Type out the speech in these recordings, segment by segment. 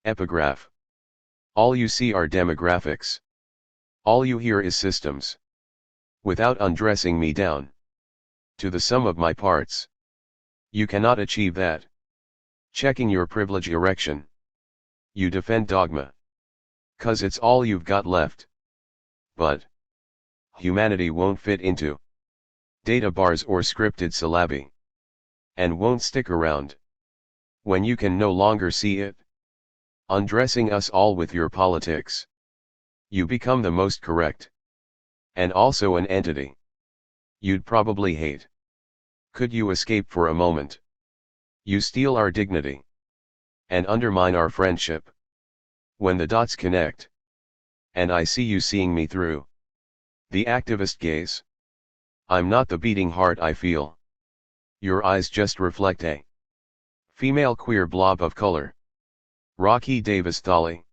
Epigraph. All you see are demographics. All you hear is systems. Without undressing me down to the sum of my parts, you cannot achieve that. Checking your privilege erection. You defend dogma. 'Cause it's all you've got left. But humanity won't fit into data bars or scripted syllabi. And won't stick around when you can no longer see it. Undressing us all with your politics, you become the most correct. And also an entity you'd probably hate. Could you escape for a moment? You steal our dignity and undermine our friendship. When the dots connect, and I see you seeing me through the activist gaze, I'm not the beating heart I feel. Your eyes just reflect a female queer blob of color. Rocky Davis Thali.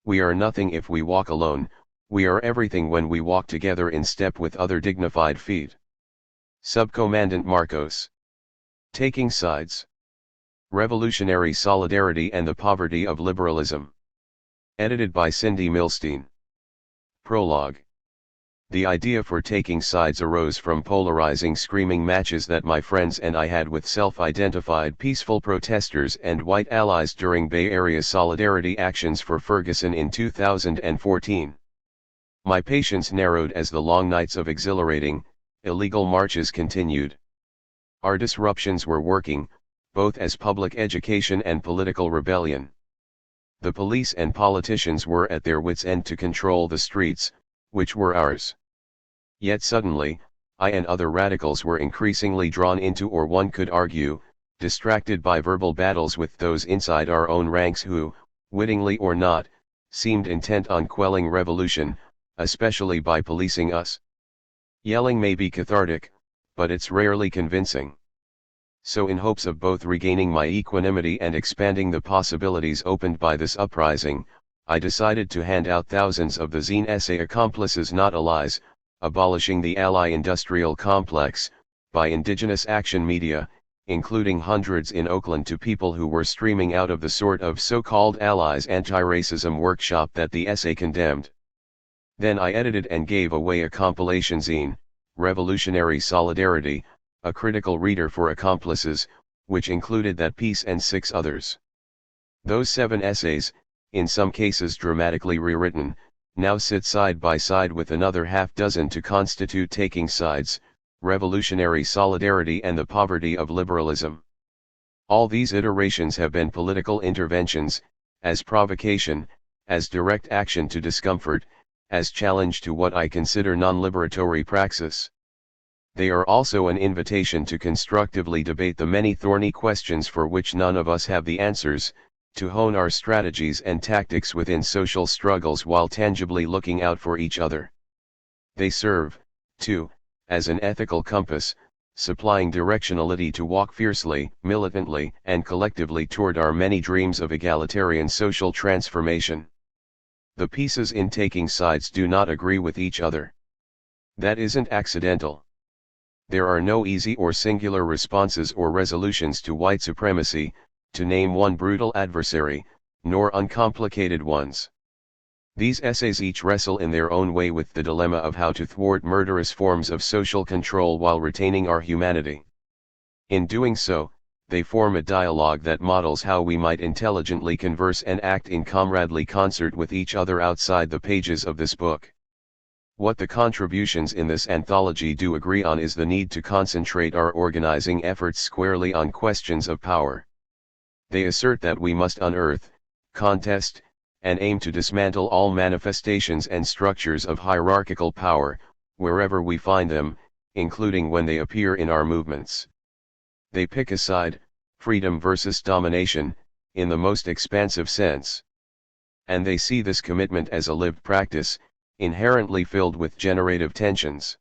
We are nothing if we walk alone, we are everything when we walk together in step with other dignified feet. Subcommandant Marcos. Taking sides. Revolutionary Solidarity and the Poverty of Liberalism. Edited by Cindy Milstein. Prologue. The idea for taking sides arose from polarizing screaming matches that my friends and I had with self-identified peaceful protesters and white allies during Bay Area solidarity actions for Ferguson in 2014. My patience narrowed as the long nights of exhilarating, illegal marches continued. Our disruptions were working, both as public education and political rebellion. The police and politicians were at their wits' end to control the streets, which were ours. Yet suddenly, I and other radicals were increasingly drawn into, or one could argue, distracted by verbal battles with those inside our own ranks who, wittingly or not, seemed intent on quelling revolution, especially by policing us. Yelling may be cathartic, but it's rarely convincing. So in hopes of both regaining my equanimity and expanding the possibilities opened by this uprising, I decided to hand out thousands of the zine essay Accomplices Not Allies, Abolishing the Ally Industrial Complex, by Indigenous Action Media, including hundreds in Oakland to people who were streaming out of the sort of so-called allies anti-racism workshop that the essay condemned. Then I edited and gave away a compilation zine, Revolutionary Solidarity, a critical reader for accomplices, which included that piece and 6 others. Those 7 essays, in some cases dramatically rewritten, now sit side by side with another half-dozen to constitute Taking Sides, Revolutionary Solidarity and the Poverty of Liberalism. All these iterations have been political interventions, as provocation, as direct action to discomfort, as challenge to what I consider non-liberatory praxis. They are also an invitation to constructively debate the many thorny questions for which none of us have the answers, to hone our strategies and tactics within social struggles while tangibly looking out for each other. They serve, too, as an ethical compass, supplying directionality to walk fiercely, militantly, and collectively toward our many dreams of egalitarian social transformation. The pieces in Taking Sides do not agree with each other. That isn't accidental. There are no easy or singular responses or resolutions to white supremacy, to name one brutal adversary, nor uncomplicated ones. These essays each wrestle in their own way with the dilemma of how to thwart murderous forms of social control while retaining our humanity. In doing so, they form a dialogue that models how we might intelligently converse and act in comradely concert with each other outside the pages of this book. What the contributions in this anthology do agree on is the need to concentrate our organizing efforts squarely on questions of power. They assert that we must unearth, contest, and aim to dismantle all manifestations and structures of hierarchical power, wherever we find them, including when they appear in our movements. They pick a side, freedom versus domination, in the most expansive sense. And they see this commitment as a lived practice, inherently filled with generative tensions.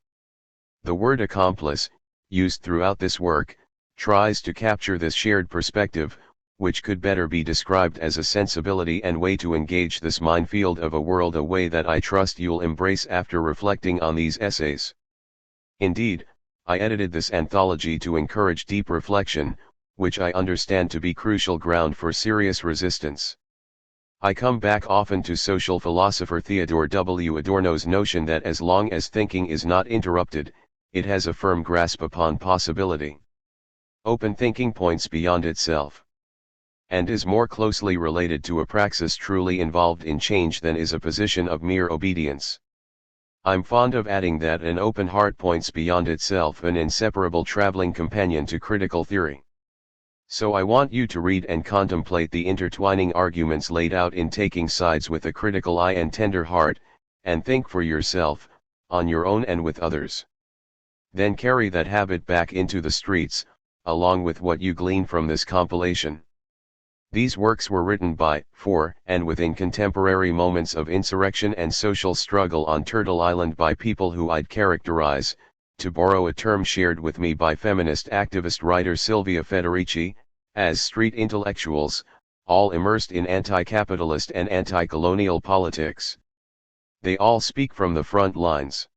The word accomplice, used throughout this work, tries to capture this shared perspective, which could better be described as a sensibility and way to engage this minefield of a world, a way that I trust you'll embrace after reflecting on these essays. Indeed, I edited this anthology to encourage deep reflection, which I understand to be crucial ground for serious resistance. I come back often to social philosopher Theodore W. Adorno's notion that as long as thinking is not interrupted, it has a firm grasp upon possibility. Open thinking points beyond itself, and is more closely related to a praxis truly involved in change than is a position of mere obedience. I'm fond of adding that an open heart points beyond itself, an inseparable traveling companion to critical theory. So I want you to read and contemplate the intertwining arguments laid out in Taking Sides with a Critical Eye and Tender Heart, and think for yourself, on your own and with others. Then carry that habit back into the streets, along with what you glean from this compilation. These works were written by, for, and within contemporary moments of insurrection and social struggle on Turtle Island by people who I'd characterize, to borrow a term shared with me by feminist activist writer Silvia Federici, as street intellectuals, all immersed in anti-capitalist and anti-colonial politics. They all speak from the front lines.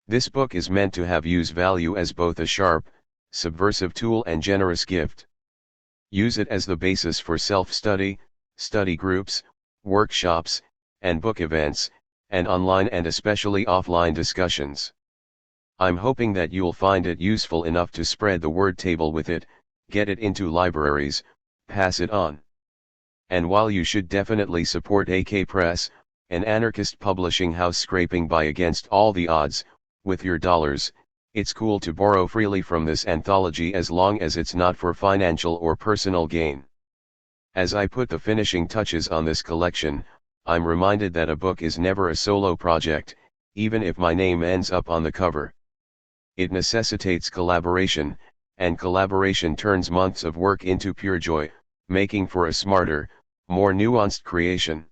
This book is meant to have use value as both a sharp, subversive tool and generous gift. Use it as the basis for self-study, study groups, workshops, and book events, and online and especially offline discussions. I'm hoping that you'll find it useful enough to spread the word table with it, get it into libraries, pass it on. And while you should definitely support AK Press, an anarchist publishing house scraping by against all the odds, with your dollars, it's cool to borrow freely from this anthology as long as it's not for financial or personal gain. As I put the finishing touches on this collection, I'm reminded that a book is never a solo project, even if my name ends up on the cover. It necessitates collaboration, and collaboration turns months of work into pure joy, making for a smarter, more nuanced creation.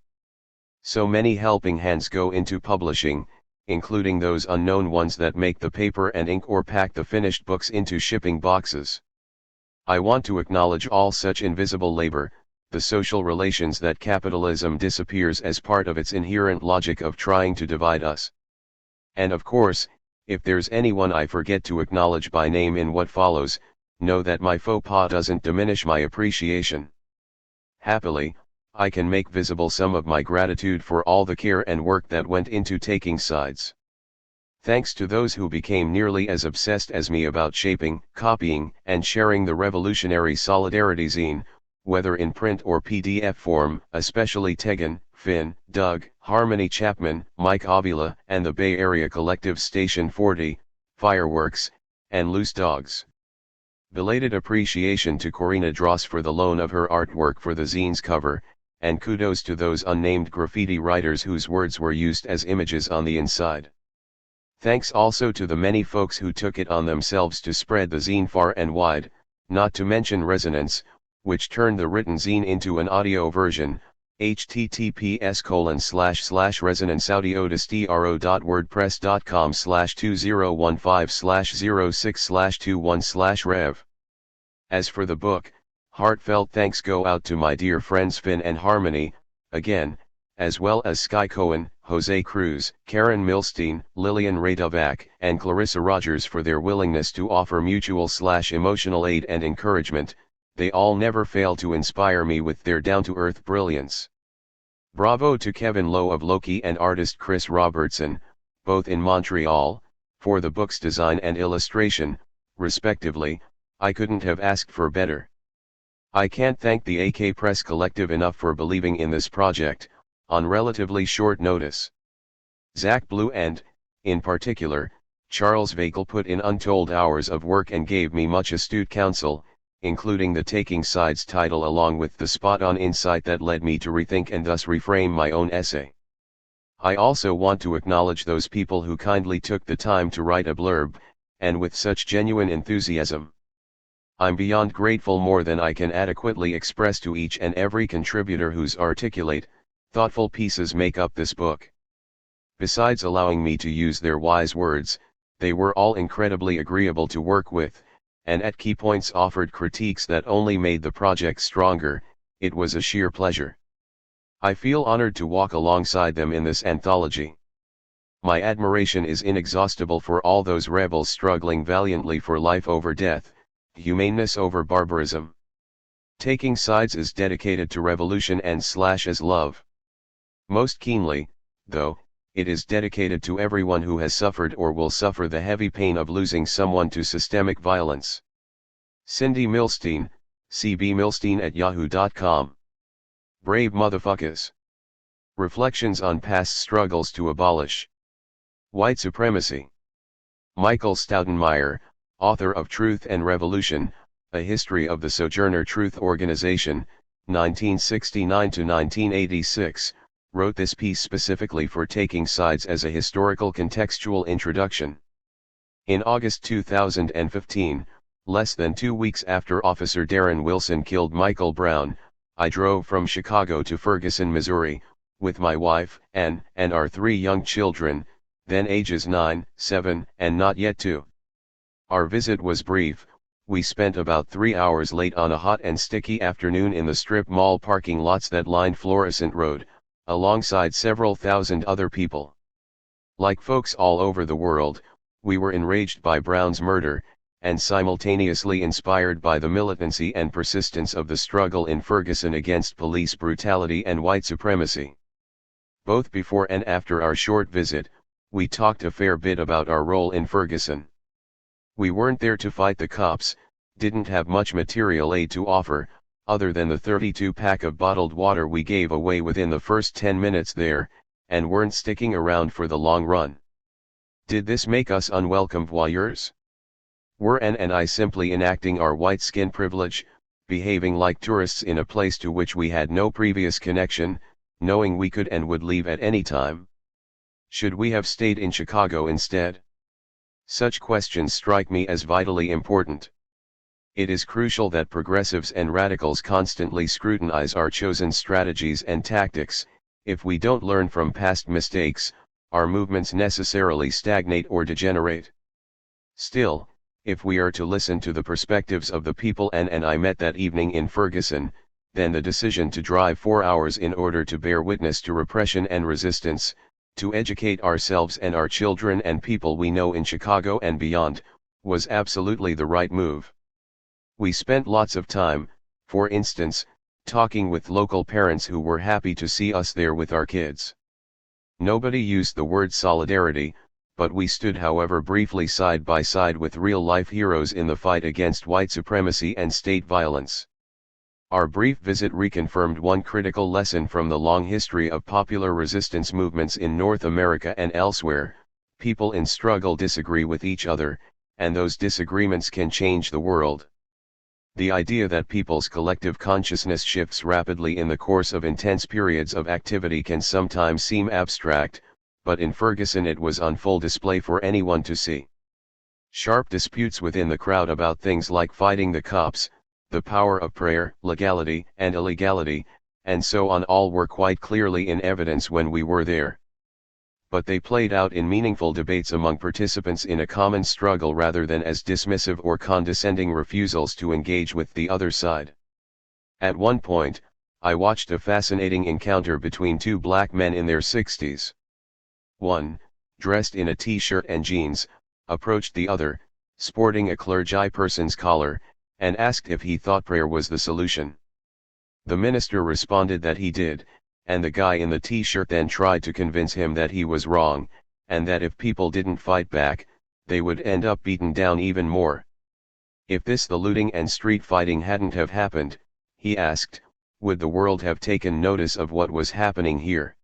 So many helping hands go into publishing, including those unknown ones that make the paper and ink or pack the finished books into shipping boxes. I want to acknowledge all such invisible labor, the social relations that capitalism disappears as part of its inherent logic of trying to divide us. And of course, if there's anyone I forget to acknowledge by name in what follows, know that my faux pas doesn't diminish my appreciation. Happily, I can make visible some of my gratitude for all the care and work that went into Taking Sides. Thanks to those who became nearly as obsessed as me about shaping, copying, and sharing the revolutionary Solidarity zine, whether in print or PDF form, especially Tegan, Finn, Doug, Harmony Chapman, Mike Avila, and the Bay Area collective Station 40, Fireworks, and Loose Dogs. Belated appreciation to Corina Dross for the loan of her artwork for the zine's cover, and kudos to those unnamed graffiti writers whose words were used as images on the inside. Thanks also to the many folks who took it on themselves to spread the zine far and wide, not to mention Resonance, which turned the written zine into an audio version, https://resonanceaudio.wordpress.com/2015/06/21/rev. As for the book, heartfelt thanks go out to my dear friends Finn and Harmony, again, as well as Sky Cohen, Jose Cruz, Karen Milstein, Lillian Radovac, and Clarissa Rogers for their willingness to offer mutual/emotional aid and encouragement. They all never fail to inspire me with their down-to-earth brilliance. Bravo to Kevin Lowe of Loki and artist Chris Robertson, both in Montreal, for the book's design and illustration, respectively. I couldn't have asked for better. I can't thank the AK Press Collective enough for believing in this project, on relatively short notice. Zach Blue and, in particular, Charles Vagel put in untold hours of work and gave me much astute counsel, including the Taking Sides title along with the spot-on insight that led me to rethink and thus reframe my own essay. I also want to acknowledge those people who kindly took the time to write a blurb, and with such genuine enthusiasm. I'm beyond grateful, more than I can adequately express, to each and every contributor whose articulate, thoughtful pieces make up this book. Besides allowing me to use their wise words, they were all incredibly agreeable to work with, and at key points offered critiques that only made the project stronger. It was a sheer pleasure. I feel honored to walk alongside them in this anthology. My admiration is inexhaustible for all those rebels struggling valiantly for life over death, humaneness over barbarism. Taking sides is dedicated to revolution and / as love. Most keenly, though, it is dedicated to everyone who has suffered or will suffer the heavy pain of losing someone to systemic violence. Cindy Milstein, cbmilstein@yahoo.com. Brave motherfuckers. Reflections on past struggles to abolish white supremacy. Michael Stoutenmeyer, author of Truth and Revolution, A History of the Sojourner Truth Organization, 1969 to 1986, wrote this piece specifically for Taking Sides as a historical contextual introduction. In August 2015, less than 2 weeks after Officer Darren Wilson killed Michael Brown, I drove from Chicago to Ferguson, Missouri, with my wife, Ann, and our 3 young children, then ages 9, 7, and not yet 2. Our visit was brief. We spent about 3 hours late on a hot and sticky afternoon in the strip mall parking lots that lined Florissant Road, alongside several thousand other people. Like folks all over the world, we were enraged by Brown's murder, and simultaneously inspired by the militancy and persistence of the struggle in Ferguson against police brutality and white supremacy. Both before and after our short visit, we talked a fair bit about our role in Ferguson. We weren't there to fight the cops, didn't have much material aid to offer, other than the 32-pack of bottled water we gave away within the first 10 minutes there, and weren't sticking around for the long run. Did this make us unwelcome voyeurs? Were Ann and I simply enacting our white skin privilege, behaving like tourists in a place to which we had no previous connection, knowing we could and would leave at any time? Should we have stayed in Chicago instead? Such questions strike me as vitally important. It is crucial that progressives and radicals constantly scrutinize our chosen strategies and tactics. If we don't learn from past mistakes, our movements necessarily stagnate or degenerate. Still, if we are to listen to the perspectives of the people Ann and I met that evening in Ferguson, then the decision to drive 4 hours in order to bear witness to repression and resistance, to educate ourselves and our children and people we know in Chicago and beyond, was absolutely the right move. We spent lots of time, for instance, talking with local parents who were happy to see us there with our kids. Nobody used the word solidarity, but we stood, however briefly, side by side with real-life heroes in the fight against white supremacy and state violence. Our brief visit reconfirmed one critical lesson from the long history of popular resistance movements in North America and elsewhere: people in struggle disagree with each other, and those disagreements can change the world. The idea that people's collective consciousness shifts rapidly in the course of intense periods of activity can sometimes seem abstract, but in Ferguson it was on full display for anyone to see. Sharp disputes within the crowd about things like fighting the cops, the power of prayer, legality and illegality, and so on, all were quite clearly in evidence when we were there. But they played out in meaningful debates among participants in a common struggle rather than as dismissive or condescending refusals to engage with the other side. At one point, I watched a fascinating encounter between 2 black men in their 60s. One, dressed in a t-shirt and jeans, approached the other, sporting a clergyperson's collar, and asked if he thought prayer was the solution. The minister responded that he did, and the guy in the t-shirt then tried to convince him that he was wrong, and that if people didn't fight back, they would end up beaten down even more. If the looting and street fighting hadn't have happened, he asked, would the world have taken notice of what was happening here?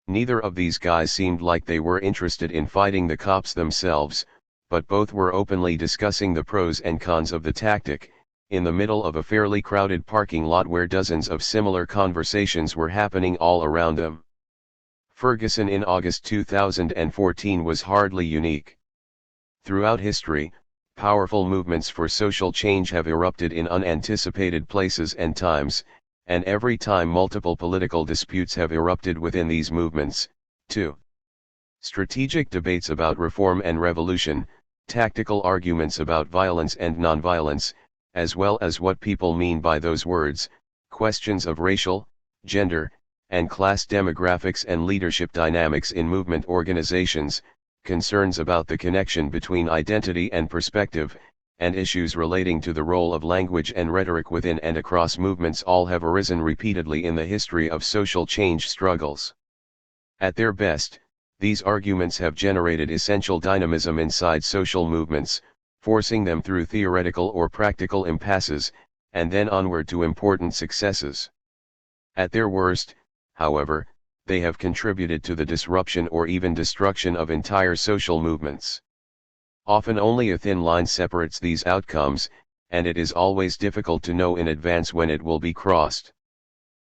Neither of these guys seemed like they were interested in fighting the cops themselves, but both were openly discussing the pros and cons of the tactic, in the middle of a fairly crowded parking lot where dozens of similar conversations were happening all around them. Ferguson in August 2014 was hardly unique. Throughout history, powerful movements for social change have erupted in unanticipated places and times, and every time multiple political disputes have erupted within these movements, too. Strategic debates about reform and revolution, tactical arguments about violence and nonviolence, as well as what people mean by those words, questions of racial, gender, and class demographics and leadership dynamics in movement organizations, concerns about the connection between identity and perspective, and issues relating to the role of language and rhetoric within and across movements all have arisen repeatedly in the history of social change struggles. At their best, these arguments have generated essential dynamism inside social movements, forcing them through theoretical or practical impasses, and then onward to important successes. At their worst, however, they have contributed to the disruption or even destruction of entire social movements. Often only a thin line separates these outcomes, and it is always difficult to know in advance when it will be crossed.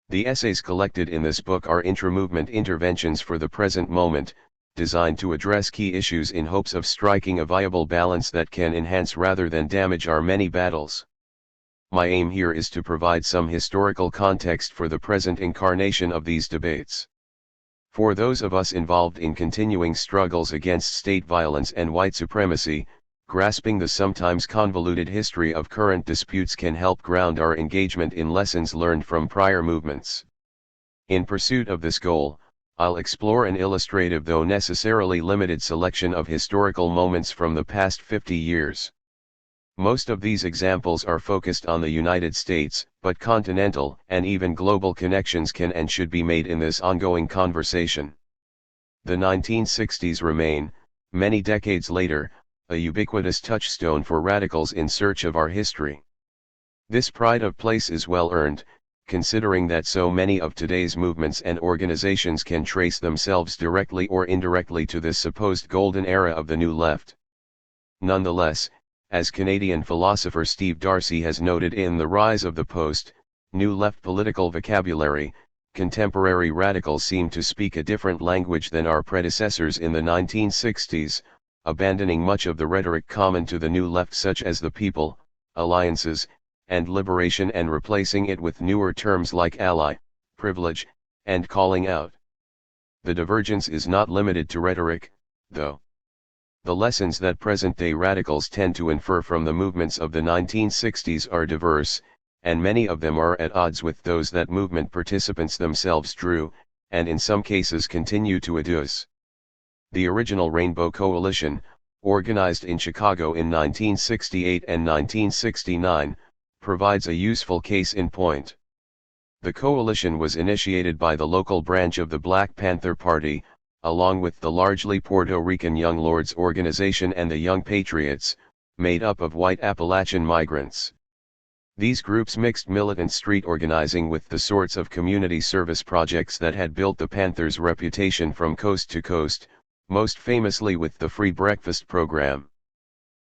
The essays collected in this book are intra-movement interventions for the present moment, designed to address key issues in hopes of striking a viable balance that can enhance rather than damage our many battles. My aim here is to provide some historical context for the present incarnation of these debates. For those of us involved in continuing struggles against state violence and white supremacy, grasping the sometimes convoluted history of current disputes can help ground our engagement in lessons learned from prior movements. In pursuit of this goal, I'll explore an illustrative though necessarily limited selection of historical moments from the past 50 years. Most of these examples are focused on the United States, but continental and even global connections can and should be made in this ongoing conversation. The 1960s remain, many decades later, a ubiquitous touchstone for radicals in search of our history. This pride of place is well earned, considering that so many of today's movements and organizations can trace themselves directly or indirectly to this supposed golden era of the New Left. Nonetheless, as Canadian philosopher Steve Darcy has noted in The Rise of the Post-New Left political vocabulary, contemporary radicals seem to speak a different language than our predecessors in the 1960s, abandoning much of the rhetoric common to the New Left such as the people, alliances, and liberation and replacing it with newer terms like ally, privilege, and calling out. The divergence is not limited to rhetoric, though. The lessons that present-day radicals tend to infer from the movements of the 1960s are diverse, and many of them are at odds with those that movement participants themselves drew, and in some cases continue to adduce. The original Rainbow Coalition, organized in Chicago in 1968 and 1969, provides a useful case in point. The coalition was initiated by the local branch of the Black Panther Party, along with the largely Puerto Rican Young Lords organization and the Young Patriots, made up of white Appalachian migrants. These groups mixed militant street organizing with the sorts of community service projects that had built the Panthers' reputation from coast to coast, most famously with the free breakfast program.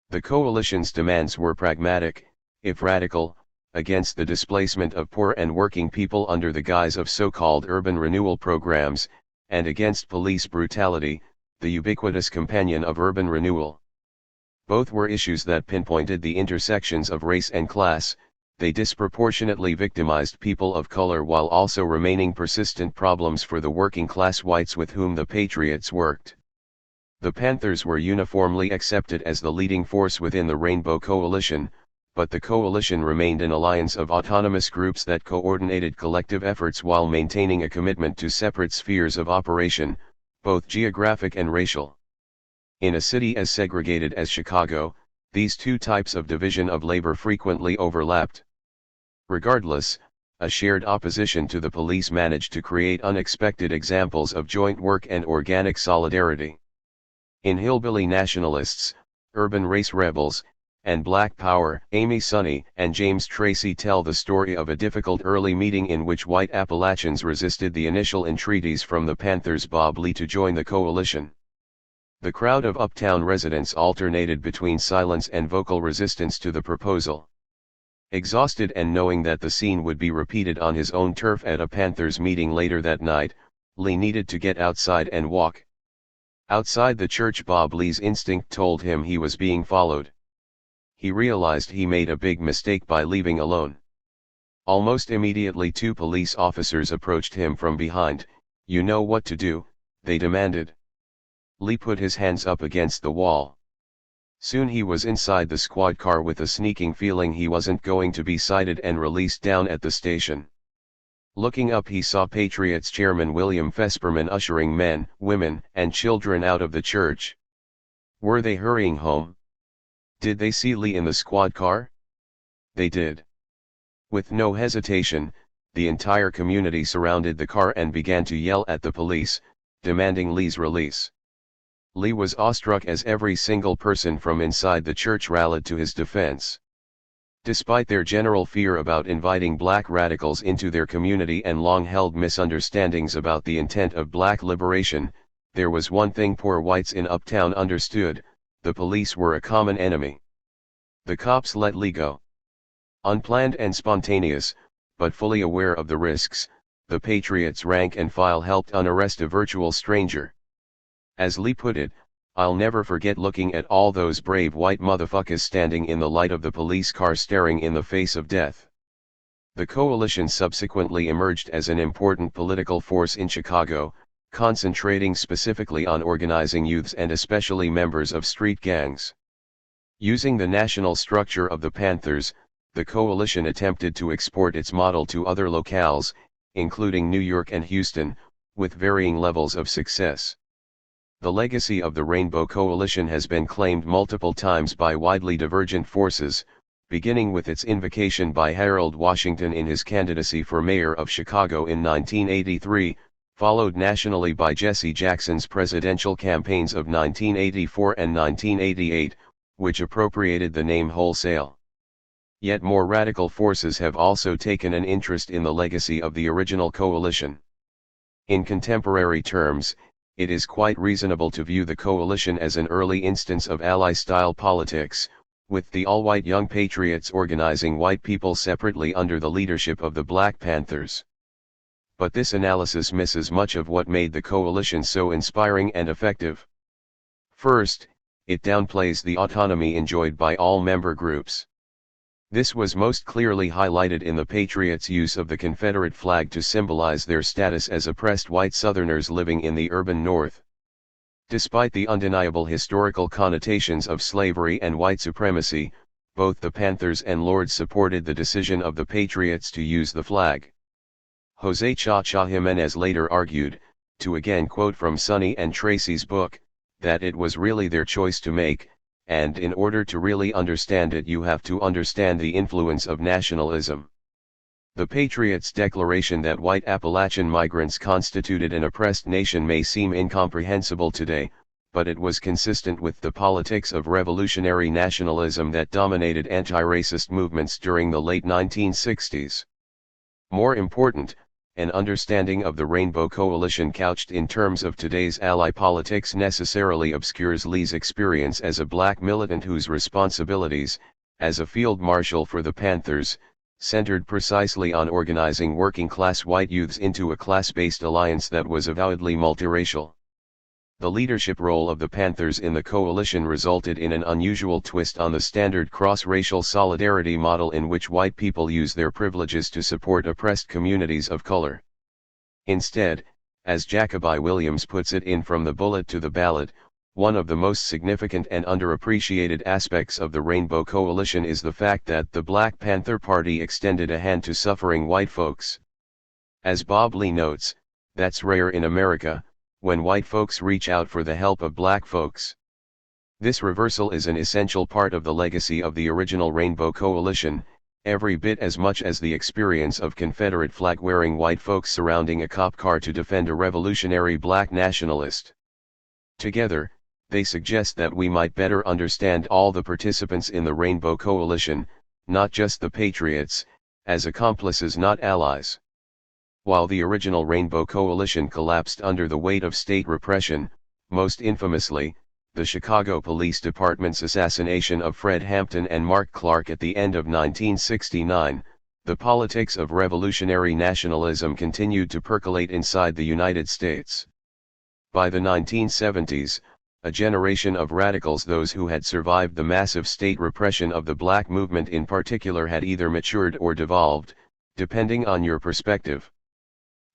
The coalition's demands were pragmatic, if radical, against the displacement of poor and working people under the guise of so-called urban renewal programs, and against police brutality, the ubiquitous companion of urban renewal. Both were issues that pinpointed the intersections of race and class. They disproportionately victimized people of color while also remaining persistent problems for the working class whites with whom the Patriots worked. The Panthers were uniformly accepted as the leading force within the Rainbow Coalition, but the coalition remained an alliance of autonomous groups that coordinated collective efforts while maintaining a commitment to separate spheres of operation, both geographic and racial. In a city as segregated as Chicago, these two types of division of labor frequently overlapped. Regardless, a shared opposition to the police managed to create unexpected examples of joint work and organic solidarity. In Hillbilly Nationalists, Urban Race Rebels, and Black Power, Amy Sonny and James Tracy tell the story of a difficult early meeting in which white Appalachians resisted the initial entreaties from the Panthers' Bob Lee to join the coalition. The crowd of uptown residents alternated between silence and vocal resistance to the proposal. Exhausted and knowing that the scene would be repeated on his own turf at a Panthers meeting later that night, Lee needed to get outside and walk. Outside the church, Bob Lee's instinct told him he was being followed. He realized he made a big mistake by leaving alone. Almost immediately two police officers approached him from behind. "You know what to do," they demanded. Lee put his hands up against the wall. Soon he was inside the squad car with a sneaking feeling he wasn't going to be cited and released down at the station. Looking up, he saw Patriots chairman William Fesperman ushering men, women, and children out of the church. Were they hurrying home? Did they see Lee in the squad car? They did. With no hesitation, the entire community surrounded the car and began to yell at the police, demanding Lee's release. Lee was awestruck as every single person from inside the church rallied to his defense. Despite their general fear about inviting black radicals into their community and long-held misunderstandings about the intent of black liberation, there was one thing poor whites in Uptown understood: the police were a common enemy. The cops let Lee go. Unplanned and spontaneous, but fully aware of the risks, the Patriots' rank and file helped unarrest a virtual stranger. As Lee put it, "I'll never forget looking at all those brave white motherfuckers standing in the light of the police car staring in the face of death." The coalition subsequently emerged as an important political force in Chicago, concentrating specifically on organizing youths and especially members of street gangs. Using the national structure of the Panthers, the coalition attempted to export its model to other locales, including New York and Houston, with varying levels of success. The legacy of the Rainbow Coalition has been claimed multiple times by widely divergent forces, beginning with its invocation by Harold Washington in his candidacy for mayor of Chicago in 1983, followed nationally by Jesse Jackson's presidential campaigns of 1984 and 1988, which appropriated the name wholesale. Yet more radical forces have also taken an interest in the legacy of the original coalition. In contemporary terms, it is quite reasonable to view the coalition as an early instance of ally-style politics, with the all-white Young Patriots organizing white people separately under the leadership of the Black Panthers. But this analysis misses much of what made the coalition so inspiring and effective. First, it downplays the autonomy enjoyed by all member groups. This was most clearly highlighted in the Patriots' use of the Confederate flag to symbolize their status as oppressed white Southerners living in the urban North. Despite the undeniable historical connotations of slavery and white supremacy, both the Panthers and Lords supported the decision of the Patriots to use the flag. José Cha-Cha Jiménez later argued, to again quote from Sonny and Tracy's book, that it was really their choice to make, and in order to really understand it you have to understand the influence of nationalism. The Patriots' declaration that white Appalachian migrants constituted an oppressed nation may seem incomprehensible today, but it was consistent with the politics of revolutionary nationalism that dominated anti-racist movements during the late 1960s. More important, an understanding of the Rainbow Coalition couched in terms of today's ally politics necessarily obscures Lee's experience as a black militant whose responsibilities, as a field marshal for the Panthers, centered precisely on organizing working-class white youths into a class-based alliance that was avowedly multiracial. The leadership role of the Panthers in the coalition resulted in an unusual twist on the standard cross-racial solidarity model in which white people use their privileges to support oppressed communities of color. Instead, as Jacobi Williams puts it in From the Bullet to the Ballot, one of the most significant and underappreciated aspects of the Rainbow Coalition is the fact that the Black Panther Party extended a hand to suffering white folks. As Bob Lee notes, that's rare in America, when white folks reach out for the help of black folks. This reversal is an essential part of the legacy of the original Rainbow Coalition, every bit as much as the experience of Confederate flag-wearing white folks surrounding a cop car to defend a revolutionary black nationalist. Together, they suggest that we might better understand all the participants in the Rainbow Coalition, not just the Patriots, as accomplices not allies. While the original Rainbow Coalition collapsed under the weight of state repression, most infamously, the Chicago Police Department's assassination of Fred Hampton and Mark Clark at the end of 1969, the politics of revolutionary nationalism continued to percolate inside the United States. By the 1970s, a generation of radicals, those who had survived the massive state repression of the black movement in particular, had either matured or devolved, depending on your perspective.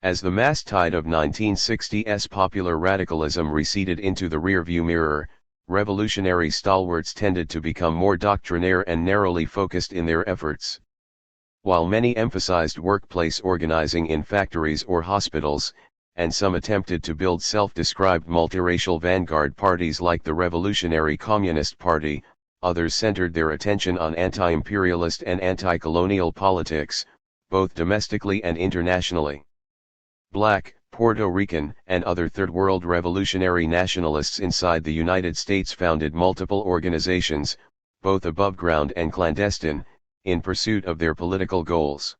As the mass tide of 1960s popular radicalism receded into the rearview mirror, revolutionary stalwarts tended to become more doctrinaire and narrowly focused in their efforts. While many emphasized workplace organizing in factories or hospitals, and some attempted to build self-described multiracial vanguard parties like the Revolutionary Communist Party, others centered their attention on anti-imperialist and anti-colonial politics, both domestically and internationally. Black, Puerto Rican, and other Third World revolutionary nationalists inside the United States founded multiple organizations, both above ground and clandestine, in pursuit of their political goals.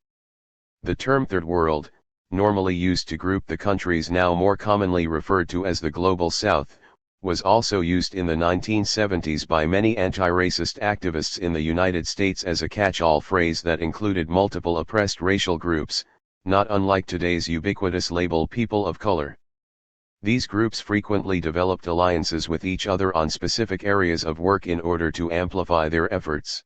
The term Third World, normally used to group the countries now more commonly referred to as the Global South, was also used in the 1970s by many anti-racist activists in the United States as a catch-all phrase that included multiple oppressed racial groups, not unlike today's ubiquitous label people of color. These groups frequently developed alliances with each other on specific areas of work in order to amplify their efforts.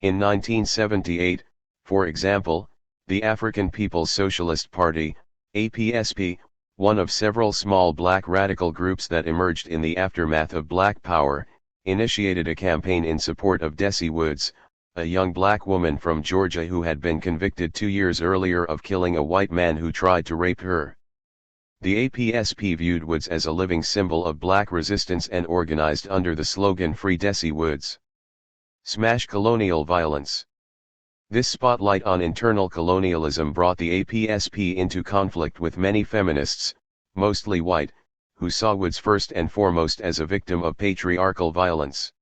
In 1978, for example, the African People's Socialist Party, APSP, one of several small black radical groups that emerged in the aftermath of Black Power, initiated a campaign in support of Desi Woods, a young black woman from Georgia who had been convicted 2 years earlier of killing a white man who tried to rape her. The APSP viewed Woods as a living symbol of black resistance and organized under the slogan Free Desi Woods. Smash colonial violence. This spotlight on internal colonialism brought the APSP into conflict with many feminists, mostly white, who saw Woods first and foremost as a victim of patriarchal violence.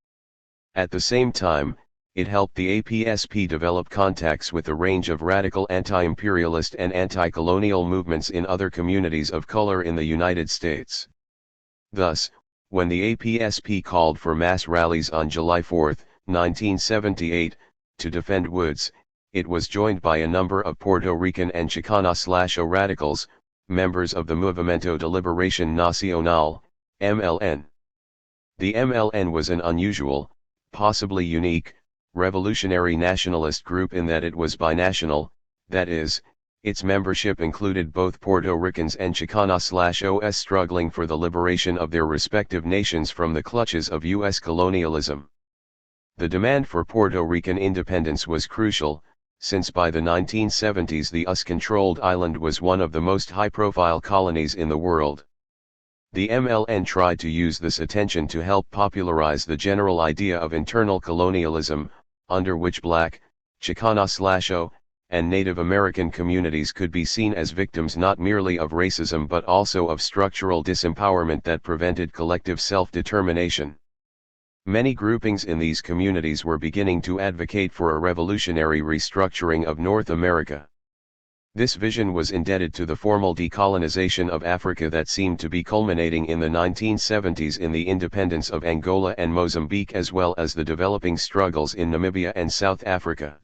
At the same time, it helped the APSP develop contacts with a range of radical anti-imperialist and anti-colonial movements in other communities of color in the United States. Thus, when the APSP called for mass rallies on July 4, 1978, to defend Woods, it was joined by a number of Puerto Rican and Chicano/O radicals, members of the Movimiento de Liberación Nacional, MLN. The MLN was an unusual, possibly unique, revolutionary nationalist group in that it was binational, that is, its membership included both Puerto Ricans and Chicano/OS struggling for the liberation of their respective nations from the clutches of U.S. colonialism. The demand for Puerto Rican independence was crucial, since by the 1970s the US-controlled island was one of the most high-profile colonies in the world. The MLN tried to use this attention to help popularize the general idea of internal colonialism, under which Black, Chicano/O, and Native American communities could be seen as victims not merely of racism but also of structural disempowerment that prevented collective self-determination. Many groupings in these communities were beginning to advocate for a revolutionary restructuring of North America. This vision was indebted to the formal decolonization of Africa that seemed to be culminating in the 1970s in the independence of Angola and Mozambique as well as the developing struggles in Namibia and South Africa.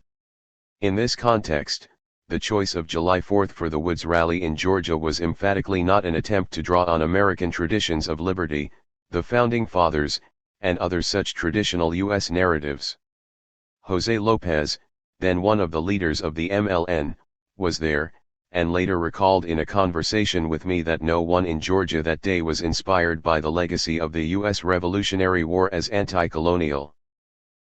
In this context, the choice of July 4 for the Woods Rally in Georgia was emphatically not an attempt to draw on American traditions of liberty, the Founding Fathers, and other such traditional U.S. narratives. José López, then one of the leaders of the MLN, was there, and later recalled in a conversation with me that no one in Georgia that day was inspired by the legacy of the U.S. Revolutionary War as anti-colonial.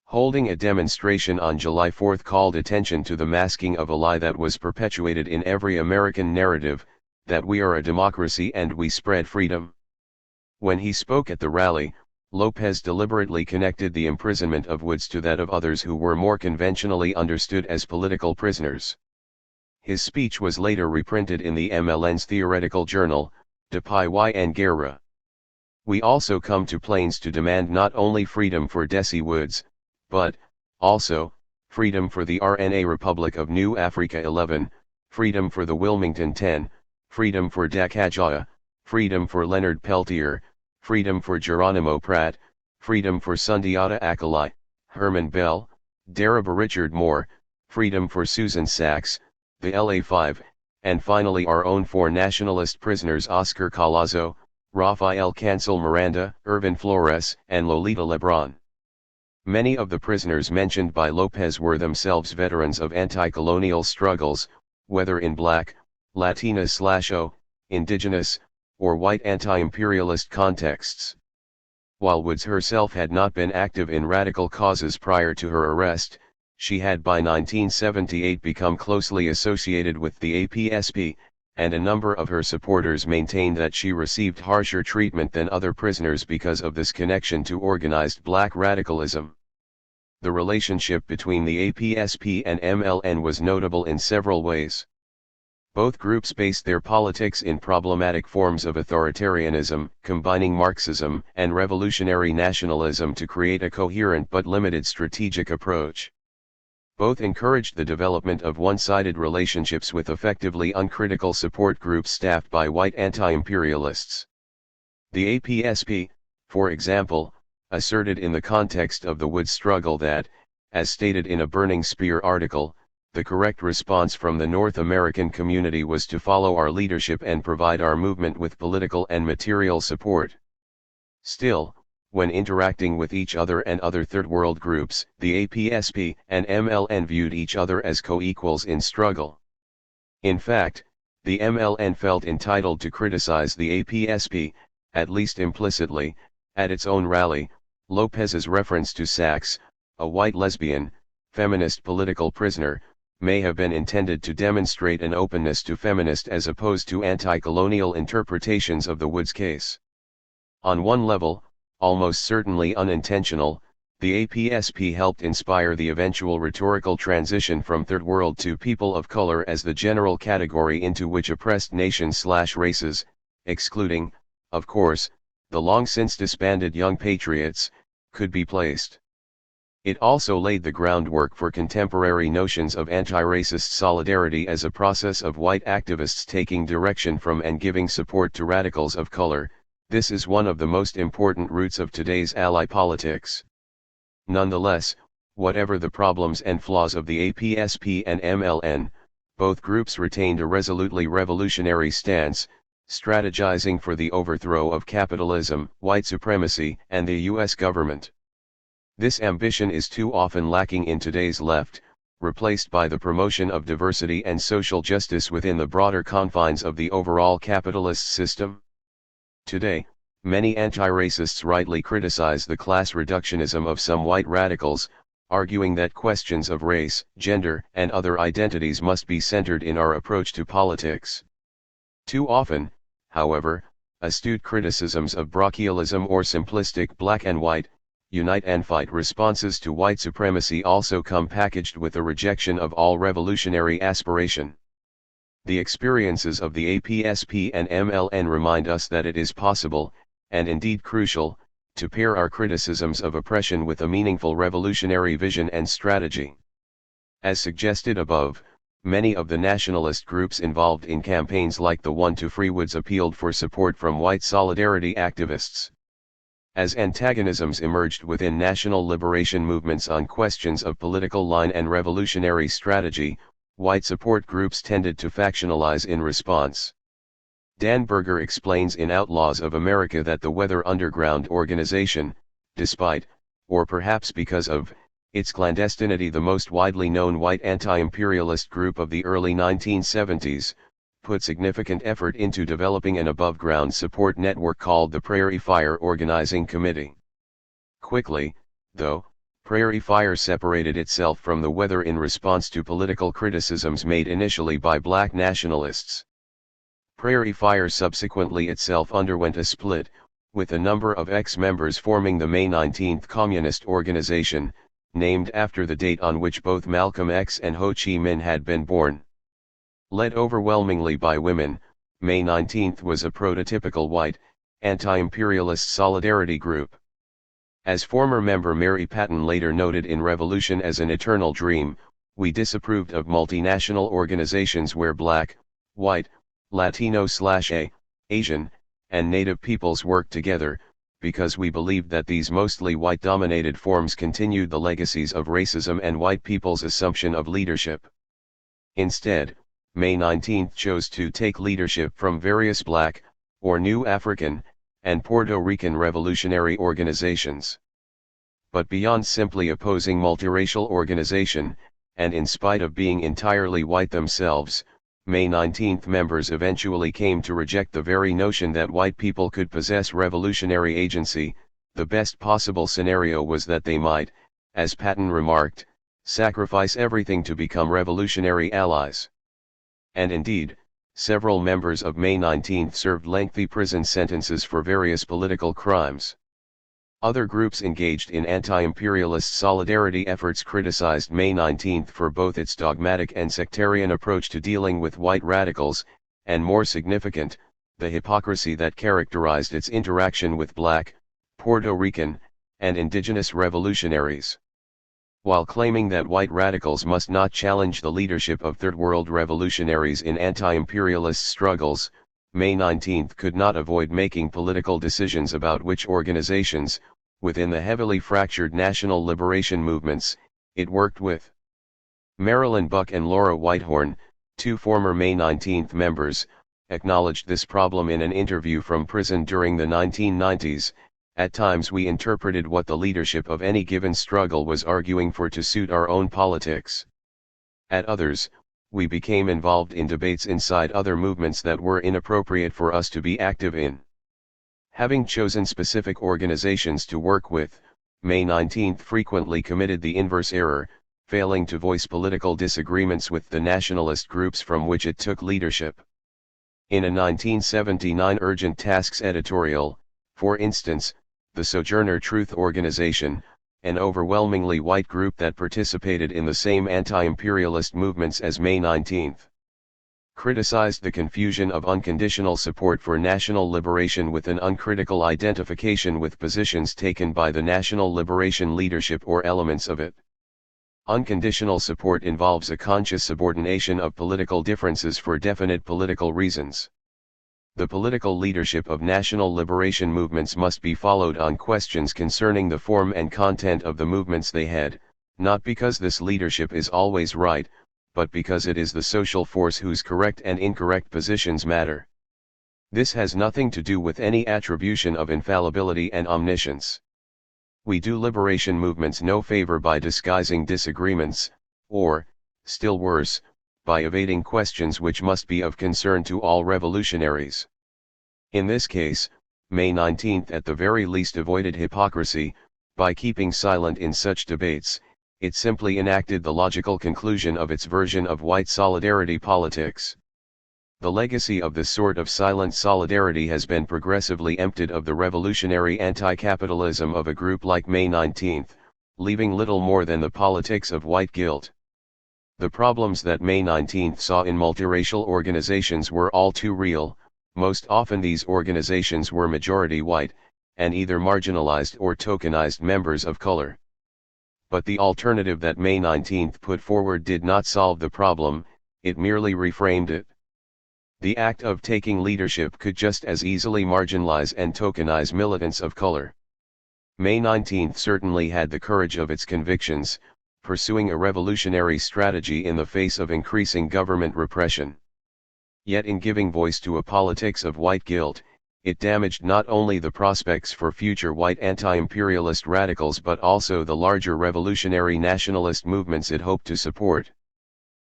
Holding a demonstration on July 4 called attention to the masking of a lie that was perpetuated in every American narrative, that we are a democracy and we spread freedom. When he spoke at the rally, Lopez deliberately connected the imprisonment of Woods to that of others who were more conventionally understood as political prisoners. His speech was later reprinted in the MLN's theoretical journal, De Pai y en Guerra. We also come to Plains to demand not only freedom for Desi Woods, but, also, freedom for the RNA Republic of New Africa 11, freedom for the Wilmington 10, freedom for Dakajawa, freedom for Leonard Peltier, freedom for Geronimo Pratt, freedom for Sundiata Acoli, Herman Bell, Daraba Richard Moore, freedom for Susan Sachs, the LA5, and finally our own four nationalist prisoners Oscar Collazo, Rafael Cancel Miranda, Irvin Flores, and Lolita Lebron. Many of the prisoners mentioned by Lopez were themselves veterans of anti-colonial struggles, whether in Black, Latina/O, Indigenous, or white anti-imperialist contexts. While Woods herself had not been active in radical causes prior to her arrest, she had by 1978 become closely associated with the APSP, and a number of her supporters maintained that she received harsher treatment than other prisoners because of this connection to organized black radicalism. The relationship between the APSP and MLN was notable in several ways. Both groups based their politics in problematic forms of authoritarianism, combining Marxism and revolutionary nationalism to create a coherent but limited strategic approach. Both encouraged the development of one-sided relationships with effectively uncritical support groups staffed by white anti-imperialists. The APSP, for example, asserted in the context of the Wood struggle that, as stated in a Burning Spear article, the correct response from the North American community was to follow our leadership and provide our movement with political and material support. Still, when interacting with each other and other Third World groups, the APSP and MLN viewed each other as co-equals in struggle. In fact, the MLN felt entitled to criticize the APSP, at least implicitly. At its own rally, Lopez's reference to Sachs, a white lesbian, feminist political prisoner, may have been intended to demonstrate an openness to feminist as opposed to anti-colonial interpretations of the Woods case. On one level, almost certainly unintentional, the APSP helped inspire the eventual rhetorical transition from Third World to people of color as the general category into which oppressed nations/races, excluding, of course, the long-since disbanded Young Patriots, could be placed. It also laid the groundwork for contemporary notions of anti-racist solidarity as a process of white activists taking direction from and giving support to radicals of color. This is one of the most important roots of today's ally politics. Nonetheless, whatever the problems and flaws of the APSP and MLN, both groups retained a resolutely revolutionary stance, strategizing for the overthrow of capitalism, white supremacy, and the U.S. government. This ambition is too often lacking in today's left, replaced by the promotion of diversity and social justice within the broader confines of the overall capitalist system. Today, many anti-racists rightly criticize the class reductionism of some white radicals, arguing that questions of race, gender, and other identities must be centered in our approach to politics. Too often, however, astute criticisms of parochialism or simplistic black and white, unite and fight responses to white supremacy also come packaged with a rejection of all revolutionary aspiration. The experiences of the APSP and MLN remind us that it is possible, and indeed crucial, to pair our criticisms of oppression with a meaningful revolutionary vision and strategy. As suggested above, many of the nationalist groups involved in campaigns like the one to free Woods appealed for support from white solidarity activists. As antagonisms emerged within national liberation movements on questions of political line and revolutionary strategy, white support groups tended to factionalize in response. Dan Berger explains in Outlaws of America that the Weather Underground organization, despite, or perhaps because of, its clandestinity, the most widely known white anti-imperialist group of the early 1970s, put significant effort into developing an above-ground support network called the Prairie Fire Organizing Committee. Quickly, though, Prairie Fire separated itself from the Weather in response to political criticisms made initially by black nationalists. Prairie Fire subsequently itself underwent a split, with a number of ex-members forming the May 19 Communist Organization, named after the date on which both Malcolm X and Ho Chi Minh had been born. Led overwhelmingly by women, May 19 was a prototypical white, anti-imperialist solidarity group. As former member Mary Patton later noted in Revolution as an Eternal Dream, we disapproved of multinational organizations where black, white, Latino/Asian, and Native peoples worked together, because we believed that these mostly white-dominated forms continued the legacies of racism and white people's assumption of leadership. Instead, May 19 chose to take leadership from various black, or New African, and Puerto Rican revolutionary organizations. But beyond simply opposing multiracial organization, and in spite of being entirely white themselves, May 19 members eventually came to reject the very notion that white people could possess revolutionary agency. The best possible scenario was that they might, as Patton remarked, sacrifice everything to become revolutionary allies. And indeed, several members of May 19 served lengthy prison sentences for various political crimes. Other groups engaged in anti-imperialist solidarity efforts criticized May 19 for both its dogmatic and sectarian approach to dealing with white radicals, and more significant, the hypocrisy that characterized its interaction with Black, Puerto Rican, and indigenous revolutionaries. While claiming that white radicals must not challenge the leadership of Third World revolutionaries in anti-imperialist struggles, May 19 could not avoid making political decisions about which organizations, within the heavily fractured national liberation movements, it worked with. Marilyn Buck and Laura Whitehorn, two former May 19 members, acknowledged this problem in an interview from prison during the 1990s. At times we interpreted what the leadership of any given struggle was arguing for to suit our own politics. At others, we became involved in debates inside other movements that were inappropriate for us to be active in. Having chosen specific organizations to work with, May 19 frequently committed the inverse error, failing to voice political disagreements with the nationalist groups from which it took leadership. In a 1979 Urgent Tasks editorial, for instance, the Sojourner Truth Organization, an overwhelmingly white group that participated in the same anti-imperialist movements as May 19, criticized the confusion of unconditional support for national liberation with an uncritical identification with positions taken by the national liberation leadership or elements of it. Unconditional support involves a conscious subordination of political differences for definite political reasons. The political leadership of national liberation movements must be followed on questions concerning the form and content of the movements they head, not because this leadership is always right, but because it is the social force whose correct and incorrect positions matter. This has nothing to do with any attribution of infallibility and omniscience. We do liberation movements no favor by disguising disagreements, or, still worse, by evading questions which must be of concern to all revolutionaries. In this case, May 19 at the very least avoided hypocrisy. By keeping silent in such debates, it simply enacted the logical conclusion of its version of white solidarity politics. The legacy of this sort of silent solidarity has been progressively emptied of the revolutionary anti-capitalism of a group like May 19, leaving little more than the politics of white guilt. The problems that May 19 saw in multiracial organizations were all too real. Most often these organizations were majority white, and either marginalized or tokenized members of color. But the alternative that May 19 put forward did not solve the problem, it merely reframed it. The act of taking leadership could just as easily marginalize and tokenize militants of color. May 19 certainly had the courage of its convictions, pursuing a revolutionary strategy in the face of increasing government repression. Yet in giving voice to a politics of white guilt, it damaged not only the prospects for future white anti-imperialist radicals but also the larger revolutionary nationalist movements it hoped to support.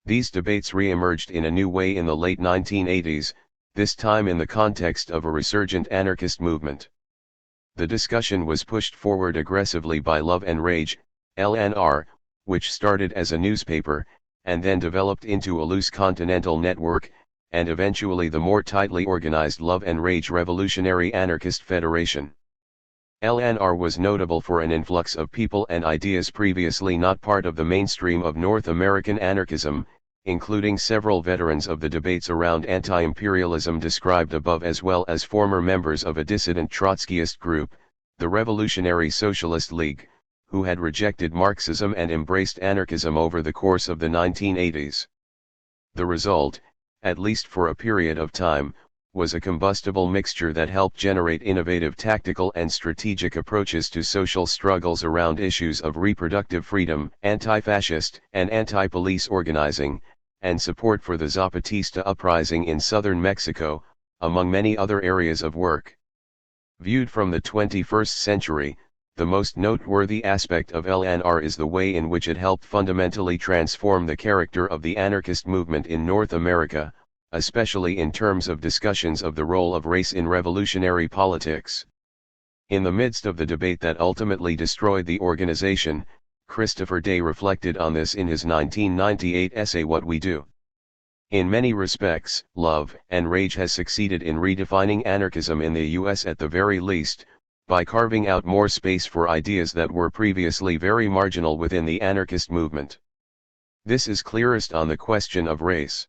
These debates re-emerged in a new way in the late 1980s, this time in the context of a resurgent anarchist movement. The discussion was pushed forward aggressively by Love and Rage, LNR, which started as a newspaper, and then developed into a loose continental network, and eventually the more tightly organized Love and Rage Revolutionary Anarchist Federation. LNR was notable for an influx of people and ideas previously not part of the mainstream of North American anarchism, including several veterans of the debates around anti-imperialism described above as well as former members of a dissident Trotskyist group, the Revolutionary Socialist League, who had rejected Marxism and embraced anarchism over the course of the 1980s. The result, at least for a period of time, was a combustible mixture that helped generate innovative tactical and strategic approaches to social struggles around issues of reproductive freedom, anti-fascist and anti-police organizing, and support for the Zapatista uprising in southern Mexico, among many other areas of work. Viewed from the 21st century, the most noteworthy aspect of LNR is the way in which it helped fundamentally transform the character of the anarchist movement in North America, especially in terms of discussions of the role of race in revolutionary politics. In the midst of the debate that ultimately destroyed the organization, Christopher Day reflected on this in his 1998 essay What We Do. In many respects, Love and Rage has succeeded in redefining anarchism in the US at the very least, by carving out more space for ideas that were previously very marginal within the anarchist movement. This is clearest on the question of race.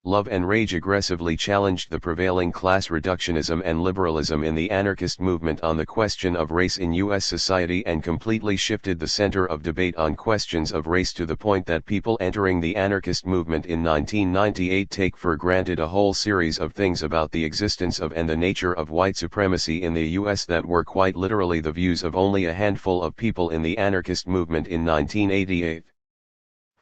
Love and Rage aggressively challenged the prevailing class reductionism and liberalism in the anarchist movement on the question of race in U.S. society and completely shifted the center of debate on questions of race to the point that people entering the anarchist movement in 1998 take for granted a whole series of things about the existence of and the nature of white supremacy in the U.S. that were quite literally the views of only a handful of people in the anarchist movement in 1988.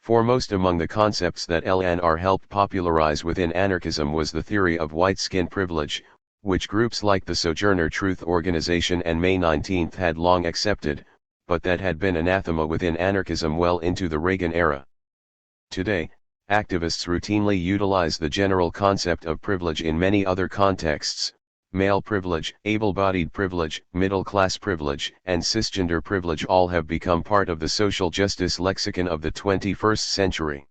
Foremost among the concepts that LNR helped popularize within anarchism was the theory of white skin privilege, which groups like the Sojourner Truth Organization and May 19 had long accepted, but that had been anathema within anarchism well into the Reagan era. Today, activists routinely utilize the general concept of privilege in many other contexts: male privilege, able-bodied privilege, middle-class privilege, and cisgender privilege all have become part of the social justice lexicon of the 21st century.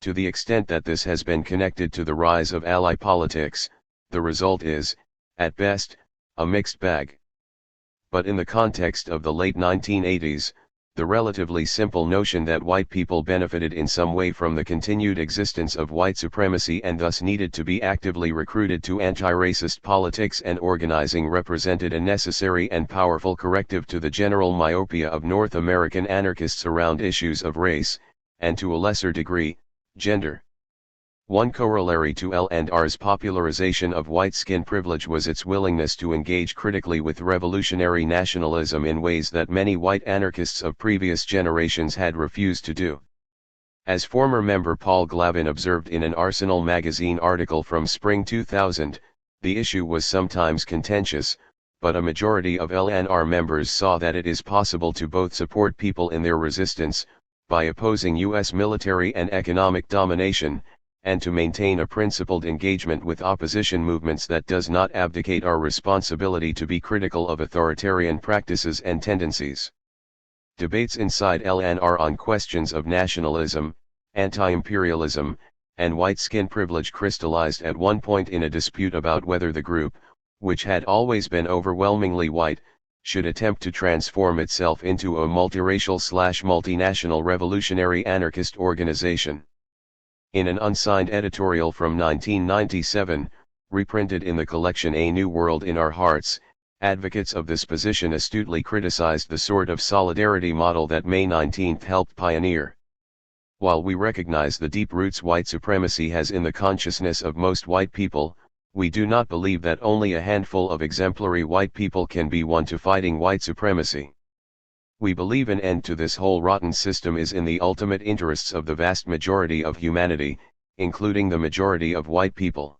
To the extent that this has been connected to the rise of ally politics, the result is, at best, a mixed bag. But in the context of the late 1980s, the relatively simple notion that white people benefited in some way from the continued existence of white supremacy and thus needed to be actively recruited to anti-racist politics and organizing represented a necessary and powerful corrective to the general myopia of North American anarchists around issues of race, and to a lesser degree, gender. One corollary to LNR's popularization of white skin privilege was its willingness to engage critically with revolutionary nationalism in ways that many white anarchists of previous generations had refused to do. As former member Paul Glavin observed in an Arsenal magazine article from spring 2000, the issue was sometimes contentious, but a majority of LNR members saw that it is possible to both support people in their resistance, by opposing U.S. military and economic domination, and to maintain a principled engagement with opposition movements that does not abdicate our responsibility to be critical of authoritarian practices and tendencies. Debates inside LNR on questions of nationalism, anti-imperialism, and white skin privilege crystallized at one point in a dispute about whether the group, which had always been overwhelmingly white, should attempt to transform itself into a multiracial/multinational revolutionary anarchist organization. In an unsigned editorial from 1997, reprinted in the collection A New World in Our Hearts, advocates of this position astutely criticized the sort of solidarity model that May 19 helped pioneer. While we recognize the deep roots white supremacy has in the consciousness of most white people, we do not believe that only a handful of exemplary white people can be won to fighting white supremacy. We believe an end to this whole rotten system is in the ultimate interests of the vast majority of humanity, including the majority of white people.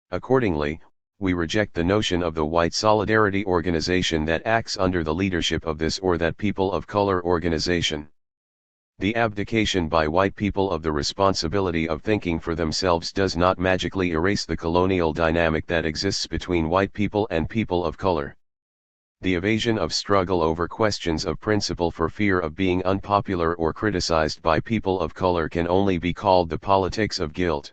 Accordingly, we reject the notion of the white solidarity organization that acts under the leadership of this or that people of color organization. The abdication by white people of the responsibility of thinking for themselves does not magically erase the colonial dynamic that exists between white people and people of color. The evasion of struggle over questions of principle for fear of being unpopular or criticized by people of color can only be called the politics of guilt.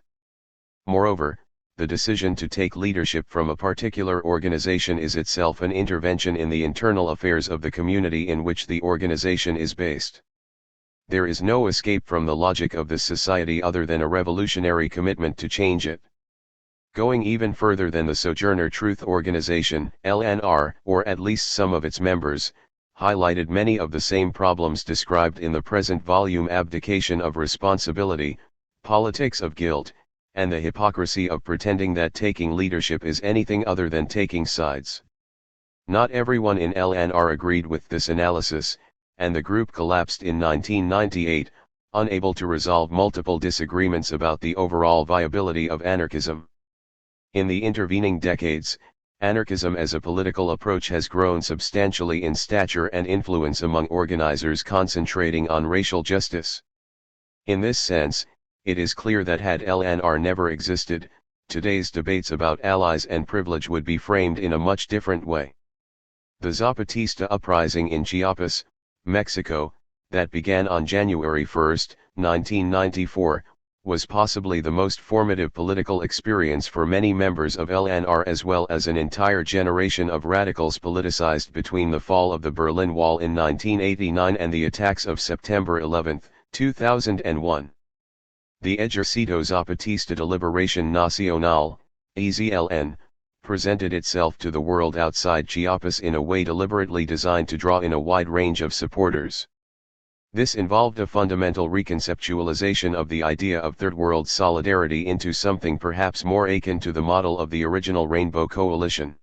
Moreover, the decision to take leadership from a particular organization is itself an intervention in the internal affairs of the community in which the organization is based. There is no escape from the logic of this society other than a revolutionary commitment to change it. Going even further than the Sojourner Truth Organization, LNR, or at least some of its members, highlighted many of the same problems described in the present volume: abdication of responsibility, politics of guilt, and the hypocrisy of pretending that taking leadership is anything other than taking sides. Not everyone in LNR agreed with this analysis, and the group collapsed in 1998, unable to resolve multiple disagreements about the overall viability of anarchism. In the intervening decades, anarchism as a political approach has grown substantially in stature and influence among organizers concentrating on racial justice. In this sense, it is clear that had LNR never existed, today's debates about allies and privilege would be framed in a much different way. The Zapatista uprising in Chiapas, Mexico, that began on January 1, 1994, was possibly the most formative political experience for many members of LNR as well as an entire generation of radicals politicized between the fall of the Berlin Wall in 1989 and the attacks of September 11, 2001. The Ejército Zapatista de Liberación Nacional, EZLN, presented itself to the world outside Chiapas in a way deliberately designed to draw in a wide range of supporters. This involved a fundamental reconceptualization of the idea of Third World solidarity into something perhaps more akin to the model of the original Rainbow Coalition.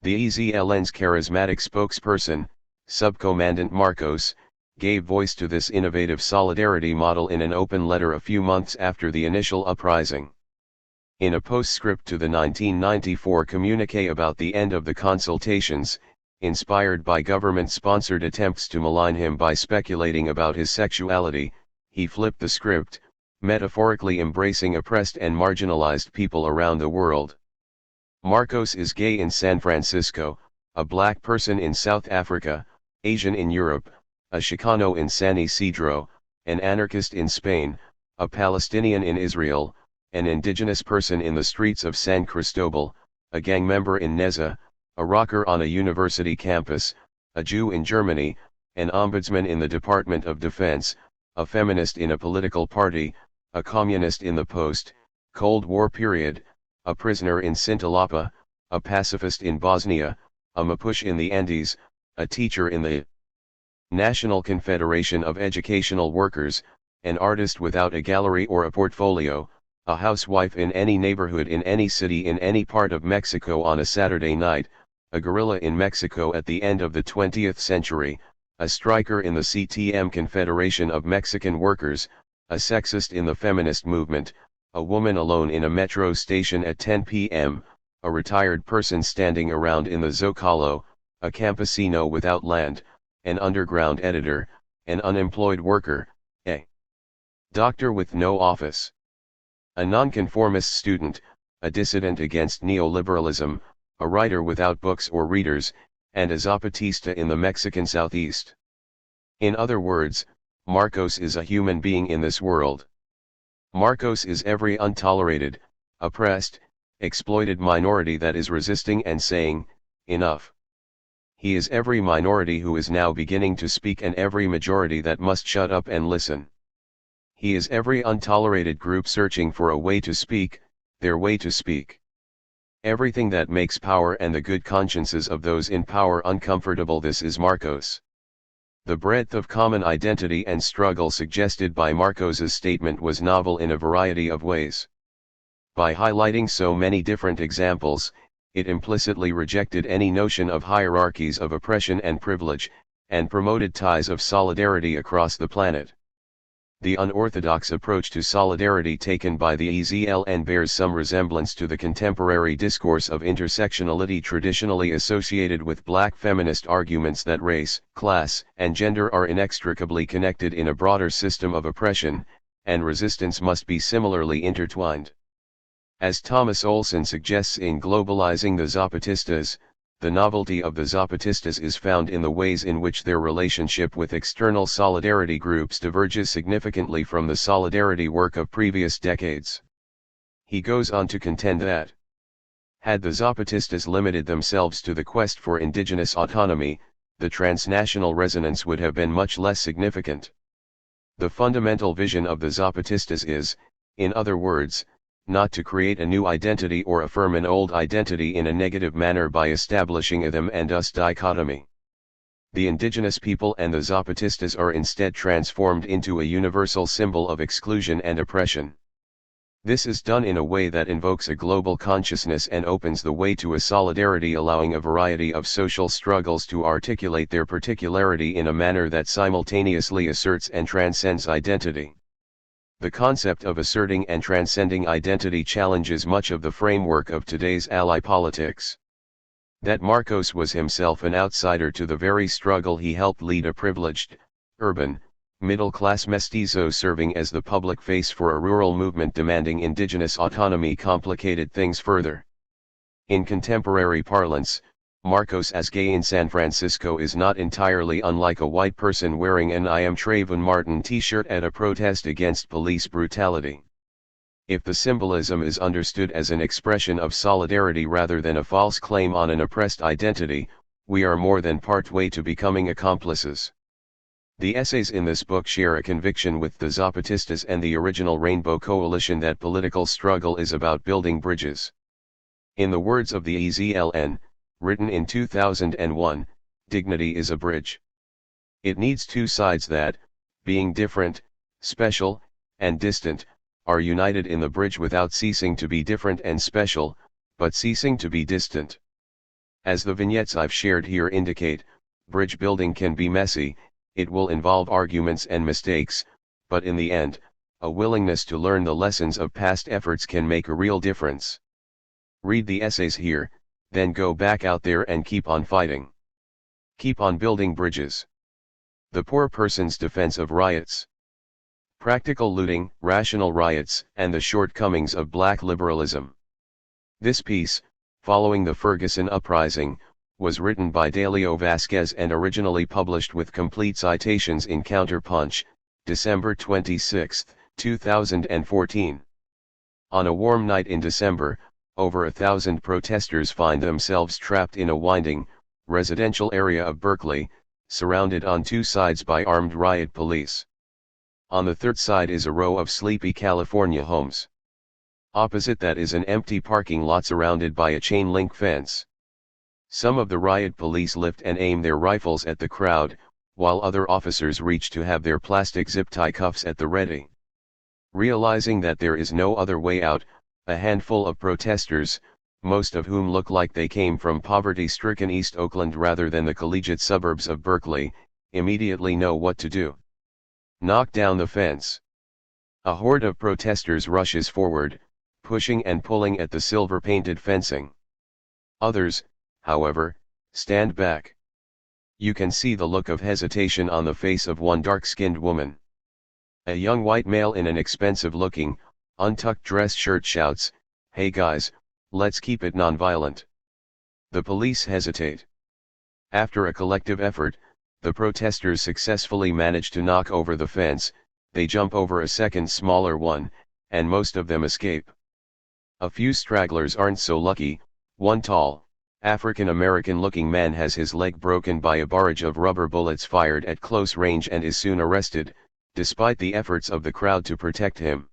The EZLN's charismatic spokesperson, Subcommandant Marcos, gave voice to this innovative solidarity model in an open letter a few months after the initial uprising. In a postscript to the 1994 communiqué about the end of the consultations, inspired by government-sponsored attempts to malign him by speculating about his sexuality, he flipped the script, metaphorically embracing oppressed and marginalized people around the world. Marcos is gay in San Francisco, a black person in South Africa, Asian in Europe, a Chicano in San Isidro, an anarchist in Spain, a Palestinian in Israel, an indigenous person in the streets of San Cristobal, a gang member in Neza, a rocker on a university campus, a Jew in Germany, an ombudsman in the Department of Defense, a feminist in a political party, a communist in the post-Cold War period, a prisoner in Cintalapa, a pacifist in Bosnia, a Mapuche in the Andes, a teacher in the National Confederation of Educational Workers, an artist without a gallery or a portfolio, a housewife in any neighborhood in any city in any part of Mexico on a Saturday night, a guerrilla in Mexico at the end of the 20th century, a striker in the CTM Confederation of Mexican Workers, a sexist in the feminist movement, a woman alone in a metro station at 10 p.m., a retired person standing around in the Zocalo, a campesino without land, an underground editor, an unemployed worker, a doctor with no office, a nonconformist student, a dissident against neoliberalism, a writer without books or readers, and a Zapatista in the Mexican Southeast. In other words, Marcos is a human being in this world. Marcos is every untolerated, oppressed, exploited minority that is resisting and saying, enough. He is every minority who is now beginning to speak and every majority that must shut up and listen. He is every untolerated group searching for a way to speak, their way to speak. Everything that makes power and the good consciences of those in power uncomfortable. This is Marcos. The breadth of common identity and struggle suggested by Marcos's statement was novel in a variety of ways. By highlighting so many different examples, it implicitly rejected any notion of hierarchies of oppression and privilege, and promoted ties of solidarity across the planet. The unorthodox approach to solidarity taken by the EZLN bears some resemblance to the contemporary discourse of intersectionality traditionally associated with black feminist arguments that race, class, and gender are inextricably connected in a broader system of oppression, and resistance must be similarly intertwined. As Thomas Olson suggests in Globalizing the Zapatistas, the novelty of the Zapatistas is found in the ways in which their relationship with external solidarity groups diverges significantly from the solidarity work of previous decades. He goes on to contend that, had the Zapatistas limited themselves to the quest for indigenous autonomy, the transnational resonance would have been much less significant. The fundamental vision of the Zapatistas is, in other words, not to create a new identity or affirm an old identity in a negative manner by establishing a them and us dichotomy. The indigenous people and the Zapatistas are instead transformed into a universal symbol of exclusion and oppression. This is done in a way that invokes a global consciousness and opens the way to a solidarity allowing a variety of social struggles to articulate their particularity in a manner that simultaneously asserts and transcends identity. The concept of asserting and transcending identity challenges much of the framework of today's ally politics. That Marcos was himself an outsider to the very struggle he helped lead, a privileged, urban, middle-class mestizo serving as the public face for a rural movement demanding indigenous autonomy, complicated things further. In contemporary parlance, Marcos as gay in San Francisco is not entirely unlike a white person wearing an I Am Trayvon Martin t-shirt at a protest against police brutality. If the symbolism is understood as an expression of solidarity rather than a false claim on an oppressed identity, we are more than part way to becoming accomplices. The essays in this book share a conviction with the Zapatistas and the original Rainbow Coalition that political struggle is about building bridges. In the words of the EZLN, written in 2001, dignity is a bridge. It needs two sides that, being different, special, and distant, are united in the bridge without ceasing to be different and special, but ceasing to be distant. As the vignettes I've shared here indicate, bridge building can be messy, it will involve arguments and mistakes, but in the end, a willingness to learn the lessons of past efforts can make a real difference. Read the essays here, then go back out there and keep on fighting. Keep on building bridges. The Poor Person's Defense of Riots. Practical Looting, Rational Riots, and the Shortcomings of Black Liberalism. This piece, following the Ferguson Uprising, was written by Delio Vasquez and originally published with complete citations in Counterpunch, December 26, 2014. On a warm night in December, over 1,000 protesters find themselves trapped in a winding, residential area of Berkeley, surrounded on two sides by armed riot police. On the third side is a row of sleepy California homes. Opposite that is an empty parking lot surrounded by a chain-link fence. Some of the riot police lift and aim their rifles at the crowd, while other officers reach to have their plastic zip-tie cuffs at the ready. Realizing that there is no other way out, a handful of protesters, most of whom look like they came from poverty-stricken East Oakland rather than the collegiate suburbs of Berkeley, immediately know what to do. Knock down the fence. A horde of protesters rushes forward, pushing and pulling at the silver-painted fencing. Others, however, stand back. You can see the look of hesitation on the face of one dark-skinned woman. A young white male in an expensive-looking, untucked dress shirt shouts, "Hey guys, let's keep it nonviolent." The police hesitate. After a collective effort, the protesters successfully manage to knock over the fence, they jump over a second smaller one, and most of them escape. A few stragglers aren't so lucky. One tall, African-American looking man has his leg broken by a barrage of rubber bullets fired at close range and is soon arrested, despite the efforts of the crowd to protect him.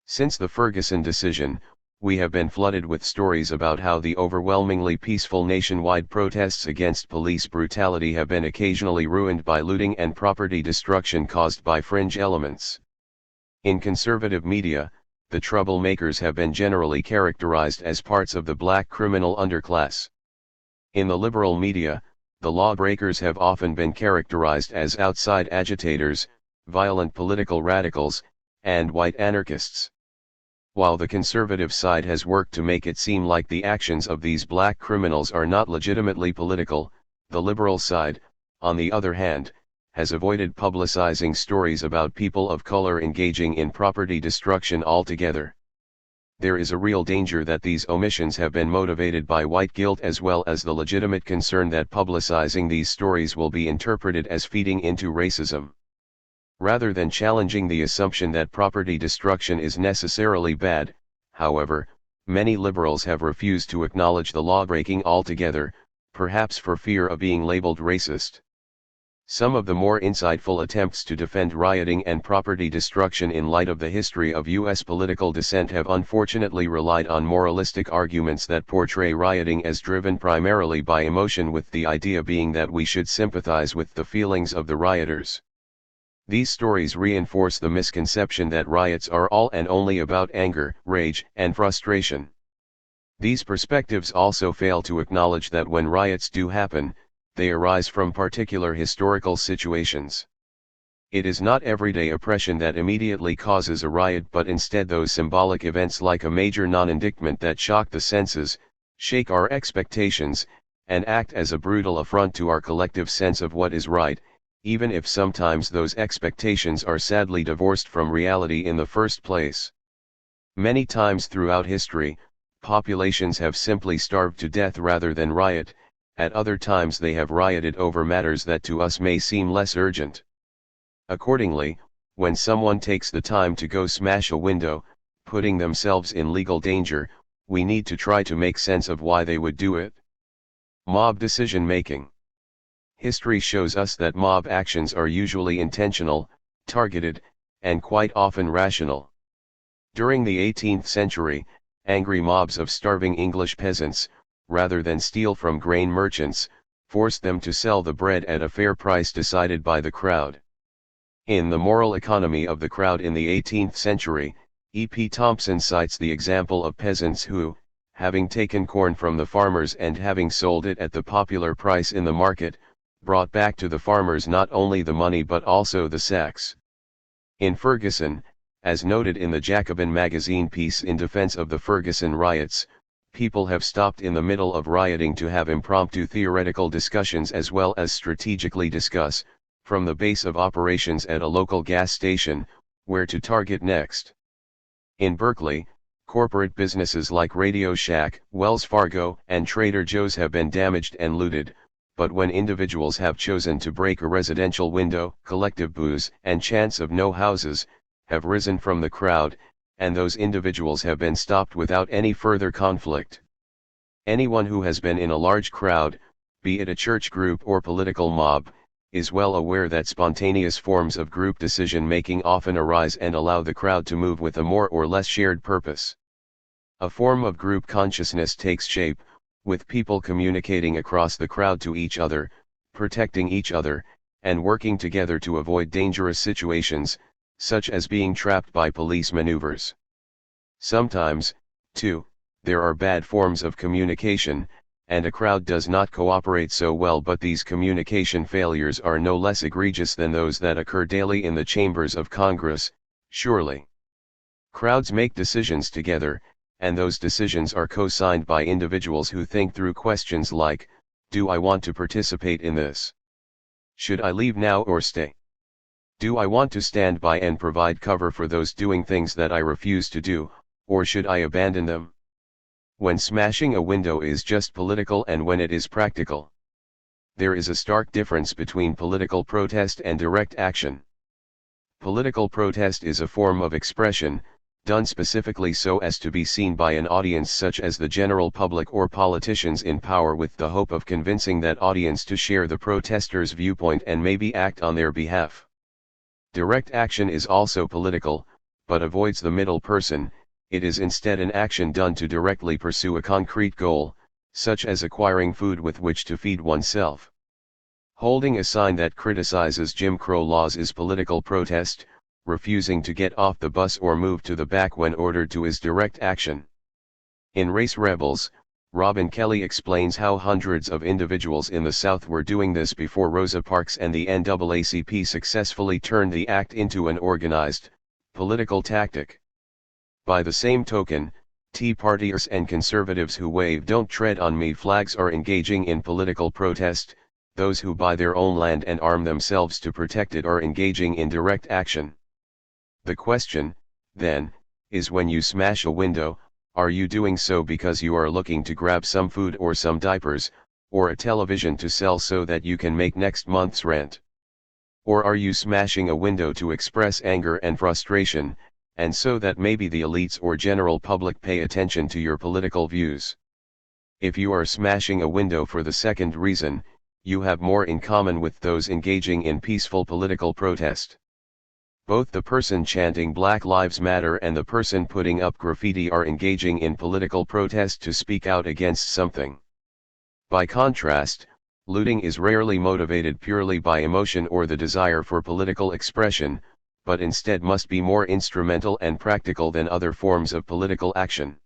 Since the Ferguson decision, we have been flooded with stories about how the overwhelmingly peaceful nationwide protests against police brutality have been occasionally ruined by looting and property destruction caused by fringe elements. In conservative media, the troublemakers have been generally characterized as parts of the black criminal underclass. In the liberal media, the lawbreakers have often been characterized as outside agitators, violent political radicals, and white anarchists. While the conservative side has worked to make it seem like the actions of these black criminals are not legitimately political, the liberal side, on the other hand, has avoided publicizing stories about people of color engaging in property destruction altogether. There is a real danger that these omissions have been motivated by white guilt as well as the legitimate concern that publicizing these stories will be interpreted as feeding into racism. Rather than challenging the assumption that property destruction is necessarily bad, however, many liberals have refused to acknowledge the lawbreaking altogether, perhaps for fear of being labeled racist. Some of the more insightful attempts to defend rioting and property destruction in light of the history of U.S. political dissent have unfortunately relied on moralistic arguments that portray rioting as driven primarily by emotion, with the idea being that we should sympathize with the feelings of the rioters. These stories reinforce the misconception that riots are all and only about anger, rage, and frustration. These perspectives also fail to acknowledge that when riots do happen, they arise from particular historical situations. It is not everyday oppression that immediately causes a riot, but instead those symbolic events like a major non-indictment that shock the senses, shake our expectations, and act as a brutal affront to our collective sense of what is right, even if sometimes those expectations are sadly divorced from reality in the first place. Many times throughout history, populations have simply starved to death rather than riot. At other times they have rioted over matters that to us may seem less urgent. Accordingly, when someone takes the time to go smash a window, putting themselves in legal danger, we need to try to make sense of why they would do it. Mob decision making. History shows us that mob actions are usually intentional, targeted, and quite often rational. During the 18th century, angry mobs of starving English peasants, rather than steal from grain merchants, forced them to sell the bread at a fair price decided by the crowd. In The Moral Economy of the Crowd in the 18th century, E.P. Thompson cites the example of peasants who, having taken corn from the farmers and having sold it at the popular price in the market, brought back to the farmers not only the money but also the sacks. In Ferguson, as noted in the Jacobin magazine piece in defense of the Ferguson riots, people have stopped in the middle of rioting to have impromptu theoretical discussions as well as strategically discuss, from the base of operations at a local gas station, where to target next. In Berkeley, corporate businesses like Radio Shack, Wells Fargo, and Trader Joe's have been damaged and looted, but when individuals have chosen to break a residential window, collective boos and chants of no houses have risen from the crowd, and those individuals have been stopped without any further conflict. Anyone who has been in a large crowd, be it a church group or political mob, is well aware that spontaneous forms of group decision-making often arise and allow the crowd to move with a more or less shared purpose. A form of group consciousness takes shape, with people communicating across the crowd to each other, protecting each other, and working together to avoid dangerous situations, such as being trapped by police maneuvers. Sometimes, too, there are bad forms of communication, and a crowd does not cooperate so well, but these communication failures are no less egregious than those that occur daily in the chambers of Congress, surely. Crowds make decisions together, and those decisions are co-signed by individuals who think through questions like, do I want to participate in this? Should I leave now or stay? Do I want to stand by and provide cover for those doing things that I refuse to do, or should I abandon them? When smashing a window is just political and when it is practical. There is a stark difference between political protest and direct action. Political protest is a form of expression, done specifically so as to be seen by an audience such as the general public or politicians in power, with the hope of convincing that audience to share the protesters' viewpoint and maybe act on their behalf. Direct action is also political, but avoids the middle person. It is instead an action done to directly pursue a concrete goal, such as acquiring food with which to feed oneself. Holding a sign that criticizes Jim Crow laws is political protest. Refusing to get off the bus or move to the back when ordered to is direct action. In Race Rebels, Robin Kelly explains how hundreds of individuals in the South were doing this before Rosa Parks and the NAACP successfully turned the act into an organized, political tactic. By the same token, Tea Partiers and conservatives who wave "Don't Tread on Me" flags are engaging in political protest. Those who buy their own land and arm themselves to protect it are engaging in direct action. The question, then, is when you smash a window, are you doing so because you are looking to grab some food or some diapers, or a television to sell so that you can make next month's rent? Or are you smashing a window to express anger and frustration, and so that maybe the elites or general public pay attention to your political views? If you are smashing a window for the second reason, you have more in common with those engaging in peaceful political protest. Both the person chanting Black Lives Matter and the person putting up graffiti are engaging in political protest to speak out against something. By contrast, looting is rarely motivated purely by emotion or the desire for political expression, but instead must be more instrumental and practical than other forms of political action.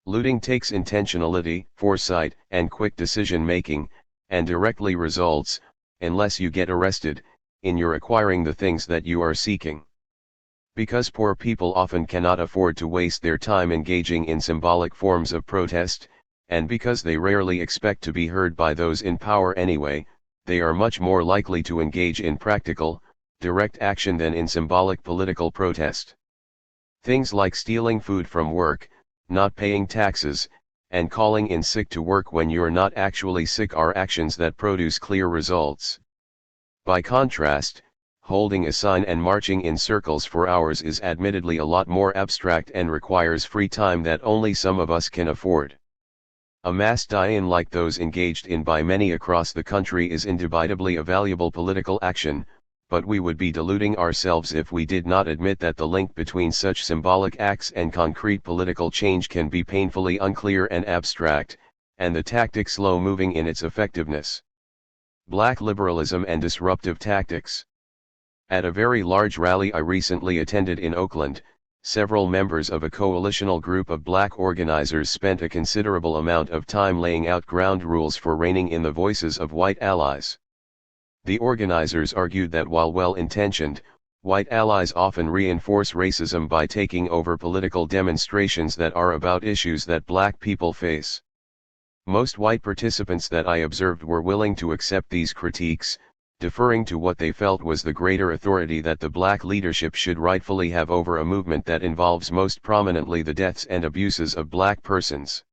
Looting takes intentionality, foresight, and quick decision-making, and directly results, unless you get arrested, in your acquiring the things that you are seeking. Because poor people often cannot afford to waste their time engaging in symbolic forms of protest, and because they rarely expect to be heard by those in power anyway, they are much more likely to engage in practical, direct action than in symbolic political protest. Things like stealing food from work, not paying taxes, and calling in sick to work when you're not actually sick are actions that produce clear results. By contrast, holding a sign and marching in circles for hours is admittedly a lot more abstract and requires free time that only some of us can afford. A mass die-in like those engaged in by many across the country is indubitably a valuable political action, but we would be deluding ourselves if we did not admit that the link between such symbolic acts and concrete political change can be painfully unclear and abstract, and the tactic slow-moving in its effectiveness. Black liberalism and disruptive tactics. At a very large rally I recently attended in Oakland, several members of a coalitional group of black organizers spent a considerable amount of time laying out ground rules for reining in the voices of white allies. The organizers argued that while well-intentioned, white allies often reinforce racism by taking over political demonstrations that are about issues that black people face. Most white participants that I observed were willing to accept these critiques, deferring to what they felt was the greater authority that the black leadership should rightfully have over a movement that involves most prominently the deaths and abuses of black persons.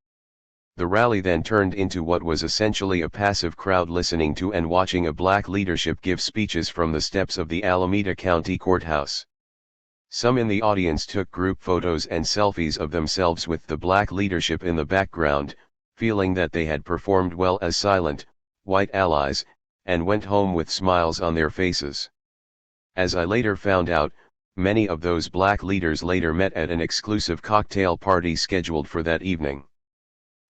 The rally then turned into what was essentially a passive crowd listening to and watching a black leadership give speeches from the steps of the Alameda County Courthouse. Some in the audience took group photos and selfies of themselves with the black leadership in the background, feeling that they had performed well as silent, white allies, and went home with smiles on their faces. As I later found out, many of those black leaders later met at an exclusive cocktail party scheduled for that evening.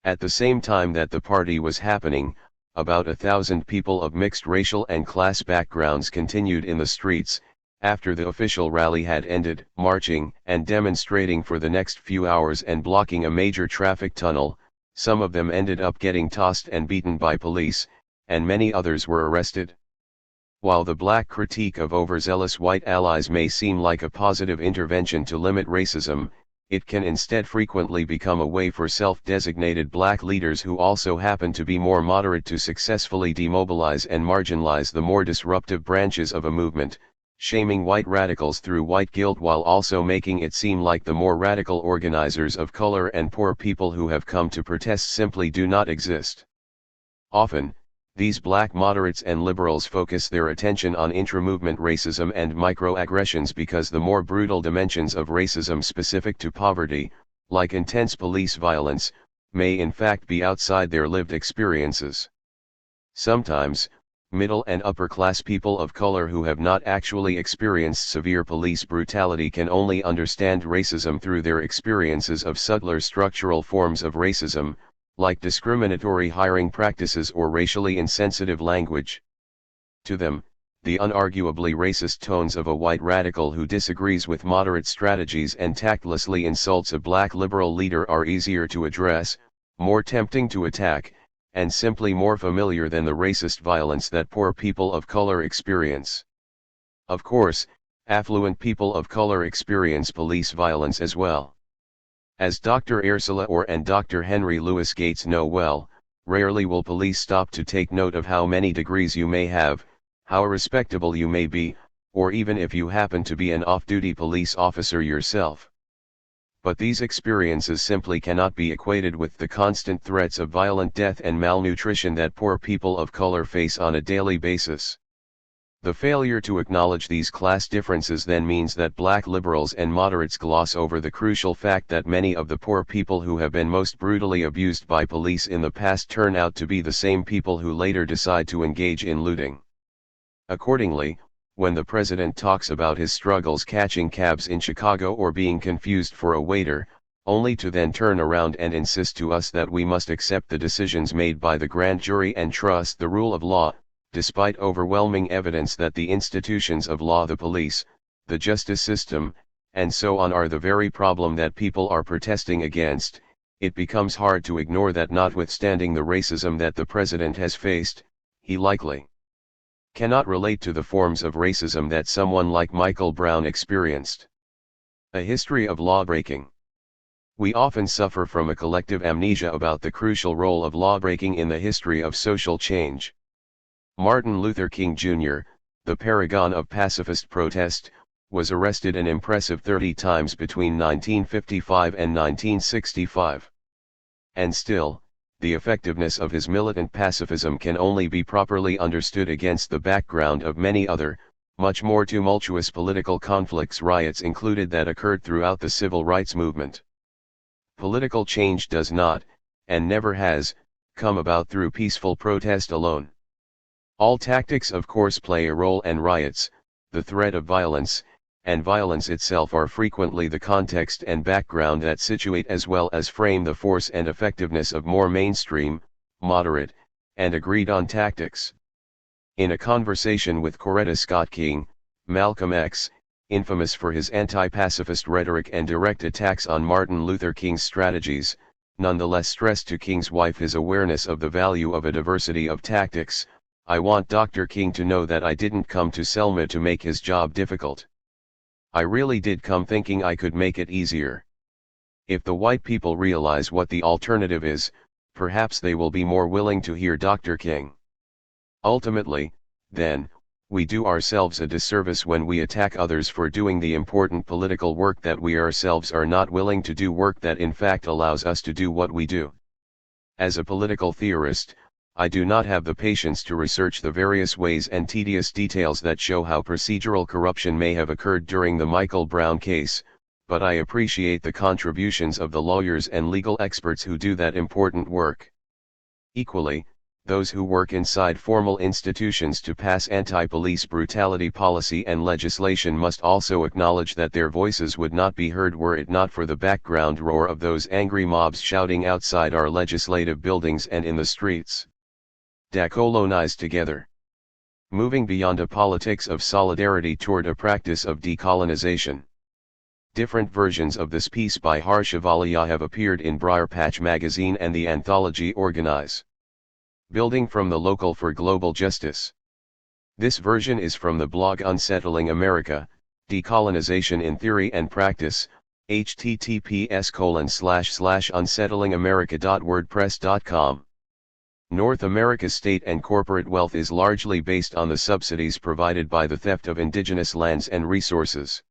At the same time that the party was happening, about 1,000 people of mixed racial and class backgrounds continued in the streets, after the official rally had ended, marching and demonstrating for the next few hours and blocking a major traffic tunnel. Some of them ended up getting tossed and beaten by police, and many others were arrested. While the black critique of overzealous white allies may seem like a positive intervention to limit racism, it can instead frequently become a way for self-designated black leaders who also happen to be more moderate to successfully demobilize and marginalize the more disruptive branches of a movement, shaming white radicals through white guilt while also making it seem like the more radical organizers of color and poor people who have come to protest simply do not exist. Often, these black moderates and liberals focus their attention on intra-movement racism and microaggressions because the more brutal dimensions of racism specific to poverty, like intense police violence, may in fact be outside their lived experiences. Sometimes, middle and upper-class people of color who have not actually experienced severe police brutality can only understand racism through their experiences of subtler structural forms of racism, like discriminatory hiring practices or racially insensitive language. To them, the unarguably racist tones of a white radical who disagrees with moderate strategies and tactlessly insults a black liberal leader are easier to address, more tempting to attack, and simply more familiar than the racist violence that poor people of color experience. Of course, affluent people of color experience police violence as well. As Dr. Ursula Orr and Dr. Henry Louis Gates know well, rarely will police stop to take note of how many degrees you may have, how respectable you may be, or even if you happen to be an off-duty police officer yourself. But these experiences simply cannot be equated with the constant threats of violent death and malnutrition that poor people of color face on a daily basis. The failure to acknowledge these class differences then means that black liberals and moderates gloss over the crucial fact that many of the poor people who have been most brutally abused by police in the past turn out to be the same people who later decide to engage in looting. Accordingly, when the president talks about his struggles catching cabs in Chicago or being confused for a waiter, only to then turn around and insist to us that we must accept the decisions made by the grand jury and trust the rule of law, despite overwhelming evidence that the institutions of law, the police, the justice system, and so on are the very problem that people are protesting against, it becomes hard to ignore that notwithstanding the racism that the president has faced, he likely cannot relate to the forms of racism that someone like Michael Brown experienced. A history of lawbreaking. We often suffer from a collective amnesia about the crucial role of lawbreaking in the history of social change. Martin Luther King Jr., the paragon of pacifist protest, was arrested an impressive 30 times between 1955 and 1965. And still, the effectiveness of his militant pacifism can only be properly understood against the background of many other, Much more tumultuous political conflicts riots included that occurred throughout the civil rights movement. Political change does not, and never has, come about through peaceful protest alone. All tactics of course play a role, and riots, the threat of violence, and violence itself are frequently the context and background that situate as well as frame the force and effectiveness of more mainstream, moderate, and agreed-on tactics. In a conversation with Coretta Scott King, Malcolm X, infamous for his anti-pacifist rhetoric and direct attacks on Martin Luther King's strategies, nonetheless stressed to King's wife his awareness of the value of a diversity of tactics. "I want Dr. King to know that I didn't come to Selma to make his job difficult. I really did come thinking I could make it easier. If the white people realize what the alternative is, perhaps they will be more willing to hear Dr. King. Ultimately, then, we do ourselves a disservice when we attack others for doing the important political work that we ourselves are not willing to do, work that in fact allows us to do what we do. As a political theorist, I do not have the patience to research the various ways and tedious details that show how procedural corruption may have occurred during the Michael Brown case, but I appreciate the contributions of the lawyers and legal experts who do that important work. Equally, those who work inside formal institutions to pass anti-police brutality policy and legislation must also acknowledge that their voices would not be heard were it not for the background roar of those angry mobs shouting outside our legislative buildings and in the streets. Decolonize together. Moving beyond a politics of solidarity toward a practice of decolonization. Different versions of this piece by Harsha Valia have appeared in Briarpatch magazine and the anthology Organize. Building from the Local for Global Justice. This version is from the blog Unsettling America, Decolonization in Theory and Practice, https://unsettlingamerica.wordpress.com. North America's state and corporate wealth is largely based on the subsidies provided by the theft of indigenous lands and resources.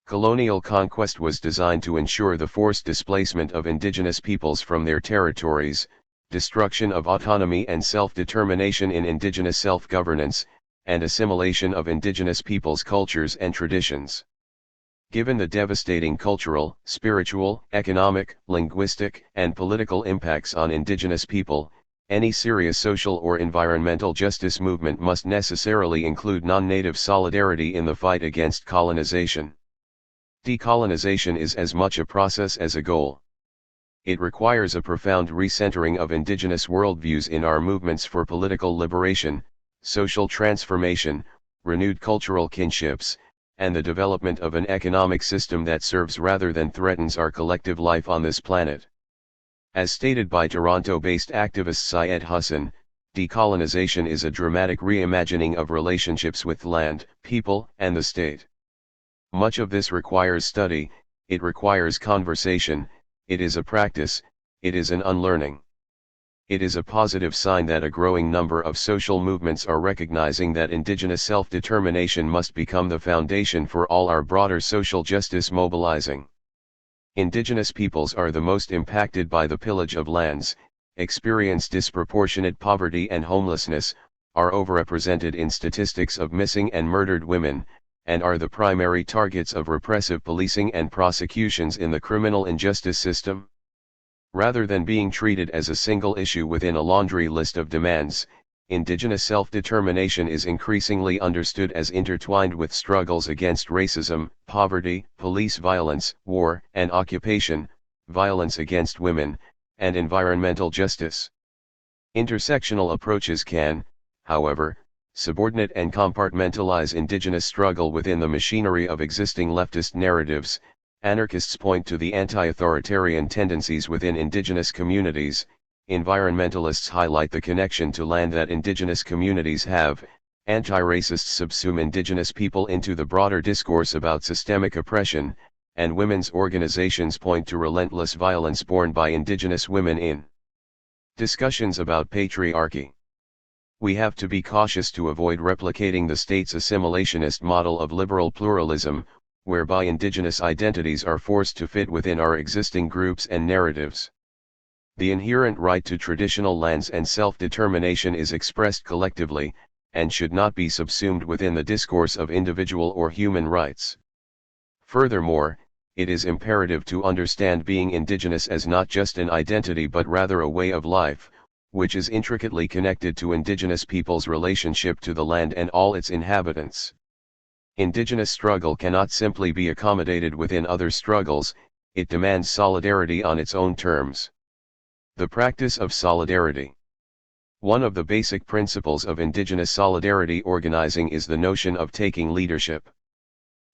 Colonial conquest was designed to ensure the forced displacement of indigenous peoples from their territories, destruction of autonomy and self-determination in indigenous self-governance, and assimilation of indigenous peoples' cultures and traditions. Given the devastating cultural, spiritual, economic, linguistic, and political impacts on indigenous people, any serious social or environmental justice movement must necessarily include non-native solidarity in the fight against colonization. Decolonization is as much a process as a goal. It requires a profound recentering of indigenous worldviews in our movements for political liberation, social transformation, renewed cultural kinships, and the development of an economic system that serves rather than threatens our collective life on this planet. As stated by Toronto-based activist Syed Hussain, decolonization is a dramatic reimagining of relationships with land, people, and the state. Much of this requires study, it requires conversation, it is a practice, it is an unlearning. It is a positive sign that a growing number of social movements are recognizing that indigenous self-determination must become the foundation for all our broader social justice mobilizing. Indigenous peoples are the most impacted by the pillage of lands, experience disproportionate poverty and homelessness, are overrepresented in statistics of missing and murdered women, and are the primary targets of repressive policing and prosecutions in the criminal injustice system. Rather than being treated as a single issue within a laundry list of demands, indigenous self-determination is increasingly understood as intertwined with struggles against racism, poverty, police violence, war and occupation, violence against women, and environmental justice. Intersectional approaches can, however, subordinate and compartmentalize indigenous struggle within the machinery of existing leftist narratives. Anarchists point to the anti-authoritarian tendencies within indigenous communities, environmentalists highlight the connection to land that indigenous communities have, anti-racists subsume indigenous people into the broader discourse about systemic oppression, and women's organizations point to relentless violence borne by indigenous women in discussions about patriarchy. We have to be cautious to avoid replicating the state's assimilationist model of liberal pluralism, whereby indigenous identities are forced to fit within our existing groups and narratives. The inherent right to traditional lands and self-determination is expressed collectively, and should not be subsumed within the discourse of individual or human rights. Furthermore, it is imperative to understand being indigenous as not just an identity but rather a way of life, which is intricately connected to indigenous peoples' relationship to the land and all its inhabitants. Indigenous struggle cannot simply be accommodated within other struggles, it demands solidarity on its own terms. The practice of solidarity. One of the basic principles of indigenous solidarity organizing is the notion of taking leadership.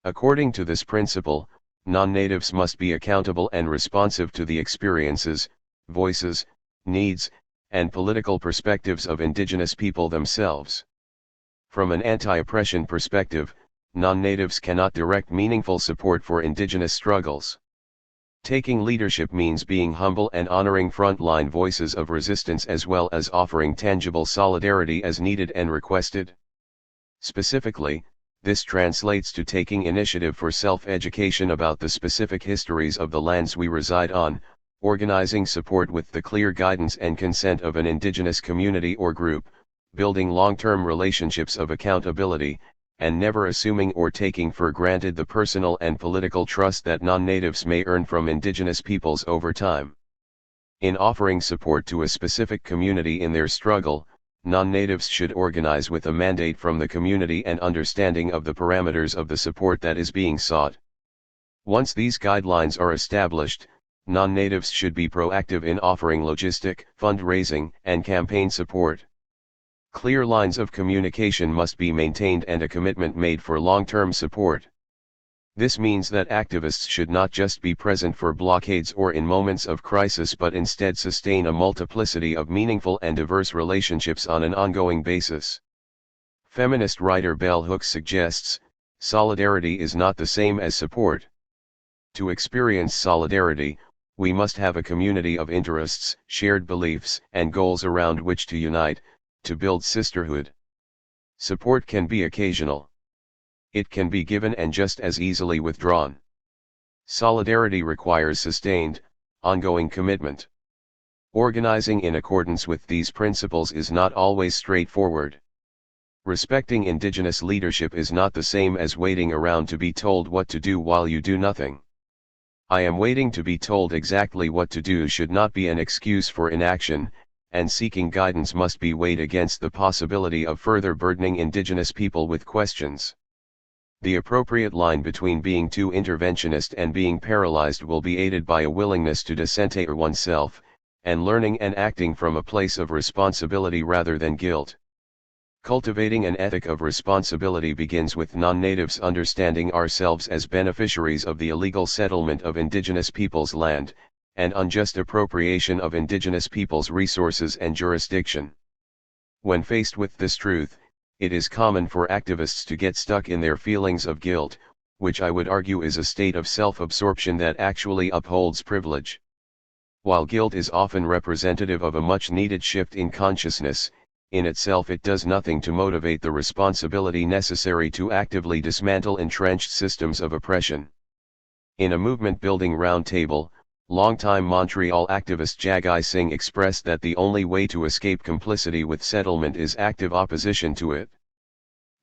According to this principle, non-natives must be accountable and responsive to the experiences, voices, needs, and political perspectives of indigenous people themselves. From an anti-oppression perspective, non-natives cannot direct meaningful support for indigenous struggles. Taking leadership means being humble and honoring frontline voices of resistance as well as offering tangible solidarity as needed and requested. Specifically, this translates to taking initiative for self-education about the specific histories of the lands we reside on, organizing support with the clear guidance and consent of an indigenous community or group, building long-term relationships of accountability, and never assuming or taking for granted the personal and political trust that non-natives may earn from indigenous peoples over time. In offering support to a specific community in their struggle, non-natives should organize with a mandate from the community and understanding of the parameters of the support that is being sought. Once these guidelines are established, non-natives should be proactive in offering logistic, fundraising, and campaign support. Clear lines of communication must be maintained and a commitment made for long-term support. This means that activists should not just be present for blockades or in moments of crisis but instead sustain a multiplicity of meaningful and diverse relationships on an ongoing basis. Feminist writer Bell Hooks suggests, solidarity is not the same as support. To experience solidarity, we must have a community of interests, shared beliefs, and goals around which to unite, to build sisterhood. Support can be occasional. It can be given and just as easily withdrawn. Solidarity requires sustained, ongoing commitment. Organizing in accordance with these principles is not always straightforward. Respecting indigenous leadership is not the same as waiting around to be told what to do while you do nothing. I am waiting to be told exactly what to do should not be an excuse for inaction, and seeking guidance must be weighed against the possibility of further burdening indigenous people with questions. The appropriate line between being too interventionist and being paralyzed will be aided by a willingness to decenter oneself, and learning and acting from a place of responsibility rather than guilt. Cultivating an ethic of responsibility begins with non-natives understanding ourselves as beneficiaries of the illegal settlement of indigenous peoples' land, and unjust appropriation of indigenous peoples' resources and jurisdiction. When faced with this truth, it is common for activists to get stuck in their feelings of guilt, which I would argue is a state of self-absorption that actually upholds privilege. While guilt is often representative of a much-needed shift in consciousness, in itself it does nothing to motivate the responsibility necessary to actively dismantle entrenched systems of oppression. In a movement-building roundtable, longtime Montreal activist Jagai Singh expressed that the only way to escape complicity with settlement is active opposition to it.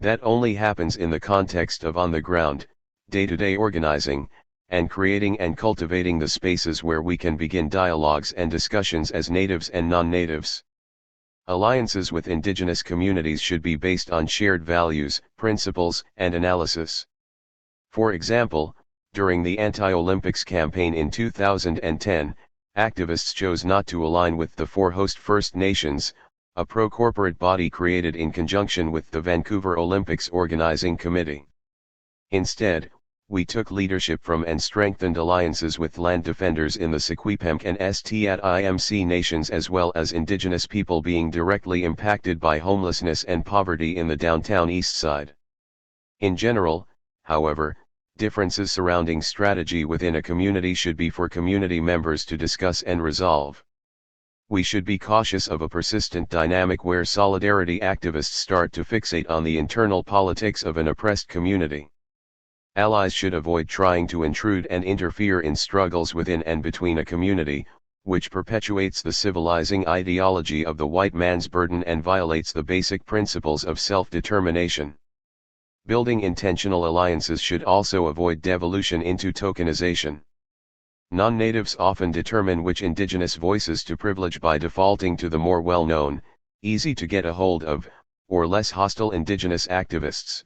That only happens in the context of on-the-ground, day-to-day organizing, and creating and cultivating the spaces where we can begin dialogues and discussions as natives and non-natives. Alliances with indigenous communities should be based on shared values, principles, and analysis. For example, during the anti-Olympics campaign in 2010, activists chose not to align with the four host First Nations, a pro-corporate body created in conjunction with the Vancouver Olympics Organizing Committee. Instead, we took leadership from and strengthened alliances with land defenders in the Secwepemc and Stat-IMC nations as well as indigenous people being directly impacted by homelessness and poverty in the downtown east side. In general, however, differences surrounding strategy within a community should be for community members to discuss and resolve. We should be cautious of a persistent dynamic where solidarity activists start to fixate on the internal politics of an oppressed community. Allies should avoid trying to intrude and interfere in struggles within and between a community, which perpetuates the civilizing ideology of the white man's burden and violates the basic principles of self-determination. Building intentional alliances should also avoid devolution into tokenization. Non-natives often determine which indigenous voices to privilege by defaulting to the more well-known, easy to get a hold of, or less hostile indigenous activists.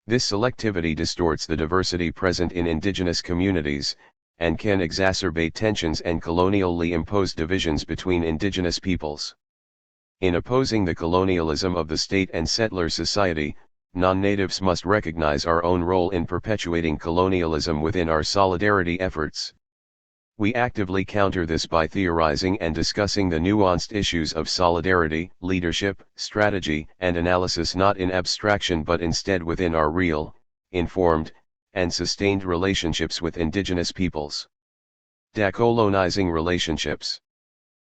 This selectivity distorts the diversity present in indigenous communities, and can exacerbate tensions and colonially imposed divisions between indigenous peoples. In opposing the colonialism of the state and settler society, non-natives must recognize our own role in perpetuating colonialism within our solidarity efforts. We actively counter this by theorizing and discussing the nuanced issues of solidarity, leadership, strategy, and analysis, not in abstraction but instead within our real, informed, and sustained relationships with indigenous peoples. Decolonizing relationships.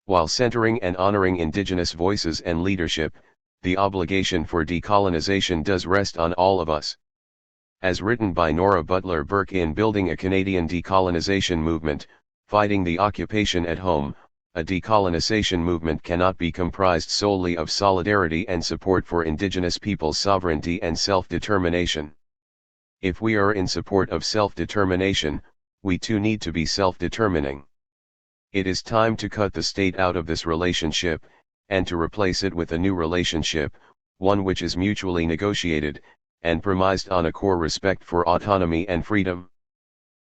While centering and honoring indigenous voices and leadership, the obligation for decolonization does rest on all of us. As written by Nora Butler Burke in Building a Canadian Decolonization Movement, Fighting the Occupation at Home, a decolonization movement cannot be comprised solely of solidarity and support for indigenous peoples' sovereignty and self-determination. If we are in support of self-determination, we too need to be self-determining. It is time to cut the state out of this relationship, and to replace it with a new relationship, one which is mutually negotiated, and premised on a core respect for autonomy and freedom.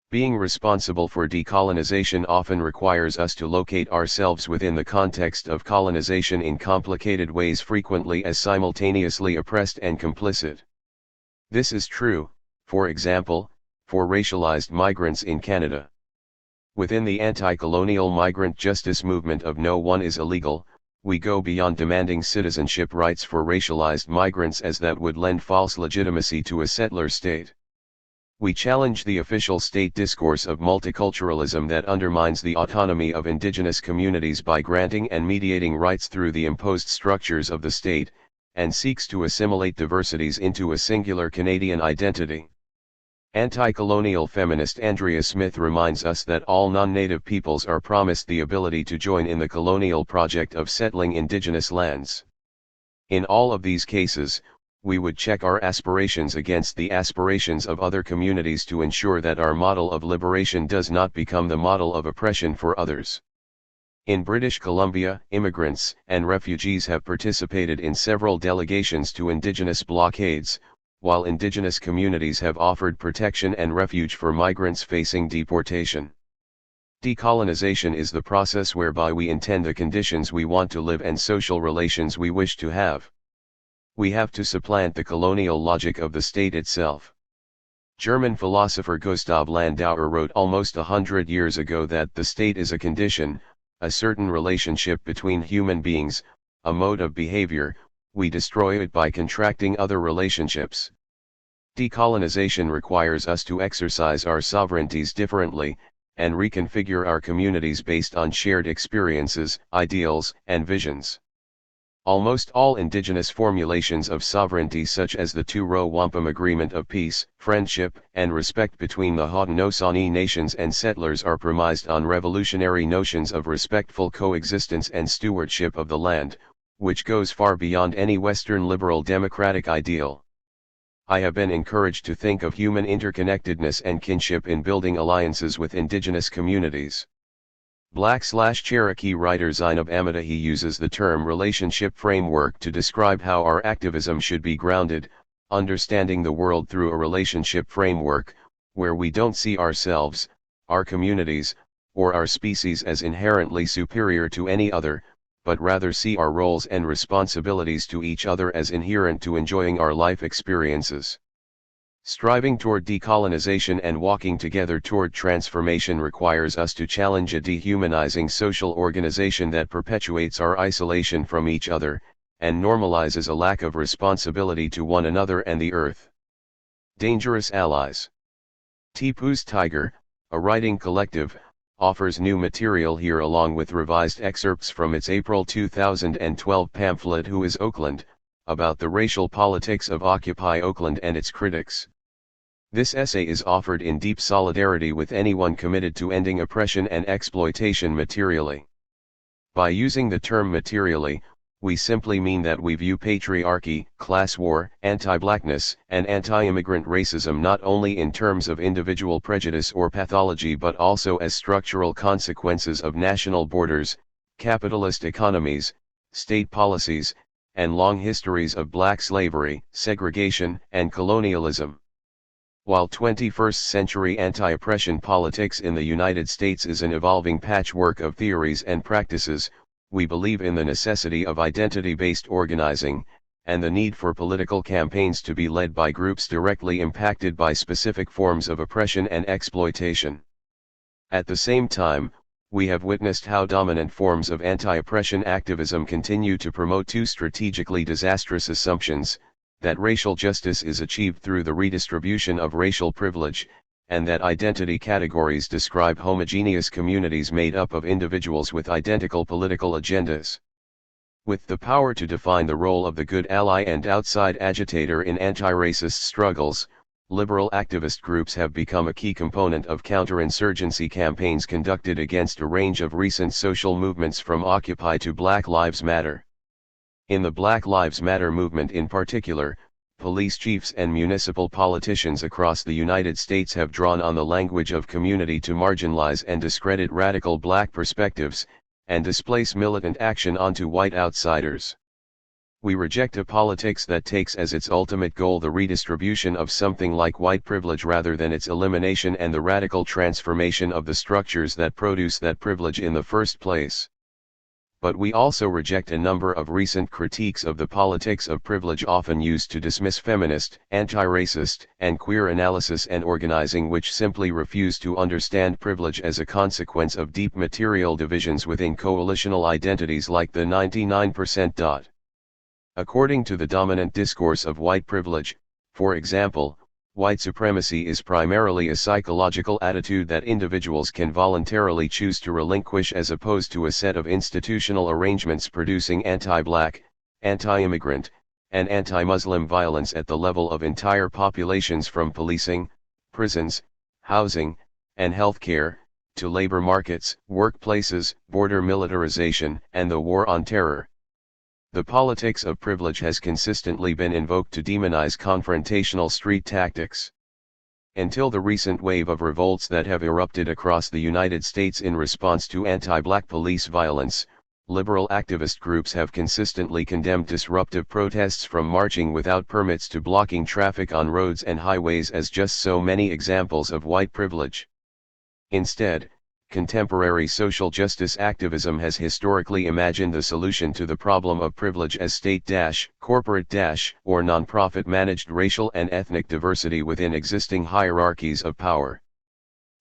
Being responsible for decolonization often requires us to locate ourselves within the context of colonization in complicated ways, frequently as simultaneously oppressed and complicit. This is true, for example, for racialized migrants in Canada. Within the anti-colonial migrant justice movement of "No one is illegal," we go beyond demanding citizenship rights for racialized migrants, as that would lend false legitimacy to a settler state. We challenge the official state discourse of multiculturalism that undermines the autonomy of indigenous communities by granting and mediating rights through the imposed structures of the state, and seeks to assimilate diversities into a singular Canadian identity. Anti-colonial feminist Andrea Smith reminds us that all non-native peoples are promised the ability to join in the colonial project of settling indigenous lands. In all of these cases, we would check our aspirations against the aspirations of other communities to ensure that our model of liberation does not become the model of oppression for others. In British Columbia, immigrants and refugees have participated in several delegations to Indigenous blockades, while Indigenous communities have offered protection and refuge for migrants facing deportation. Decolonization is the process whereby we intend the conditions we want to live and social relations we wish to have. We have to supplant the colonial logic of the state itself. German philosopher Gustav Landauer wrote almost 100 years ago that the state is a condition, a certain relationship between human beings, a mode of behavior. We destroy it by contracting other relationships. Decolonization requires us to exercise our sovereignties differently, and reconfigure our communities based on shared experiences, ideals, and visions. Almost all indigenous formulations of sovereignty, such as the Two-Row Wampum Agreement of Peace, Friendship, and Respect between the Haudenosaunee nations and settlers, are premised on revolutionary notions of respectful coexistence and stewardship of the land, which goes far beyond any Western liberal democratic ideal. I have been encouraged to think of human interconnectedness and kinship in building alliances with indigenous communities. Black/Cherokee writer Zainab Amadahi uses the term relationship framework to describe how our activism should be grounded, understanding the world through a relationship framework, where we don't see ourselves, our communities, or our species as inherently superior to any other, but rather see our roles and responsibilities to each other as inherent to enjoying our life experiences. Striving toward decolonization and walking together toward transformation requires us to challenge a dehumanizing social organization that perpetuates our isolation from each other, and normalizes a lack of responsibility to one another and the earth. Dangerous allies. Tipu's Tiger, a writing collective, offers new material here along with revised excerpts from its April 2012 pamphlet Who is Oakland?, about the racial politics of Occupy Oakland and its critics. This essay is offered in deep solidarity with anyone committed to ending oppression and exploitation materially. By using the term materially, we simply mean that we view patriarchy, class war, anti-blackness, and anti-immigrant racism not only in terms of individual prejudice or pathology but also as structural consequences of national borders, capitalist economies, state policies, and long histories of black slavery, segregation, and colonialism. While 21st century anti-oppression politics in the United States is an evolving patchwork of theories and practices, we believe in the necessity of identity-based organizing, and the need for political campaigns to be led by groups directly impacted by specific forms of oppression and exploitation. At the same time, we have witnessed how dominant forms of anti-oppression activism continue to promote two strategically disastrous assumptions: that racial justice is achieved through the redistribution of racial privilege, and that identity categories describe homogeneous communities made up of individuals with identical political agendas. With the power to define the role of the good ally and outside agitator in anti-racist struggles, liberal activist groups have become a key component of counterinsurgency campaigns conducted against a range of recent social movements from Occupy to Black Lives Matter. In the Black Lives Matter movement in particular, police chiefs and municipal politicians across the United States have drawn on the language of community to marginalize and discredit radical black perspectives, and displace militant action onto white outsiders. We reject a politics that takes as its ultimate goal the redistribution of something like white privilege rather than its elimination and the radical transformation of the structures that produce that privilege in the first place. But we also reject a number of recent critiques of the politics of privilege often used to dismiss feminist, anti-racist, and queer analysis and organizing which simply refuse to understand privilege as a consequence of deep material divisions within coalitional identities like the 99%. According to the dominant discourse of white privilege, for example, white supremacy is primarily a psychological attitude that individuals can voluntarily choose to relinquish as opposed to a set of institutional arrangements producing anti-black, anti-immigrant, and anti-Muslim violence at the level of entire populations from policing, prisons, housing, and healthcare, to labor markets, workplaces, border militarization, and the war on terror. The politics of privilege has consistently been invoked to demonize confrontational street tactics. Until the recent wave of revolts that have erupted across the United States in response to anti-black police violence, liberal activist groups have consistently condemned disruptive protests from marching without permits to blocking traffic on roads and highways as just so many examples of white privilege. Instead, contemporary social justice activism has historically imagined the solution to the problem of privilege as state, corporate, or non-profit managed racial and ethnic diversity within existing hierarchies of power.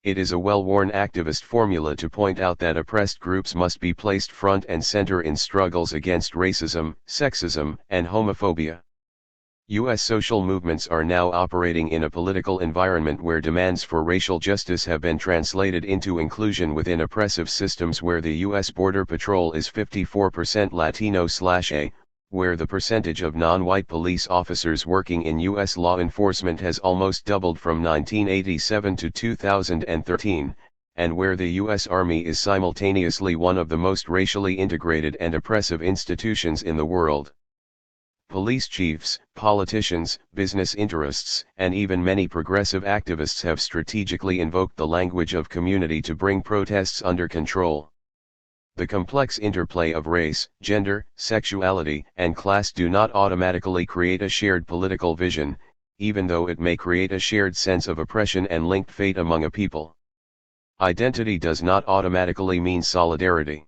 It is a well-worn activist formula to point out that oppressed groups must be placed front and center in struggles against racism, sexism, and homophobia. U.S. social movements are now operating in a political environment where demands for racial justice have been translated into inclusion within oppressive systems where the U.S. Border Patrol is 54% Latino/A, where the percentage of non-white police officers working in U.S. law enforcement has almost doubled from 1987 to 2013, and where the U.S. Army is simultaneously one of the most racially integrated and oppressive institutions in the world. Police chiefs, politicians, business interests, and even many progressive activists have strategically invoked the language of community to bring protests under control. The complex interplay of race, gender, sexuality, and class do not automatically create a shared political vision, even though it may create a shared sense of oppression and linked fate among a people. Identity does not automatically mean solidarity.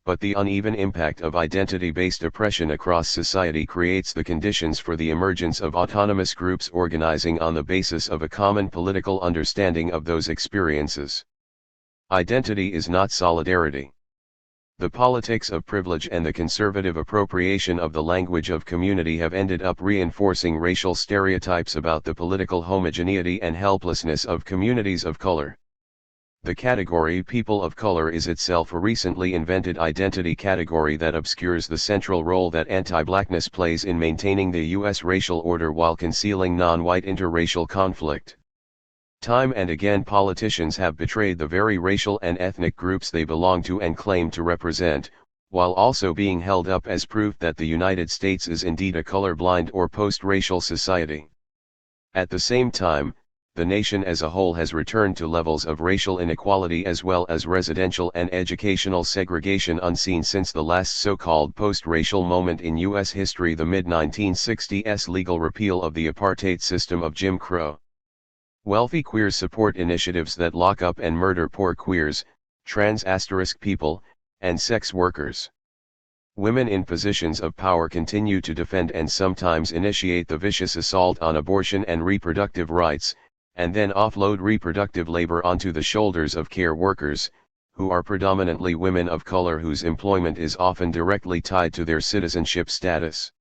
But the uneven impact of identity-based oppression across society creates the conditions for the emergence of autonomous groups organizing on the basis of a common political understanding of those experiences. Identity is not solidarity. The politics of privilege and the conservative appropriation of the language of community have ended up reinforcing racial stereotypes about the political homogeneity and helplessness of communities of color. The category people of color is itself a recently invented identity category that obscures the central role that anti-blackness plays in maintaining the U.S. racial order while concealing non-white interracial conflict. Time and again politicians have betrayed the very racial and ethnic groups they belong to and claim to represent, while also being held up as proof that the United States is indeed a colorblind or post-racial society. At the same time, the nation as a whole has returned to levels of racial inequality as well as residential and educational segregation unseen since the last so-called post-racial moment in U.S. history, the mid-1960s legal repeal of the apartheid system of Jim Crow. Wealthy queers support initiatives that lock up and murder poor queers, trans people, and sex workers. Women in positions of power continue to defend and sometimes initiate the vicious assault on abortion and reproductive rights, and then offload reproductive labor onto the shoulders of care workers, who are predominantly women of color whose employment is often directly tied to their citizenship status.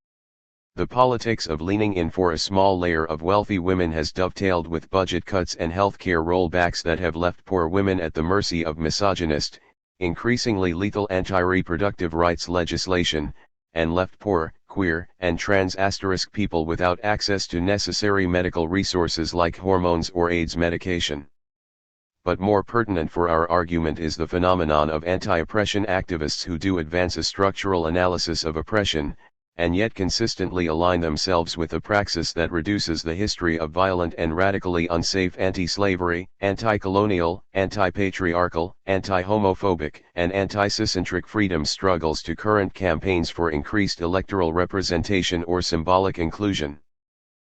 The politics of leaning in for a small layer of wealthy women has dovetailed with budget cuts and healthcare rollbacks that have left poor women at the mercy of misogynist, increasingly lethal anti-reproductive rights legislation, and left poor, queer, and trans people without access to necessary medical resources like hormones or AIDS medication. But more pertinent for our argument is the phenomenon of anti-oppression activists who do advance a structural analysis of oppression, and yet consistently align themselves with a praxis that reduces the history of violent and radically unsafe anti-slavery, anti-colonial, anti-patriarchal, anti-homophobic, and anti-ciscentric freedom struggles to current campaigns for increased electoral representation or symbolic inclusion.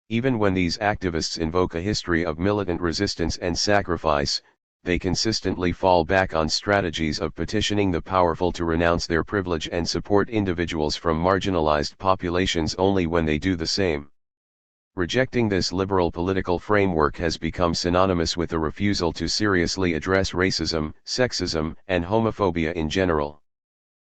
Even when these activists invoke a history of militant resistance and sacrifice, they consistently fall back on strategies of petitioning the powerful to renounce their privilege and support individuals from marginalized populations only when they do the same. Rejecting this liberal political framework has become synonymous with a refusal to seriously address racism, sexism, and homophobia in general.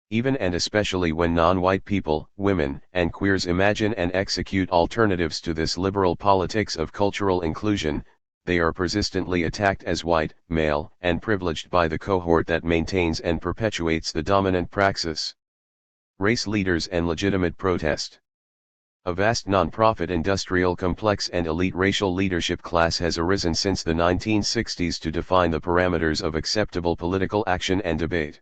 Even and especially when non-white people, women, and queers imagine and execute alternatives to this liberal politics of cultural inclusion, they are persistently attacked as white, male, and privileged by the cohort that maintains and perpetuates the dominant praxis. Race leaders and legitimate protest. A vast non-profit industrial complex and elite racial leadership class has arisen since the 1960s to define the parameters of acceptable political action and debate.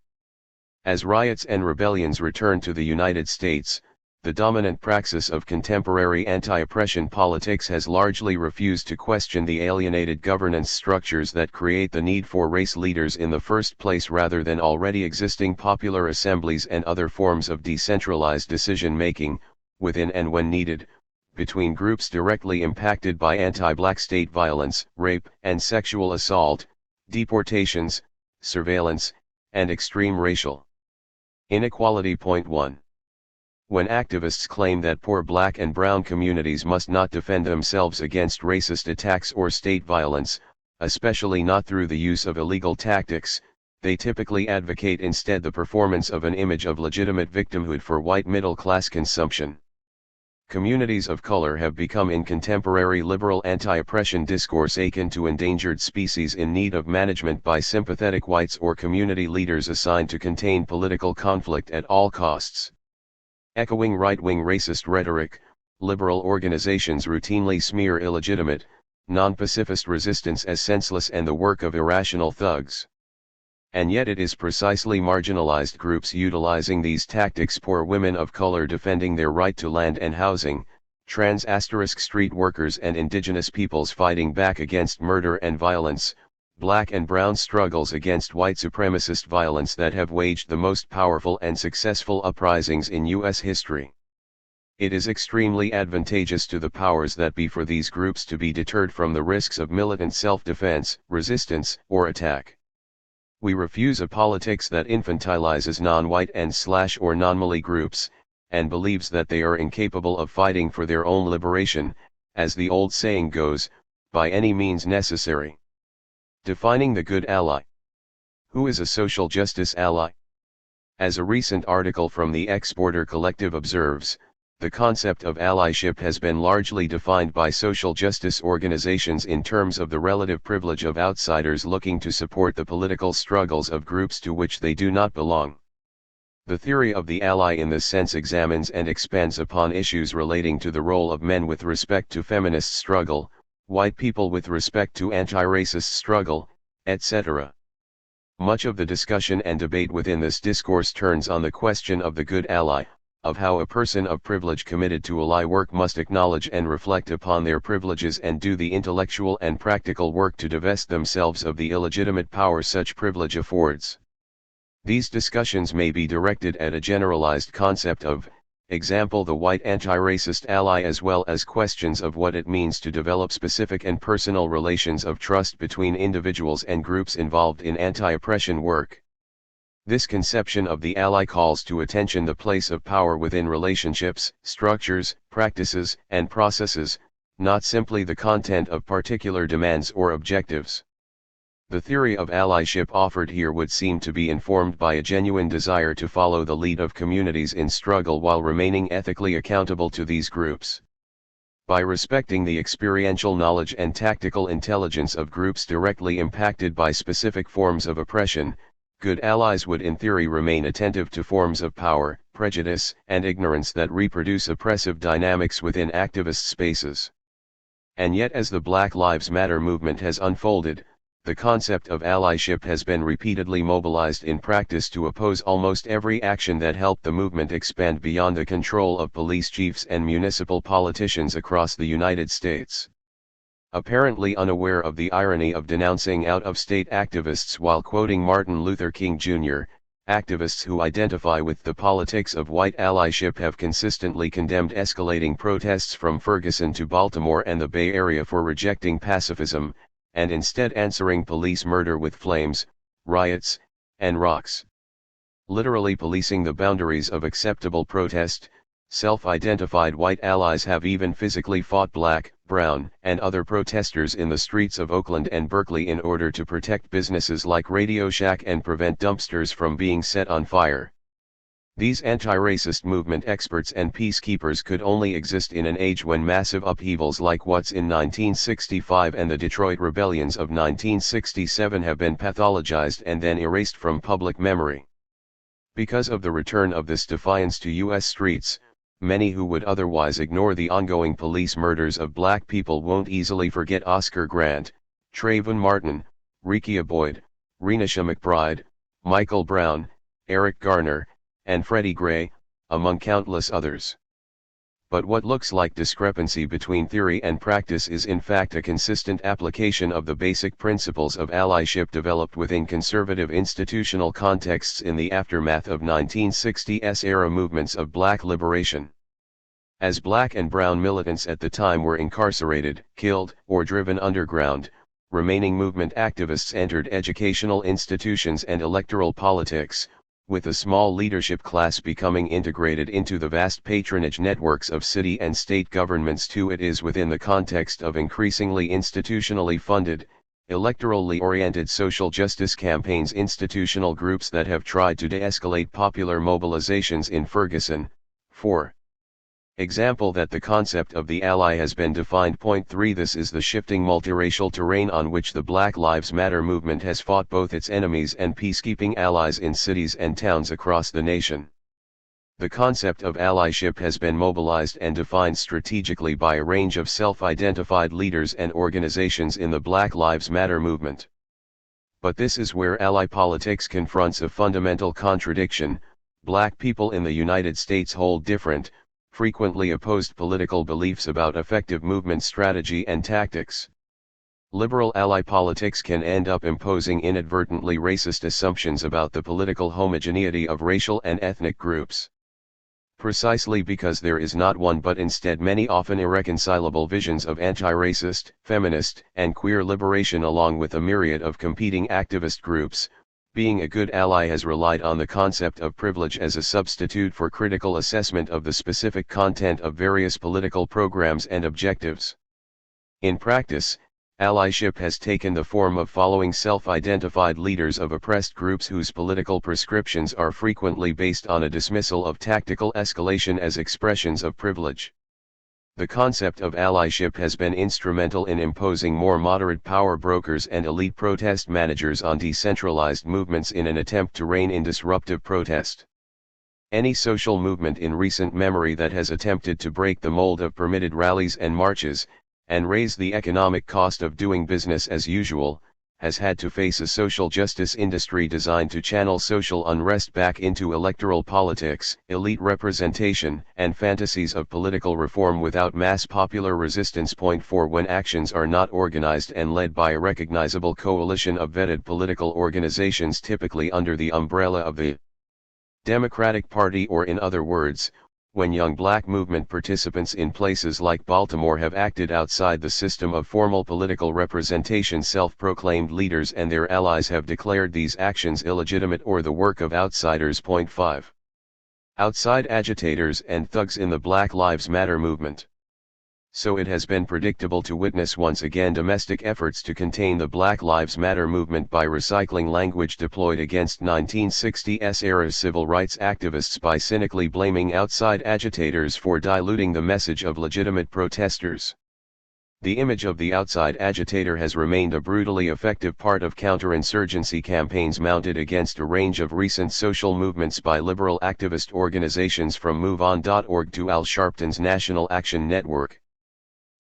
As riots and rebellions return to the United States, the dominant praxis of contemporary anti-oppression politics has largely refused to question the alienated governance structures that create the need for race leaders in the first place rather than already existing popular assemblies and other forms of decentralized decision-making, within and when needed, between groups directly impacted by anti-black state violence, rape and sexual assault, deportations, surveillance, and extreme racial inequality. Point 1. When activists claim that poor black and brown communities must not defend themselves against racist attacks or state violence, especially not through the use of illegal tactics, they typically advocate instead the performance of an image of legitimate victimhood for white middle-class consumption. Communities of color have become in contemporary liberal anti-oppression discourse akin to endangered species in need of management by sympathetic whites or community leaders assigned to contain political conflict at all costs. Echoing right-wing racist rhetoric, liberal organizations routinely smear illegitimate, non-pacifist resistance as senseless and the work of irrational thugs. And yet it is precisely marginalized groups utilizing these tactics, poor women of color defending their right to land and housing, trans street workers and indigenous peoples fighting back against murder and violence, black and brown struggles against white supremacist violence that have waged the most powerful and successful uprisings in U.S. history. It is extremely advantageous to the powers that be for these groups to be deterred from the risks of militant self-defense, resistance, or attack. We refuse a politics that infantilizes non-white and or non-Mali groups, and believes that they are incapable of fighting for their own liberation, as the old saying goes, by any means necessary. Defining the good ally. Who is a social justice ally? As a recent article from the Exporter Collective observes, The concept of allyship has been largely defined by social justice organizations in terms of the relative privilege of outsiders looking to support the political struggles of groups to which they do not belong. The theory of the ally in this sense examines and expands upon issues relating to the role of men with respect to feminist struggle, white people with respect to anti-racist struggle, etc. Much of the discussion and debate within this discourse turns on the question of the good ally, of how a person of privilege committed to ally work must acknowledge and reflect upon their privileges and do the intellectual and practical work to divest themselves of the illegitimate power such privilege affords. These discussions may be directed at a generalized concept of, example, the white anti-racist ally, as well as questions of what it means to develop specific and personal relations of trust between individuals and groups involved in anti-oppression work. This conception of the ally calls to attention the place of power within relationships, structures, practices, and processes, not simply the content of particular demands or objectives. The theory of allyship offered here would seem to be informed by a genuine desire to follow the lead of communities in struggle while remaining ethically accountable to these groups. By respecting the experiential knowledge and tactical intelligence of groups directly impacted by specific forms of oppression, good allies would in theory remain attentive to forms of power, prejudice, and ignorance that reproduce oppressive dynamics within activist spaces. And yet, as the Black Lives Matter movement has unfolded, the concept of allyship has been repeatedly mobilized in practice to oppose almost every action that helped the movement expand beyond the control of police chiefs and municipal politicians across the United States. Apparently unaware of the irony of denouncing out-of-state activists while quoting Martin Luther King Jr., activists who identify with the politics of white allyship have consistently condemned escalating protests from Ferguson to Baltimore and the Bay Area for rejecting pacifism, and instead answering police murder with flames, riots, and rocks. Literally policing the boundaries of acceptable protest, self-identified white allies have even physically fought black, brown, and other protesters in the streets of Oakland and Berkeley in order to protect businesses like Radio Shack and prevent dumpsters from being set on fire. These anti-racist movement experts and peacekeepers could only exist in an age when massive upheavals like what's in 1965 and the Detroit rebellions of 1967 have been pathologized and then erased from public memory. Because of the return of this defiance to U.S. streets, many who would otherwise ignore the ongoing police murders of black people won't easily forget Oscar Grant, Trayvon Martin, Rekia Boyd, Renisha McBride, Michael Brown, Eric Garner, and Freddie Gray, among countless others. But what looks like discrepancy between theory and practice is in fact a consistent application of the basic principles of allyship developed within conservative institutional contexts in the aftermath of 1960s-era movements of black liberation. As black and brown militants at the time were incarcerated, killed, or driven underground, remaining movement activists entered educational institutions and electoral politics, with a small leadership class becoming integrated into the vast patronage networks of city and state governments too. It is within the context of increasingly institutionally funded, electorally oriented social justice campaigns, institutional groups that have tried to de-escalate popular mobilizations in Ferguson, for example, that the concept of the ally has been defined. Point 3. This is the shifting multiracial terrain on which the Black Lives Matter movement has fought both its enemies and peacekeeping allies in cities and towns across the nation. The concept of allyship has been mobilized and defined strategically by a range of self-identified leaders and organizations in the Black Lives Matter movement. But this is where ally politics confronts a fundamental contradiction. Black people in the United States hold different, frequently opposed political beliefs about effective movement strategy and tactics. Liberal ally politics can end up imposing inadvertently racist assumptions about the political homogeneity of racial and ethnic groups. Precisely because there is not one but instead many often irreconcilable visions of anti-racist, feminist, and queer liberation along with a myriad of competing activist groups, being a good ally has relied on the concept of privilege as a substitute for critical assessment of the specific content of various political programs and objectives. In practice, Allyship has taken the form of following self-identified leaders of oppressed groups whose political prescriptions are frequently based on a dismissal of tactical escalation as expressions of privilege. The concept of allyship has been instrumental in imposing more moderate power brokers and elite protest managers on decentralized movements in an attempt to rein in disruptive protest. Any social movement in recent memory that has attempted to break the mold of permitted rallies and marches, and raise the economic cost of doing business as usual, has had to face a social justice industry designed to channel social unrest back into electoral politics, elite representation, and fantasies of political reform without mass popular resistance. Point 4 When actions are not organized and led by a recognizable coalition of vetted political organizations typically under the umbrella of the Democratic Party, or in other words, when young black movement participants in places like Baltimore have acted outside the system of formal political representation, self-proclaimed leaders and their allies have declared these actions illegitimate or the work of outsiders. Point 5. Outside agitators and thugs in the Black Lives Matter movement. So it has been predictable to witness once again domestic efforts to contain the Black Lives Matter movement by recycling language deployed against 1960s-era civil rights activists by cynically blaming outside agitators for diluting the message of legitimate protesters. The image of the outside agitator has remained a brutally effective part of counterinsurgency campaigns mounted against a range of recent social movements by liberal activist organizations from MoveOn.org to Al Sharpton's National Action Network.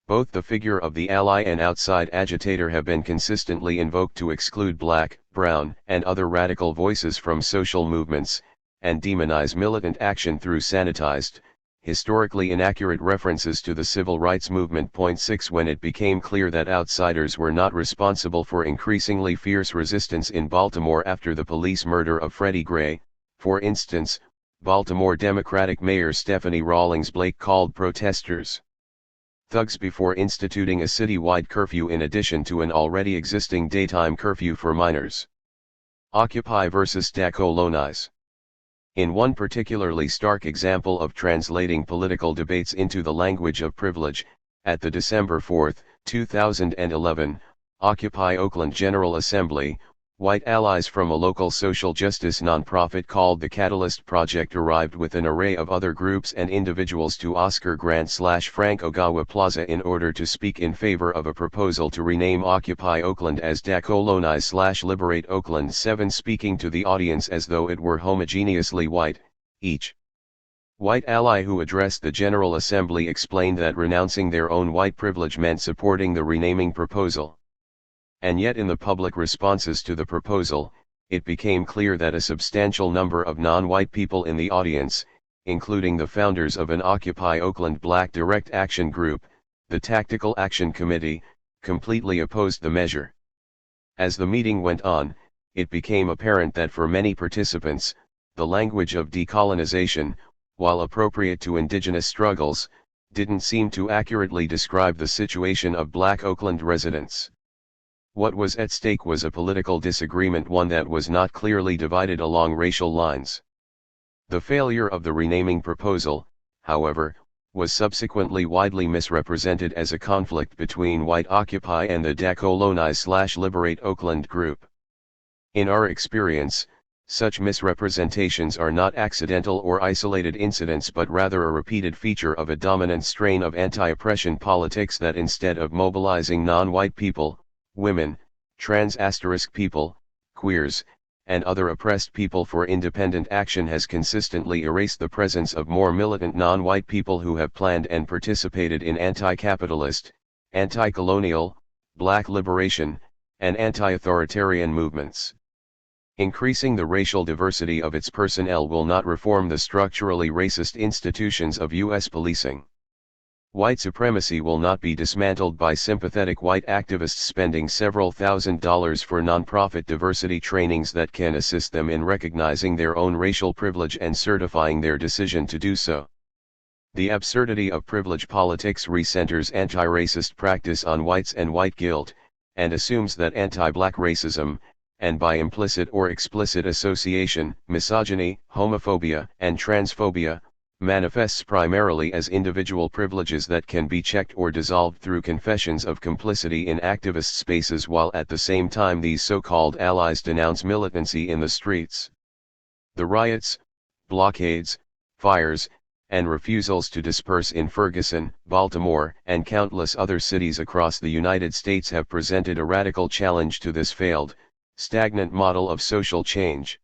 Both the figure of the ally and outside agitator have been consistently invoked to exclude black, brown, and other radical voices from social movements, and demonize militant action through sanitized, historically inaccurate references to the civil rights movement. Point 6 When it became clear that outsiders were not responsible for increasingly fierce resistance in Baltimore after the police murder of Freddie Gray, for instance, Baltimore Democratic Mayor Stephanie Rawlings Blake called protesters thugs before instituting a citywide curfew in addition to an already existing daytime curfew for minors. Occupy versus decolonize. In one particularly stark example of translating political debates into the language of privilege, at the December 4, 2011, Occupy Oakland General Assembly, white allies from a local social justice nonprofit called the Catalyst Project arrived with an array of other groups and individuals to Oscar Grant/Frank Ogawa Plaza in order to speak in favor of a proposal to rename Occupy Oakland as Decolonize/Liberate Oakland. 7 Speaking to the audience as though it were homogeneously white, each white ally who addressed the General Assembly explained that renouncing their own white privilege meant supporting the renaming proposal. And yet in the public responses to the proposal, it became clear that a substantial number of non-white people in the audience, including the founders of an Occupy Oakland Black Direct Action Group, the Tactical Action Committee, completely opposed the measure. As the meeting went on, it became apparent that for many participants, the language of decolonization, while appropriate to indigenous struggles, didn't seem to accurately describe the situation of Black Oakland residents. What was at stake was a political disagreement, one that was not clearly divided along racial lines. The failure of the renaming proposal, however, was subsequently widely misrepresented as a conflict between white Occupy and the Decolonize/Liberate Oakland group. In our experience, such misrepresentations are not accidental or isolated incidents but rather a repeated feature of a dominant strain of anti-oppression politics that instead of mobilizing non-white people, women, trans people, queers, and other oppressed people for independent action has consistently erased the presence of more militant non-white people who have planned and participated in anti-capitalist, anti-colonial, black liberation, and anti-authoritarian movements. Increasing the racial diversity of its personnel will not reform the structurally racist institutions of U.S. policing. White supremacy will not be dismantled by sympathetic white activists spending several $1,000s for nonprofit diversity trainings that can assist them in recognizing their own racial privilege and certifying their decision to do so. The absurdity of privilege politics recenters anti-racist practice on whites and white guilt, and assumes that anti-black racism, and by implicit or explicit association, misogyny, homophobia, and transphobia, manifests primarily as individual privileges that can be checked or dissolved through confessions of complicity in activist spaces, while at the same time these so-called allies denounce militancy in the streets. The riots, blockades, fires, and refusals to disperse in Ferguson, Baltimore, and countless other cities across the United States have presented a radical challenge to this failed, stagnant model of social change.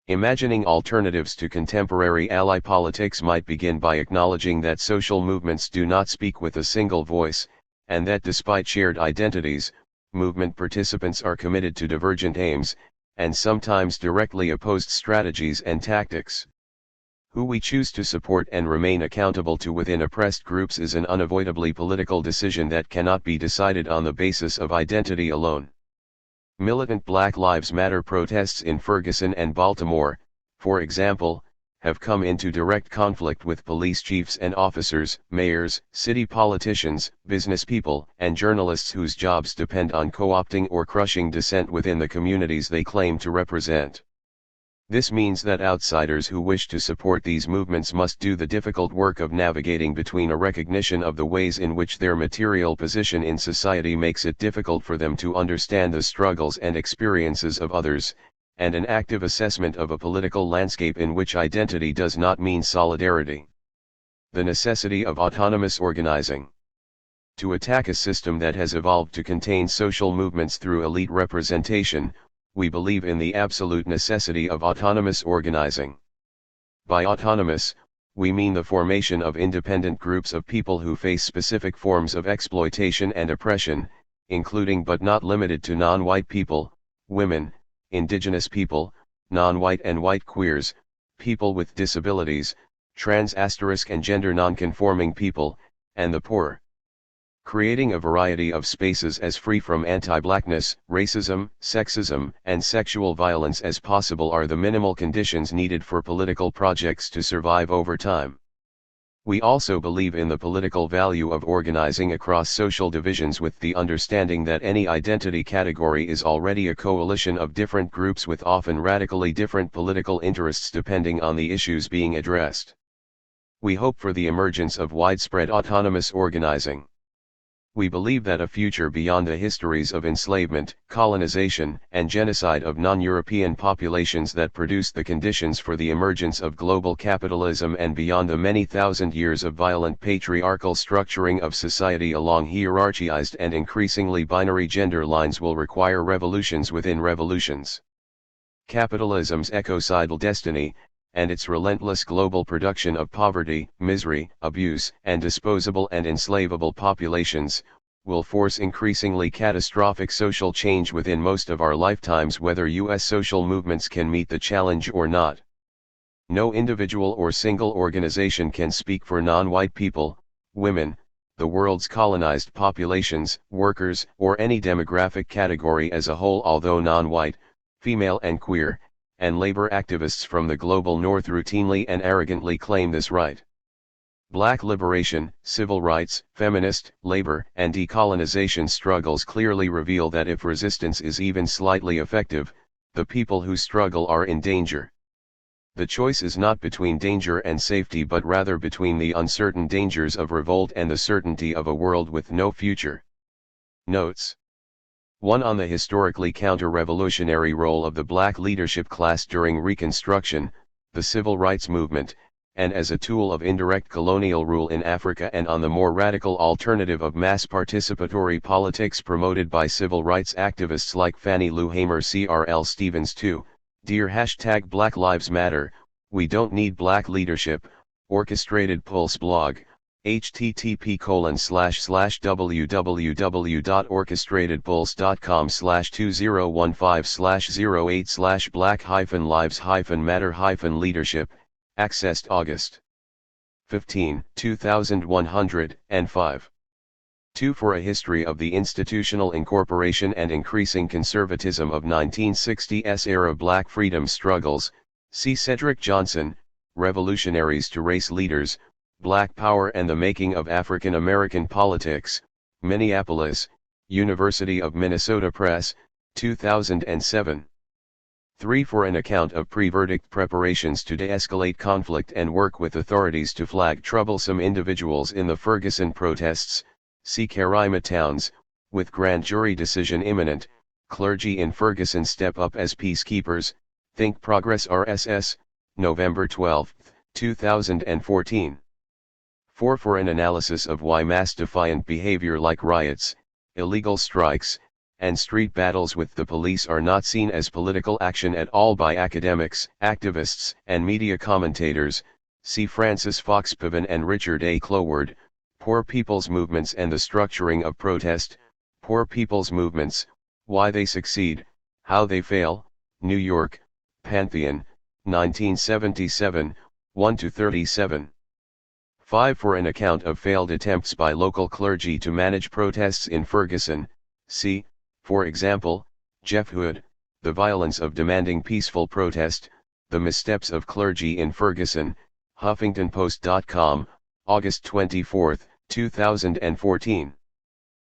Imagining alternatives to contemporary ally politics might begin by acknowledging that social movements do not speak with a single voice, and that despite shared identities, movement participants are committed to divergent aims, and sometimes directly opposed strategies and tactics. Who we choose to support and remain accountable to within oppressed groups is an unavoidably political decision that cannot be decided on the basis of identity alone. Militant Black Lives Matter protests in Ferguson and Baltimore, for example, have come into direct conflict with police chiefs and officers, mayors, city politicians, business people, and journalists whose jobs depend on co-opting or crushing dissent within the communities they claim to represent. This means that outsiders who wish to support these movements must do the difficult work of navigating between a recognition of the ways in which their material position in society makes it difficult for them to understand the struggles and experiences of others, and an active assessment of a political landscape in which identity does not mean solidarity. The necessity of autonomous organizing. To attack a system that has evolved to contain social movements through elite representation, we believe in the absolute necessity of autonomous organizing. By autonomous, we mean the formation of independent groups of people who face specific forms of exploitation and oppression, including but not limited to non-white people, women, indigenous people, non-white and white queers, people with disabilities, trans and gender non-conforming people, and the poor. Creating a variety of spaces as free from anti-blackness, racism, sexism, and sexual violence as possible are the minimal conditions needed for political projects to survive over time. We also believe in the political value of organizing across social divisions with the understanding that any identity category is already a coalition of different groups with often radically different political interests depending on the issues being addressed. We hope for the emergence of widespread autonomous organizing. We believe that a future beyond the histories of enslavement, colonization, and genocide of non-European populations that produced the conditions for the emergence of global capitalism and beyond the many thousand years of violent patriarchal structuring of society along hierarchized and increasingly binary gender lines will require revolutions within revolutions. Capitalism's ecocidal destiny, and its relentless global production of poverty, misery, abuse, and disposable and enslavable populations, will force increasingly catastrophic social change within most of our lifetimes whether U.S. social movements can meet the challenge or not. No individual or single organization can speak for non-white people, women, the world's colonized populations, workers, or any demographic category as a whole, although non-white, female and queer, and labor activists from the global north routinely and arrogantly claim this right. Black liberation, civil rights, feminist, labor, and decolonization struggles clearly reveal that if resistance is even slightly effective, the people who struggle are in danger. The choice is not between danger and safety but rather between the uncertain dangers of revolt and the certainty of a world with no future. Notes. 1. On the historically counter-revolutionary role of the black leadership class during Reconstruction, the Civil Rights Movement, and as a tool of indirect colonial rule in Africa, and on the more radical alternative of mass participatory politics promoted by civil rights activists like Fannie Lou Hamer. CRL Stevens 2, Dear #Black Lives Matter, We Don't Need Black Leadership, Orchestrated Pulse blog, http://www.orchestratedpulse.com/2015/08/black-lives-matter-leadership, accessed August 15, 2105. 2. For a history of the institutional incorporation and increasing conservatism of 1960s era black freedom struggles, see Cedric Johnson, Revolutionaries to Race Leaders, Black Power and the Making of African American Politics, Minneapolis, University of Minnesota Press, 2007. 3. For an account of pre-verdict preparations to de-escalate conflict and work with authorities to flag troublesome individuals in the Ferguson protests, see Karima Towns, with grand jury decision imminent, clergy in Ferguson step up as peacekeepers, Think Progress RSS, November 12, 2014. 4. For an analysis of why mass defiant behavior like riots, illegal strikes, and street battles with the police are not seen as political action at all by academics, activists, and media commentators, see Francis Fox Piven and Richard A. Cloward, Poor People's Movements and the Structuring of Protest, Poor People's Movements, Why They Succeed, How They Fail, New York, Pantheon, 1977, 1-37. 5. For an account of failed attempts by local clergy to manage protests in Ferguson, see, for example, Jeff Hood, The Violence of Demanding Peaceful Protest, The Missteps of Clergy in Ferguson, HuffingtonPost.com, August 24, 2014.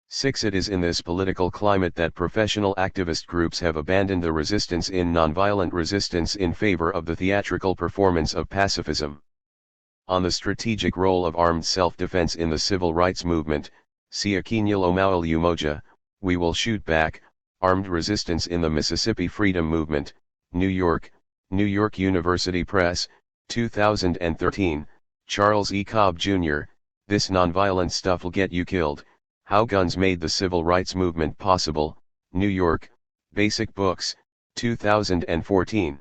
6. It is in this political climate that professional activist groups have abandoned the resistance in nonviolent resistance in favor of the theatrical performance of pacifism. On the strategic role of armed self-defense in the civil rights movement, see Akinyele Omowole Umoja, We Will Shoot Back, Armed Resistance in the Mississippi Freedom Movement, New York, New York University Press, 2013, Charles E. Cobb Jr., This Nonviolent Stuff'll Get You Killed, How Guns Made the Civil Rights Movement Possible, New York, Basic Books, 2014.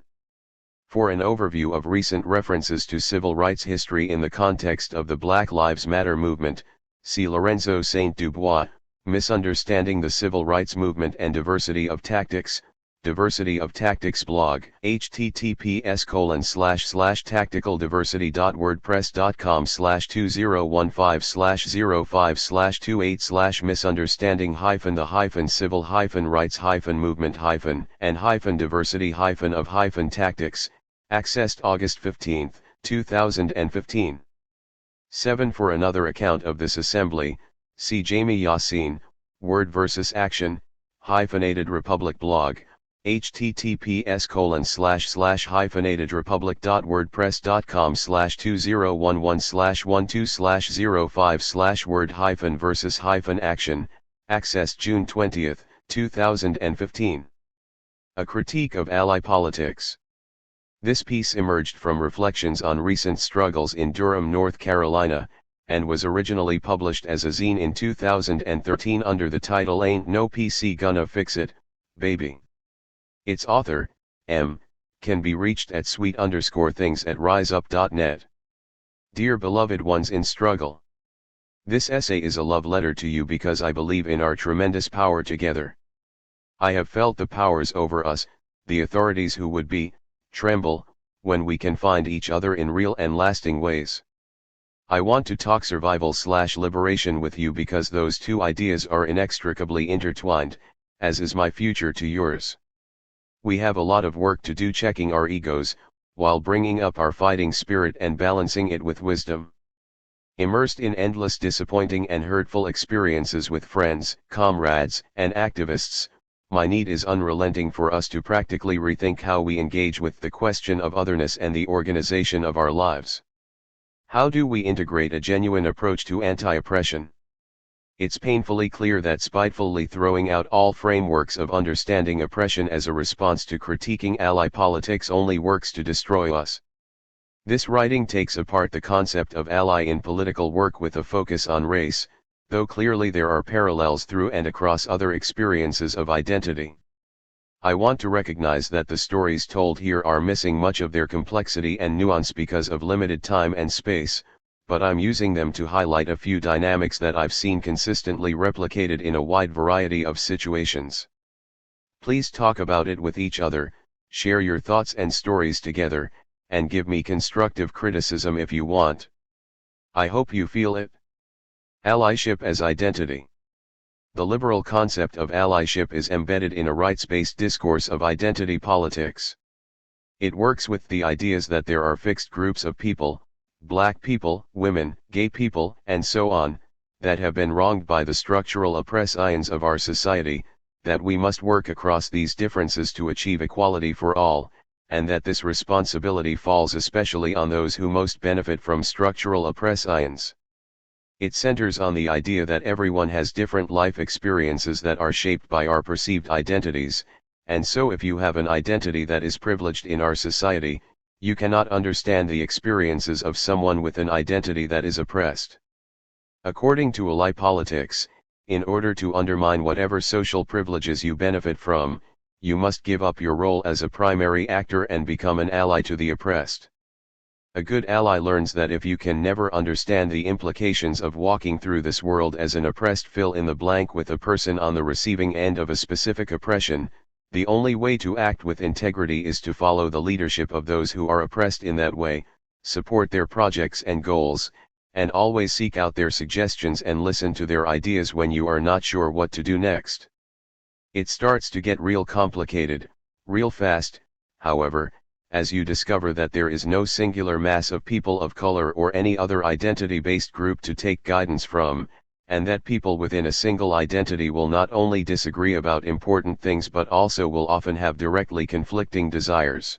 For an overview of recent references to civil rights history in the context of the Black Lives Matter movement, see Lorenzo Saint Dubois, Misunderstanding the Civil Rights Movement and Diversity of Tactics, Diversity of Tactics blog, https://tactical-diversity.wordpress.com/2015/mission-the-highfen-civil-rights-of-tactics, accessed August 15, 2015. 7. For another account of this assembly, see Jamie Yassine, Word vs. Action, Hyphenated Republic blog, https://hyphenatedrepublic.wordpress.com/2011/12/05/word-versus-action, accessed June 20, 2015. A Critique of Ally Politics. This piece emerged from reflections on recent struggles in Durham, North Carolina, and was originally published as a zine in 2013 under the title Ain't No PC Gonna Fix It, Baby. Its author, M., can be reached at sweet_things@riseup.net. Dear beloved ones in struggle. This essay is a love letter to you because I believe in our tremendous power together. I have felt the powers over us, the authorities who would be, tremble, when we can find each other in real and lasting ways. I want to talk survival/liberation with you because those two ideas are inextricably intertwined, as is my future to yours. We have a lot of work to do checking our egos, while bringing up our fighting spirit and balancing it with wisdom. Immersed in endless disappointing and hurtful experiences with friends, comrades, and activists, my need is unrelenting for us to practically rethink how we engage with the question of otherness and the organization of our lives. How do we integrate a genuine approach to anti-oppression? It's painfully clear that spitefully throwing out all frameworks of understanding oppression as a response to critiquing ally politics only works to destroy us. This writing takes apart the concept of ally in political work with a focus on race, though clearly there are parallels through and across other experiences of identity. I want to recognize that the stories told here are missing much of their complexity and nuance because of limited time and space, but I'm using them to highlight a few dynamics that I've seen consistently replicated in a wide variety of situations. Please talk about it with each other, share your thoughts and stories together, and give me constructive criticism if you want. I hope you feel it. Allyship as identity. The liberal concept of allyship is embedded in a rights-based discourse of identity politics. It works with the ideas that there are fixed groups of people, black people, women, gay people, and so on, that have been wronged by the structural oppressions of our society, that we must work across these differences to achieve equality for all, and that this responsibility falls especially on those who most benefit from structural oppressions. It centers on the idea that everyone has different life experiences that are shaped by our perceived identities, and so if you have an identity that is privileged in our society, you cannot understand the experiences of someone with an identity that is oppressed. According to ally politics, in order to undermine whatever social privileges you benefit from, you must give up your role as a primary actor and become an ally to the oppressed. A good ally learns that if you can never understand the implications of walking through this world as an oppressed fill in the blank with a person on the receiving end of a specific oppression, the only way to act with integrity is to follow the leadership of those who are oppressed in that way, support their projects and goals, and always seek out their suggestions and listen to their ideas when you are not sure what to do next. It starts to get real complicated, real fast, however, as you discover that there is no singular mass of people of color or any other identity-based group to take guidance from, and that people within a single identity will not only disagree about important things but also will often have directly conflicting desires.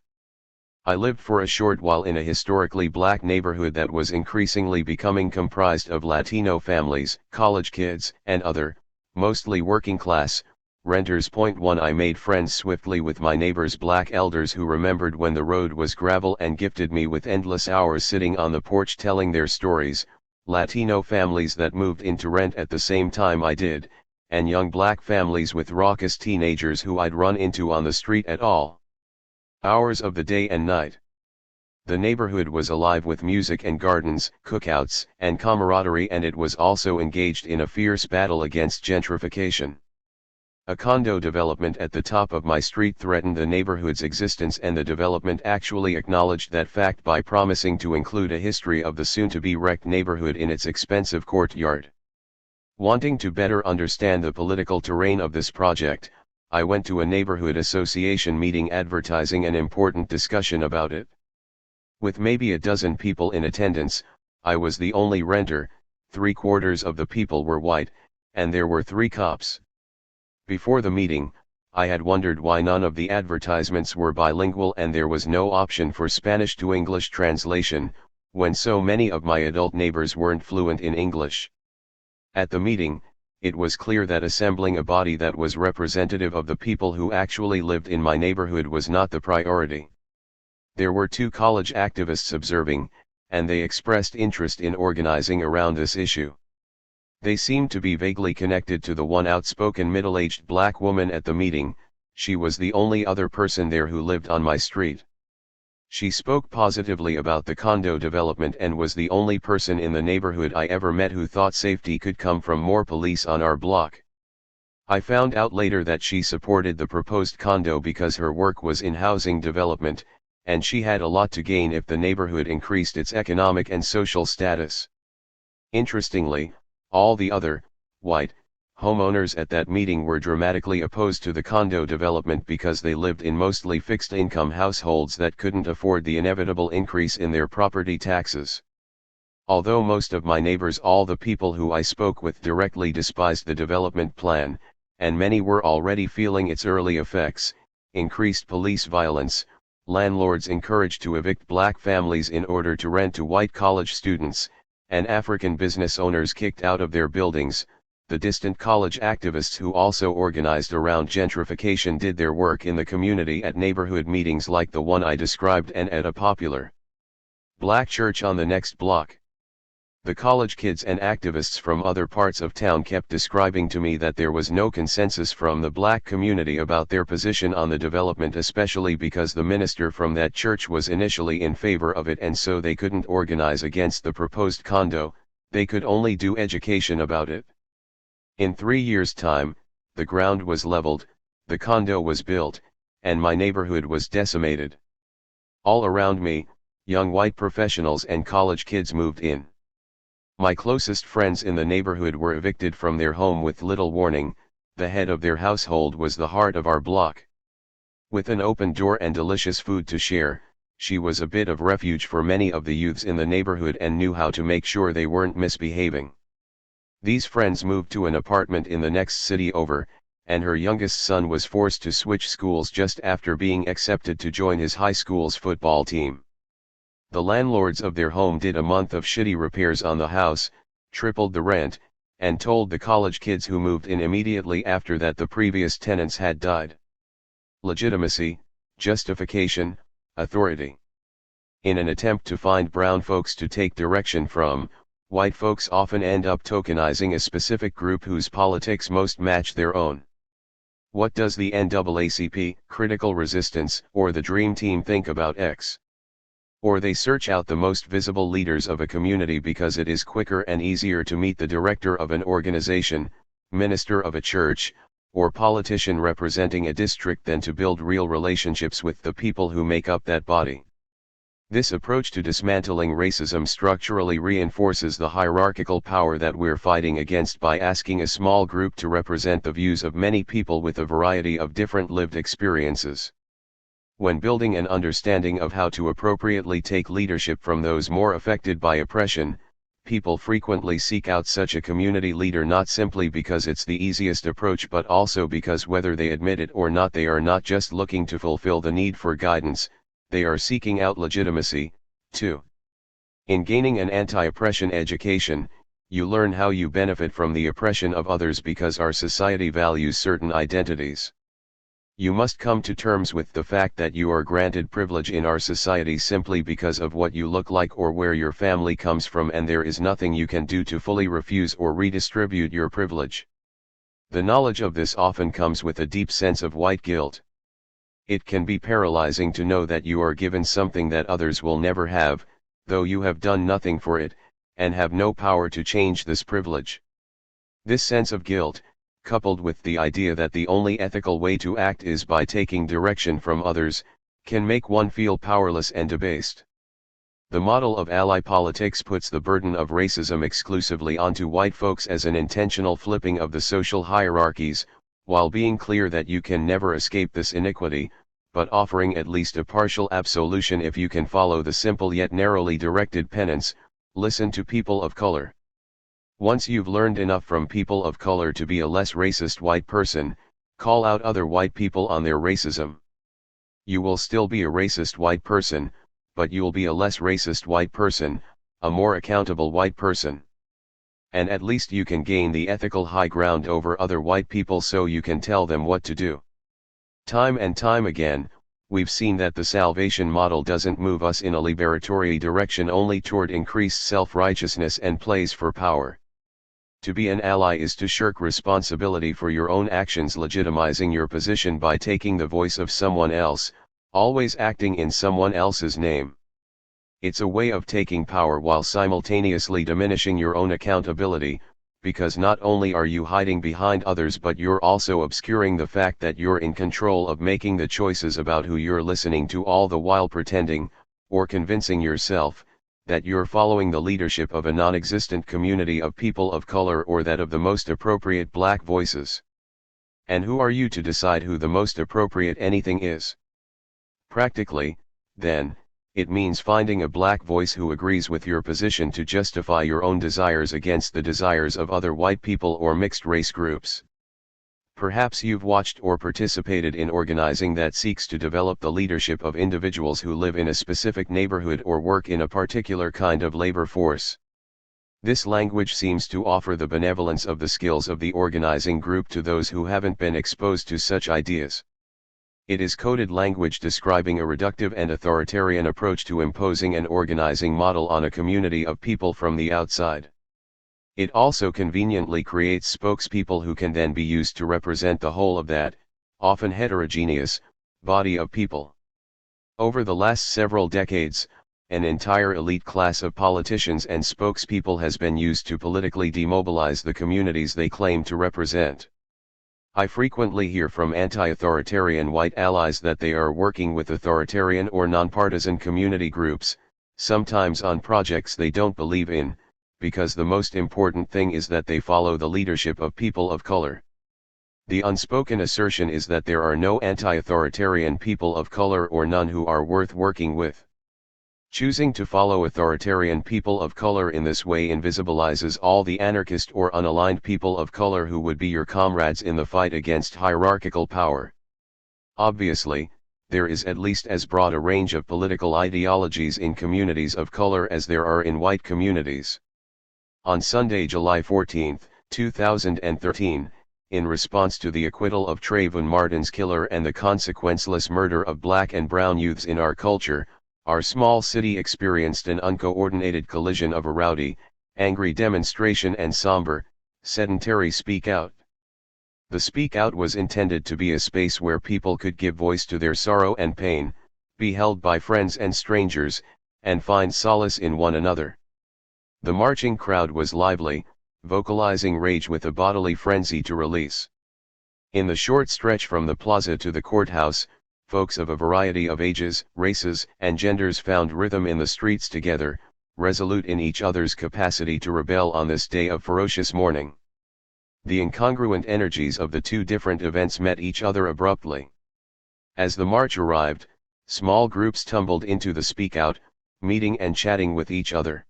I lived for a short while in a historically black neighborhood that was increasingly becoming comprised of Latino families, college kids, and other, mostly working class, renters. 1 I made friends swiftly with my neighbors' black elders who remembered when the road was gravel and gifted me with endless hours sitting on the porch telling their stories, Latino families that moved into rent at the same time I did, and young black families with raucous teenagers who I'd run into on the street at all hours of the day and night. The neighborhood was alive with music and gardens, cookouts, and camaraderie, and it was also engaged in a fierce battle against gentrification. A condo development at the top of my street threatened the neighborhood's existence, and the development actually acknowledged that fact by promising to include a history of the soon-to-be wrecked neighborhood in its expensive courtyard. Wanting to better understand the political terrain of this project, I went to a neighborhood association meeting advertising an important discussion about it. With maybe a dozen people in attendance, I was the only renter, 3/4 of the people were white, and there were 3 cops. Before the meeting, I had wondered why none of the advertisements were bilingual and there was no option for Spanish to English translation, when so many of my adult neighbors weren't fluent in English. At the meeting, it was clear that assembling a body that was representative of the people who actually lived in my neighborhood was not the priority. There were 2 college activists observing, and they expressed interest in organizing around this issue. They seemed to be vaguely connected to the one outspoken middle-aged black woman at the meeting. She was the only other person there who lived on my street. She spoke positively about the condo development and was the only person in the neighborhood I ever met who thought safety could come from more police on our block. I found out later that she supported the proposed condo because her work was in housing development, and she had a lot to gain if the neighborhood increased its economic and social status. Interestingly, all the other, white, homeowners at that meeting were dramatically opposed to the condo development because they lived in mostly fixed-income households that couldn't afford the inevitable increase in their property taxes. Although most of my neighbors, all the people who I spoke with, directly despised the development plan, and many were already feeling its early effects: increased police violence, landlords encouraged to evict black families in order to rent to white college students, and African business owners kicked out of their buildings. The distant college activists who also organized around gentrification did their work in the community at neighborhood meetings like the one I described and at a popular black church on the next block. The college kids and activists from other parts of town kept describing to me that there was no consensus from the black community about their position on the development, especially because the minister from that church was initially in favor of it, and so they couldn't organize against the proposed condo, they could only do education about it. In 3 years' time, the ground was leveled, the condo was built, and my neighborhood was decimated. All around me, young white professionals and college kids moved in. My closest friends in the neighborhood were evicted from their home with little warning. The head of their household was the heart of our block. With an open door and delicious food to share, she was a bit of refuge for many of the youths in the neighborhood and knew how to make sure they weren't misbehaving. These friends moved to an apartment in the next city over, and her youngest son was forced to switch schools just after being accepted to join his high school's football team. The landlords of their home did a month of shitty repairs on the house, tripled the rent, and told the college kids who moved in immediately after that the previous tenants had died. Legitimacy, justification, authority. In an attempt to find brown folks to take direction from, white folks often end up tokenizing a specific group whose politics most match their own. What does the NAACP, Critical Resistance, or the Dream Team think about X? Or they search out the most visible leaders of a community because it is quicker and easier to meet the director of an organization, minister of a church, or politician representing a district than to build real relationships with the people who make up that body. This approach to dismantling racism structurally reinforces the hierarchical power that we're fighting against by asking a small group to represent the views of many people with a variety of different lived experiences. When building an understanding of how to appropriately take leadership from those more affected by oppression, people frequently seek out such a community leader not simply because it's the easiest approach but also because whether they admit it or not they are not just looking to fulfill the need for guidance, they are seeking out legitimacy, too. In gaining an anti-oppression education, you learn how you benefit from the oppression of others because our society values certain identities. You must come to terms with the fact that you are granted privilege in our society simply because of what you look like or where your family comes from, and there is nothing you can do to fully refuse or redistribute your privilege. The knowledge of this often comes with a deep sense of white guilt. It can be paralyzing to know that you are given something that others will never have, though you have done nothing for it, and have no power to change this privilege. This sense of guilt, coupled with the idea that the only ethical way to act is by taking direction from others, can make one feel powerless and debased. The model of ally politics puts the burden of racism exclusively onto white folks as an intentional flipping of the social hierarchies, while being clear that you can never escape this iniquity, but offering at least a partial absolution if you can follow the simple yet narrowly directed penance: listen to people of color. Once you've learned enough from people of color to be a less racist white person, call out other white people on their racism. You will still be a racist white person, but you'll be a less racist white person, a more accountable white person. And at least you can gain the ethical high ground over other white people so you can tell them what to do. Time and time again, we've seen that the salvation model doesn't move us in a liberatory direction only toward increased self-righteousness and plays for power. To be an ally is to shirk responsibility for your own actions, legitimizing your position by taking the voice of someone else, always acting in someone else's name. It's a way of taking power while simultaneously diminishing your own accountability, because not only are you hiding behind others but you're also obscuring the fact that you're in control of making the choices about who you're listening to, all the while pretending, or convincing yourself, that you're following the leadership of a non-existent community of people of color or that of the most appropriate black voices. And who are you to decide who the most appropriate anything is? Practically, then, it means finding a black voice who agrees with your position to justify your own desires against the desires of other white people or mixed race groups. Perhaps you've watched or participated in organizing that seeks to develop the leadership of individuals who live in a specific neighborhood or work in a particular kind of labor force. This language seems to offer the benevolence of the skills of the organizing group to those who haven't been exposed to such ideas. It is coded language describing a reductive and authoritarian approach to imposing an organizing model on a community of people from the outside. It also conveniently creates spokespeople who can then be used to represent the whole of that, often heterogeneous, body of people. Over the last several decades, an entire elite class of politicians and spokespeople has been used to politically demobilize the communities they claim to represent. I frequently hear from anti-authoritarian white allies that they are working with authoritarian or nonpartisan community groups, sometimes on projects they don't believe in, because the most important thing is that they follow the leadership of people of color. The unspoken assertion is that there are no anti-authoritarian people of color or none who are worth working with. Choosing to follow authoritarian people of color in this way invisibilizes all the anarchist or unaligned people of color who would be your comrades in the fight against hierarchical power. Obviously, there is at least as broad a range of political ideologies in communities of color as there are in white communities. On Sunday, July 14, 2013, in response to the acquittal of Trayvon Martin's killer and the consequenceless murder of black and brown youths in our culture, our small city experienced an uncoordinated collision of a rowdy, angry demonstration and somber, sedentary speak out. The speak out was intended to be a space where people could give voice to their sorrow and pain, be held by friends and strangers, and find solace in one another. The marching crowd was lively, vocalizing rage with a bodily frenzy to release. In the short stretch from the plaza to the courthouse, folks of a variety of ages, races, and genders found rhythm in the streets together, resolute in each other's capacity to rebel on this day of ferocious mourning. The incongruent energies of the two different events met each other abruptly. As the march arrived, small groups tumbled into the speak out, meeting and chatting with each other.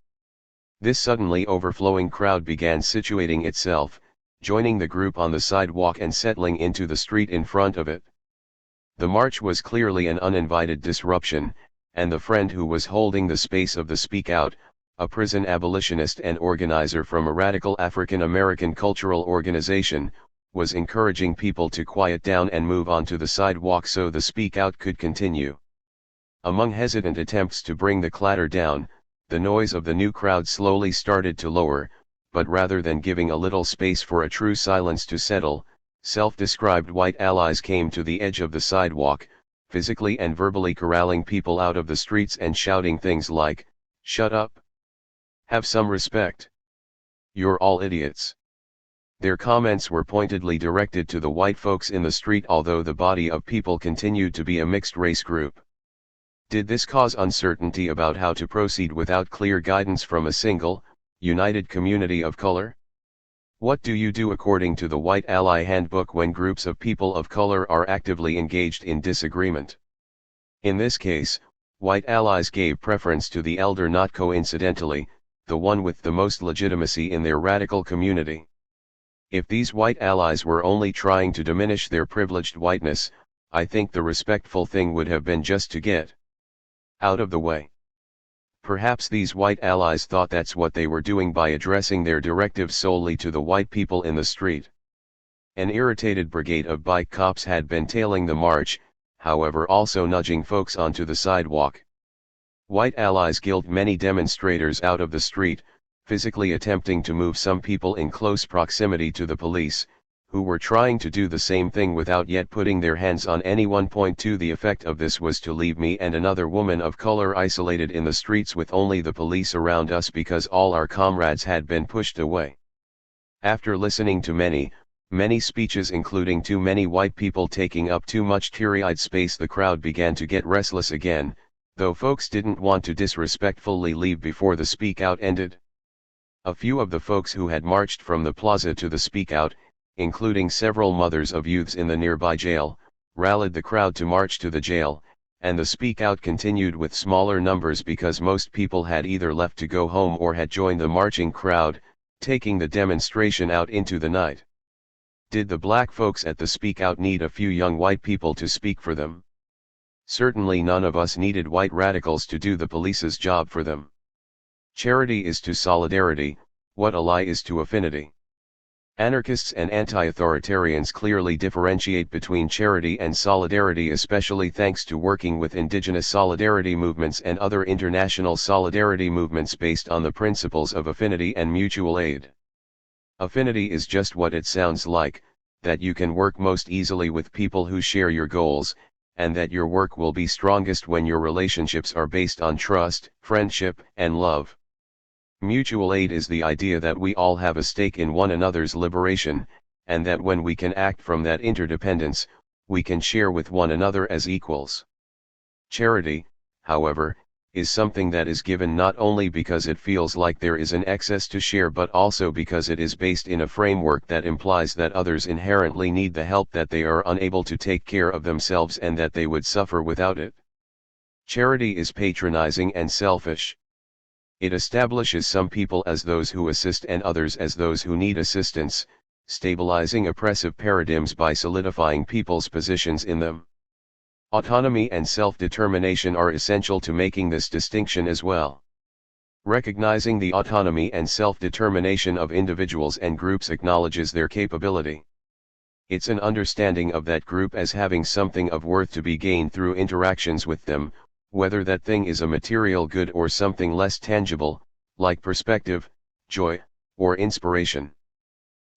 This suddenly overflowing crowd began situating itself, joining the group on the sidewalk and settling into the street in front of it. The march was clearly an uninvited disruption, and the friend who was holding the space of the speak out, a prison abolitionist and organizer from a radical African American cultural organization, was encouraging people to quiet down and move onto the sidewalk so the speak out could continue. Among hesitant attempts to bring the clatter down, the noise of the new crowd slowly started to lower, but rather than giving a little space for a true silence to settle, self-described white allies came to the edge of the sidewalk, physically and verbally corralling people out of the streets and shouting things like, "Shut up! Have some respect! You're all idiots!" Their comments were pointedly directed to the white folks in the street, although the body of people continued to be a mixed-race group. Did this cause uncertainty about how to proceed without clear guidance from a single, united community of color? What do you do according to the White Ally Handbook when groups of people of color are actively engaged in disagreement? In this case, white allies gave preference to the elder, not coincidentally, the one with the most legitimacy in their radical community. If these white allies were only trying to diminish their privileged whiteness, I think the respectful thing would have been just to get out of the way. Perhaps these white allies thought that's what they were doing by addressing their directive solely to the white people in the street. An irritated brigade of bike cops had been tailing the march, however, also nudging folks onto the sidewalk. White allies guilled many demonstrators out of the street, physically attempting to move some people in close proximity to the police, who were trying to do the same thing without yet putting their hands on anyone. The effect of this was to leave me and another woman of color isolated in the streets with only the police around us because all our comrades had been pushed away. After listening to many speeches, including too many white people taking up too much teary-eyed space, the crowd began to get restless again, though folks didn't want to disrespectfully leave before the speak out ended. A few of the folks who had marched from the plaza to the speak out, including several mothers of youths in the nearby jail, rallied the crowd to march to the jail, and the speak out continued with smaller numbers because most people had either left to go home or had joined the marching crowd, taking the demonstration out into the night. Did the black folks at the speak out need a few young white people to speak for them? Certainly none of us needed white radicals to do the police's job for them. Charity is to solidarity, what ally is to affinity. Anarchists and anti-authoritarians clearly differentiate between charity and solidarity, especially thanks to working with indigenous solidarity movements and other international solidarity movements based on the principles of affinity and mutual aid. Affinity is just what it sounds like, that you can work most easily with people who share your goals, and that your work will be strongest when your relationships are based on trust, friendship, and love. Mutual aid is the idea that we all have a stake in one another's liberation, and that when we can act from that interdependence, we can share with one another as equals. Charity, however, is something that is given not only because it feels like there is an excess to share, but also because it is based in a framework that implies that others inherently need the help, that they are unable to take care of themselves, and that they would suffer without it. Charity is patronizing and selfish. It establishes some people as those who assist and others as those who need assistance, stabilizing oppressive paradigms by solidifying people's positions in them. Autonomy and self-determination are essential to making this distinction as well. Recognizing the autonomy and self-determination of individuals and groups acknowledges their capability. It's an understanding of that group as having something of worth to be gained through interactions with them, whether that thing is a material good or something less tangible, like perspective, joy, or inspiration.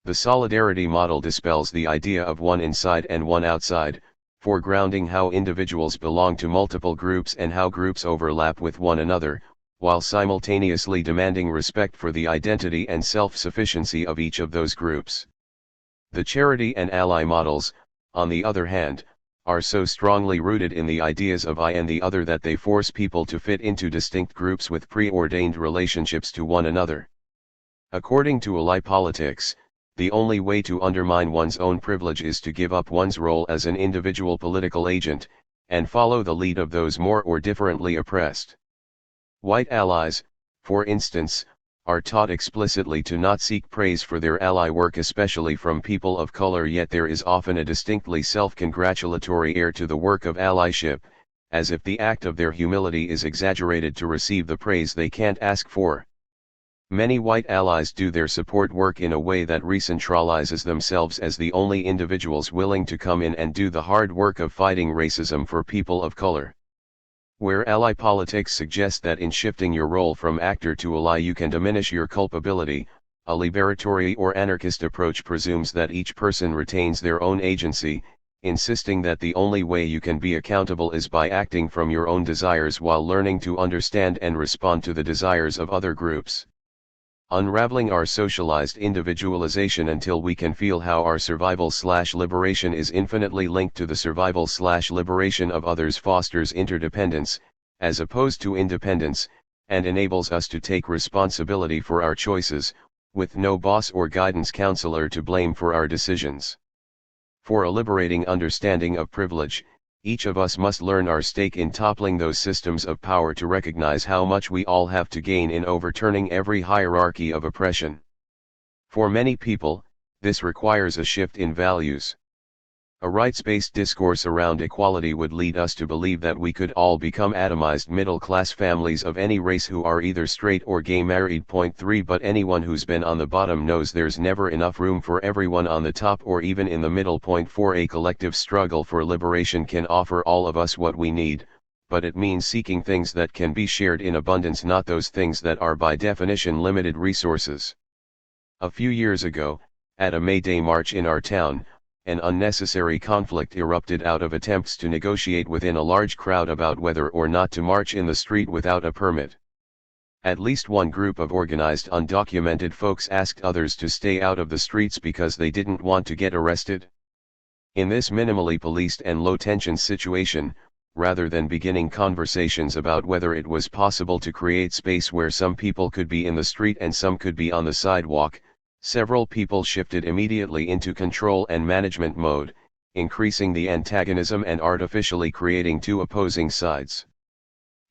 The solidarity model dispels the idea of one inside and one outside, foregrounding how individuals belong to multiple groups and how groups overlap with one another, while simultaneously demanding respect for the identity and self-sufficiency of each of those groups. The charity and ally models, on the other hand, are so strongly rooted in the ideas of I and the other that they force people to fit into distinct groups with preordained relationships to one another. According to ally politics, the only way to undermine one's own privilege is to give up one's role as an individual political agent, and follow the lead of those more or differently oppressed. White allies, for instance, are taught explicitly to not seek praise for their ally work, especially from people of color, yet there is often a distinctly self-congratulatory air to the work of allyship, as if the act of their humility is exaggerated to receive the praise they can't ask for. Many white allies do their support work in a way that recentralizes themselves as the only individuals willing to come in and do the hard work of fighting racism for people of color. Where ally politics suggests that in shifting your role from actor to ally you can diminish your culpability, a liberatory or anarchist approach presumes that each person retains their own agency, insisting that the only way you can be accountable is by acting from your own desires while learning to understand and respond to the desires of other groups. Unraveling our socialized individualization until we can feel how our survival/liberation is infinitely linked to the survival/liberation of others fosters interdependence, as opposed to independence, and enables us to take responsibility for our choices, with no boss or guidance counselor to blame for our decisions. For a liberating understanding of privilege, each of us must learn our stake in toppling those systems of power to recognize how much we all have to gain in overturning every hierarchy of oppression. For many people, this requires a shift in values. A rights-based discourse around equality would lead us to believe that we could all become atomized middle-class families of any race who are either straight or gay married. Point 3 But anyone who's been on the bottom knows there's never enough room for everyone on the top or even in the middle. Point 4 A collective struggle for liberation can offer all of us what we need, but it means seeking things that can be shared in abundance, not those things that are by definition limited resources. A few years ago, at a May Day march in our town, an unnecessary conflict erupted out of attempts to negotiate within a large crowd about whether or not to march in the street without a permit. At least one group of organized undocumented folks asked others to stay out of the streets because they didn't want to get arrested. In this minimally policed and low-tension situation, rather than beginning conversations about whether it was possible to create space where some people could be in the street and some could be on the sidewalk, several people shifted immediately into control and management mode, increasing the antagonism and artificially creating two opposing sides.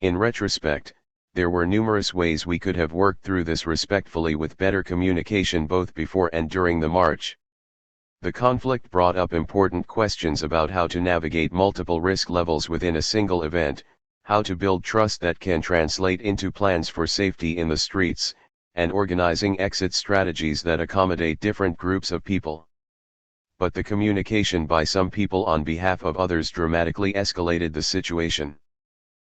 In retrospect, there were numerous ways we could have worked through this respectfully with better communication both before and during the march. The conflict brought up important questions about how to navigate multiple risk levels within a single event, how to build trust that can translate into plans for safety in the streets, and organizing exit strategies that accommodate different groups of people. But the communication by some people on behalf of others dramatically escalated the situation.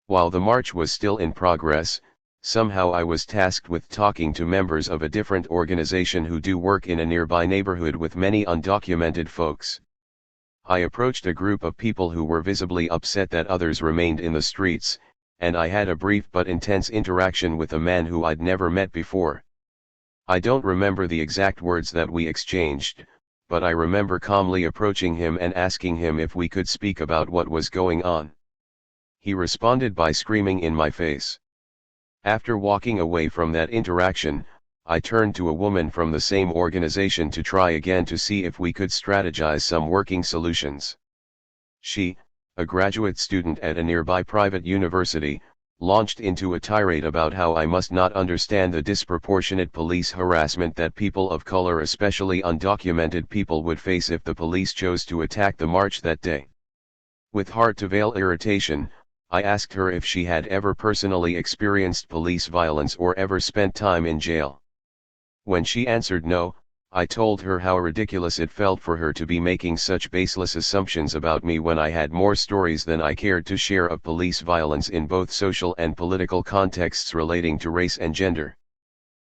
While the march was still in progress, somehow I was tasked with talking to members of a different organization who do work in a nearby neighborhood with many undocumented folks. I approached a group of people who were visibly upset that others remained in the streets, and I had a brief but intense interaction with a man who I'd never met before. I don't remember the exact words that we exchanged, but I remember calmly approaching him and asking him if we could speak about what was going on. He responded by screaming in my face. After walking away from that interaction, I turned to a woman from the same organization to try again to see if we could strategize some working solutions. She, a graduate student at a nearby private university, launched into a tirade about how I must not understand the disproportionate police harassment that people of color, especially undocumented people, would face if the police chose to attack the march that day. With hard-to-veil irritation, I asked her if she had ever personally experienced police violence or ever spent time in jail. When she answered no, I told her how ridiculous it felt for her to be making such baseless assumptions about me when I had more stories than I cared to share of police violence in both social and political contexts relating to race and gender.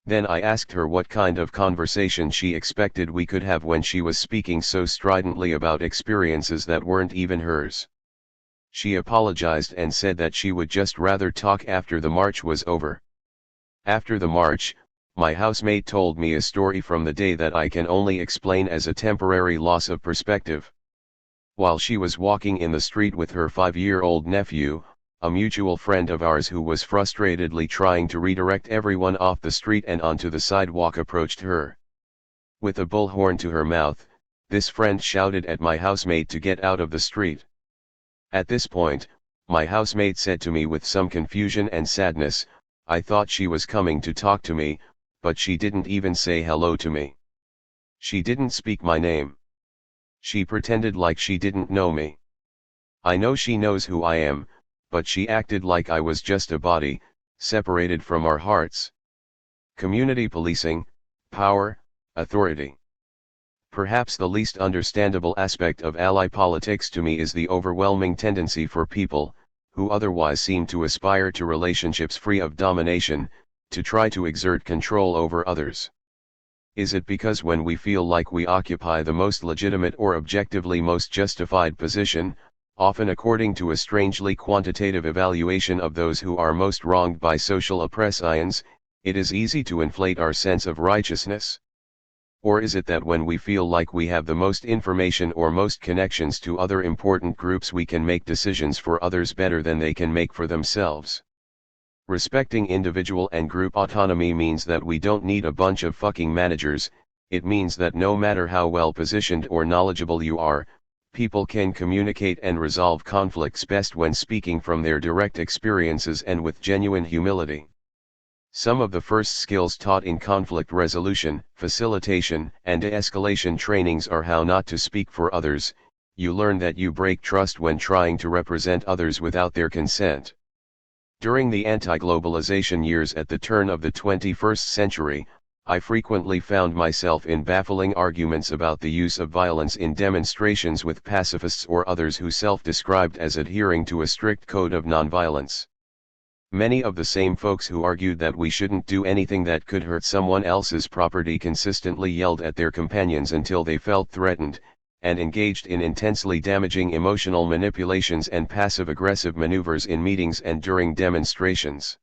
Then I asked her what kind of conversation she expected we could have when she was speaking so stridently about experiences that weren't even hers. She apologized and said that she would just rather talk after the march was over. After the march, my housemate told me a story from the day that I can only explain as a temporary loss of perspective. While she was walking in the street with her 5-year-old nephew, a mutual friend of ours who was frustratedly trying to redirect everyone off the street and onto the sidewalk approached her. With a bullhorn to her mouth, this friend shouted at my housemate to get out of the street. At this point, my housemate said to me with some confusion and sadness, "I thought she was coming to talk to me, but she didn't even say hello to me. She didn't speak my name. She pretended like she didn't know me. I know she knows who I am, but she acted like I was just a body, separated from our hearts." Community policing, power, authority. Perhaps the least understandable aspect of ally politics to me is the overwhelming tendency for people, who otherwise seem to aspire to relationships free of domination, to try to exert control over others. Is it because when we feel like we occupy the most legitimate or objectively most justified position, often according to a strangely quantitative evaluation of those who are most wronged by social oppressions, it is easy to inflate our sense of righteousness? Or is it that when we feel like we have the most information or most connections to other important groups, we can make decisions for others better than they can make for themselves? Respecting individual and group autonomy means that we don't need a bunch of fucking managers. It means that no matter how well positioned or knowledgeable you are, people can communicate and resolve conflicts best when speaking from their direct experiences and with genuine humility. Some of the first skills taught in conflict resolution, facilitation, and de-escalation trainings are how not to speak for others. You learn that you break trust when trying to represent others without their consent. During the anti-globalization years at the turn of the 21st century, I frequently found myself in baffling arguments about the use of violence in demonstrations with pacifists or others who self-described as adhering to a strict code of nonviolence. Many of the same folks who argued that we shouldn't do anything that could hurt someone else's property consistently yelled at their companions until they felt threatened, and engaged in intensely damaging emotional manipulations and passive-aggressive maneuvers in meetings and during demonstrations.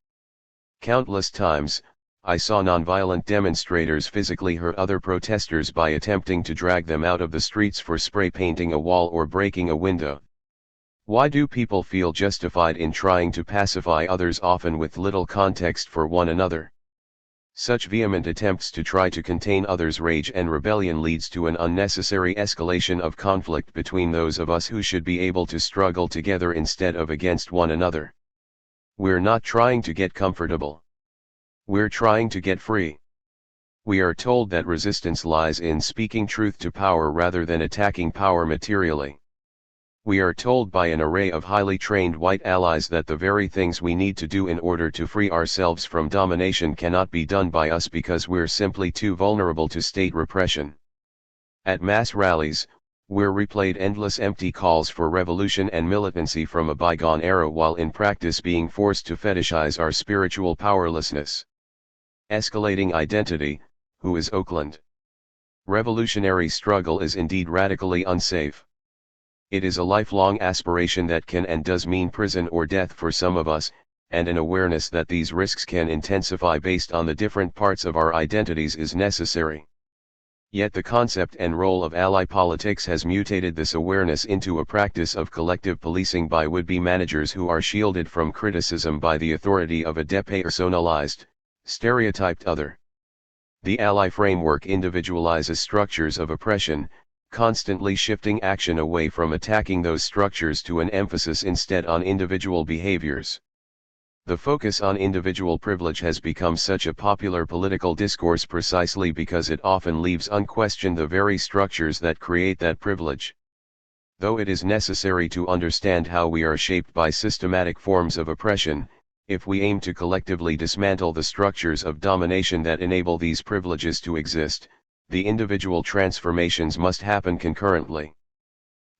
Countless times, I saw nonviolent demonstrators physically hurt other protesters by attempting to drag them out of the streets for spray painting a wall or breaking a window. Why do people feel justified in trying to pacify others, often with little context for one another? Such vehement attempts to try to contain others' rage and rebellion leads to an unnecessary escalation of conflict between those of us who should be able to struggle together instead of against one another. We're not trying to get comfortable. We're trying to get free. We are told that resistance lies in speaking truth to power rather than attacking power materially. We are told by an array of highly trained white allies that the very things we need to do in order to free ourselves from domination cannot be done by us because we're simply too vulnerable to state repression. At mass rallies, we're replayed endless empty calls for revolution and militancy from a bygone era, while in practice being forced to fetishize our spiritual powerlessness. Escalating identity, who is Oakland? Revolutionary struggle is indeed radically unsafe. It is a lifelong aspiration that can and does mean prison or death for some of us, and an awareness that these risks can intensify based on the different parts of our identities is necessary. Yet the concept and role of ally politics has mutated this awareness into a practice of collective policing by would-be managers who are shielded from criticism by the authority of a depersonalized, stereotyped other. The ally framework individualizes structures of oppression, constantly shifting action away from attacking those structures to an emphasis instead on individual behaviors. The focus on individual privilege has become such a popular political discourse precisely because it often leaves unquestioned the very structures that create that privilege. Though it is necessary to understand how we are shaped by systematic forms of oppression, if we aim to collectively dismantle the structures of domination that enable these privileges to exist, the individual transformations must happen concurrently.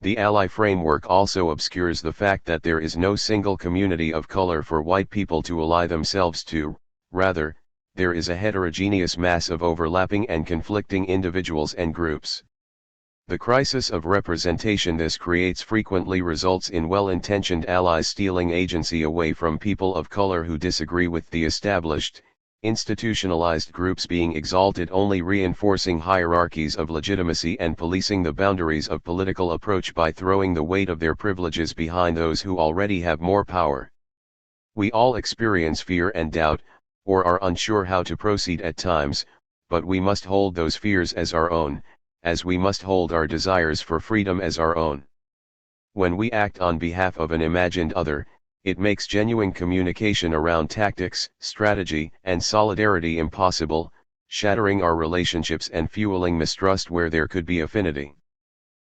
The ally framework also obscures the fact that there is no single community of color for white people to ally themselves to, rather, there is a heterogeneous mass of overlapping and conflicting individuals and groups. The crisis of representation this creates frequently results in well-intentioned allies stealing agency away from people of color who disagree with the established, institutionalized groups being exalted, only reinforcing hierarchies of legitimacy and policing the boundaries of political approach by throwing the weight of their privileges behind those who already have more power. We all experience fear and doubt, or are unsure how to proceed at times, but we must hold those fears as our own, as we must hold our desires for freedom as our own. When we act on behalf of an imagined other, it makes genuine communication around tactics, strategy, and solidarity impossible, shattering our relationships and fueling mistrust where there could be affinity.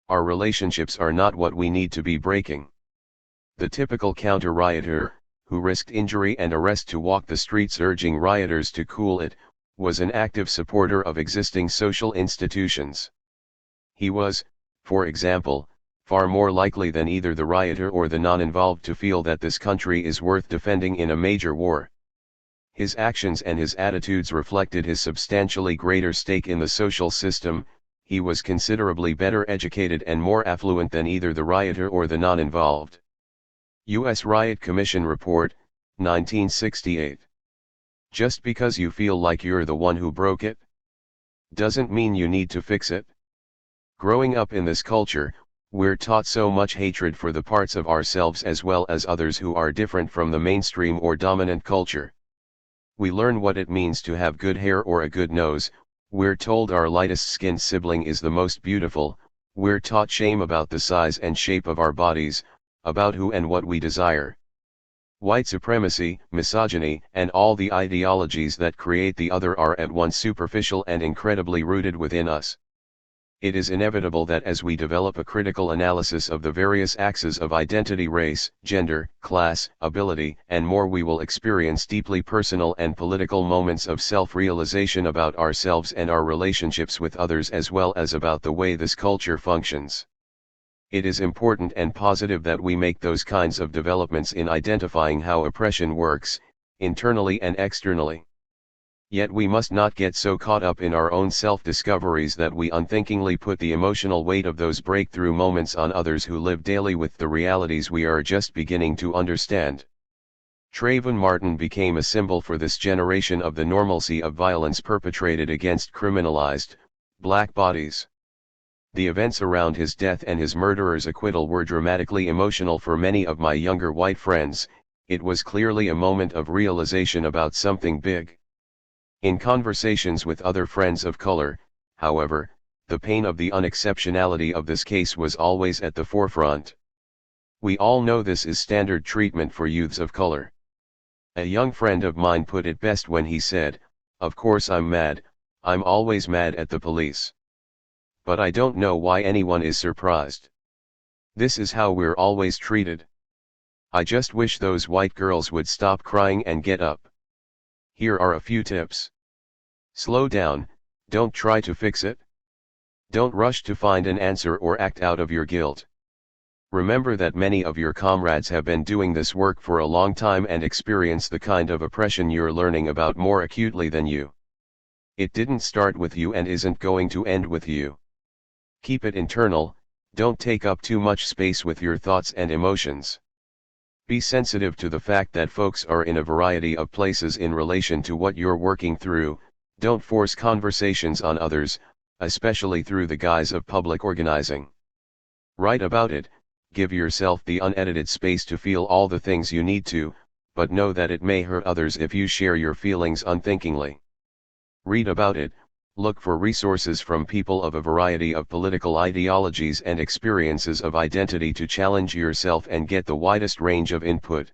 Our relationships are not what we need to be breaking. The typical counter-rioter, who risked injury and arrest to walk the streets urging rioters to cool it, was an active supporter of existing social institutions. He was, for example, far more likely than either the rioter or the non-involved to feel that this country is worth defending in a major war. His actions and his attitudes reflected his substantially greater stake in the social system. He was considerably better educated and more affluent than either the rioter or the non-involved. U.S. Riot Commission Report, 1968. Just because you feel like you're the one who broke it, doesn't mean you need to fix it. Growing up in this culture, we're taught so much hatred for the parts of ourselves as well as others who are different from the mainstream or dominant culture. We learn what it means to have good hair or a good nose, we're told our lightest skinned sibling is the most beautiful, we're taught shame about the size and shape of our bodies, about who and what we desire. White supremacy, misogyny, and all the ideologies that create the other are at once superficial and incredibly rooted within us. It is inevitable that as we develop a critical analysis of the various axes of identity, race, gender, class, ability, and more, we will experience deeply personal and political moments of self-realization about ourselves and our relationships with others, as well as about the way this culture functions. It is important and positive that we make those kinds of developments in identifying how oppression works, internally and externally. Yet we must not get so caught up in our own self-discoveries that we unthinkingly put the emotional weight of those breakthrough moments on others who live daily with the realities we are just beginning to understand. Trayvon Martin became a symbol for this generation of the normalcy of violence perpetrated against criminalized, black bodies. The events around his death and his murderer's acquittal were dramatically emotional for many of my younger white friends. It was clearly a moment of realization about something big. In conversations with other friends of color, however, the pain of the unexceptionality of this case was always at the forefront. We all know this is standard treatment for youths of color. A young friend of mine put it best when he said, "Of course I'm mad, I'm always mad at the police. But I don't know why anyone is surprised. This is how we're always treated. I just wish those white girls would stop crying and get up." Here are a few tips. Slow down, don't try to fix it. Don't rush to find an answer or act out of your guilt. Remember that many of your comrades have been doing this work for a long time and experience the kind of oppression you're learning about more acutely than you. It didn't start with you and isn't going to end with you. Keep it internal, don't take up too much space with your thoughts and emotions. Be sensitive to the fact that folks are in a variety of places in relation to what you're working through. Don't force conversations on others, especially through the guise of public organizing. Write about it, give yourself the unedited space to feel all the things you need to, but know that it may hurt others if you share your feelings unthinkingly. Read about it, Look for resources from people of a variety of political ideologies and experiences of identity to challenge yourself and get the widest range of input.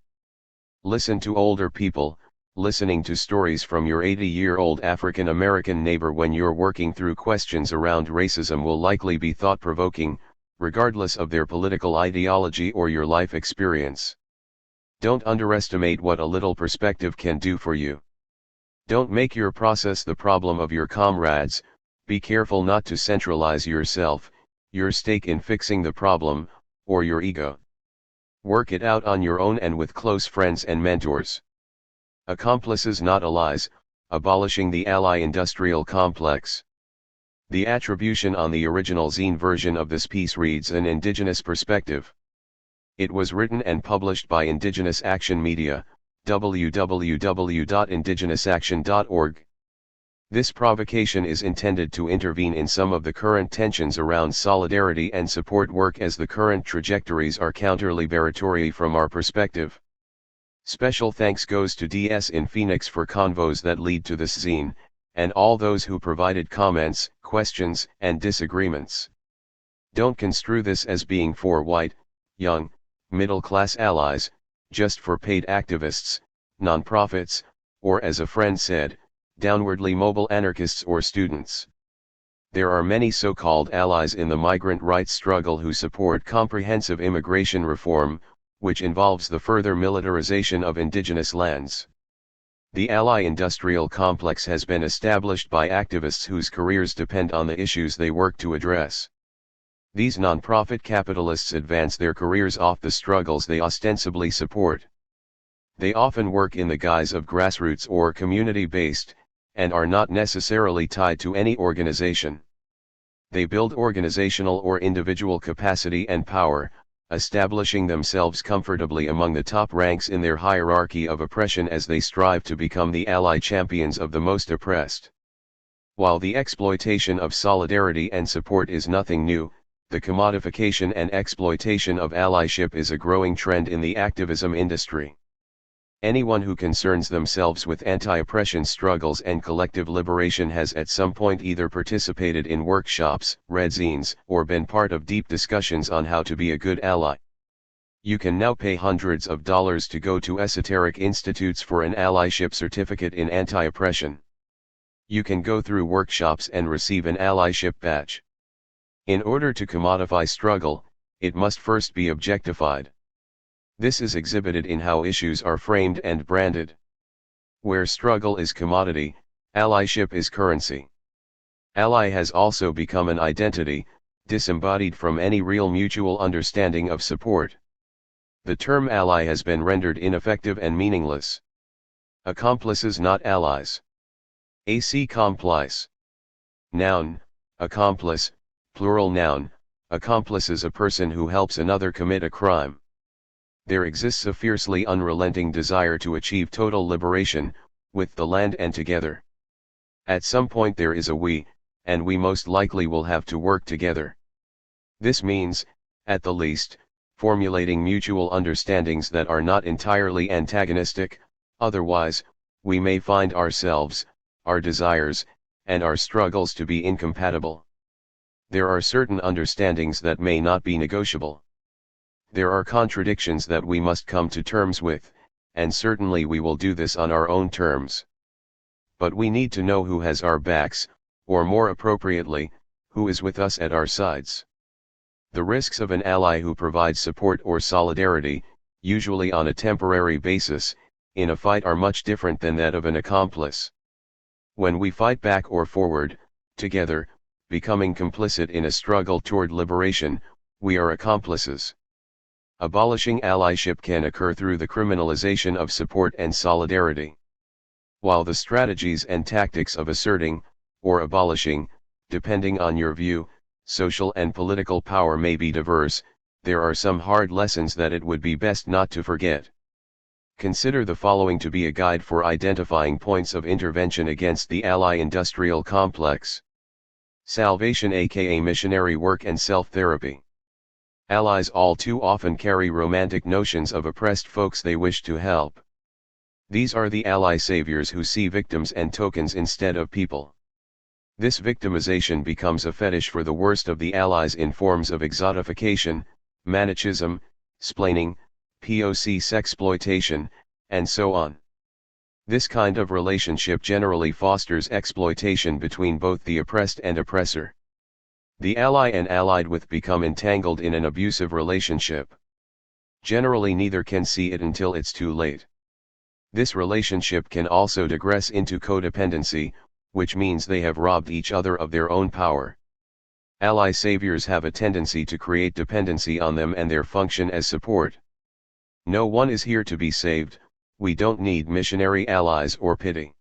Listen to older people. Listening to stories from your 80-year-old African American neighbor when you're working through questions around racism will likely be thought-provoking, regardless of their political ideology or your life experience. Don't underestimate what a little perspective can do for you. Don't make your process the problem of your comrades. Be careful not to centralize yourself, your stake in fixing the problem, or your ego. Work it out on your own and with close friends and mentors. Accomplices not allies, abolishing the ally-industrial complex. The attribution on the original zine version of this piece reads an indigenous perspective. It was written and published by Indigenous Action Media, www.indigenousaction.org. This provocation is intended to intervene in some of the current tensions around solidarity and support work as the current trajectories are counter-liberatory from our perspective. Special thanks goes to DS in Phoenix for convos that lead to this zine, and all those who provided comments, questions, and disagreements. Don't construe this as being for white, young, middle-class allies, just for paid activists, nonprofits, or as a friend said, downwardly mobile anarchists or students. There are many so-called allies in the migrant rights struggle who support comprehensive immigration reform, which involves the further militarization of indigenous lands. The ally-industrial complex has been established by activists whose careers depend on the issues they work to address. These nonprofit capitalists advance their careers off the struggles they ostensibly support. They often work in the guise of grassroots or community-based, and are not necessarily tied to any organization. They build organizational or individual capacity and power, establishing themselves comfortably among the top ranks in their hierarchy of oppression as they strive to become the ally champions of the most oppressed. While the exploitation of solidarity and support is nothing new, the commodification and exploitation of allyship is a growing trend in the activism industry. Anyone who concerns themselves with anti-oppression struggles and collective liberation has at some point either participated in workshops, read zines, or been part of deep discussions on how to be a good ally. You can now pay hundreds of dollars to go to esoteric institutes for an allyship certificate in anti-oppression. You can go through workshops and receive an allyship badge. In order to commodify struggle, it must first be objectified. This is exhibited in how issues are framed and branded. Where struggle is commodity, allyship is currency. Ally has also become an identity, disembodied from any real mutual understanding of support. The term ally has been rendered ineffective and meaningless. Accomplices not allies. AC complice. Noun, accomplice, plural noun, accomplice is a person who helps another commit a crime. There exists a fiercely unrelenting desire to achieve total liberation, with the land and together. At some point there is a we, and we most likely will have to work together. This means, at the least, formulating mutual understandings that are not entirely antagonistic, otherwise, we may find ourselves, our desires, and our struggles to be incompatible. There are certain understandings that may not be negotiable. There are contradictions that we must come to terms with, and certainly we will do this on our own terms. But we need to know who has our backs, or more appropriately, who is with us at our sides. The risks of an ally who provides support or solidarity, usually on a temporary basis, in a fight are much different than that of an accomplice. When we fight back or forward, together, becoming complicit in a struggle toward liberation, we are accomplices. Abolishing allyship can occur through the criminalization of support and solidarity. While the strategies and tactics of asserting, or abolishing, depending on your view, social and political power may be diverse, there are some hard lessons that it would be best not to forget. Consider the following to be a guide for identifying points of intervention against the ally-industrial complex. Salvation aka missionary work and self-therapy. Allies all too often carry romantic notions of oppressed folks they wish to help. These are the ally saviors who see victims and tokens instead of people. This victimization becomes a fetish for the worst of the allies in forms of exotification, manichism, splaining, POC sexploitation, and so on. This kind of relationship generally fosters exploitation between both the oppressed and oppressor. The ally and allied with become entangled in an abusive relationship. Generally neither can see it until it's too late. This relationship can also digress into codependency, which means they have robbed each other of their own power. Ally saviors have a tendency to create dependency on them and their function as support. No one is here to be saved, we don't need missionary allies or pity.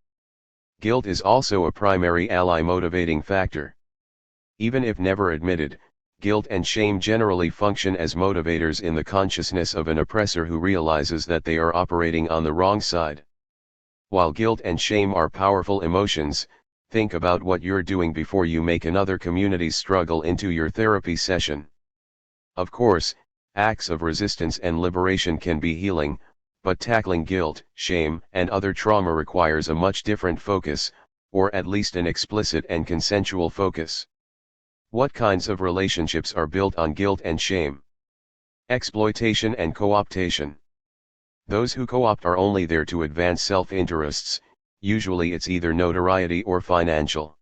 Guilt is also a primary ally motivating factor. Even if never admitted, guilt and shame generally function as motivators in the consciousness of an oppressor who realizes that they are operating on the wrong side. While guilt and shame are powerful emotions, think about what you're doing before you make another community's struggle into your therapy session. Of course, acts of resistance and liberation can be healing, but tackling guilt, shame, and other trauma requires a much different focus, or at least an explicit and consensual focus. What kinds of relationships are built on guilt and shame? Exploitation and co-optation. Those who co-opt are only there to advance self-interests, usually it's either notoriety or financial.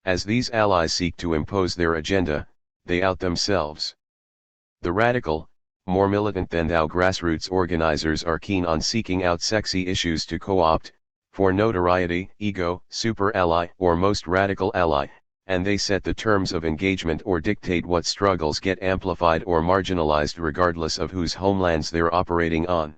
As these allies seek to impose their agenda, they out themselves. The radical, more militant than thou grassroots organizers are keen on seeking out sexy issues to co-opt, for notoriety, ego, super ally, or most radical ally, and they set the terms of engagement or dictate what struggles get amplified or marginalized regardless of whose homelands they're operating on.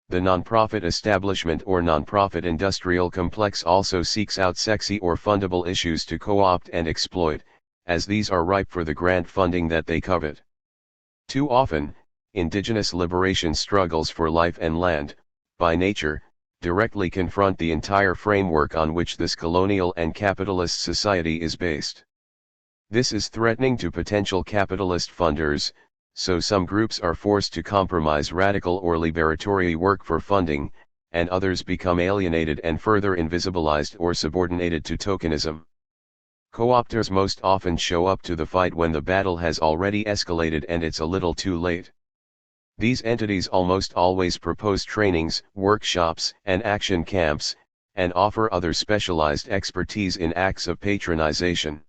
The nonprofit establishment or nonprofit industrial complex also seeks out sexy or fundable issues to co-opt and exploit, as these are ripe for the grant funding that they covet. Too often, indigenous liberation struggles for life and land, by nature, directly confront the entire framework on which this colonial and capitalist society is based. This is threatening to potential capitalist funders, so some groups are forced to compromise radical or liberatory work for funding, and others become alienated and further invisibilized or subordinated to tokenism. Co-opters most often show up to the fight when the battle has already escalated and it's a little too late. These entities almost always propose trainings, workshops, and action camps, and offer other specialized expertise in acts of patronization.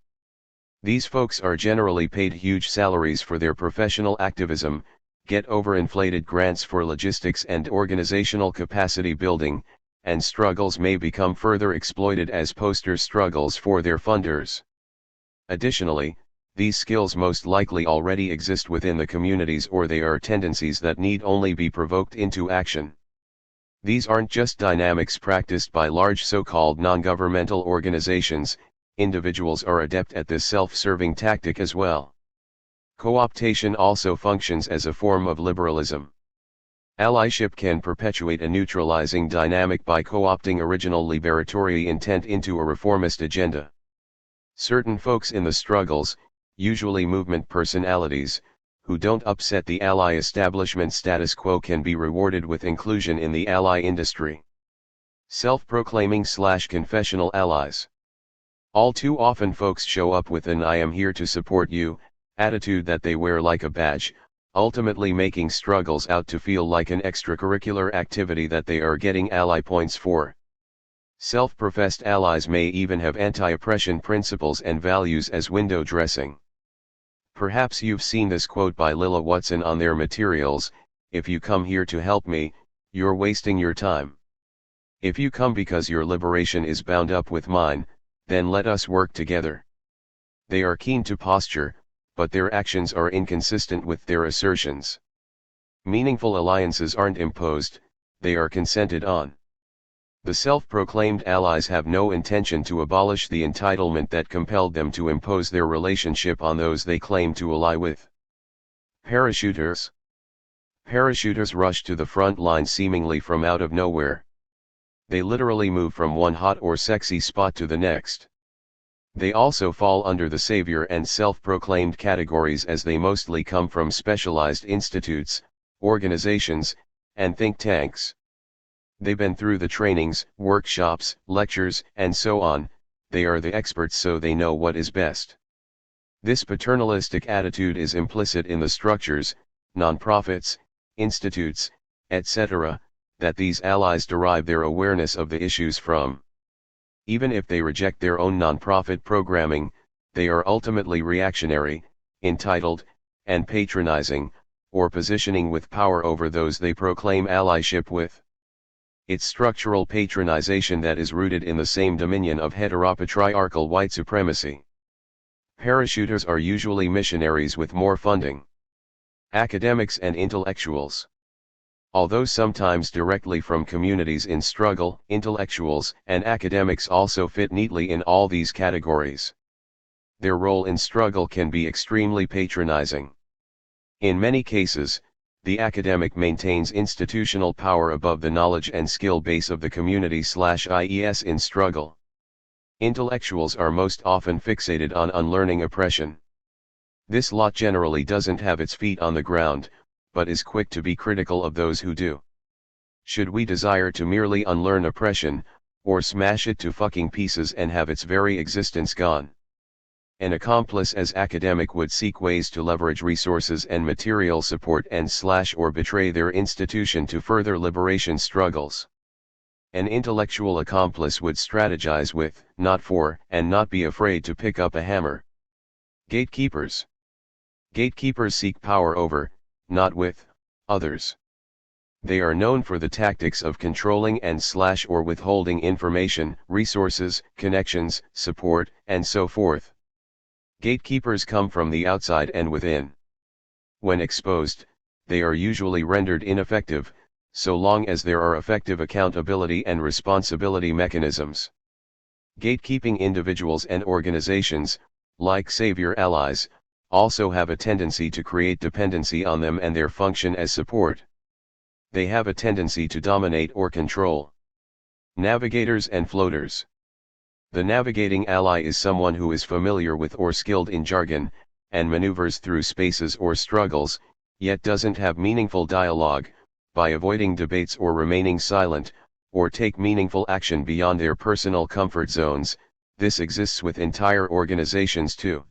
These folks are generally paid huge salaries for their professional activism, get overinflated grants for logistics and organizational capacity building, and struggles may become further exploited as poster struggles for their funders. Additionally, these skills most likely already exist within the communities, or they are tendencies that need only be provoked into action. These aren't just dynamics practiced by large so-called non-governmental organizations, individuals are adept at this self-serving tactic as well. Co-optation also functions as a form of liberalism. Allyship can perpetuate a neutralizing dynamic by co-opting original liberatory intent into a reformist agenda. Certain folks in the struggles, usually movement personalities, who don't upset the ally establishment status quo can be rewarded with inclusion in the ally industry. Self-proclaiming/confessional allies. All too often folks show up with an "I am here to support you" attitude that they wear like a badge, ultimately making struggles out to feel like an extracurricular activity that they are getting ally points for. Self-professed allies may even have anti-oppression principles and values as window dressing. Perhaps you've seen this quote by Lilla Watson on their materials: "If you come here to help me, you're wasting your time. If you come because your liberation is bound up with mine, then let us work together." They are keen to posture, but their actions are inconsistent with their assertions. Meaningful alliances aren't imposed, they are consented on. The self-proclaimed allies have no intention to abolish the entitlement that compelled them to impose their relationship on those they claim to ally with. Parachuters. Parachuters rush to the front line seemingly from out of nowhere. They literally move from one hot or sexy spot to the next. They also fall under the savior and self-proclaimed categories, as they mostly come from specialized institutes, organizations, and think tanks. They've been through the trainings, workshops, lectures, and so on, they are the experts so they know what is best. This paternalistic attitude is implicit in the structures, nonprofits, institutes, etc., that these allies derive their awareness of the issues from. Even if they reject their own nonprofit programming, they are ultimately reactionary, entitled, and patronizing, or positioning with power over those they proclaim allyship with. It's structural patronization that is rooted in the same dominion of heteropatriarchal white supremacy. Parachuters are usually missionaries with more funding. Academics and intellectuals. Although sometimes directly from communities in struggle, intellectuals and academics also fit neatly in all these categories. Their role in struggle can be extremely patronizing. In many cases, the academic maintains institutional power above the knowledge and skill base of the community/IES in struggle. Intellectuals are most often fixated on unlearning oppression. This lot generally doesn't have its feet on the ground, but is quick to be critical of those who do. Should we desire to merely unlearn oppression, or smash it to fucking pieces and have its very existence gone? An accomplice as academic would seek ways to leverage resources and material support and or betray their institution to further liberation struggles. An intellectual accomplice would strategize with, not for, and not be afraid to pick up a hammer. Gatekeepers. Gatekeepers seek power over, not with, others. They are known for the tactics of controlling and or withholding information, resources, connections, support, and so forth. Gatekeepers come from the outside and within. When exposed, they are usually rendered ineffective, so long as there are effective accountability and responsibility mechanisms. Gatekeeping individuals and organizations, like savior allies, also have a tendency to create dependency on them and their function as support. They have a tendency to dominate or control. Navigators and floaters. The navigating ally is someone who is familiar with or skilled in jargon, and maneuvers through spaces or struggles, yet doesn't have meaningful dialogue, by avoiding debates or remaining silent, or take meaningful action beyond their personal comfort zones. This exists with entire organizations too.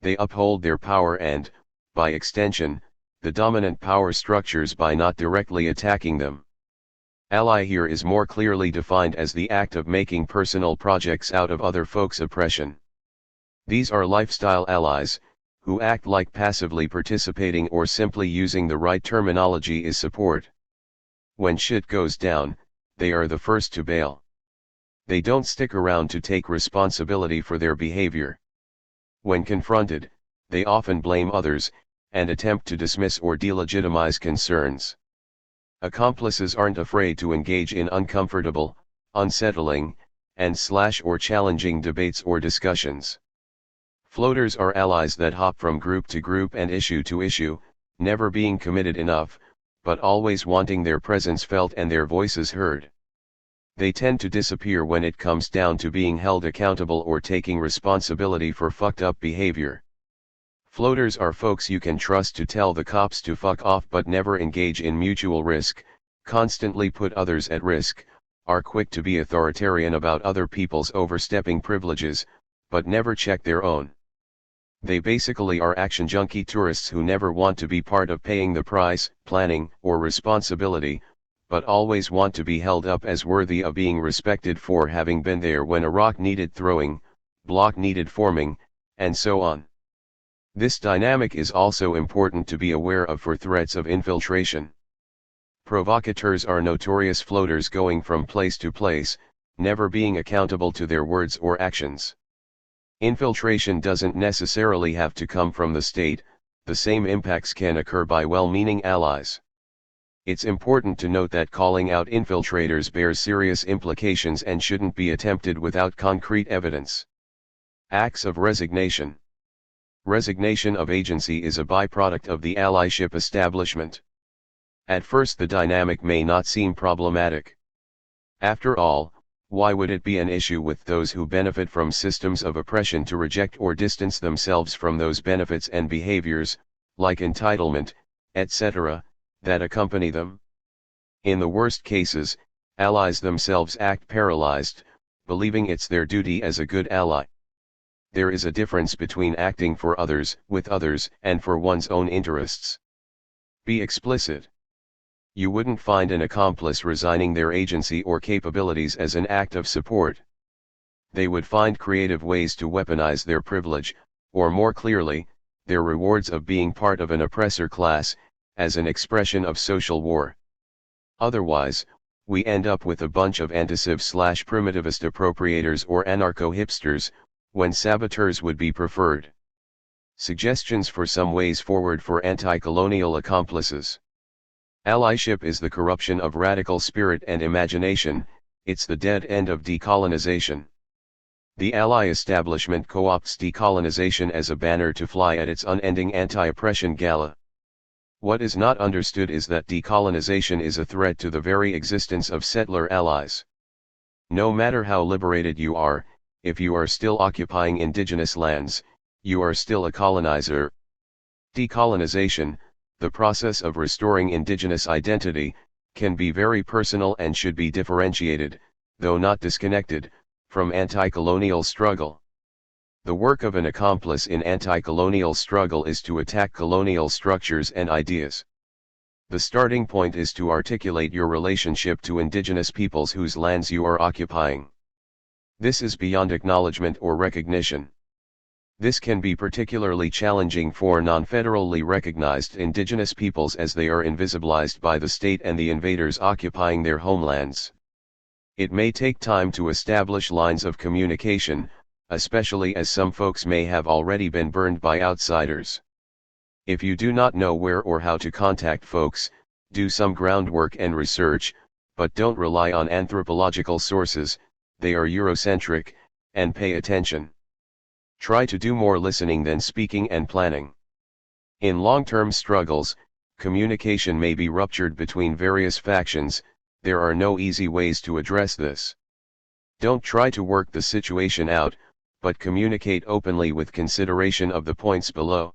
They uphold their power and, by extension, the dominant power structures by not directly attacking them. Ally here is more clearly defined as the act of making personal projects out of other folks' oppression. These are lifestyle allies, who act like passively participating or simply using the right terminology is support. When shit goes down, they are the first to bail. They don't stick around to take responsibility for their behavior. When confronted, they often blame others, and attempt to dismiss or delegitimize concerns. Accomplices aren't afraid to engage in uncomfortable, unsettling, and or challenging debates or discussions. Floaters are allies that hop from group to group and issue to issue, never being committed enough, but always wanting their presence felt and their voices heard. They tend to disappear when it comes down to being held accountable or taking responsibility for fucked up behavior. Floaters are folks you can trust to tell the cops to fuck off but never engage in mutual risk, constantly put others at risk, are quick to be authoritarian about other people's overstepping privileges, but never check their own. They basically are action junkie tourists who never want to be part of paying the price, planning, or responsibility, but always want to be held up as worthy of being respected for having been there when a rock needed throwing, block needed forming, and so on. This dynamic is also important to be aware of for threats of infiltration. Provocateurs are notorious floaters going from place to place, never being accountable to their words or actions. Infiltration doesn't necessarily have to come from the state, the same impacts can occur by well-meaning allies. It's important to note that calling out infiltrators bears serious implications and shouldn't be attempted without concrete evidence. Acts of resignation. Resignation of agency is a byproduct of the allyship establishment. At first the dynamic may not seem problematic. After all, why would it be an issue with those who benefit from systems of oppression to reject or distance themselves from those benefits and behaviors, like entitlement, etc., that accompany them? In the worst cases, allies themselves act paralyzed, believing it's their duty as a good ally. There is a difference between acting for others, with others, and for one's own interests. Be explicit. You wouldn't find an accomplice resigning their agency or capabilities as an act of support. They would find creative ways to weaponize their privilege, or more clearly, their rewards of being part of an oppressor class, as an expression of social war. Otherwise, we end up with a bunch of anticiv/primitivist appropriators or anarcho-hipsters, when saboteurs would be preferred. Suggestions for some ways forward for anti-colonial accomplices. Allyship is the corruption of radical spirit and imagination, it's the dead end of decolonization. The ally establishment co-opts decolonization as a banner to fly at its unending anti-oppression gala. What is not understood is that decolonization is a threat to the very existence of settler allies. No matter how liberated you are, if you are still occupying indigenous lands, you are still a colonizer. Decolonization, the process of restoring indigenous identity, can be very personal and should be differentiated, though not disconnected, from anti-colonial struggle. The work of an accomplice in anti-colonial struggle is to attack colonial structures and ideas. The starting point is to articulate your relationship to indigenous peoples whose lands you are occupying. This is beyond acknowledgement or recognition. This can be particularly challenging for non-federally recognized indigenous peoples as they are invisibilized by the state and the invaders occupying their homelands. It may take time to establish lines of communication, especially as some folks may have already been burned by outsiders. If you do not know where or how to contact folks, do some groundwork and research, but don't rely on anthropological sources, they are Eurocentric, and pay attention. Try to do more listening than speaking and planning. In long-term struggles, communication may be ruptured between various factions. There are no easy ways to address this. Don't try to work the situation out, but communicate openly with consideration of the points below.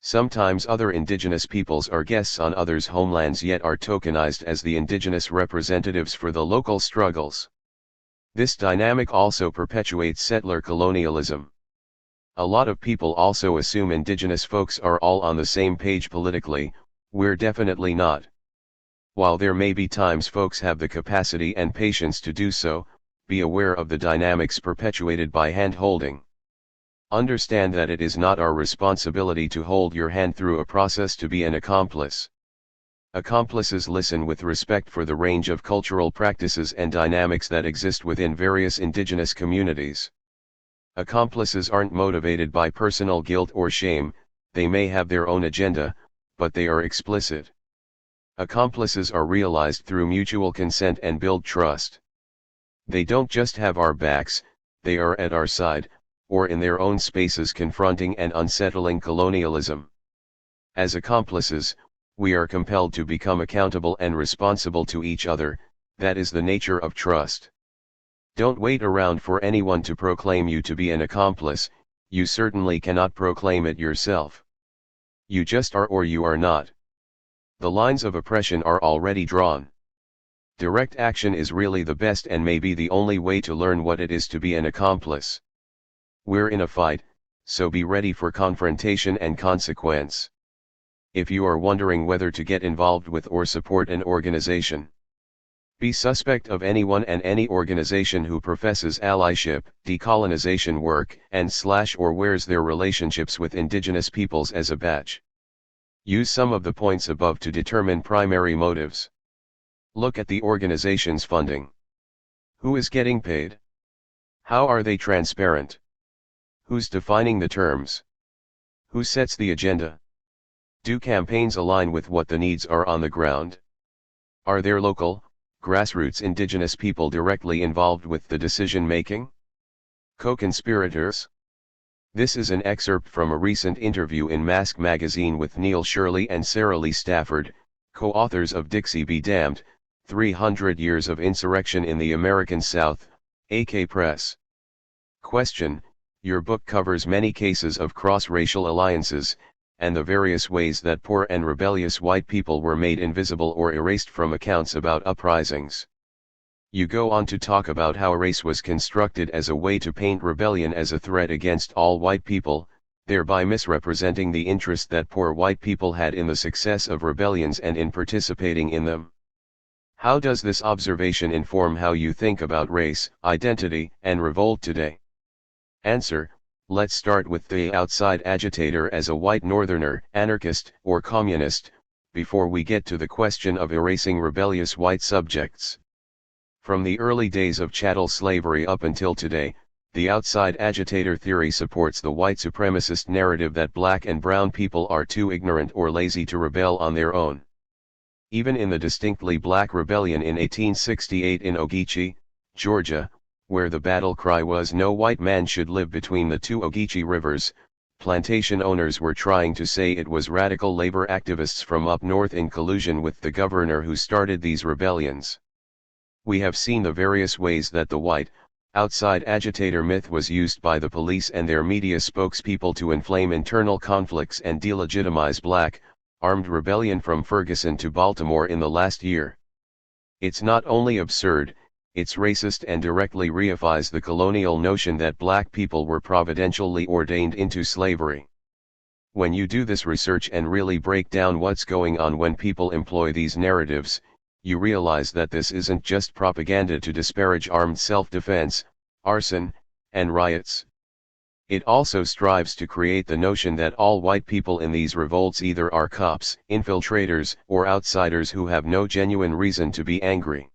Sometimes other indigenous peoples are guests on others' homelands yet are tokenized as the indigenous representatives for the local struggles. This dynamic also perpetuates settler colonialism. A lot of people also assume indigenous folks are all on the same page politically. We're definitely not. While there may be times folks have the capacity and patience to do so, be aware of the dynamics perpetuated by hand-holding. Understand that it is not our responsibility to hold your hand through a process to be an accomplice. Accomplices listen with respect for the range of cultural practices and dynamics that exist within various indigenous communities. Accomplices aren't motivated by personal guilt or shame, they may have their own agenda, but they are explicit. Accomplices are realized through mutual consent and build trust. They don't just have our backs, they are at our side, or in their own spaces confronting and unsettling colonialism. As accomplices, we are compelled to become accountable and responsible to each other. That is the nature of trust. Don't wait around for anyone to proclaim you to be an accomplice, you certainly cannot proclaim it yourself. You just are or you are not. The lines of oppression are already drawn. Direct action is really the best and may be the only way to learn what it is to be an accomplice. We're in a fight, so be ready for confrontation and consequence. If you are wondering whether to get involved with or support an organization, be suspect of anyone and any organization who professes allyship, decolonization work, and/or wears their relationships with indigenous peoples as a badge. Use some of the points above to determine primary motives. Look at the organization's funding. Who is getting paid? How are they transparent? Who's defining the terms? Who sets the agenda? Do campaigns align with what the needs are on the ground? Are there local, grassroots indigenous people directly involved with the decision-making? Co-conspirators? This is an excerpt from a recent interview in Mask magazine with Neil Shirley and Sarah Lee Stafford, co-authors of Dixie Be Damned, 300 Years of Insurrection in the American South, AK Press. Question: your book covers many cases of cross-racial alliances, and the various ways that poor and rebellious white people were made invisible or erased from accounts about uprisings. You go on to talk about how race was constructed as a way to paint rebellion as a threat against all white people, thereby misrepresenting the interest that poor white people had in the success of rebellions and in participating in them. How does this observation inform how you think about race, identity, and revolt today? Answer: let's start with the outside agitator as a white northerner, anarchist, or communist, before we get to the question of erasing rebellious white subjects. From the early days of chattel slavery up until today, the outside agitator theory supports the white supremacist narrative that black and brown people are too ignorant or lazy to rebel on their own. Even in the distinctly black rebellion in 1868 in Ogeechee, Georgia, where the battle cry was "No white man should live between the two Ogeechee rivers," plantation owners were trying to say it was radical labor activists from up north in collusion with the governor who started these rebellions. We have seen the various ways that the white, outside agitator myth was used by the police and their media spokespeople to inflame internal conflicts and delegitimize black, armed rebellion from Ferguson to Baltimore in the last year. It's not only absurd, it's racist and directly reifies the colonial notion that black people were providentially ordained into slavery. When you do this research and really break down what's going on when people employ these narratives, you realize that this isn't just propaganda to disparage armed self-defense, arson, and riots. It also strives to create the notion that all white people in these revolts either are cops, infiltrators, or outsiders who have no genuine reason to be angry.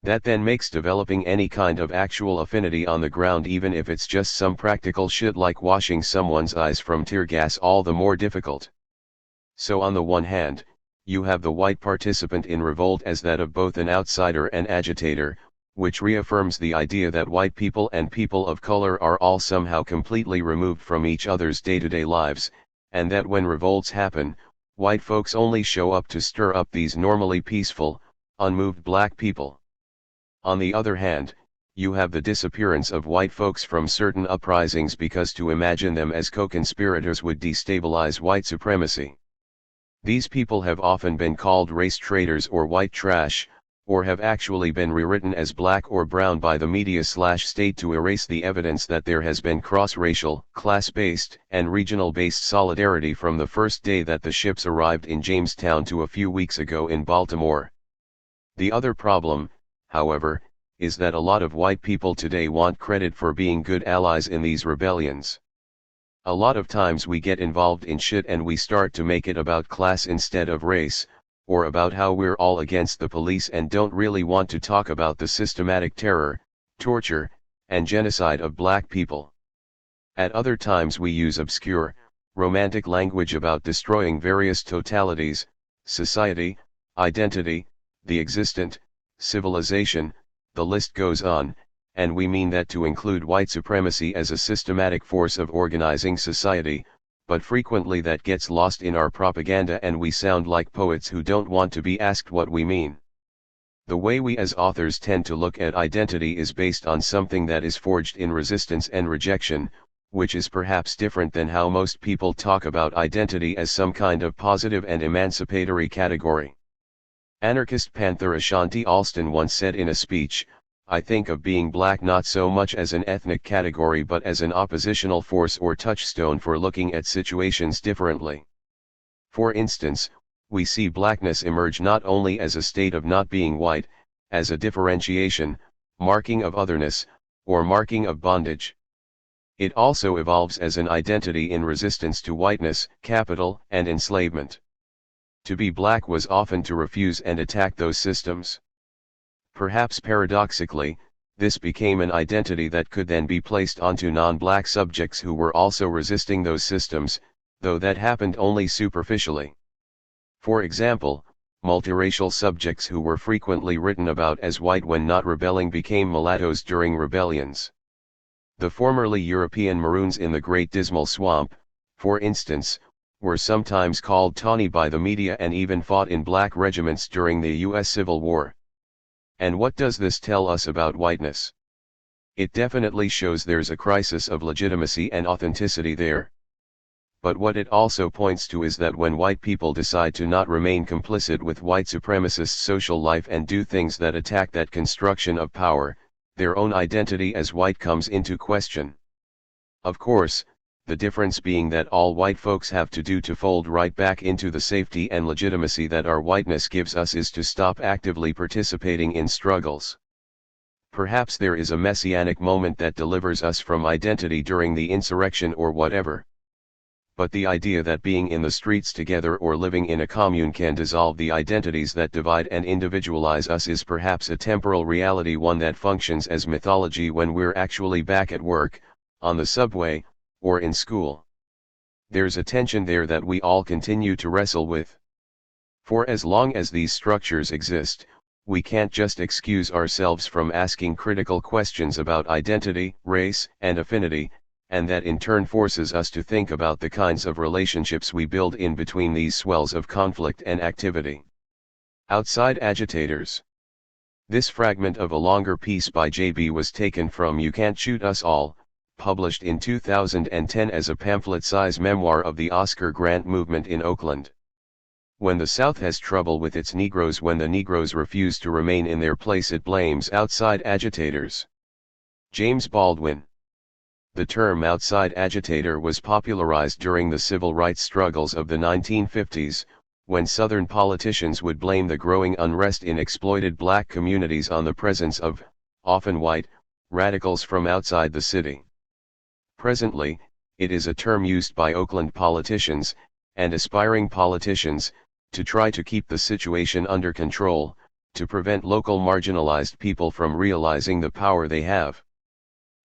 That then makes developing any kind of actual affinity on the ground, even if it's just some practical shit like washing someone's eyes from tear gas, all the more difficult. So on the one hand, you have the white participant in revolt as that of both an outsider and agitator, which reaffirms the idea that white people and people of color are all somehow completely removed from each other's day-to-day lives, and that when revolts happen, white folks only show up to stir up these normally peaceful, unmoved black people. On the other hand, you have the disappearance of white folks from certain uprisings because to imagine them as co-conspirators would destabilize white supremacy. These people have often been called race traitors or white trash, or have actually been rewritten as black or brown by the media/state to erase the evidence that there has been cross-racial, class-based, and regional-based solidarity from the first day that the ships arrived in Jamestown to a few weeks ago in Baltimore. The other problem, however, is that a lot of white people today want credit for being good allies in these rebellions. A lot of times we get involved in shit and we start to make it about class instead of race, or about how we're all against the police and don't really want to talk about the systematic terror, torture, and genocide of black people. At other times we use obscure, romantic language about destroying various totalities, society, identity, the existent, civilization, the list goes on, and we mean that to include white supremacy as a systematic force of organizing society, but frequently that gets lost in our propaganda and we sound like poets who don't want to be asked what we mean. The way we as authors tend to look at identity is based on something that is forged in resistance and rejection, which is perhaps different than how most people talk about identity as some kind of positive and emancipatory category. Anarchist Panther Ashanti Alston once said in a speech, "I think of being black not so much as an ethnic category but as an oppositional force or touchstone for looking at situations differently." For instance, we see blackness emerge not only as a state of not being white, as a differentiation, marking of otherness, or marking of bondage. It also evolves as an identity in resistance to whiteness, capital, and enslavement. To be black was often to refuse and attack those systems. Perhaps paradoxically, this became an identity that could then be placed onto non-black subjects who were also resisting those systems, though that happened only superficially. For example, multiracial subjects who were frequently written about as white when not rebelling became mulattoes during rebellions. The formerly European Maroons in the Great Dismal Swamp, for instance, were sometimes called tawny by the media and even fought in black regiments during the U.S. Civil War. And what does this tell us about whiteness? It definitely shows there's a crisis of legitimacy and authenticity there. But what it also points to is that when white people decide to not remain complicit with white supremacist social life and do things that attack that construction of power, their own identity as white comes into question. Of course, the difference being that all white folks have to do to fold right back into the safety and legitimacy that our whiteness gives us is to stop actively participating in struggles. Perhaps there is a messianic moment that delivers us from identity during the insurrection or whatever. But the idea that being in the streets together or living in a commune can dissolve the identities that divide and individualize us is perhaps a temporal reality, one that functions as mythology when we're actually back at work, on the subway, or in school. There's a tension there that we all continue to wrestle with. For as long as these structures exist, we can't just excuse ourselves from asking critical questions about identity, race, and affinity, and that in turn forces us to think about the kinds of relationships we build in between these swells of conflict and activity. Outside agitators. This fragment of a longer piece by J.B. was taken from You Can't Shoot Us All, published in 2010 as a pamphlet-size memoir of the Oscar Grant movement in Oakland. When the South has trouble with its Negroes, when the Negroes refuse to remain in their place, it blames outside agitators. James Baldwin. The term outside agitator was popularized during the civil rights struggles of the 1950s, when Southern politicians would blame the growing unrest in exploited black communities on the presence of, often white, radicals from outside the city. Presently, it is a term used by Oakland politicians, and aspiring politicians, to try to keep the situation under control, to prevent local marginalized people from realizing the power they have.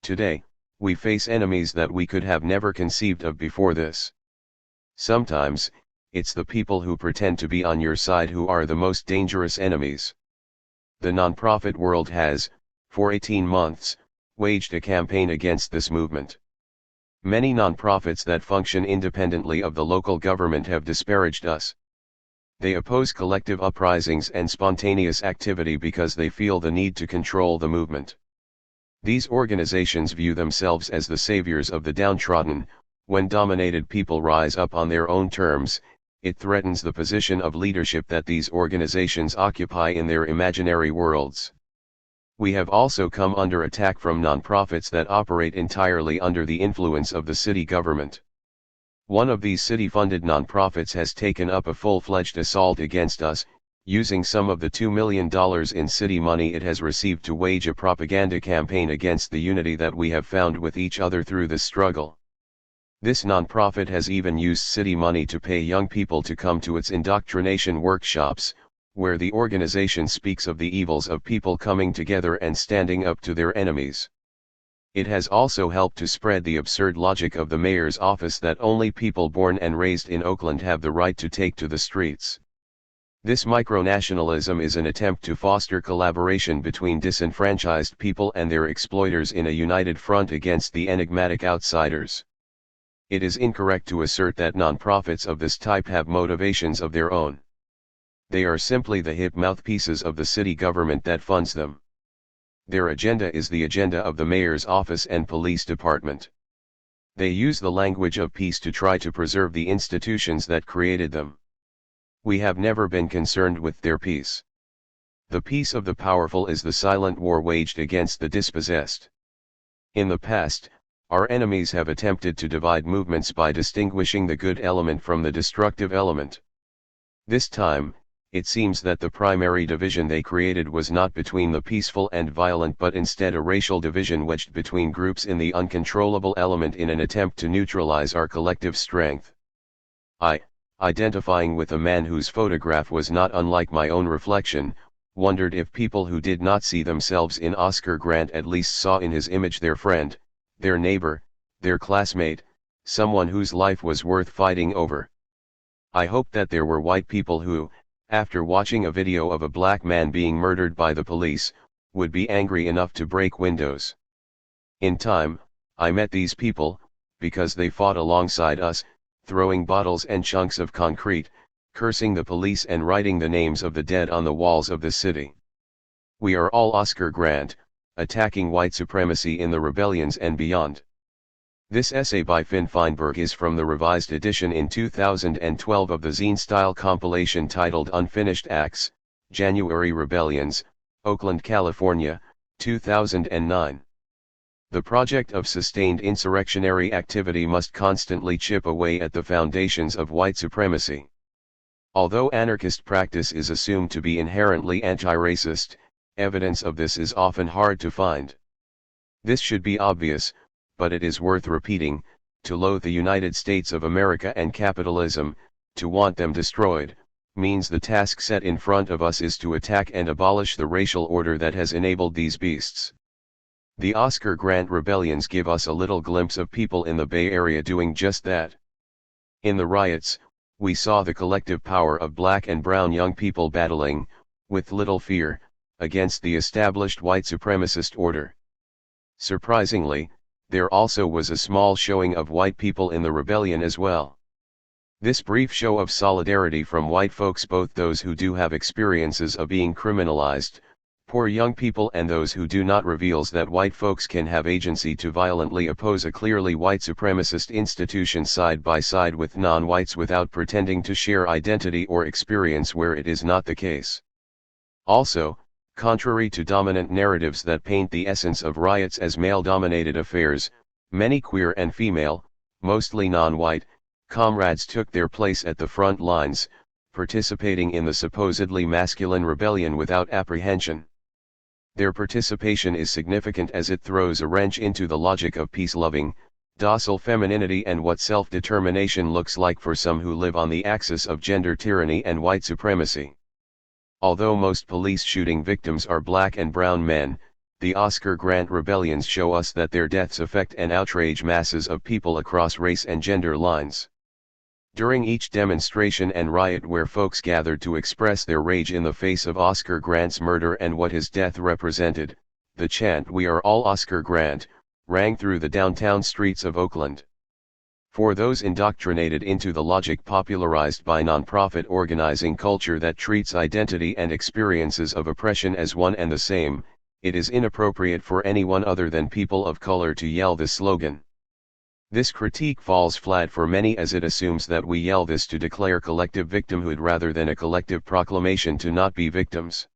Today, we face enemies that we could have never conceived of before this. Sometimes, it's the people who pretend to be on your side who are the most dangerous enemies. The nonprofit world has, for 18 months, waged a campaign against this movement. Many nonprofits that function independently of the local government have disparaged us. They oppose collective uprisings and spontaneous activity because they feel the need to control the movement. These organizations view themselves as the saviors of the downtrodden. When dominated people rise up on their own terms, it threatens the position of leadership that these organizations occupy in their imaginary worlds. We have also come under attack from nonprofits that operate entirely under the influence of the city government. One of these city-funded nonprofits has taken up a full-fledged assault against us, using some of the $2 million in city money it has received to wage a propaganda campaign against the unity that we have found with each other through this struggle. This nonprofit has even used city money to pay young people to come to its indoctrination workshops, where the organization speaks of the evils of people coming together and standing up to their enemies. It has also helped to spread the absurd logic of the mayor's office that only people born and raised in Oakland have the right to take to the streets. This micronationalism is an attempt to foster collaboration between disenfranchised people and their exploiters in a united front against the enigmatic outsiders. It is incorrect to assert that nonprofits of this type have motivations of their own. They are simply the hip mouthpieces of the city government that funds them. Their agenda is the agenda of the mayor's office and police department. They use the language of peace to try to preserve the institutions that created them. We have never been concerned with their peace. The peace of the powerful is the silent war waged against the dispossessed. In the past, our enemies have attempted to divide movements by distinguishing the good element from the destructive element. This time, it seems that the primary division they created was not between the peaceful and violent but instead a racial division wedged between groups in the uncontrollable element in an attempt to neutralize our collective strength. Identifying with a man whose photograph was not unlike my own reflection, wondered if people who did not see themselves in Oscar Grant at least saw in his image their friend, their neighbor, their classmate, someone whose life was worth fighting over. I hoped that there were white people who, after watching a video of a black man being murdered by the police, would be angry enough to break windows. In time, I met these people, because they fought alongside us, throwing bottles and chunks of concrete, cursing the police and writing the names of the dead on the walls of the city. We are all Oscar Grant, attacking white supremacy in the rebellions and beyond. This essay by Finn Feinberg is from the revised edition in 2012 of the zine-style compilation titled Unfinished Acts, January Rebellions, Oakland, California, 2009. The project of sustained insurrectionary activity must constantly chip away at the foundations of white supremacy. Although anarchist practice is assumed to be inherently anti-racist, evidence of this is often hard to find. This should be obvious, but it is worth repeating: to loathe the United States of America and capitalism, to want them destroyed, means the task set in front of us is to attack and abolish the racial order that has enabled these beasts. The Oscar Grant rebellions give us a little glimpse of people in the Bay Area doing just that. In the riots, we saw the collective power of black and brown young people battling, with little fear, against the established white supremacist order. Surprisingly, there also was a small showing of white people in the rebellion as well. This brief show of solidarity from white folks, both those who do have experiences of being criminalized, poor young people, and those who do not, reveals that white folks can have agency to violently oppose a clearly white supremacist institution side by side with non-whites without pretending to share identity or experience where it is not the case. Also, contrary to dominant narratives that paint the essence of riots as male-dominated affairs, many queer and female, mostly non-white, comrades took their place at the front lines, participating in the supposedly masculine rebellion without apprehension. Their participation is significant as it throws a wrench into the logic of peace-loving, docile femininity and what self-determination looks like for some who live on the axis of gender tyranny and white supremacy. Although most police shooting victims are black and brown men, the Oscar Grant rebellions show us that their deaths affect and outrage masses of people across race and gender lines. During each demonstration and riot where folks gathered to express their rage in the face of Oscar Grant's murder and what his death represented, the chant "We are all Oscar Grant" rang through the downtown streets of Oakland. For those indoctrinated into the logic popularized by nonprofit organizing culture that treats identity and experiences of oppression as one and the same, it is inappropriate for anyone other than people of color to yell this slogan. This critique falls flat for many as it assumes that we yell this to declare collective victimhood rather than a collective proclamation to not be victims.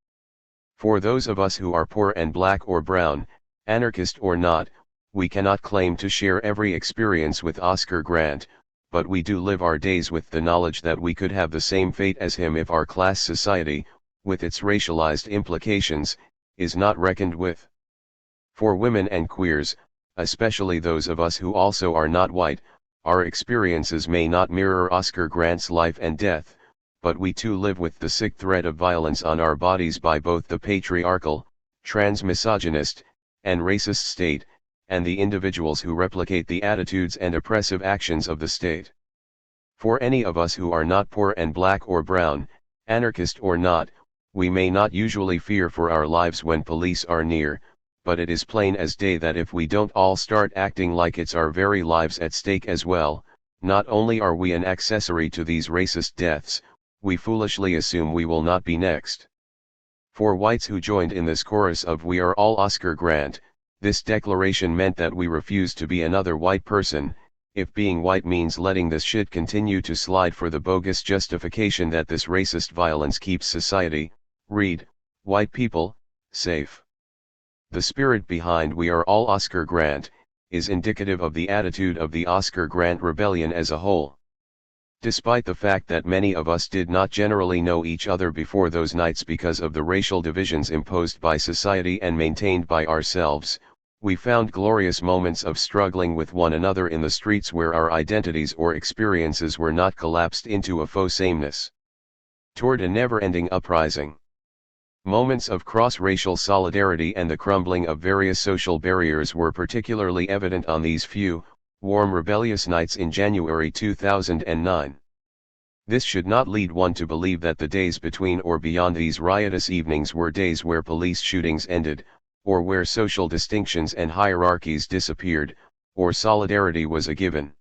For those of us who are poor and black or brown, anarchist or not, we cannot claim to share every experience with Oscar Grant, but we do live our days with the knowledge that we could have the same fate as him if our class society, with its racialized implications, is not reckoned with. For women and queers, especially those of us who also are not white, our experiences may not mirror Oscar Grant's life and death, but we too live with the sick threat of violence on our bodies by both the patriarchal, transmisogynist, and racist state, and the individuals who replicate the attitudes and oppressive actions of the state. For any of us who are not poor and black or brown, anarchist or not, we may not usually fear for our lives when police are near, but it is plain as day that if we don't all start acting like it's our very lives at stake as well, not only are we an accessory to these racist deaths, we foolishly assume we will not be next. For whites who joined in this chorus of "We are all Oscar Grant," this declaration meant that we refuse to be another white person, if being white means letting this shit continue to slide for the bogus justification that this racist violence keeps society, read, white people, safe. The spirit behind "We are all Oscar Grant" is indicative of the attitude of the Oscar Grant rebellion as a whole. Despite the fact that many of us did not generally know each other before those nights because of the racial divisions imposed by society and maintained by ourselves, we found glorious moments of struggling with one another in the streets where our identities or experiences were not collapsed into a faux sameness. Toward a never-ending uprising. Moments of cross-racial solidarity and the crumbling of various social barriers were particularly evident on these few, warm rebellious nights in January 2009. This should not lead one to believe that the days between or beyond these riotous evenings were days where police shootings ended, or where social distinctions and hierarchies disappeared, or solidarity was a given.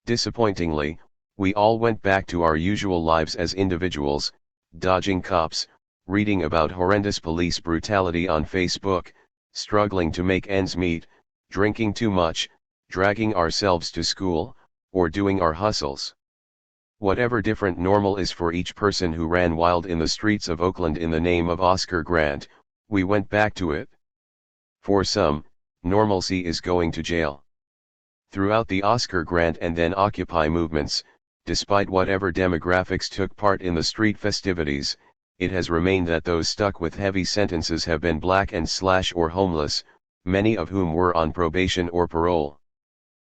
Disappointingly, we all went back to our usual lives as individuals, dodging cops, reading about horrendous police brutality on Facebook, struggling to make ends meet, drinking too much, dragging ourselves to school, or doing our hustles. Whatever different normal is for each person who ran wild in the streets of Oakland in the name of Oscar Grant, we went back to it. For some, normalcy is going to jail. Throughout the Oscar Grant and then Occupy movements, despite whatever demographics took part in the street festivities, it has remained that those stuck with heavy sentences have been black and slash or homeless, many of whom were on probation or parole.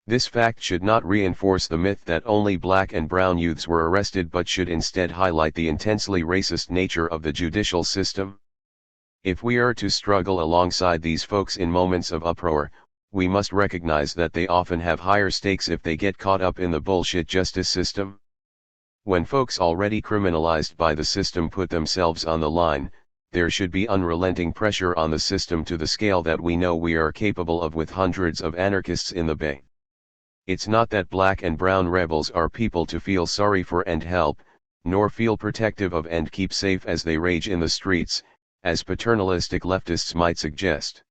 This fact should not reinforce the myth that only black and brown youths were arrested, but should instead highlight the intensely racist nature of the judicial system. If we are to struggle alongside these folks in moments of uproar, we must recognize that they often have higher stakes if they get caught up in the bullshit justice system. When folks already criminalized by the system put themselves on the line, there should be unrelenting pressure on the system to the scale that we know we are capable of with hundreds of anarchists in the Bay. It's not that black and brown rebels are people to feel sorry for and help, nor feel protective of and keep safe as they rage in the streets, as paternalistic leftists might suggest.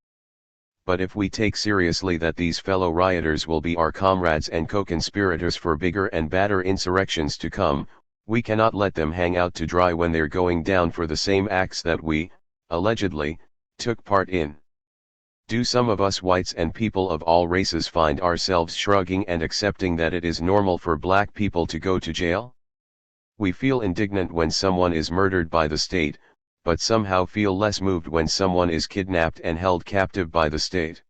But if we take seriously that these fellow rioters will be our comrades and co-conspirators for bigger and badder insurrections to come, we cannot let them hang out to dry when they're going down for the same acts that we, allegedly, took part in. Do some of us whites and people of all races find ourselves shrugging and accepting that it is normal for black people to go to jail? We feel indignant when someone is murdered by the state, but somehow feel less moved when someone is kidnapped and held captive by the state.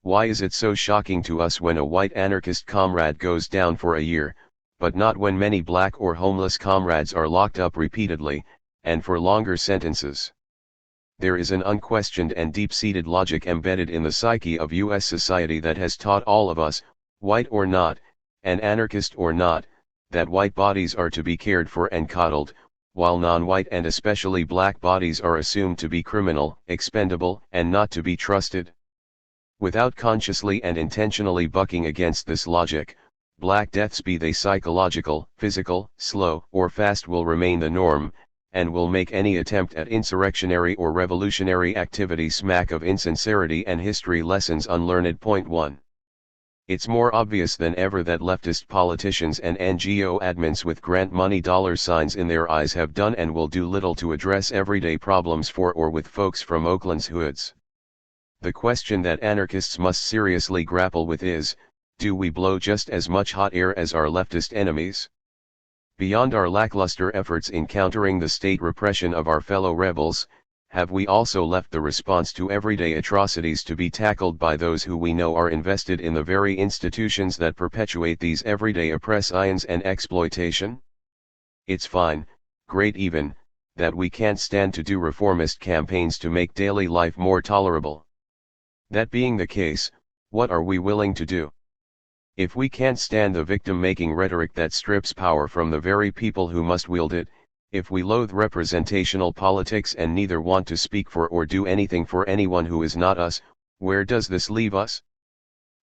Why is it so shocking to us when a white anarchist comrade goes down for a year, but not when many black or homeless comrades are locked up repeatedly, and for longer sentences? There is an unquestioned and deep-seated logic embedded in the psyche of U.S. society that has taught all of us, white or not, and anarchist or not, that white bodies are to be cared for and coddled, while non-white and especially black bodies are assumed to be criminal, expendable, and not to be trusted. Without consciously and intentionally bucking against this logic, black deaths, be they psychological, physical, slow, or fast, will remain the norm, and will make any attempt at insurrectionary or revolutionary activity smack of insincerity and history lessons unlearned. Point 1. It's more obvious than ever that leftist politicians and NGO admins with grant money dollar signs in their eyes have done and will do little to address everyday problems for or with folks from Oakland's hoods. The question that anarchists must seriously grapple with is, do we blow just as much hot air as our leftist enemies? Beyond our lackluster efforts in countering the state repression of our fellow rebels, have we also left the response to everyday atrocities to be tackled by those who we know are invested in the very institutions that perpetuate these everyday oppressions and exploitation? It's fine, great even, that we can't stand to do reformist campaigns to make daily life more tolerable. That being the case, what are we willing to do? If we can't stand the victim-making rhetoric that strips power from the very people who must wield it, if we loathe representational politics and neither want to speak for or do anything for anyone who is not us, where does this leave us?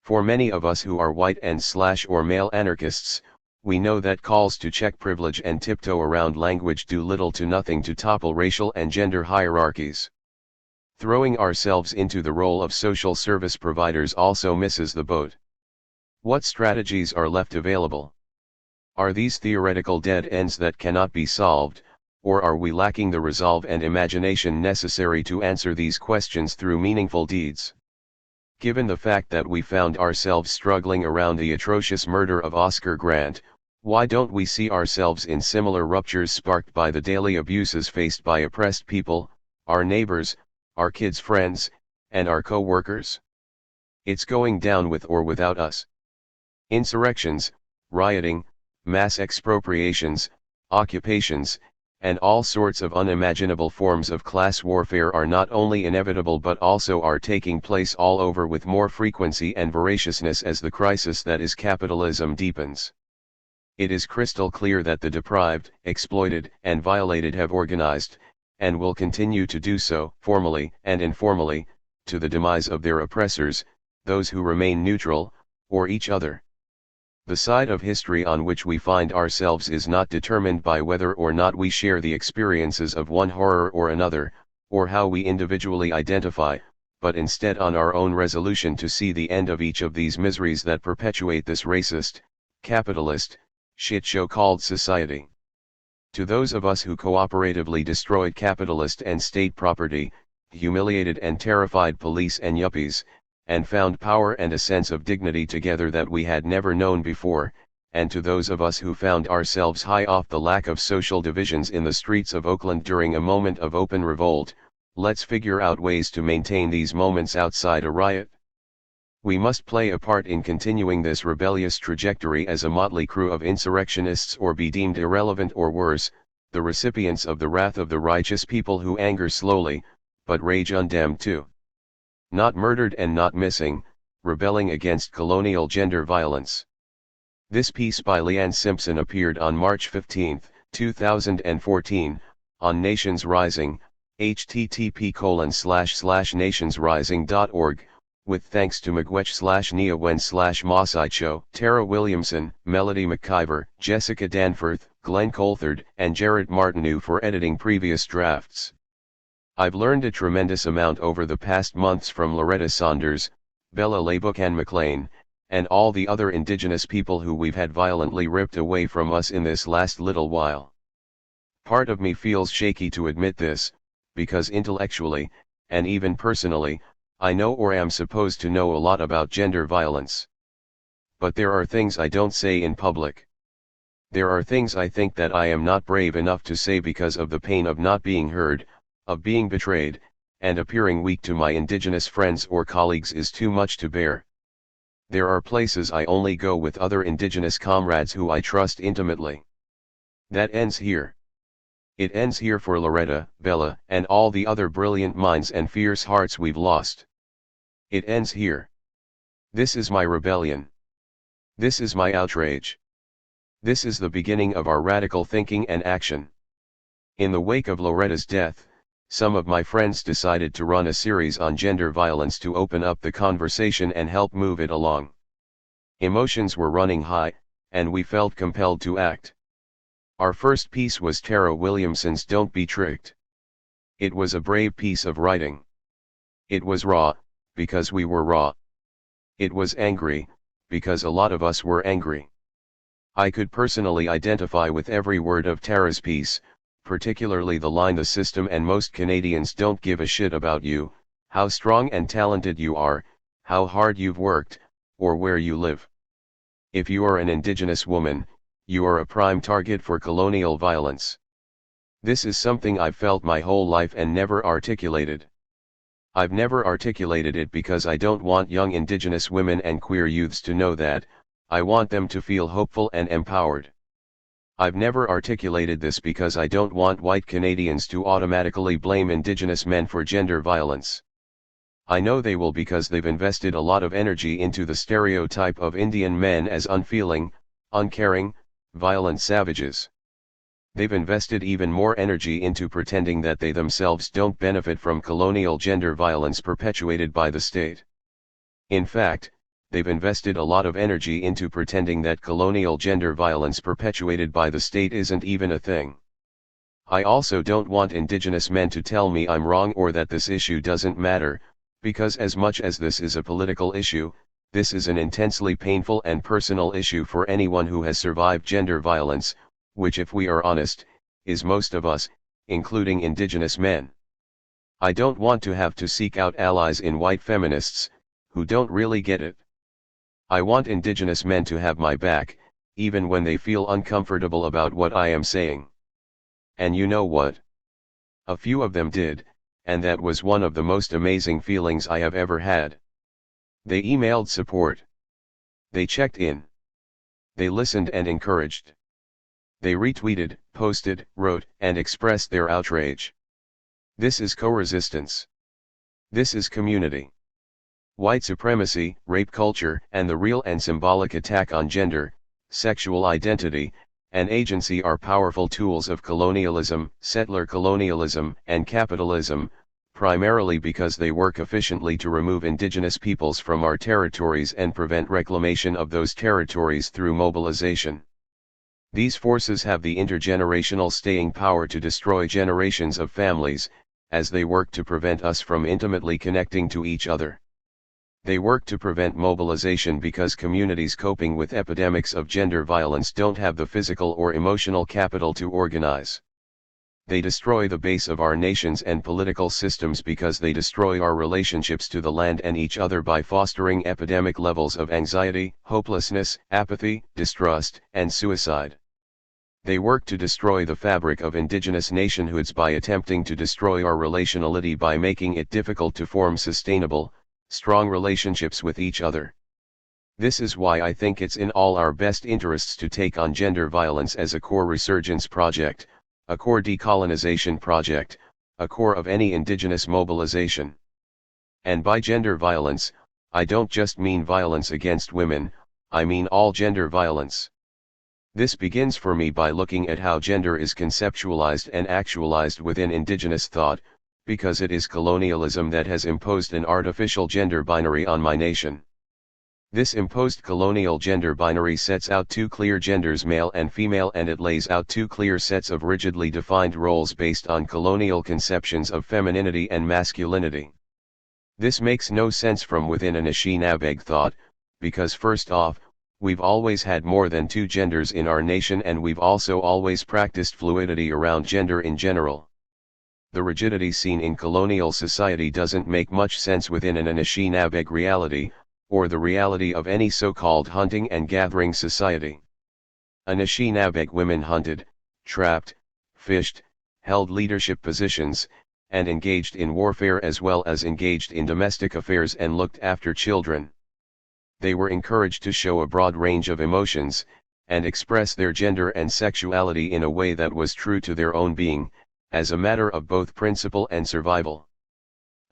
For many of us who are white and slash or male anarchists, we know that calls to check privilege and tiptoe around language do little to nothing to topple racial and gender hierarchies. Throwing ourselves into the role of social service providers also misses the boat. What strategies are left available? Are these theoretical dead ends that cannot be solved, or are we lacking the resolve and imagination necessary to answer these questions through meaningful deeds? Given the fact that we found ourselves struggling around the atrocious murder of Oscar Grant, why don't we see ourselves in similar ruptures sparked by the daily abuses faced by oppressed people, our neighbors, our kids' friends, and our co-workers? It's going down with or without us. Insurrections, rioting, mass expropriations, occupations, and all sorts of unimaginable forms of class warfare are not only inevitable but also are taking place all over with more frequency and voraciousness as the crisis that is capitalism deepens. It is crystal clear that the deprived, exploited, and violated have organized, and will continue to do so, formally and informally, to the demise of their oppressors, those who remain neutral, or each other. The side of history on which we find ourselves is not determined by whether or not we share the experiences of one horror or another, or how we individually identify, but instead on our own resolution to see the end of each of these miseries that perpetuate this racist, capitalist, shit show called society. To those of us who cooperatively destroyed capitalist and state property, humiliated and terrified police and yuppies, and found power and a sense of dignity together that we had never known before, and to those of us who found ourselves high off the lack of social divisions in the streets of Oakland during a moment of open revolt, let's figure out ways to maintain these moments outside a riot. We must play a part in continuing this rebellious trajectory as a motley crew of insurrectionists, or be deemed irrelevant or worse, the recipients of the wrath of the righteous people who anger slowly, but rage undimmed too. Not murdered and not missing, rebelling against colonial gender violence. This piece by Leanne Simpson appeared on March 15, 2014, on Nations Rising, http://nationsrising.org, with thanks to Miigwech/Neawen/Mosicho, Tara Williamson, Melody McIver, Jessica Danforth, Glenn Coulthard, and Jared Martineau for editing previous drafts. I've learned a tremendous amount over the past months from Loretta Saunders, Bella LaBoucan McLean, and all the other Indigenous people who we've had violently ripped away from us in this last little while. Part of me feels shaky to admit this, because intellectually, and even personally, I know or am supposed to know a lot about gender violence. But there are things I don't say in public. There are things I think that I am not brave enough to say because of the pain of not being heard, of being betrayed, and appearing weak to my Indigenous friends or colleagues is too much to bear. There are places I only go with other Indigenous comrades who I trust intimately. That ends here. It ends here for Loretta, Bella, and all the other brilliant minds and fierce hearts we've lost. It ends here. This is my rebellion. This is my outrage. This is the beginning of our radical thinking and action. In the wake of Loretta's death, some of my friends decided to run a series on gender violence to open up the conversation and help move it along. Emotions were running high, and we felt compelled to act. Our first piece was Tara Williamson's Don't Be Tricked. It was a brave piece of writing. It was raw, because we were raw. It was angry, because a lot of us were angry. I could personally identify with every word of Tara's piece, particularly the line "The system and most Canadians don't give a shit about you, how strong and talented you are, how hard you've worked, or where you live. If you are an Indigenous woman, you are a prime target for colonial violence." This is something I've felt my whole life and never articulated. I've never articulated it because I don't want young Indigenous women and queer youths to know that. I want them to feel hopeful and empowered. I've never articulated this because I don't want white Canadians to automatically blame Indigenous men for gender violence. I know they will because they've invested a lot of energy into the stereotype of Indian men as unfeeling, uncaring, violent savages. They've invested even more energy into pretending that they themselves don't benefit from colonial gender violence perpetuated by the state. In fact, they've invested a lot of energy into pretending that colonial gender violence perpetuated by the state isn't even a thing. I also don't want Indigenous men to tell me I'm wrong or that this issue doesn't matter, because as much as this is a political issue, this is an intensely painful and personal issue for anyone who has survived gender violence, which, if we are honest, is most of us, including Indigenous men. I don't want to have to seek out allies in white feminists, who don't really get it. I want Indigenous men to have my back, even when they feel uncomfortable about what I am saying. And you know what? A few of them did, and that was one of the most amazing feelings I have ever had. They emailed support. They checked in. They listened and encouraged. They retweeted, posted, wrote, and expressed their outrage. This is co-resistance. This is community. White supremacy, rape culture, and the real and symbolic attack on gender, sexual identity, and agency are powerful tools of colonialism, settler colonialism, and capitalism, primarily because they work efficiently to remove Indigenous peoples from our territories and prevent reclamation of those territories through mobilization. These forces have the intergenerational staying power to destroy generations of families, as they work to prevent us from intimately connecting to each other. They work to prevent mobilization because communities coping with epidemics of gender violence don't have the physical or emotional capital to organize. They destroy the base of our nations and political systems because they destroy our relationships to the land and each other by fostering epidemic levels of anxiety, hopelessness, apathy, distrust, and suicide. They work to destroy the fabric of indigenous nationhoods by attempting to destroy our relationality by making it difficult to form sustainable, strong relationships with each other. This is why I think it's in all our best interests to take on gender violence as a core resurgence project, a core decolonization project, a core of any indigenous mobilization. And by gender violence, I don't just mean violence against women, I mean all gender violence. This begins for me by looking at how gender is conceptualized and actualized within indigenous thought, because it is colonialism that has imposed an artificial gender binary on my nation. This imposed colonial gender binary sets out two clear genders, male and female, and it lays out two clear sets of rigidly defined roles based on colonial conceptions of femininity and masculinity. This makes no sense from within an Anishinaabe thought, because first off, we've always had more than two genders in our nation, and we've also always practiced fluidity around gender in general. The rigidity seen in colonial society doesn't make much sense within an Anishinaabe reality, or the reality of any so-called hunting and gathering society. Anishinaabe women hunted, trapped, fished, held leadership positions, and engaged in warfare as well as engaged in domestic affairs and looked after children. They were encouraged to show a broad range of emotions, and express their gender and sexuality in a way that was true to their own being, as a matter of both principle and survival.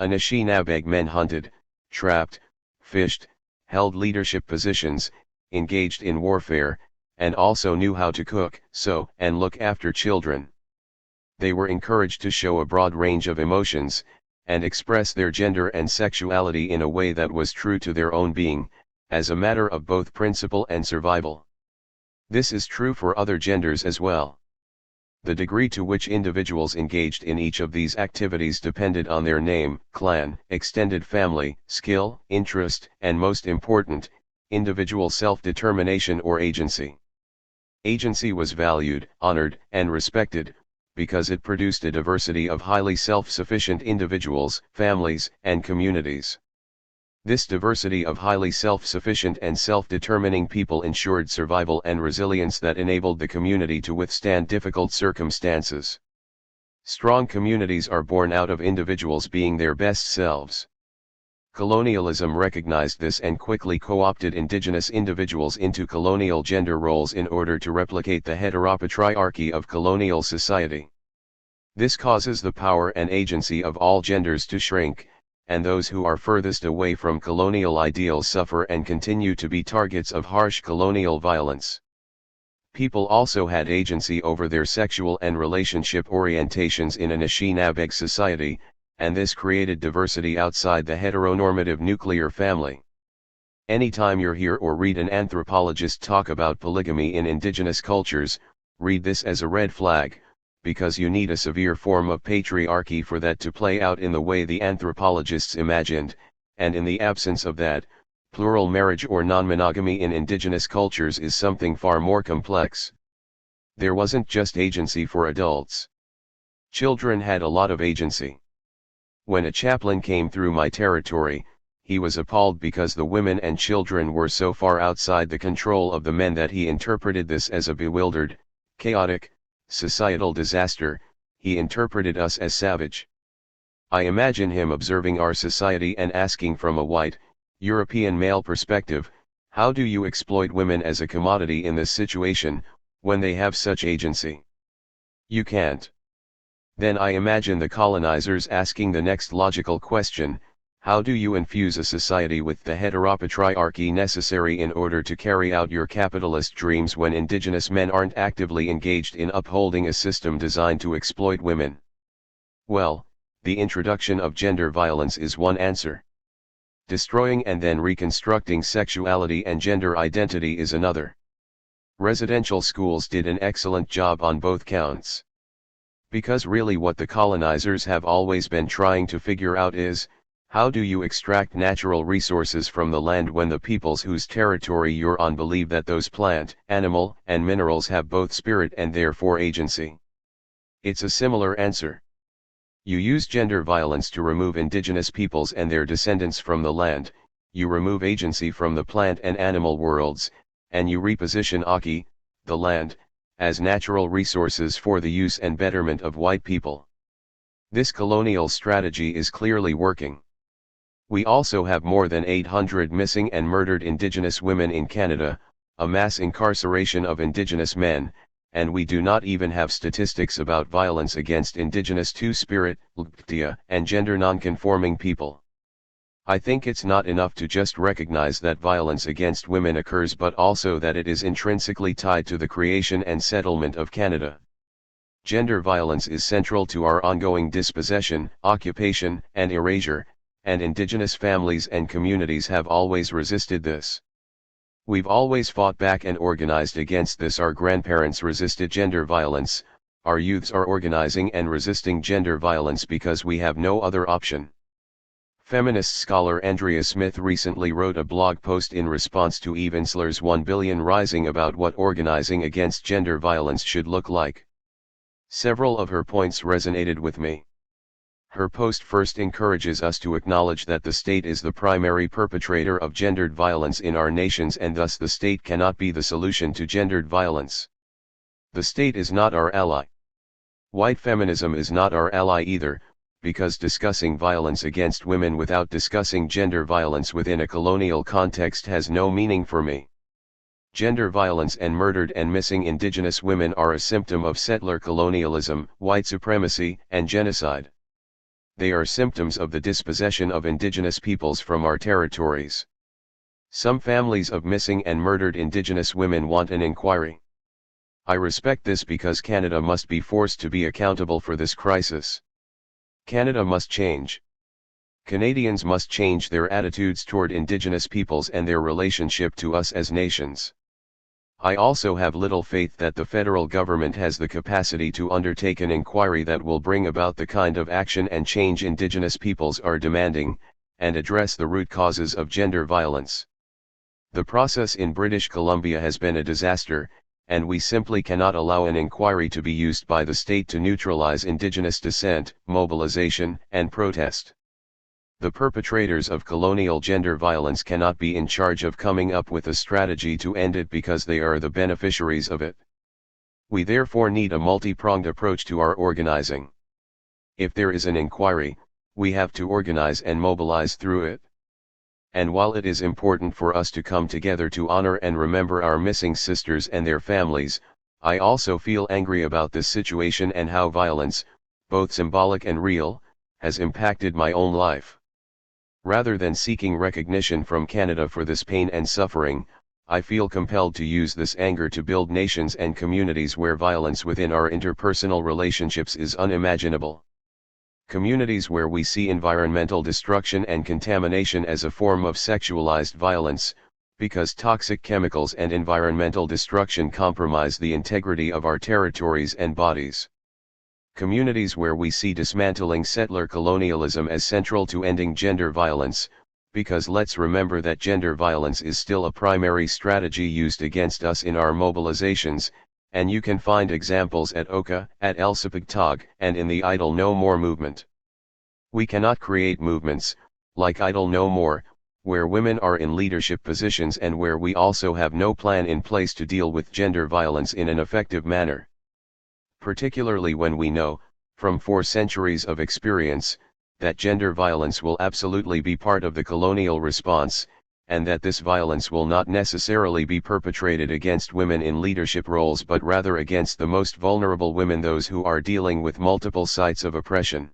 Anishinaabe men hunted, trapped, fished, held leadership positions, engaged in warfare, and also knew how to cook, sew, and look after children. They were encouraged to show a broad range of emotions, and express their gender and sexuality in a way that was true to their own being, as a matter of both principle and survival. This is true for other genders as well. The degree to which individuals engaged in each of these activities depended on their name, clan, extended family, skill, interest, and most important, individual self-determination or agency. Agency was valued, honored, and respected, because it produced a diversity of highly self-sufficient individuals, families, and communities. This diversity of highly self-sufficient and self-determining people ensured survival and resilience that enabled the community to withstand difficult circumstances. Strong communities are born out of individuals being their best selves. Colonialism recognized this and quickly co-opted indigenous individuals into colonial gender roles in order to replicate the heteropatriarchy of colonial society. This causes the power and agency of all genders to shrink, and those who are furthest away from colonial ideals suffer and continue to be targets of harsh colonial violence. People also had agency over their sexual and relationship orientations in an Anishinaabe society, and this created diversity outside the heteronormative nuclear family. Anytime you hear or read an anthropologist talk about polygamy in indigenous cultures, read this as a red flag, because you need a severe form of patriarchy for that to play out in the way the anthropologists imagined, and in the absence of that, plural marriage or non-monogamy in indigenous cultures is something far more complex. There wasn't just agency for adults. Children had a lot of agency. When a chaplain came through my territory, he was appalled because the women and children were so far outside the control of the men that he interpreted this as a bewildered, chaotic, societal disaster. He interpreted us as savage. I imagine him observing our society and asking from a white, European male perspective, how do you exploit women as a commodity in this situation, when they have such agency? You can't. Then I imagine the colonizers asking the next logical question, how do you infuse a society with the heteropatriarchy necessary in order to carry out your capitalist dreams when indigenous men aren't actively engaged in upholding a system designed to exploit women? Well, the introduction of gender violence is one answer. Destroying and then reconstructing sexuality and gender identity is another. Residential schools did an excellent job on both counts. Because really what the colonizers have always been trying to figure out is, how do you extract natural resources from the land when the peoples whose territory you're on believe that those plant, animal, and minerals have both spirit and therefore agency? It's a similar answer. You use gender violence to remove indigenous peoples and their descendants from the land, you remove agency from the plant and animal worlds, and you reposition Aki, the land, as natural resources for the use and betterment of white people. This colonial strategy is clearly working. We also have more than 800 missing and murdered Indigenous women in Canada, a mass incarceration of Indigenous men, and we do not even have statistics about violence against Indigenous Two-Spirit, and gender non-conforming people. I think it's not enough to just recognize that violence against women occurs but also that it is intrinsically tied to the creation and settlement of Canada. Gender violence is central to our ongoing dispossession, occupation, and erasure, and Indigenous families and communities have always resisted this. We've always fought back and organized against this. Our grandparents resisted gender violence, our youths are organizing and resisting gender violence because we have no other option. Feminist scholar Andrea Smith recently wrote a blog post in response to Eve Ensler's 1 Billion Rising about what organizing against gender violence should look like. Several of her points resonated with me. Her post first encourages us to acknowledge that the state is the primary perpetrator of gendered violence in our nations and thus the state cannot be the solution to gendered violence. The state is not our ally. White feminism is not our ally either, because discussing violence against women without discussing gender violence within a colonial context has no meaning for me. Gender violence and murdered and missing Indigenous women are a symptom of settler colonialism, white supremacy, and genocide. They are symptoms of the dispossession of Indigenous peoples from our territories. Some families of missing and murdered Indigenous women want an inquiry. I respect this because Canada must be forced to be accountable for this crisis. Canada must change. Canadians must change their attitudes toward Indigenous peoples and their relationship to us as nations. I also have little faith that the federal government has the capacity to undertake an inquiry that will bring about the kind of action and change Indigenous peoples are demanding, and address the root causes of gender violence. The process in British Columbia has been a disaster, and we simply cannot allow an inquiry to be used by the state to neutralize Indigenous dissent, mobilization, and protest. The perpetrators of colonial gender violence cannot be in charge of coming up with a strategy to end it because they are the beneficiaries of it. We therefore need a multi-pronged approach to our organizing. If there is an inquiry, we have to organize and mobilize through it. And while it is important for us to come together to honor and remember our missing sisters and their families, I also feel angry about this situation and how violence, both symbolic and real, has impacted my own life. Rather than seeking recognition from Canada for this pain and suffering, I feel compelled to use this anger to build nations and communities where violence within our interpersonal relationships is unimaginable. Communities where we see environmental destruction and contamination as a form of sexualized violence, because toxic chemicals and environmental destruction compromise the integrity of our territories and bodies. Communities where we see dismantling settler colonialism as central to ending gender violence, because let's remember that gender violence is still a primary strategy used against us in our mobilizations, and you can find examples at Oka, at El Sapagtag, and in the Idle No More movement. We cannot create movements, like Idle No More, where women are in leadership positions and where we also have no plan in place to deal with gender violence in an effective manner. Particularly when we know, from 4 centuries of experience, that gender violence will absolutely be part of the colonial response, and that this violence will not necessarily be perpetrated against women in leadership roles but rather against the most vulnerable women, those who are dealing with multiple sites of oppression.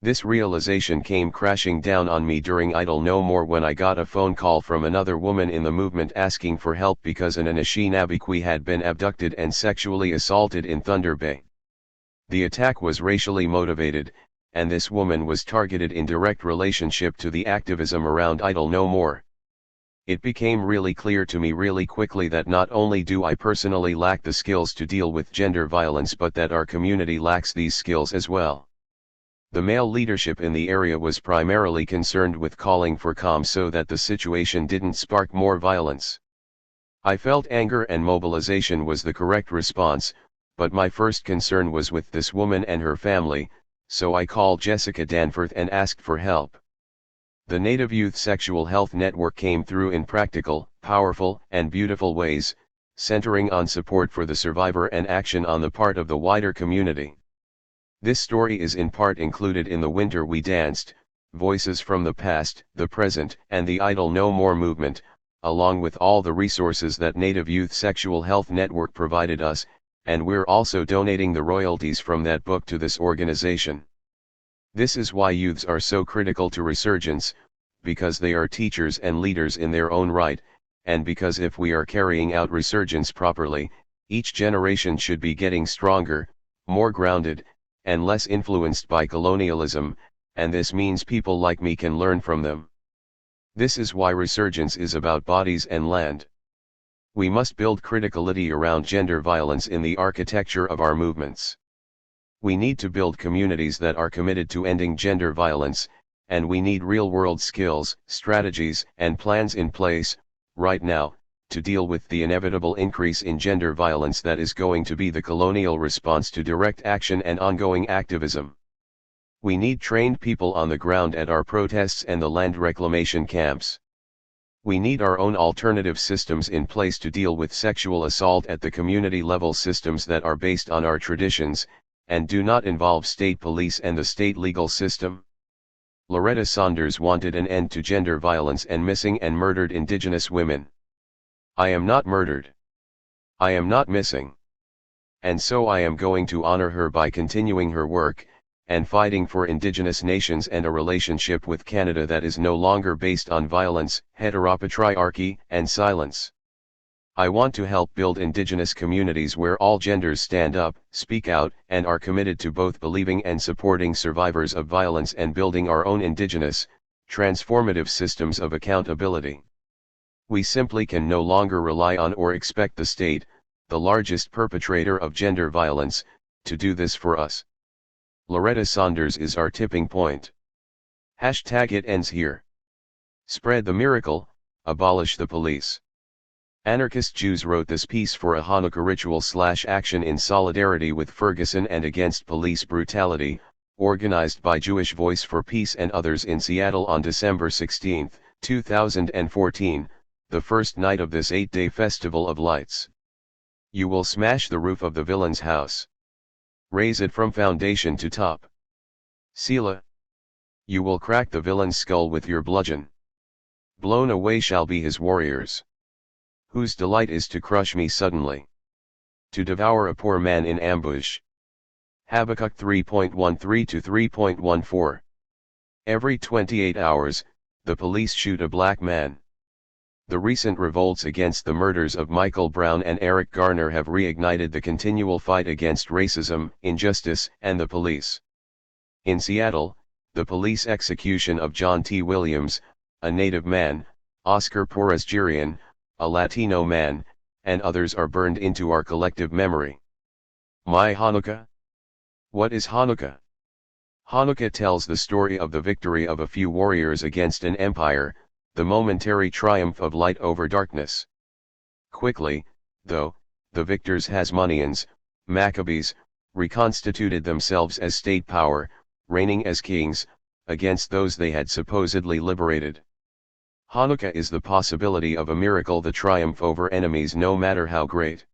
This realization came crashing down on me during Idle No More when I got a phone call from another woman in the movement asking for help because an Anishinaabe had been abducted and sexually assaulted in Thunder Bay. The attack was racially motivated, and this woman was targeted in direct relationship to the activism around Idle No More. It became really clear to me really quickly that not only do I personally lack the skills to deal with gender violence, but that our community lacks these skills as well. The male leadership in the area was primarily concerned with calling for calm so that the situation didn't spark more violence. I felt anger and mobilization was the correct response, but my first concern was with this woman and her family, so I called Jessica Danforth and asked for help. The Native Youth Sexual Health Network came through in practical, powerful, and beautiful ways, centering on support for the survivor and action on the part of the wider community. This story is in part included in The Winter We Danced, Voices from the Past, the Present, and the Idle No More movement, along with all the resources that Native Youth Sexual Health Network provided us, and we're also donating the royalties from that book to this organization. This is why youths are so critical to Resurgence, because they are teachers and leaders in their own right, and because if we are carrying out Resurgence properly, each generation should be getting stronger, more grounded, and less influenced by colonialism, and this means people like me can learn from them. This is why Resurgence is about bodies and land. We must build criticality around gender violence in the architecture of our movements. We need to build communities that are committed to ending gender violence, and we need real-world skills, strategies, and plans in place, right now, to deal with the inevitable increase in gender violence that is going to be the colonial response to direct action and ongoing activism. We need trained people on the ground at our protests and the land reclamation camps. We need our own alternative systems in place to deal with sexual assault at the community level, systems that are based on our traditions, and do not involve state police and the state legal system. Loretta Saunders wanted an end to gender violence and missing and murdered Indigenous women. I am not murdered. I am not missing. And so I am going to honor her by continuing her work, and fighting for Indigenous nations and a relationship with Canada that is no longer based on violence, heteropatriarchy, and silence. I want to help build Indigenous communities where all genders stand up, speak out, and are committed to both believing and supporting survivors of violence and building our own Indigenous, transformative systems of accountability. We simply can no longer rely on or expect the state, the largest perpetrator of gender violence, to do this for us. Loretta Saunders is our tipping point. #It ends here. Spread the miracle, abolish the police. Anarchist Jews wrote this piece for a Hanukkah ritual/action in solidarity with Ferguson and against police brutality, organized by Jewish Voice for Peace and others in Seattle on December 16, 2014, the first night of this 8-day festival of lights. You will smash the roof of the villain's house. Raise it from foundation to top. Selah. You will crack the villain's skull with your bludgeon. Blown away shall be his warriors, whose delight is to crush me suddenly, to devour a poor man in ambush. Habakkuk 3.13-3.14. Every 28 hours, the police shoot a black man. The recent revolts against the murders of Michael Brown and Eric Garner have reignited the continual fight against racism, injustice, and the police. In Seattle, the police execution of John T. Williams, a Native man, Oscar Perez-Girian, a Latino man, and others are burned into our collective memory. My Hanukkah? What is Hanukkah? Hanukkah tells the story of the victory of a few warriors against an empire, the momentary triumph of light over darkness. Quickly, though, the victors Hasmoneans, Maccabees, reconstituted themselves as state power, reigning as kings, against those they had supposedly liberated. Hanukkah is the possibility of a miracle, the triumph over enemies no matter how great.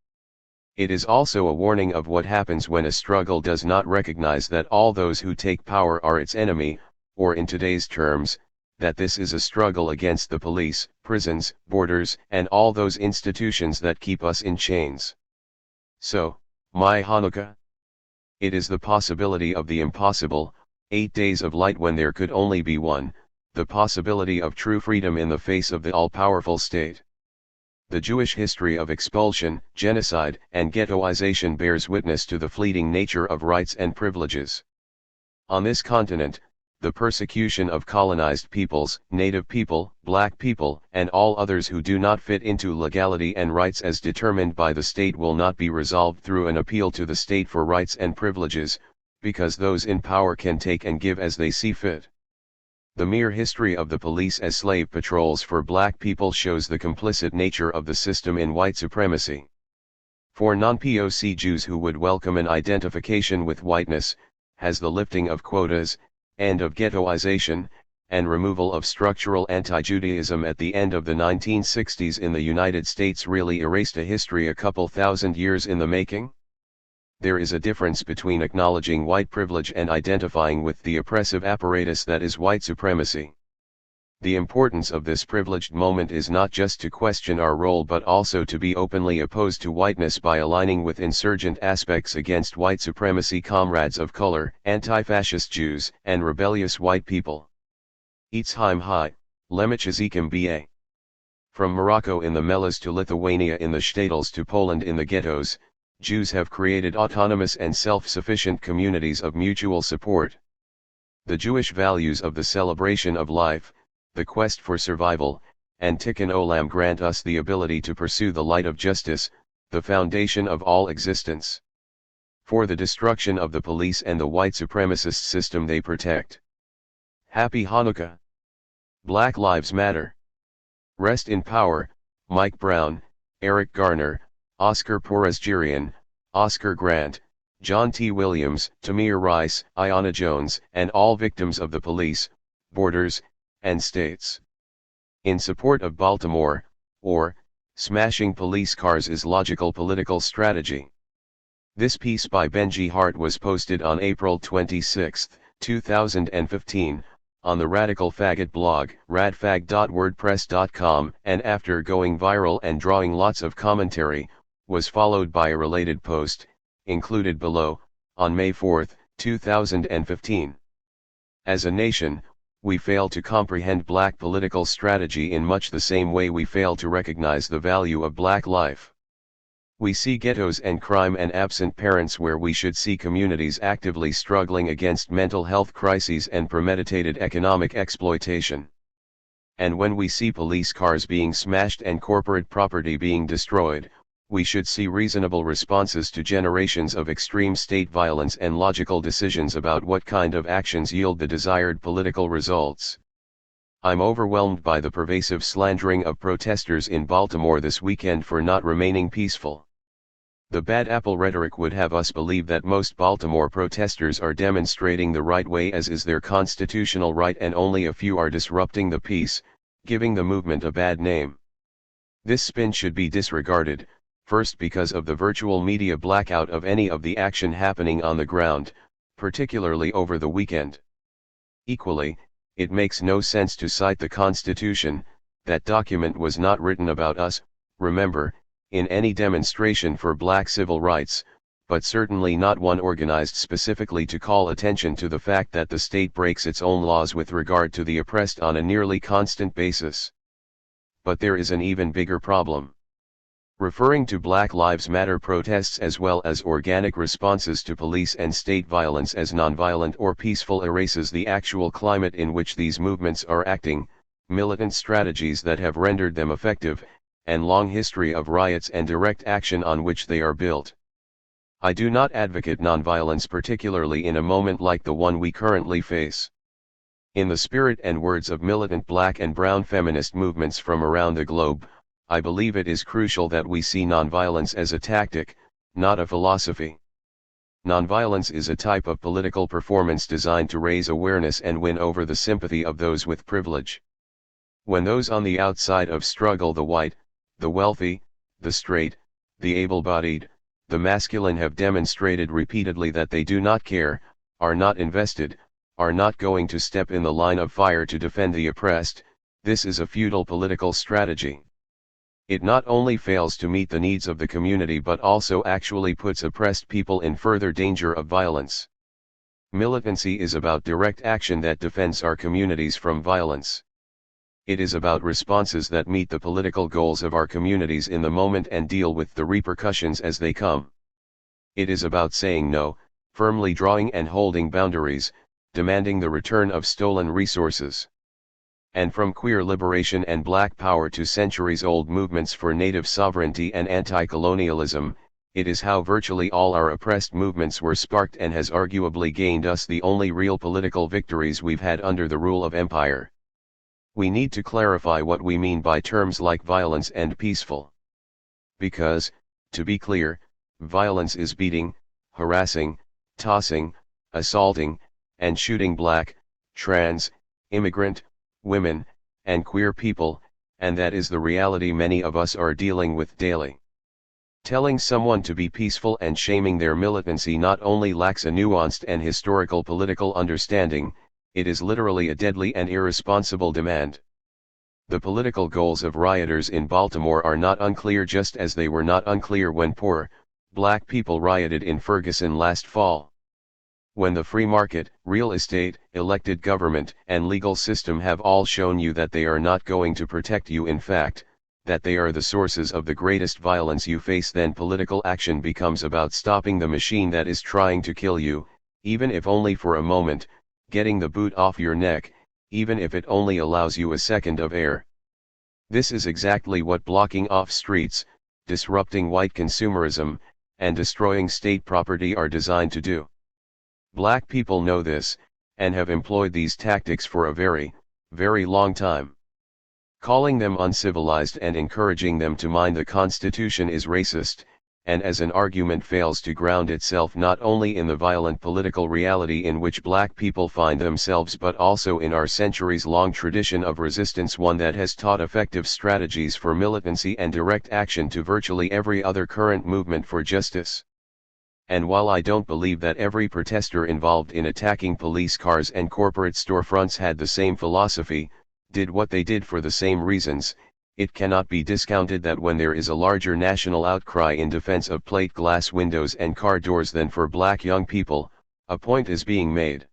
It is also a warning of what happens when a struggle does not recognize that all those who take power are its enemy, or in today's terms, that this is a struggle against the police, prisons, borders, and all those institutions that keep us in chains. So, my Hanukkah? It is the possibility of the impossible, 8 days of light when there could only be one, the possibility of true freedom in the face of the all-powerful state. The Jewish history of expulsion, genocide, and ghettoization bears witness to the fleeting nature of rights and privileges. On this continent, the persecution of colonized peoples, native people, black people, and all others who do not fit into legality and rights as determined by the state will not be resolved through an appeal to the state for rights and privileges, because those in power can take and give as they see fit. The mere history of the police as slave patrols for black people shows the complicit nature of the system in white supremacy. For non-POC Jews who would welcome an identification with whiteness, has the lifting of quotas, end of ghettoization, and removal of structural anti-Judaism at the end of the 1960s in the United States really erased a history a couple thousand years in the making? There is a difference between acknowledging white privilege and identifying with the oppressive apparatus that is white supremacy. The importance of this privileged moment is not just to question our role but also to be openly opposed to whiteness by aligning with insurgent aspects against white supremacy comrades of color, anti-fascist Jews, and rebellious white people. Etzheim High, Lemichizikim B.A. From Morocco in the Melas to Lithuania in the shtetls to Poland in the ghettos, Jews have created autonomous and self-sufficient communities of mutual support. The Jewish values of the celebration of life, the quest for survival, and Tikkun Olam grant us the ability to pursue the light of justice, the foundation of all existence. For the destruction of the police and the white supremacist system they protect. Happy Hanukkah! Black Lives Matter. Rest in power, Mike Brown, Eric Garner, Oscar Perez-Girian, Oscar Grant, John T. Williams, Tamir Rice, Ayanna Jones, and all victims of the police, borders, and states. In support of Baltimore, or, smashing police cars is logical political strategy. This piece by Benji Hart was posted on April 26, 2015, on the Radical Faggot blog, radfag.wordpress.com, and after going viral and drawing lots of commentary, was followed by a related post, included below, on May 4, 2015. As a nation, we fail to comprehend black political strategy in much the same way we fail to recognize the value of black life. We see ghettos and crime and absent parents where we should see communities actively struggling against mental health crises and premeditated economic exploitation. And when we see police cars being smashed and corporate property being destroyed, we should see reasonable responses to generations of extreme state violence and logical decisions about what kind of actions yield the desired political results. I'm overwhelmed by the pervasive slandering of protesters in Baltimore this weekend for not remaining peaceful. The bad apple rhetoric would have us believe that most Baltimore protesters are demonstrating the right way as is their constitutional right and only a few are disrupting the peace, giving the movement a bad name. This spin should be disregarded. First, because of the virtual media blackout of any of the action happening on the ground, particularly over the weekend. Equally, it makes no sense to cite the Constitution. That document was not written about us, remember, in any demonstration for black civil rights, but certainly not one organized specifically to call attention to the fact that the state breaks its own laws with regard to the oppressed on a nearly constant basis. But there is an even bigger problem. Referring to Black Lives Matter protests as well as organic responses to police and state violence as nonviolent or peaceful erases the actual climate in which these movements are acting, militant strategies that have rendered them effective, and long history of riots and direct action on which they are built. I do not advocate nonviolence, particularly in a moment like the one we currently face. In the spirit and words of militant black and brown feminist movements from around the globe, I believe it is crucial that we see nonviolence as a tactic, not a philosophy. Nonviolence is a type of political performance designed to raise awareness and win over the sympathy of those with privilege. When those on the outside of struggle, the white, the wealthy, the straight, the able-bodied, the masculine, have demonstrated repeatedly that they do not care, are not invested, are not going to step in the line of fire to defend the oppressed, this is a futile political strategy. It not only fails to meet the needs of the community but also actually puts oppressed people in further danger of violence. Militancy is about direct action that defends our communities from violence. It is about responses that meet the political goals of our communities in the moment and deal with the repercussions as they come. It is about saying no, firmly drawing and holding boundaries, demanding the return of stolen resources. And from queer liberation and black power to centuries-old movements for native sovereignty and anti-colonialism, it is how virtually all our oppressed movements were sparked and has arguably gained us the only real political victories we've had under the rule of empire. We need to clarify what we mean by terms like violence and peaceful. Because, to be clear, violence is beating, harassing, tossing, assaulting, and shooting black, trans, immigrant, women, and queer people, and that is the reality many of us are dealing with daily. Telling someone to be peaceful and shaming their militancy not only lacks a nuanced and historical political understanding, it is literally a deadly and irresponsible demand. The political goals of rioters in Baltimore are not unclear, just as they were not unclear when poor, black people rioted in Ferguson last fall. When the free market, real estate, elected government, and legal system have all shown you that they are not going to protect you, in fact, that they are the sources of the greatest violence you face, then political action becomes about stopping the machine that is trying to kill you, even if only for a moment, getting the boot off your neck, even if it only allows you a second of air. This is exactly what blocking off streets, disrupting white consumerism, and destroying state property are designed to do. Black people know this, and have employed these tactics for a very, very long time. Calling them uncivilized and encouraging them to mind the Constitution is racist, and as an argument fails to ground itself not only in the violent political reality in which black people find themselves but also in our centuries-long tradition of resistance, one that has taught effective strategies for militancy and direct action to virtually every other current movement for justice. And while I don't believe that every protester involved in attacking police cars and corporate storefronts had the same philosophy, did what they did for the same reasons, it cannot be discounted that when there is a larger national outcry in defense of plate glass windows and car doors than for black young people, a point is being made.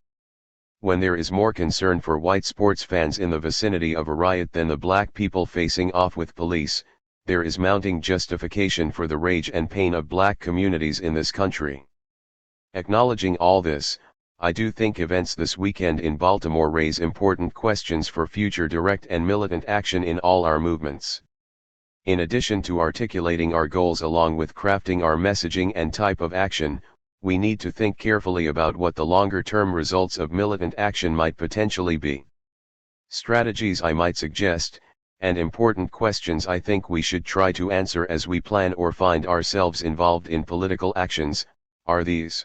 When there is more concern for white sports fans in the vicinity of a riot than the black people facing off with police, there is mounting justification for the rage and pain of black communities in this country. Acknowledging all this, I do think events this weekend in Baltimore raise important questions for future direct and militant action in all our movements. In addition to articulating our goals along with crafting our messaging and type of action, we need to think carefully about what the longer-term results of militant action might potentially be. Strategies I might suggest, and important questions I think we should try to answer as we plan or find ourselves involved in political actions, are these.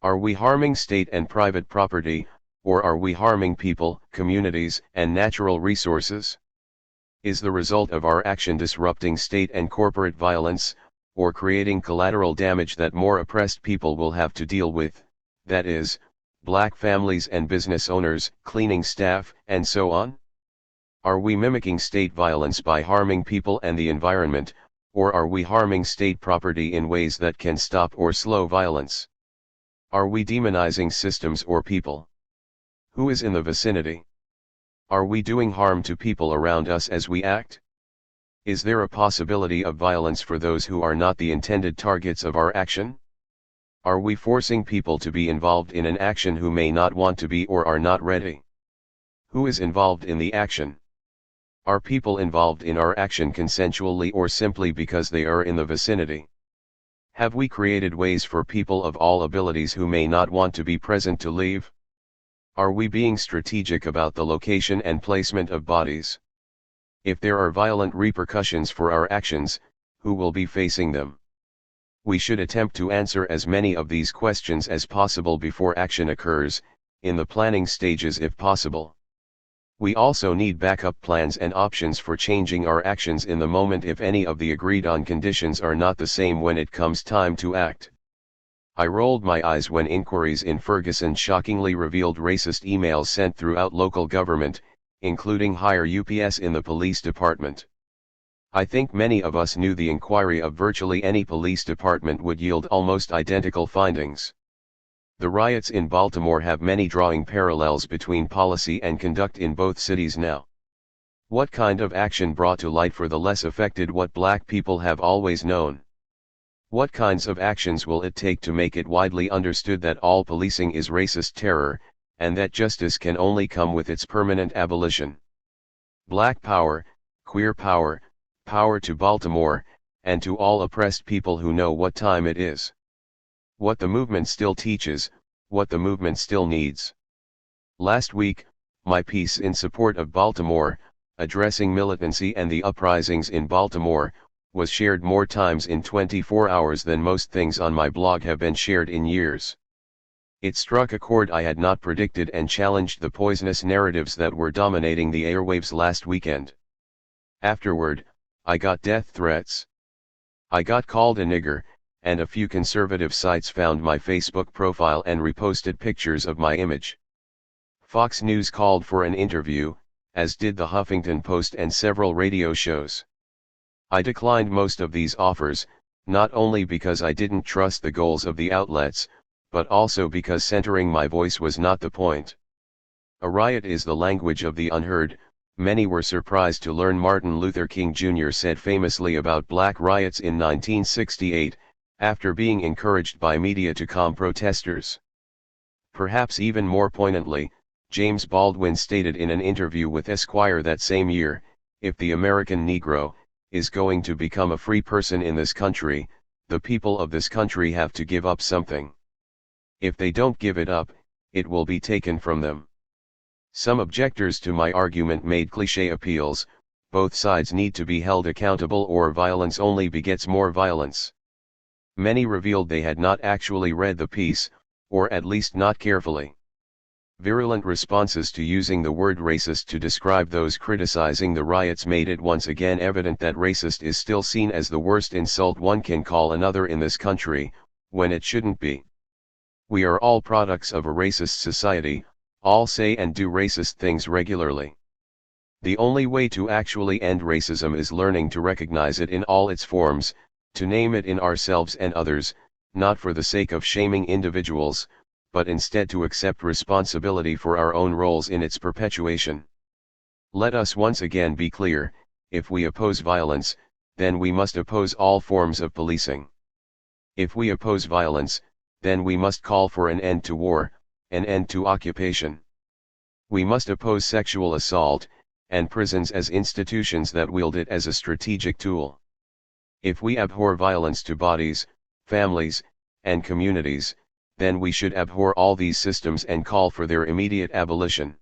Are we harming state and private property, or are we harming people, communities, and natural resources? Is the result of our action disrupting state and corporate violence, or creating collateral damage that more oppressed people will have to deal with, that is, black families and business owners, cleaning staff, and so on? Are we mimicking state violence by harming people and the environment, or are we harming state property in ways that can stop or slow violence? Are we demonizing systems or people? Who is in the vicinity? Are we doing harm to people around us as we act? Is there a possibility of violence for those who are not the intended targets of our action? Are we forcing people to be involved in an action who may not want to be or are not ready? Who is involved in the action? Are people involved in our action consensually or simply because they are in the vicinity? Have we created ways for people of all abilities who may not want to be present to leave? Are we being strategic about the location and placement of bodies? If there are violent repercussions for our actions, who will be facing them? We should attempt to answer as many of these questions as possible before action occurs, in the planning stages if possible. We also need backup plans and options for changing our actions in the moment if any of the agreed-on conditions are not the same when it comes time to act. I rolled my eyes when inquiries in Ferguson shockingly revealed racist emails sent throughout local government, including higher UPS in the police department. I think many of us knew the inquiry of virtually any police department would yield almost identical findings. The riots in Baltimore have many drawing parallels between policy and conduct in both cities now. What kind of action brought to light for the less affected what black people have always known? What kinds of actions will it take to make it widely understood that all policing is racist terror, and that justice can only come with its permanent abolition. Black power, queer power, power to Baltimore, and to all oppressed people who know what time it is. What the movement still teaches, what the movement still needs. Last week, my piece in support of Baltimore, addressing militancy and the uprisings in Baltimore, was shared more times in 24 hours than most things on my blog have been shared in years. It struck a chord I had not predicted and challenged the poisonous narratives that were dominating the airwaves last weekend. Afterward, I got death threats. I got called a nigger, and a few conservative sites found my Facebook profile and reposted pictures of my image. Fox News called for an interview, as did the Huffington Post and several radio shows. I declined most of these offers, not only because I didn't trust the goals of the outlets, but also because centering my voice was not the point. A riot is the language of the unheard. Many were surprised to learn Martin Luther King Jr. said famously about black riots in 1968, after being encouraged by media to calm protesters. Perhaps even more poignantly, James Baldwin stated in an interview with Esquire that same year, "If the American Negro is going to become a free person in this country, the people of this country have to give up something. If they don't give it up, it will be taken from them." Some objectors to my argument made cliché appeals: both sides need to be held accountable or violence only begets more violence. Many revealed they had not actually read the piece, or at least not carefully. Virulent responses to using the word racist to describe those criticizing the riots made it once again evident that racist is still seen as the worst insult one can call another in this country, when it shouldn't be. We are all products of a racist society, all say and do racist things regularly. The only way to actually end racism is learning to recognize it in all its forms, to name it in ourselves and others, not for the sake of shaming individuals, but instead to accept responsibility for our own roles in its perpetuation. Let us once again be clear: if we oppose violence, then we must oppose all forms of policing. If we oppose violence, then we must call for an end to war, an end to occupation. We must oppose sexual assault, and prisons as institutions that wield it as a strategic tool. If we abhor violence to bodies, families, and communities, then we should abhor all these systems and call for their immediate abolition.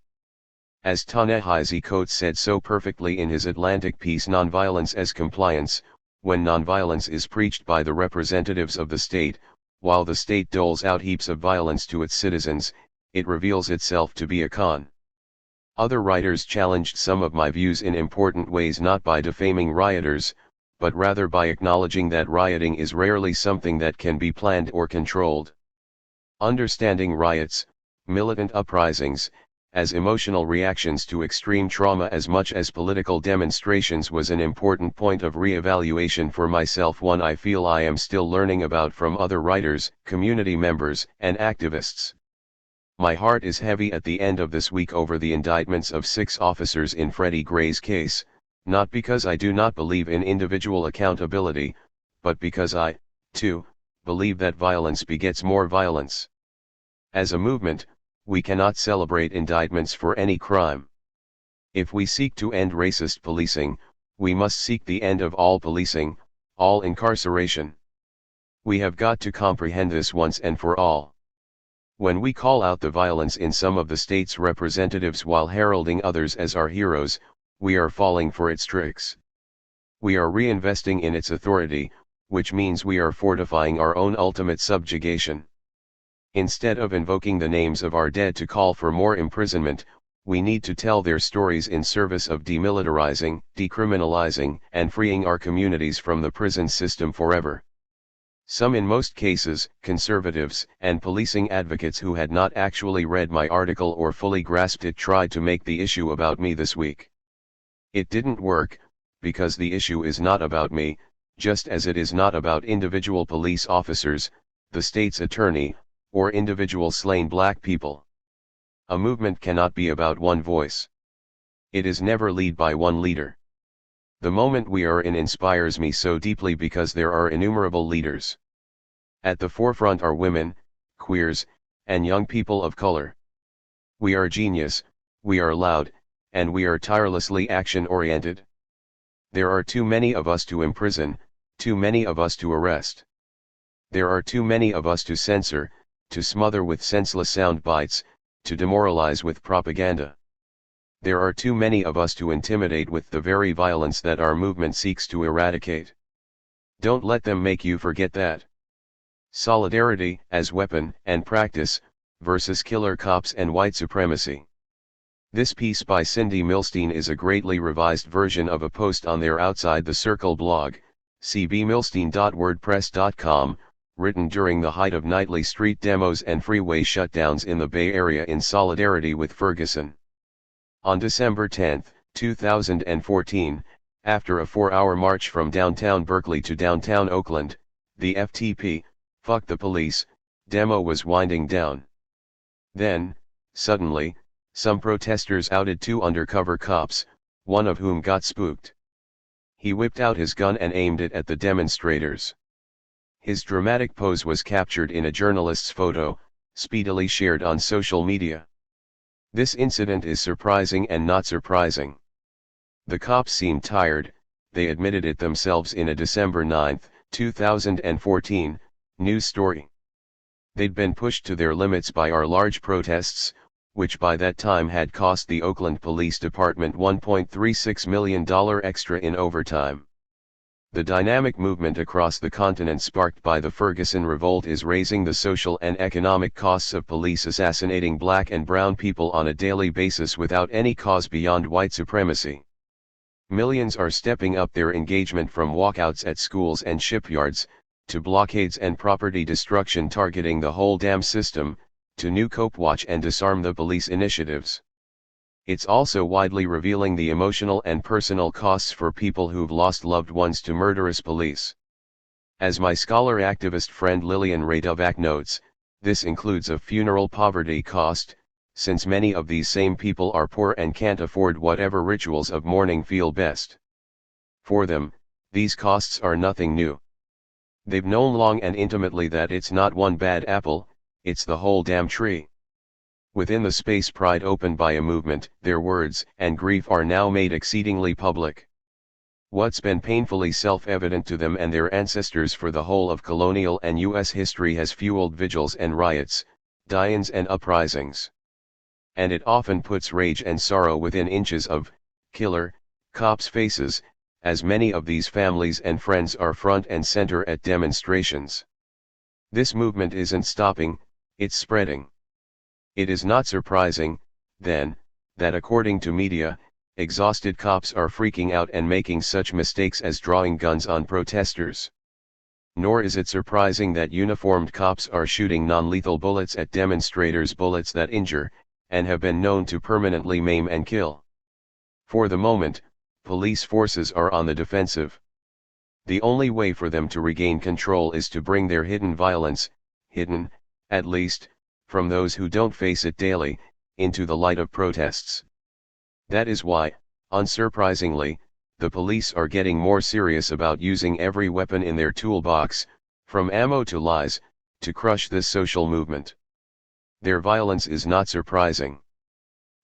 As Ta-Nehisi Coates said so perfectly in his Atlantic piece Nonviolence as Compliance, when nonviolence is preached by the representatives of the state, while the state doles out heaps of violence to its citizens, it reveals itself to be a con. Other writers challenged some of my views in important ways, not by defaming rioters, but rather by acknowledging that rioting is rarely something that can be planned or controlled. Understanding riots, militant uprisings, as emotional reactions to extreme trauma as much as political demonstrations was an important point of re-evaluation for myself, one I feel I am still learning about from other writers, community members, and activists. My heart is heavy at the end of this week over the indictments of 6 officers in Freddie Gray's case, not because I do not believe in individual accountability, but because I, too, believe that violence begets more violence. As a movement, we cannot celebrate indictments for any crime. If we seek to end racist policing, we must seek the end of all policing, all incarceration. We have got to comprehend this once and for all. When we call out the violence in some of the state's representatives while heralding others as our heroes, we are falling for its tricks. We are reinvesting in its authority, which means we are fortifying our own ultimate subjugation. Instead of invoking the names of our dead to call for more imprisonment, we need to tell their stories in service of demilitarizing, decriminalizing, and freeing our communities from the prison system forever. Some, in most cases, conservatives and policing advocates who had not actually read my article or fully grasped it tried to make the issue about me this week. It didn't work, because the issue is not about me, just as it is not about individual police officers, the state's attorney, or individual slain black people. A movement cannot be about one voice. It is never led by one leader. The moment we are in inspires me so deeply because there are innumerable leaders. At the forefront are women, queers, and young people of color. We are genius, we are loud, and we are tirelessly action-oriented. There are too many of us to imprison, too many of us to arrest. There are too many of us to censor, to smother with senseless sound bites, to demoralize with propaganda. There are too many of us to intimidate with the very violence that our movement seeks to eradicate. Don't let them make you forget that. Solidarity as weapon and practice versus killer cops and white supremacy. This piece by Cindy Milstein is a greatly revised version of a post on their Outside the Circle blog, cbmilstein.wordpress.com, written during the height of nightly street demos and freeway shutdowns in the Bay Area in solidarity with Ferguson. On December 10, 2014, after a 4-hour march from downtown Berkeley to downtown Oakland, the FTP, Fuck the Police, demo was winding down. Then, suddenly, some protesters outed 2 undercover cops, one of whom got spooked. He whipped out his gun and aimed it at the demonstrators. His dramatic pose was captured in a journalist's photo, speedily shared on social media. This incident is surprising and not surprising. The cops seemed tired, they admitted it themselves in a December 9, 2014, news story. They'd been pushed to their limits by our large protests, which by that time had cost the Oakland Police Department $1.36 million extra in overtime. The dynamic movement across the continent sparked by the Ferguson revolt is raising the social and economic costs of police assassinating black and brown people on a daily basis without any cause beyond white supremacy. Millions are stepping up their engagement from walkouts at schools and shipyards, to blockades and property destruction targeting the whole damn system, to new Cope Watch and Disarm the Police initiatives. It's also widely revealing the emotional and personal costs for people who've lost loved ones to murderous police. As my scholar activist friend Lillian Radovac notes, this includes a funeral poverty cost, since many of these same people are poor and can't afford whatever rituals of mourning feel best. For them, these costs are nothing new. They've known long and intimately that it's not one bad apple, it's the whole damn tree. Within the space pried open by a movement, their words and grief are now made exceedingly public. What's been painfully self-evident to them and their ancestors for the whole of colonial and U.S. history has fueled vigils and riots, die-ins and uprisings. And it often puts rage and sorrow within inches of killer cops' faces, as many of these families and friends are front and center at demonstrations. This movement isn't stopping, it's spreading. It is not surprising, then, that according to media, exhausted cops are freaking out and making such mistakes as drawing guns on protesters. Nor is it surprising that uniformed cops are shooting non-lethal bullets at demonstrators, bullets that injure, and have been known to permanently maim and kill. For the moment, police forces are on the defensive. The only way for them to regain control is to bring their hidden violence, hidden, at least, from those who don't face it daily, into the light of protests. That is why, unsurprisingly, the police are getting more serious about using every weapon in their toolbox, from ammo to lies, to crush this social movement. Their violence is not surprising.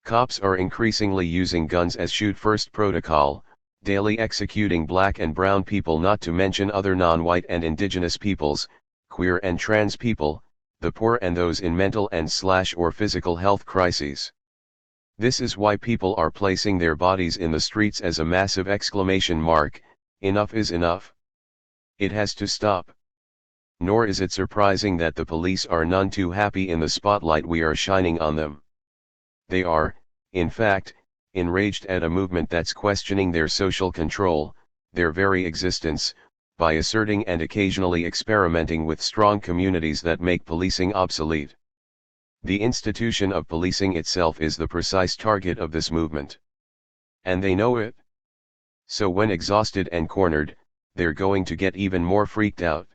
Cops are increasingly using guns as shoot-first protocol, daily executing black and brown people, not to mention other non-white and indigenous peoples, queer and trans people, the poor and those in mental and/or physical health crises. This is why people are placing their bodies in the streets as a massive exclamation mark, enough is enough. It has to stop. Nor is it surprising that the police are none too happy in the spotlight we are shining on them. They are, in fact, enraged at a movement that's questioning their social control, their very existence, by asserting and occasionally experimenting with strong communities that make policing obsolete. The institution of policing itself is the precise target of this movement. And they know it. So when exhausted and cornered, they're going to get even more freaked out.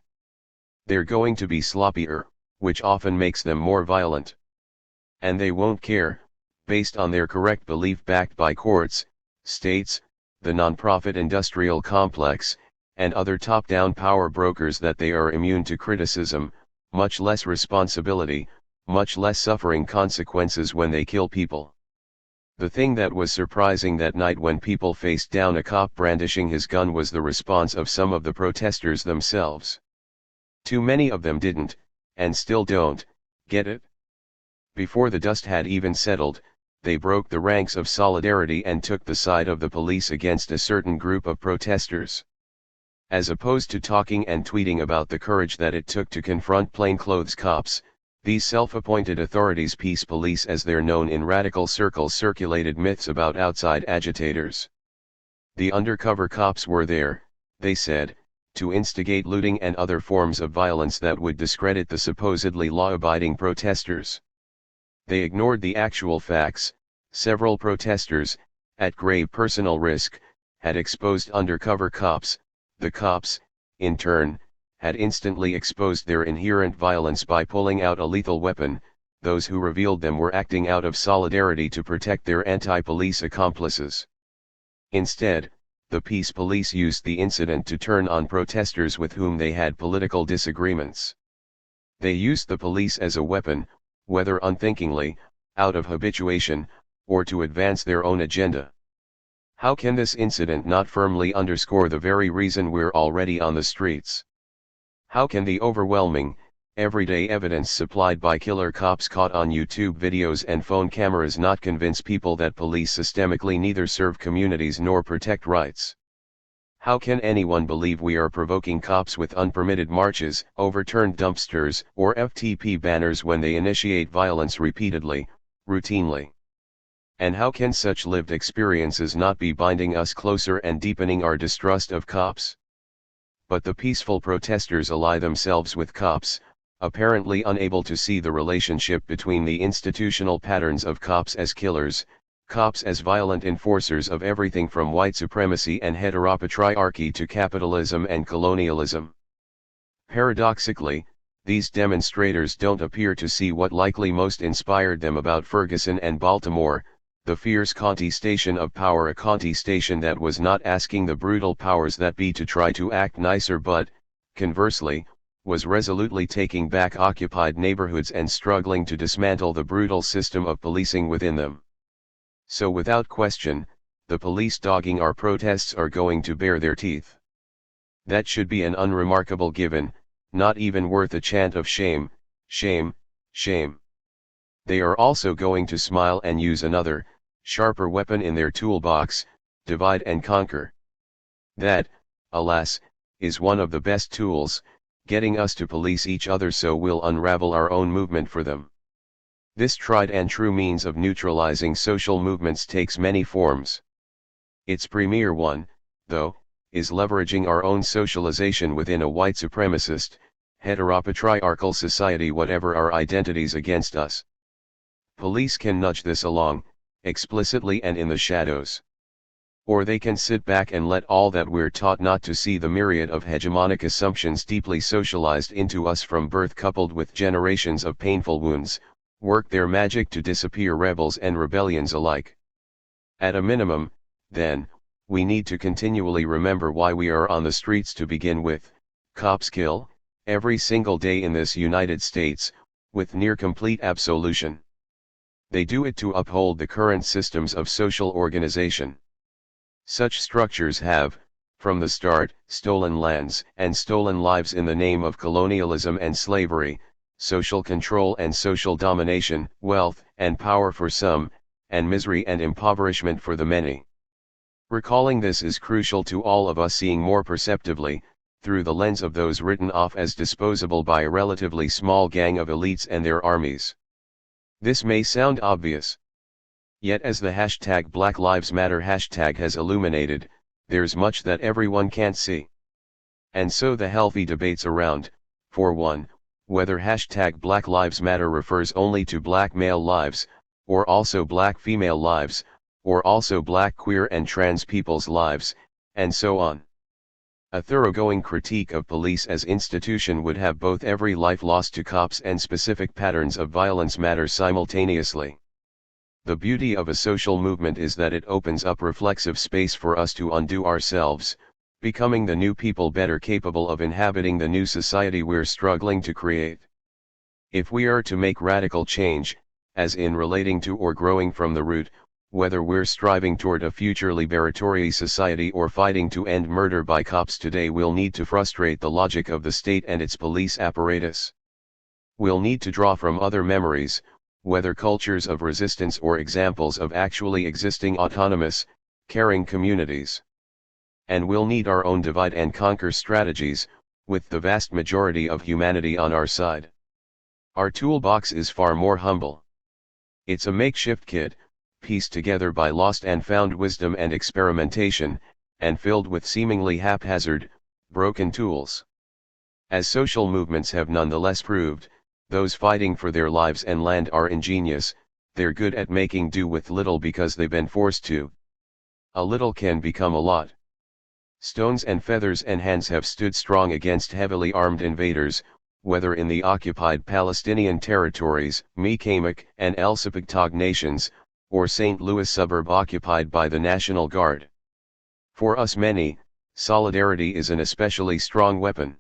They're going to be sloppier, which often makes them more violent. And they won't care, based on their correct belief backed by courts, states, the nonprofit industrial complex, and other top-down power brokers, that they are immune to criticism, much less responsibility, much less suffering consequences when they kill people. The thing that was surprising that night when people faced down a cop brandishing his gun was the response of some of the protesters themselves. Too many of them didn't, and still don't, get it? Before the dust had even settled, they broke the ranks of solidarity and took the side of the police against a certain group of protesters. As opposed to talking and tweeting about the courage that it took to confront plainclothes cops, these self-appointed authorities, peace police as they're known in radical circles, circulated myths about outside agitators. The undercover cops were there, they said, to instigate looting and other forms of violence that would discredit the supposedly law-abiding protesters. They ignored the actual facts. Several protesters, at grave personal risk, had exposed undercover cops. The cops, in turn, had instantly exposed their inherent violence by pulling out a lethal weapon. Those who revealed them were acting out of solidarity to protect their anti-police accomplices. Instead, the peace police used the incident to turn on protesters with whom they had political disagreements. They used the police as a weapon, whether unthinkingly, out of habituation, or to advance their own agenda. How can this incident not firmly underscore the very reason we're already on the streets? How can the overwhelming, everyday evidence supplied by killer cops caught on YouTube videos and phone cameras not convince people that police systemically neither serve communities nor protect rights? How can anyone believe we are provoking cops with unpermitted marches, overturned dumpsters, or FTP banners when they initiate violence repeatedly, routinely? And how can such lived experiences not be binding us closer and deepening our distrust of cops? But the peaceful protesters ally themselves with cops, apparently unable to see the relationship between the institutional patterns of cops as killers, cops as violent enforcers of everything from white supremacy and heteropatriarchy to capitalism and colonialism. Paradoxically, these demonstrators don't appear to see what likely most inspired them about Ferguson and Baltimore, the fierce contestation of power, a contestation that was not asking the brutal powers that be to try to act nicer but, conversely, was resolutely taking back occupied neighborhoods and struggling to dismantle the brutal system of policing within them. So without question, the police dogging our protests are going to bare their teeth. That should be an unremarkable given, not even worth a chant of shame, shame, shame. They are also going to smile and use another, sharper weapon in their toolbox, divide and conquer. That, alas, is one of the best tools, getting us to police each other so we'll unravel our own movement for them. This tried and true means of neutralizing social movements takes many forms. Its premier one, though, is leveraging our own socialization within a white supremacist, heteropatriarchal society, whatever our identities against us. Police can nudge this along, explicitly and in the shadows. Or they can sit back and let all that we're taught not to see, the myriad of hegemonic assumptions deeply socialized into us from birth coupled with generations of painful wounds, work their magic to disappear rebels and rebellions alike. At a minimum, then, we need to continually remember why we are on the streets to begin with. Cops kill, every single day in this United States, with near complete absolution. They do it to uphold the current systems of social organization. Such structures have, from the start, stolen lands and stolen lives in the name of colonialism and slavery, social control and social domination, wealth and power for some, and misery and impoverishment for the many. Recalling this is crucial to all of us seeing more perceptively, through the lens of those written off as disposable by a relatively small gang of elites and their armies. This may sound obvious. Yet as the hashtag Black Lives Matter hashtag has illuminated, there's much that everyone can't see. And so the healthy debates around, for one, whether hashtag Black Lives Matter refers only to black male lives, or also black female lives, or also black queer and trans people's lives, and so on. A thoroughgoing critique of police as institution would have both every life lost to cops and specific patterns of violence matter simultaneously. The beauty of a social movement is that it opens up reflexive space for us to undo ourselves, becoming the new people better capable of inhabiting the new society we're struggling to create. If we are to make radical change, as in relating to or growing from the root, whether we're striving toward a future liberatory society or fighting to end murder by cops today, we'll need to frustrate the logic of the state and its police apparatus. We'll need to draw from other memories, whether cultures of resistance or examples of actually existing autonomous, caring communities. And we'll need our own divide and conquer strategies, with the vast majority of humanity on our side. Our toolbox is far more humble. It's a makeshift kit, pieced together by lost and found wisdom and experimentation, and filled with seemingly haphazard, broken tools. As social movements have nonetheless proved, those fighting for their lives and land are ingenious. They're good at making do with little because they've been forced to. A little can become a lot. Stones and feathers and hands have stood strong against heavily armed invaders, whether in the occupied Palestinian territories, Mekamek and El Sapagtog nations, or St. Louis suburb occupied by the National Guard. For us many, solidarity is an especially strong weapon.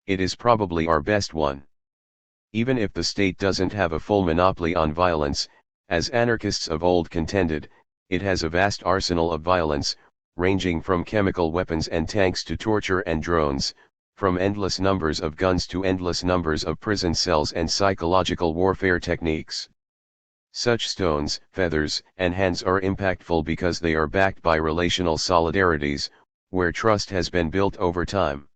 It is probably our best one. Even if the state doesn't have a full monopoly on violence, as anarchists of old contended, it has a vast arsenal of violence, ranging from chemical weapons and tanks to torture and drones, from endless numbers of guns to endless numbers of prison cells and psychological warfare techniques. Such stones, feathers, and hands are impactful because they are backed by relational solidarities, where trust has been built over time.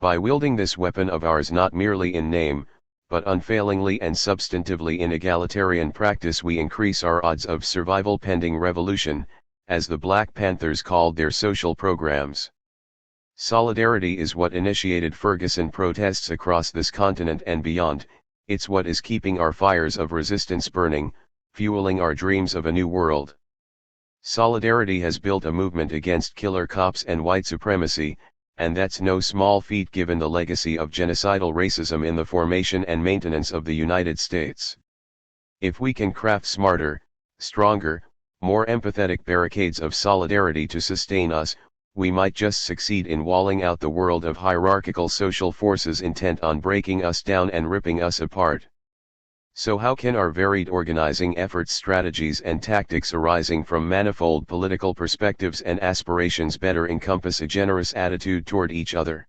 By wielding this weapon of ours not merely in name, but unfailingly and substantively in egalitarian practice, we increase our odds of survival pending revolution, as the Black Panthers called their social programs. Solidarity is what initiated Ferguson protests across this continent and beyond. It's what is keeping our fires of resistance burning, fueling our dreams of a new world. Solidarity has built a movement against killer cops and white supremacy, and that's no small feat given the legacy of genocidal racism in the formation and maintenance of the United States. If we can craft smarter, stronger, more empathetic barricades of solidarity to sustain us, we might just succeed in walling out the world of hierarchical social forces intent on breaking us down and ripping us apart. So how can our varied organizing efforts, strategies and tactics arising from manifold political perspectives and aspirations better encompass a generous attitude toward each other?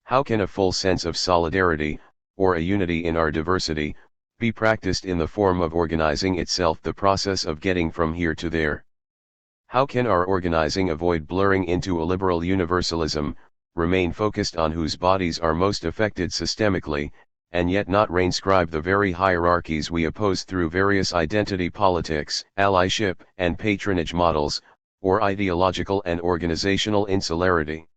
How can a full sense of solidarity, or a unity in our diversity, be practiced in the form of organizing itself, the process of getting from here to there? How can our organizing avoid blurring into a liberal universalism, remain focused on whose bodies are most affected systemically, and yet not reinscribe the very hierarchies we oppose through various identity politics, allyship and patronage models, or ideological and organizational insularity?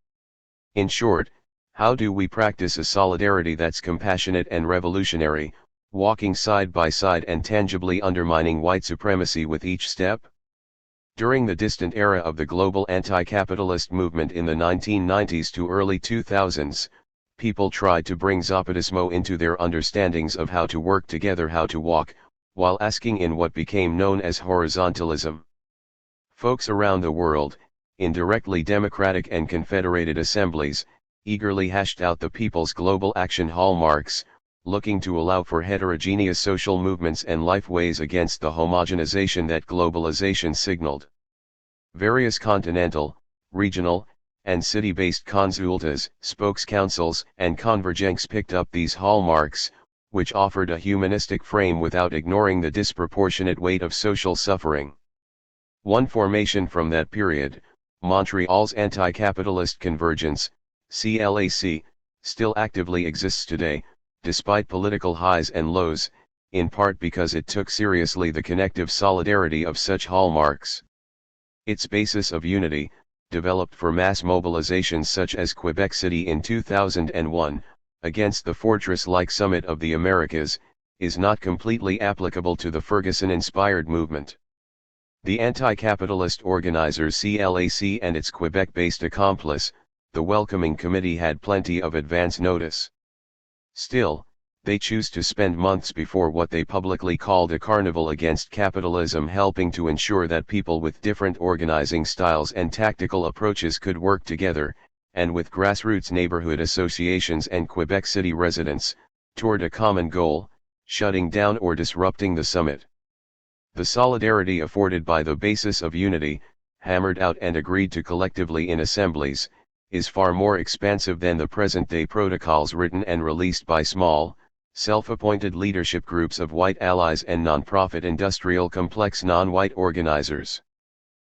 In short, how do we practice a solidarity that's compassionate and revolutionary, walking side by side and tangibly undermining white supremacy with each step? During the distant era of the global anti-capitalist movement in the 1990s to early 2000s, people tried to bring Zapatismo into their understandings of how to work together, how to walk, while asking in what became known as horizontalism. Folks around the world, in directly democratic and confederated assemblies, eagerly hashed out the People's Global Action hallmarks, looking to allow for heterogeneous social movements and lifeways against the homogenization that globalization signaled. Various continental, regional, and city-based consultas, spokes councils, and convergences picked up these hallmarks, which offered a humanistic frame without ignoring the disproportionate weight of social suffering. One formation from that period, Montreal's Anti-Capitalist Convergence, CLAC, still actively exists today, despite political highs and lows, in part because it took seriously the connective solidarity of such hallmarks. Its basis of unity, developed for mass mobilizations such as Quebec City in 2001, against the fortress-like summit of the Americas, is not completely applicable to the Ferguson-inspired movement. The anti-capitalist organizers CLAC and its Quebec-based accomplice, the Welcoming Committee, had plenty of advance notice. Still, they choose to spend months before what they publicly called a carnival against capitalism, helping to ensure that people with different organizing styles and tactical approaches could work together, and with grassroots neighborhood associations and Quebec City residents, toward a common goal, shutting down or disrupting the summit. The solidarity afforded by the basis of unity, hammered out and agreed to collectively in assemblies, is far more expansive than the present-day protocols written and released by small, self-appointed leadership groups of white allies and non-profit industrial complex non-white organizers.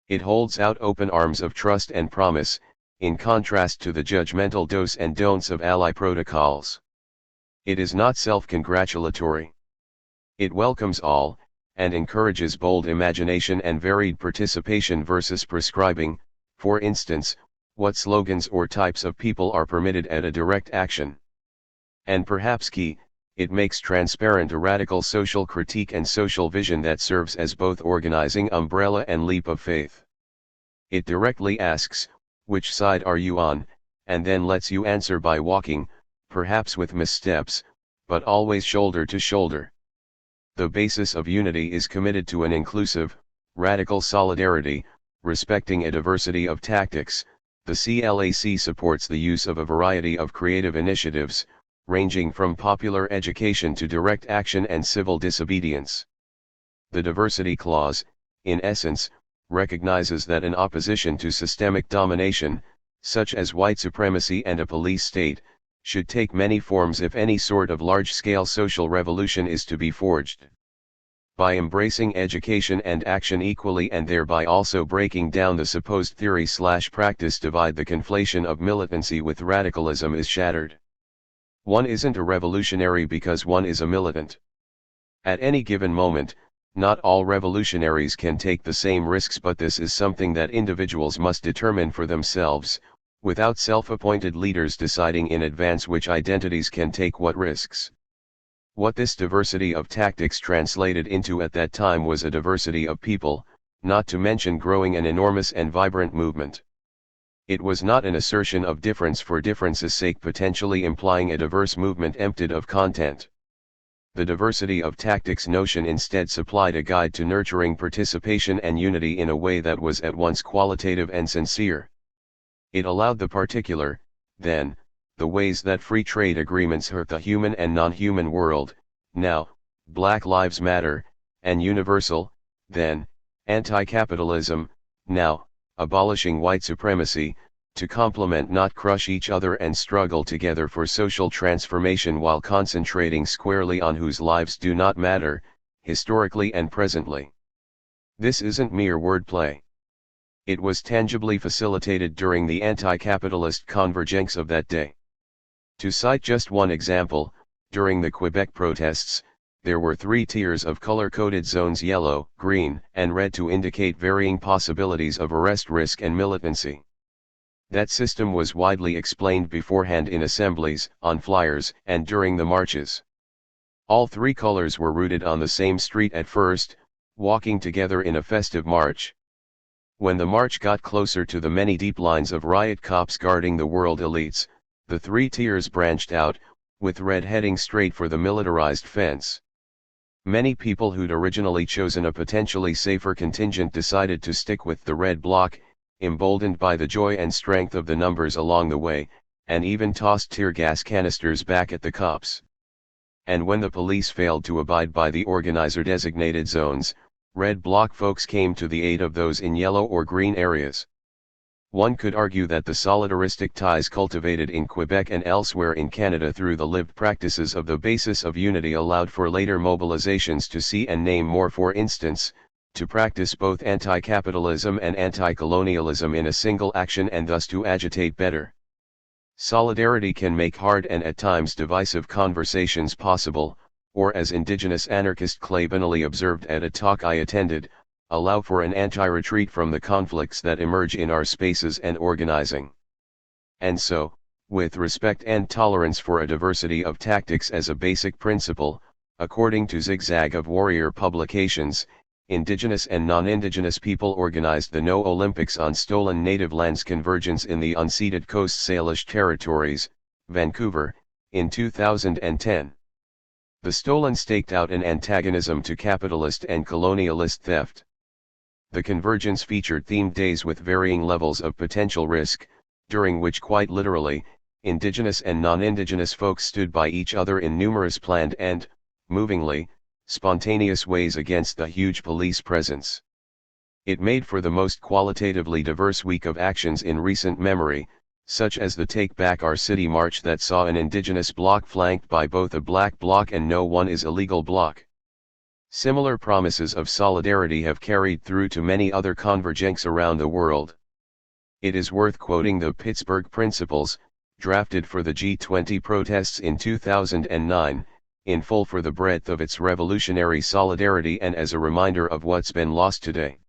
It holds out open arms of trust and promise, in contrast to the judgmental do's and don'ts of ally protocols. It is not self-congratulatory. It welcomes all, and encourages bold imagination and varied participation versus prescribing, for instance, what slogans or types of people are permitted at a direct action. And perhaps key, it makes transparent a radical social critique and social vision that serves as both organizing umbrella and leap of faith. It directly asks, which side are you on, and then lets you answer by walking, perhaps with missteps, but always shoulder to shoulder. The basis of unity is committed to an inclusive, radical solidarity, respecting a diversity of tactics. The CLAC supports the use of a variety of creative initiatives, ranging from popular education to direct action and civil disobedience. The diversity clause, in essence, recognizes that an opposition to systemic domination, such as white supremacy and a police state, should take many forms if any sort of large-scale social revolution is to be forged. By embracing education and action equally and thereby also breaking down the supposed theory/practice divide, the conflation of militancy with radicalism is shattered. One isn't a revolutionary because one is a militant. At any given moment, not all revolutionaries can take the same risks, but this is something that individuals must determine for themselves, without self-appointed leaders deciding in advance which identities can take what risks. What this diversity of tactics translated into at that time was a diversity of people, not to mention growing an enormous and vibrant movement. It was not an assertion of difference for difference's sake, potentially implying a diverse movement emptied of content. The diversity of tactics notion instead supplied a guide to nurturing participation and unity in a way that was at once qualitative and sincere. It allowed the particular, then, the ways that free trade agreements hurt the human and non-human world, now, Black Lives Matter, and universal, then, anti-capitalism, now, abolishing white supremacy, to complement not crush each other and struggle together for social transformation while concentrating squarely on whose lives do not matter, historically and presently. This isn't mere wordplay. It was tangibly facilitated during the anti-capitalist convergence of that day. To cite just one example, during the Quebec protests, there were 3 tiers of color-coded zones: yellow, green, and red, to indicate varying possibilities of arrest risk and militancy. That system was widely explained beforehand in assemblies, on flyers, and during the marches. All 3 colors were rooted on the same street at first, walking together in a festive march. When the march got closer to the many deep lines of riot cops guarding the world elites, the 3 tiers branched out, with red heading straight for the militarized fence. Many people who'd originally chosen a potentially safer contingent decided to stick with the red block, emboldened by the joy and strength of the numbers along the way, and even tossed tear gas canisters back at the cops. And when the police failed to abide by the organizer-designated zones, red bloc folks came to the aid of those in yellow or green areas. One could argue that the solidaristic ties cultivated in Quebec and elsewhere in Canada through the lived practices of the basis of unity allowed for later mobilizations to see and name more, for instance, to practice both anti-capitalism and anti-colonialism in a single action and thus to agitate better. Solidarity can make hard and at times divisive conversations possible, or as indigenous anarchist Clay Benally observed at a talk I attended, allow for an anti-retreat from the conflicts that emerge in our spaces and organizing. And so, with respect and tolerance for a diversity of tactics as a basic principle, according to Zigzag of Warrior Publications, indigenous and non-indigenous people organized the No Olympics on Stolen Native Lands Convergence in the Unceded Coast Salish Territories, Vancouver, in 2010. The Stolen staked out an antagonism to capitalist and colonialist theft. The convergence featured themed days with varying levels of potential risk, during which quite literally, indigenous and non-indigenous folks stood by each other in numerous planned and, movingly, spontaneous ways against the huge police presence. It made for the most qualitatively diverse week of actions in recent memory, such as the Take Back Our City march that saw an indigenous bloc flanked by both a black bloc and No One Is Illegal bloc. Similar promises of solidarity have carried through to many other convergences around the world. It is worth quoting the Pittsburgh Principles, drafted for the G20 protests in 2009, in full for the breadth of its revolutionary solidarity and as a reminder of what's been lost today.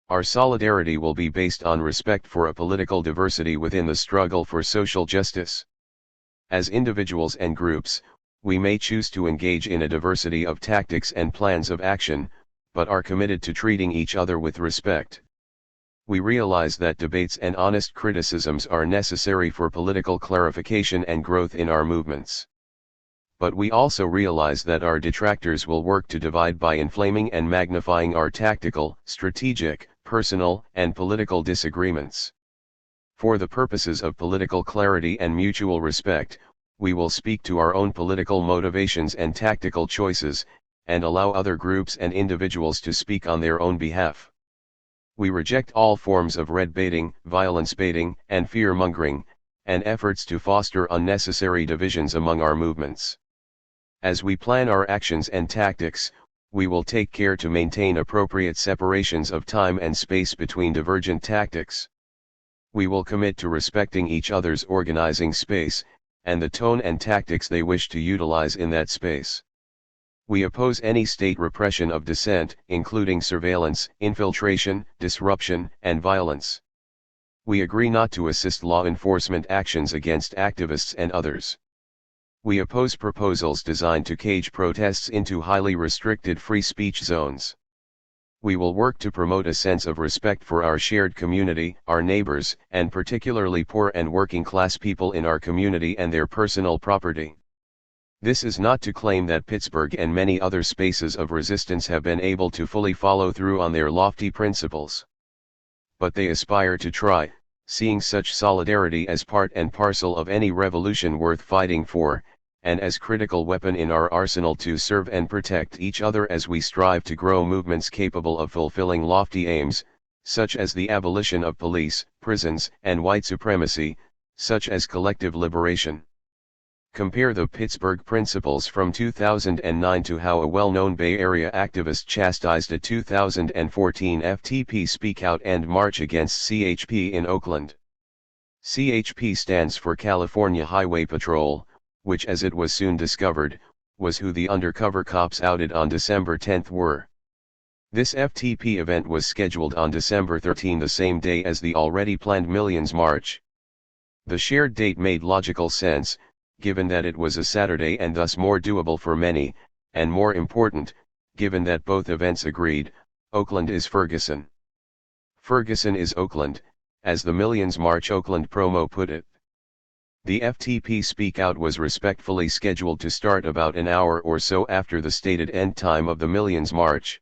Our solidarity will be based on respect for a political diversity within the struggle for social justice. As individuals and groups, we may choose to engage in a diversity of tactics and plans of action, but are committed to treating each other with respect. We realize that debates and honest criticisms are necessary for political clarification and growth in our movements. But we also realize that our detractors will work to divide by inflaming and magnifying our tactical, strategic, personal, and political disagreements. For the purposes of political clarity and mutual respect, we will speak to our own political motivations and tactical choices, and allow other groups and individuals to speak on their own behalf. We reject all forms of red baiting, violence baiting, and fear-mongering, and efforts to foster unnecessary divisions among our movements. As we plan our actions and tactics, we will take care to maintain appropriate separations of time and space between divergent tactics. We will commit to respecting each other's organizing space, and the tone and tactics they wish to utilize in that space. We oppose any state repression of dissent, including surveillance, infiltration, disruption, and violence. We agree not to assist law enforcement actions against activists and others. We oppose proposals designed to cage protests into highly restricted free speech zones. We will work to promote a sense of respect for our shared community, our neighbors, and particularly poor and working class people in our community and their personal property. This is not to claim that Pittsburgh and many other spaces of resistance have been able to fully follow through on their lofty principles. But they aspire to try, seeing such solidarity as part and parcel of any revolution worth fighting for, and as critical weapon in our arsenal to serve and protect each other as we strive to grow movements capable of fulfilling lofty aims, such as the abolition of police, prisons, and white supremacy, such as collective liberation. Compare the Pittsburgh Principles from 2009 to how a well-known Bay Area activist chastised a 2014 FTP Speak Out and March against CHP in Oakland. CHP stands for California Highway Patrol, which as it was soon discovered, was who the undercover cops outed on December 10 were. This FTP event was scheduled on December 13, the same day as the already planned Millions March. The shared date made logical sense, given that it was a Saturday and thus more doable for many, and more important, given that both events agreed, Oakland is Ferguson. Ferguson is Oakland, as the Millions March Oakland promo put it. The FTP Speak Out was respectfully scheduled to start about an hour or so after the stated end time of the Millions March.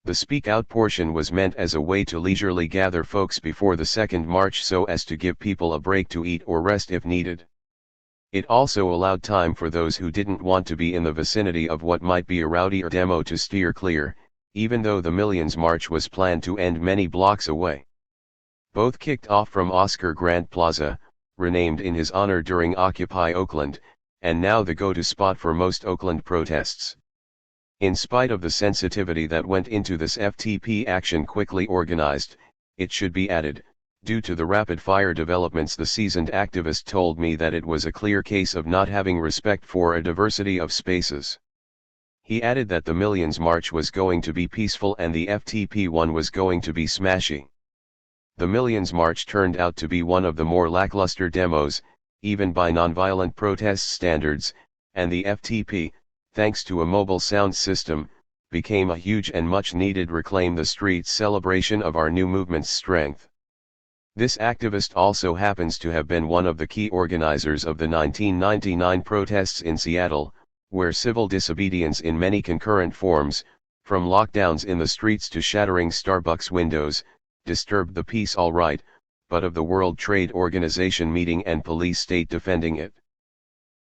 The Speak Out portion was meant as a way to leisurely gather folks before the second march so as to give people a break to eat or rest if needed. It also allowed time for those who didn't want to be in the vicinity of what might be a rowdier demo to steer clear, even though the Millions March was planned to end many blocks away. Both kicked off from Oscar Grant Plaza, renamed in his honor during Occupy Oakland, and now the go-to spot for most Oakland protests. In spite of the sensitivity that went into this FTP action quickly organized, it should be added, due to the rapid-fire developments, the seasoned activist told me that it was a clear case of not having respect for a diversity of spaces. He added that the Millions March was going to be peaceful and the FTP one was going to be smashy. The Millions March turned out to be one of the more lackluster demos, even by nonviolent protest standards, and the FTP, thanks to a mobile sound system, became a huge and much-needed Reclaim the Streets celebration of our new movement's strength. This activist also happens to have been one of the key organizers of the 1999 protests in Seattle, where civil disobedience in many concurrent forms, from lockdowns in the streets to shattering Starbucks windows, disturbed the peace all right, but of the World Trade Organization meeting and police state defending it.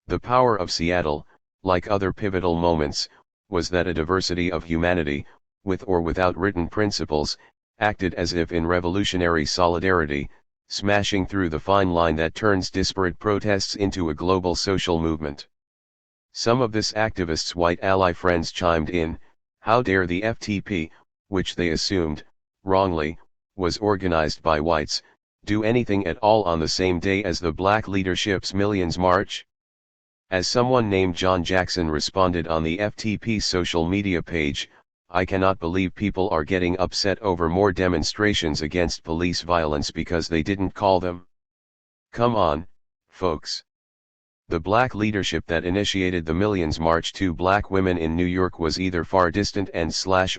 The power of Seattle, like other pivotal moments, was that a diversity of humanity, with or without written principles, acted as if in revolutionary solidarity, smashing through the fine line that turns disparate protests into a global social movement. Some of this activists' white ally friends chimed in, how dare the FTP, which they assumed, wrongly, was organized by whites, do anything at all on the same day as the black leadership's Millions March? As someone named John Jackson responded on the FTP social media page, I cannot believe people are getting upset over more demonstrations against police violence because they didn't call them. Come on, folks. The black leadership that initiated the Millions March to black women in New York was either far distant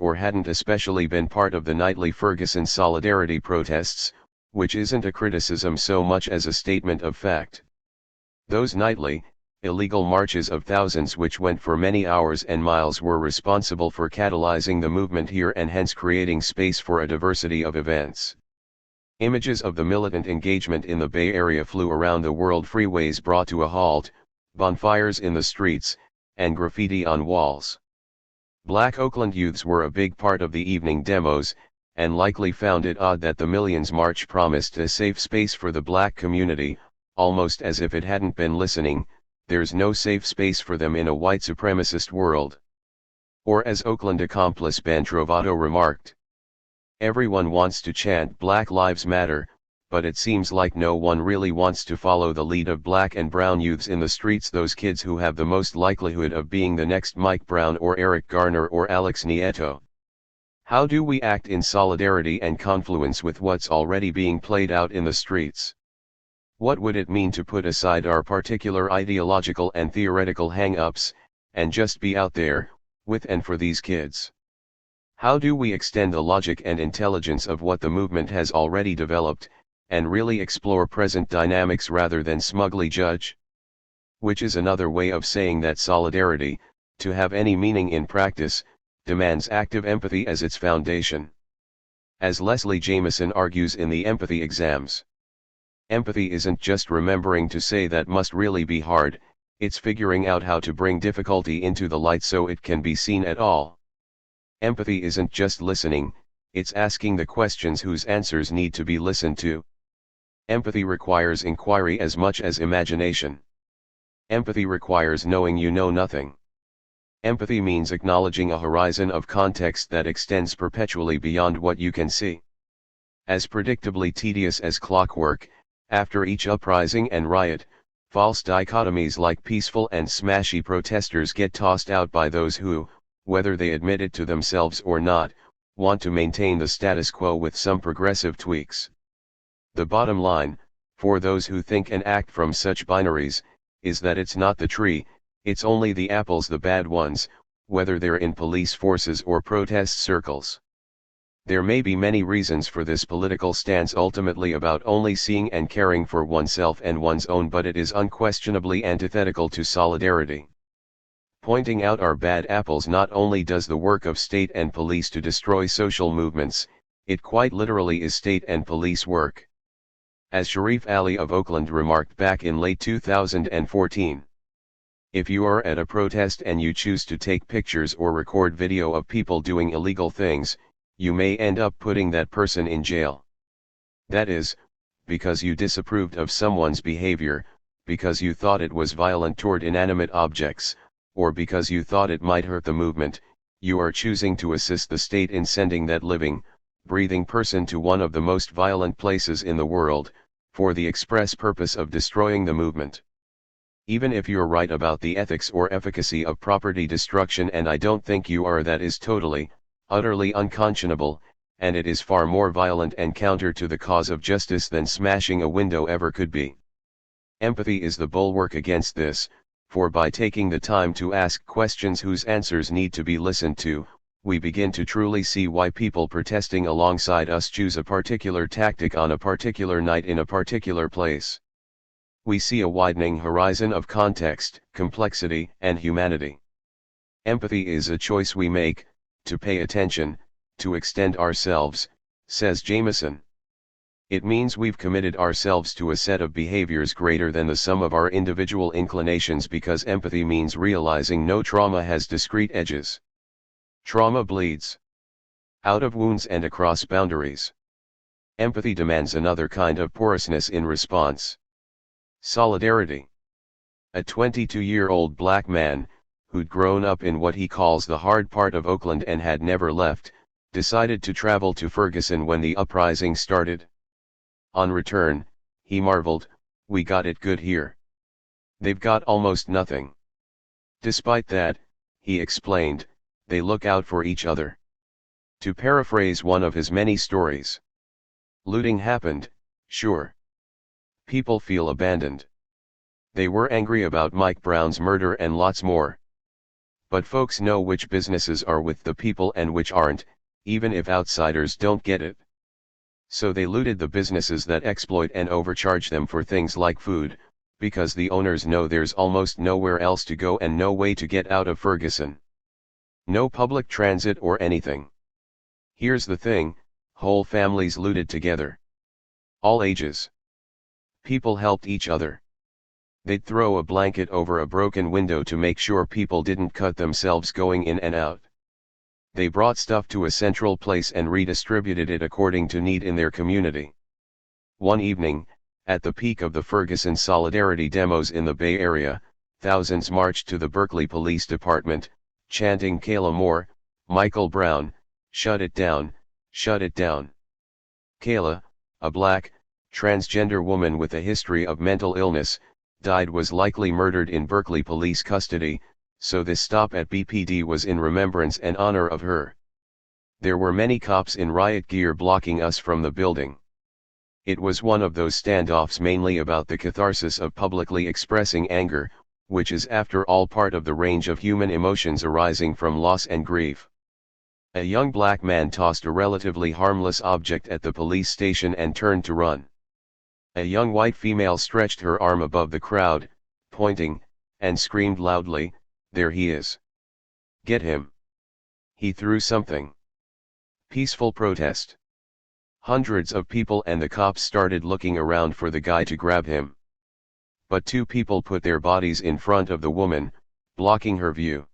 or hadn't especially been part of the nightly Ferguson solidarity protests, which isn't a criticism so much as a statement of fact. Those nightly, illegal marches of thousands which went for many hours and miles were responsible for catalyzing the movement here and hence creating space for a diversity of events. Images of the militant engagement in the Bay Area flew around the world, freeways brought to a halt, bonfires in the streets, and graffiti on walls. Black Oakland youths were a big part of the evening demos, and likely found it odd that the Millions March promised a safe space for the black community, almost as if it hadn't been listening. There's no safe space for them in a white supremacist world. Or as Oakland accomplice Ben Trovato remarked, everyone wants to chant Black Lives Matter, but it seems like no one really wants to follow the lead of black and brown youths in the streets, those kids who have the most likelihood of being the next Mike Brown or Eric Garner or Alex Nieto. How do we act in solidarity and confluence with what's already being played out in the streets? What would it mean to put aside our particular ideological and theoretical hang-ups, and just be out there, with and for these kids? How do we extend the logic and intelligence of what the movement has already developed, and really explore present dynamics rather than smugly judge? Which is another way of saying that solidarity, to have any meaning in practice, demands active empathy as its foundation. As Leslie Jameson argues in the Empathy Exams, empathy isn't just remembering to say that must really be hard, it's figuring out how to bring difficulty into the light so it can be seen at all. Empathy isn't just listening, it's asking the questions whose answers need to be listened to. Empathy requires inquiry as much as imagination. Empathy requires knowing you know nothing. Empathy means acknowledging a horizon of context that extends perpetually beyond what you can see. As predictably tedious as clockwork, after each uprising and riot, false dichotomies like peaceful and smashy protesters get tossed out by those who, whether they admit it to themselves or not, want to maintain the status quo with some progressive tweaks. The bottom line, for those who think and act from such binaries, is that it's not the tree, it's only the apples, the bad ones, whether they're in police forces or protest circles. There may be many reasons for this political stance, ultimately about only seeing and caring for oneself and one's own, but it is unquestionably antithetical to solidarity. Pointing out our bad apples not only does the work of state and police to destroy social movements, it quite literally is state and police work. As Sharif Ali of Oakland remarked back in late 2014, if you are at a protest and you choose to take pictures or record video of people doing illegal things, you may end up putting that person in jail. That is, because you disapproved of someone's behavior, because you thought it was violent toward inanimate objects, or because you thought it might hurt the movement. You are choosing to assist the state in sending that living, breathing person to one of the most violent places in the world, for the express purpose of destroying the movement. Even if you're right about the ethics or efficacy of property destruction, and I don't think you are, that is totally, utterly unconscionable, and it is far more violent and counter to the cause of justice than smashing a window ever could be. Empathy is the bulwark against this, for by taking the time to ask questions whose answers need to be listened to, we begin to truly see why people protesting alongside us choose a particular tactic on a particular night in a particular place. We see a widening horizon of context, complexity, and humanity. Empathy is a choice we make, to pay attention, to extend ourselves, says Jameson. It means we've committed ourselves to a set of behaviors greater than the sum of our individual inclinations, because empathy means realizing no trauma has discrete edges. Trauma bleeds out of wounds and across boundaries. Empathy demands another kind of porousness in response. Solidarity. A 22-year-old black man, who'd grown up in what he calls the hard part of Oakland and had never left, decided to travel to Ferguson when the uprising started. On return, he marveled, "We got it good here. They've got almost nothing." Despite that, he explained, they look out for each other. To paraphrase one of his many stories, looting happened, sure. People feel abandoned. They were angry about Mike Brown's murder and lots more. But folks know which businesses are with the people and which aren't, even if outsiders don't get it. So they looted the businesses that exploit and overcharge them for things like food, because the owners know there's almost nowhere else to go and no way to get out of Ferguson. No public transit or anything. Here's the thing, whole families looted together. All ages. People helped each other. They'd throw a blanket over a broken window to make sure people didn't cut themselves going in and out. They brought stuff to a central place and redistributed it according to need in their community. One evening, at the peak of the Ferguson Solidarity demos in the Bay Area, thousands marched to the Berkeley Police Department, chanting Kayla Moore, Michael Brown, shut it down, shut it down. Kayla, a black, transgender woman with a history of mental illness, was likely murdered in Berkeley police custody, so this stop at BPD was in remembrance and honor of her. There were many cops in riot gear blocking us from the building. It was one of those standoffs mainly about the catharsis of publicly expressing anger, which is after all part of the range of human emotions arising from loss and grief. A young black man tossed a relatively harmless object at the police station and turned to run. A young white female stretched her arm above the crowd, pointing, and screamed loudly, "There he is. Get him. He threw something." Peaceful protest. Hundreds of people and the cops started looking around for the guy to grab him. But two people put their bodies in front of the woman, blocking her view.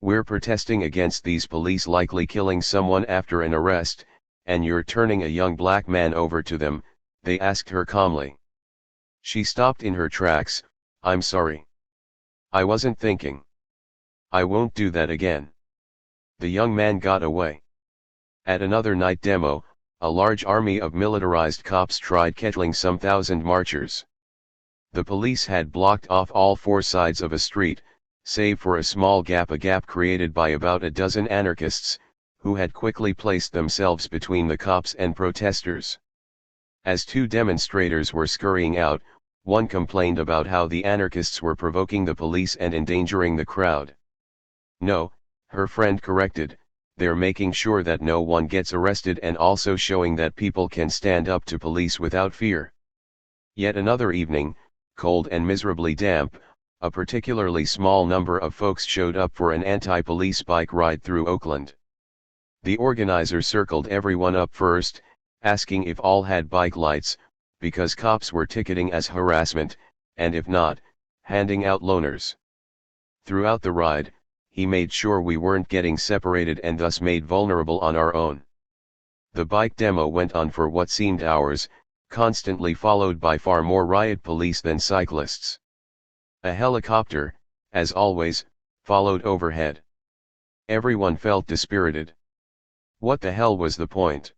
"We're protesting against these police likely killing someone after an arrest, and you're turning a young black man over to them," they asked her calmly. She stopped in her tracks. "I'm sorry. I wasn't thinking. I won't do that again." The young man got away. At another night demo, a large army of militarized cops tried kettling some thousand marchers. The police had blocked off all four sides of a street, save for a small gap created by about a dozen anarchists, who had quickly placed themselves between the cops and protesters. As two demonstrators were scurrying out, one complained about how the anarchists were provoking the police and endangering the crowd. "No," her friend corrected, "they're making sure that no one gets arrested and also showing that people can stand up to police without fear." Yet another evening, cold and miserably damp, a particularly small number of folks showed up for an anti-police bike ride through Oakland. The organizer circled everyone up first, asking if all had bike lights, because cops were ticketing as harassment, and if not, handing out loaners. Throughout the ride, he made sure we weren't getting separated and thus made vulnerable on our own. The bike demo went on for what seemed hours, constantly followed by far more riot police than cyclists. A helicopter, as always, followed overhead. Everyone felt dispirited. What the hell was the point?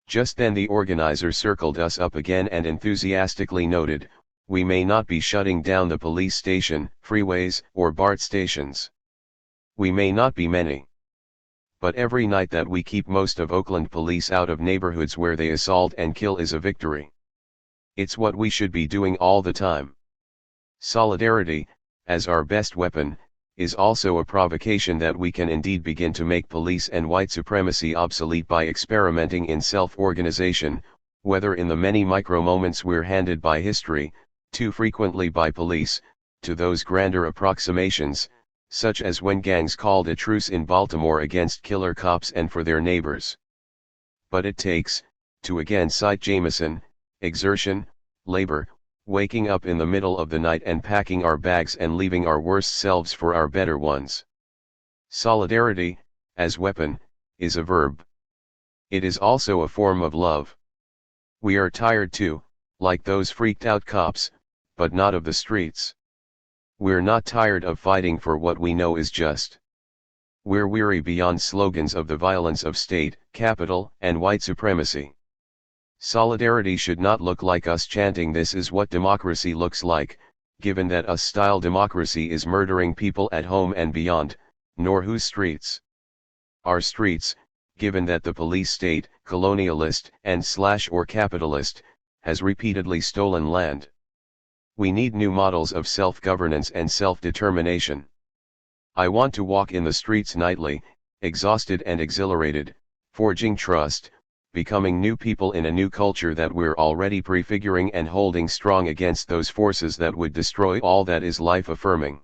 Just then the organizer circled us up again and enthusiastically noted, "We may not be shutting down the police station, freeways, or BART stations. We may not be many. But every night that we keep most of Oakland police out of neighborhoods where they assault and kill is a victory. It's what we should be doing all the time." Solidarity, as our best weapon, is also a provocation that we can indeed begin to make police and white supremacy obsolete by experimenting in self-organization, whether in the many micro-moments we're handed by history, too frequently by police, to those grander approximations, such as when gangs called a truce in Baltimore against killer cops and for their neighbors. But it takes, To again cite Jameson, exertion, labor, waking up in the middle of the night and packing our bags and leaving our worst selves for our better ones. Solidarity, as weapon, is a verb. It is also a form of love. We are tired too, like those freaked out cops, but not of the streets. We're not tired of fighting for what we know is just. We're weary beyond slogans of the violence of state, capital, and white supremacy. Solidarity should not look like us chanting "this is what democracy looks like," given that us-style democracy is murdering people at home and beyond, nor whose streets. Our streets, given that the police state, colonialist and/or capitalist, has repeatedly stolen land. We need new models of self-governance and self-determination. I want to walk in the streets nightly, exhausted and exhilarated, forging trust, becoming new people in a new culture that we're already prefiguring and holding strong against those forces that would destroy all that is life-affirming.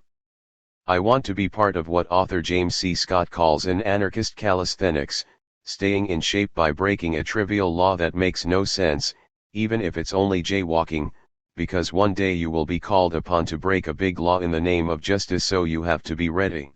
I want to be part of what author James C. Scott calls an anarchist calisthenics, staying in shape by breaking a trivial law that makes no sense, even if it's only jaywalking, because one day you will be called upon to break a big law in the name of justice, so you have to be ready.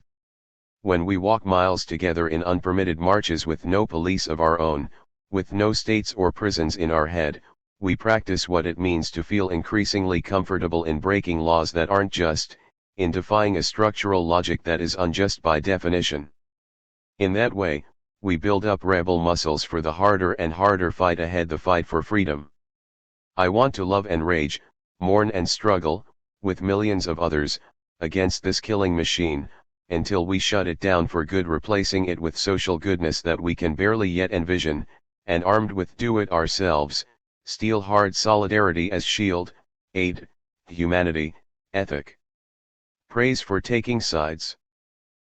When we walk miles together in unpermitted marches with no police of our own, with no states or prisons in our head, we practice what it means to feel increasingly comfortable in breaking laws that aren't just, in defying a structural logic that is unjust by definition. In that way, we build up rebel muscles for the harder and harder fight ahead, the fight for freedom. I want to love and rage, mourn and struggle, with millions of others, against this killing machine, until we shut it down for good, replacing it with social goodness that we can barely yet envision, and armed with do-it-ourselves, steel-hard solidarity as shield, aid, humanity, ethic. Praise for taking sides.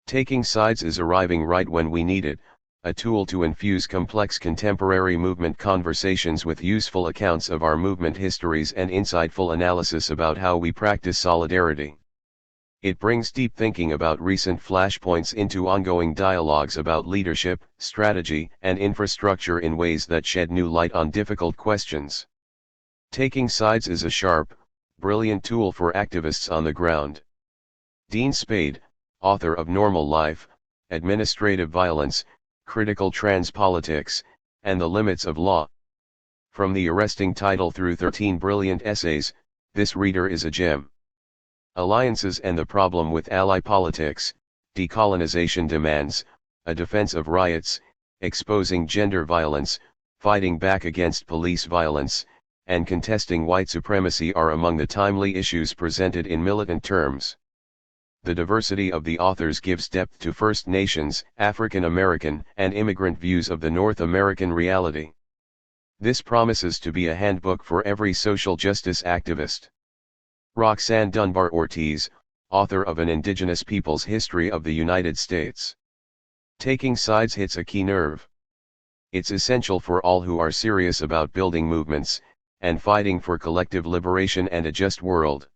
Taking sides is arriving right when we need it, a tool to infuse complex contemporary movement conversations with useful accounts of our movement histories and insightful analysis about how we practice solidarity. It brings deep thinking about recent flashpoints into ongoing dialogues about leadership, strategy, and infrastructure in ways that shed new light on difficult questions. Taking sides is a sharp, brilliant tool for activists on the ground. Dean Spade, author of Normal Life, Administrative Violence, Critical Trans Politics, and the Limits of Law. From the arresting title through 13 brilliant essays, this reader is a gem. Alliances and the Problem with Ally Politics, Decolonization Demands, A Defense of Riots, Exposing Gender Violence, Fighting Back Against Police Violence, and Contesting White Supremacy are among the timely issues presented in militant terms. The diversity of the authors gives depth to First Nations, African American, and immigrant views of the North American reality. This promises to be a handbook for every social justice activist. Roxanne Dunbar Ortiz, author of An Indigenous People's History of the United States. Taking sides hits a key nerve. It's essential for all who are serious about building movements, and fighting for collective liberation and a just world.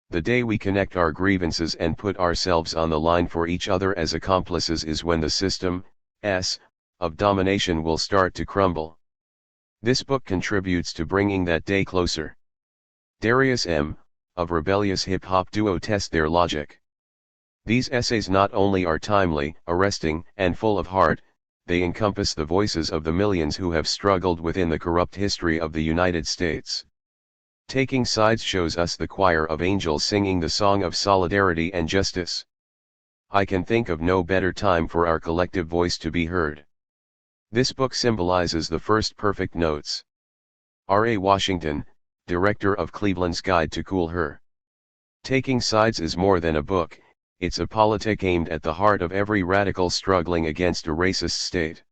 The day we connect our grievances and put ourselves on the line for each other as accomplices is when the system of domination will start to crumble. This book contributes to bringing that day closer. Darius M., of rebellious hip-hop duo Test Their Logic. These essays not only are timely, arresting, and full of heart, they encompass the voices of the millions who have struggled within the corrupt history of the United States. Taking Sides shows us the choir of angels singing the song of solidarity and justice. I can think of no better time for our collective voice to be heard. This book symbolizes the first perfect notes. R.A. Washington, director of Cleveland's Guide to Cool Her. Taking Sides is more than a book, it's a politic aimed at the heart of every radical struggling against a racist state.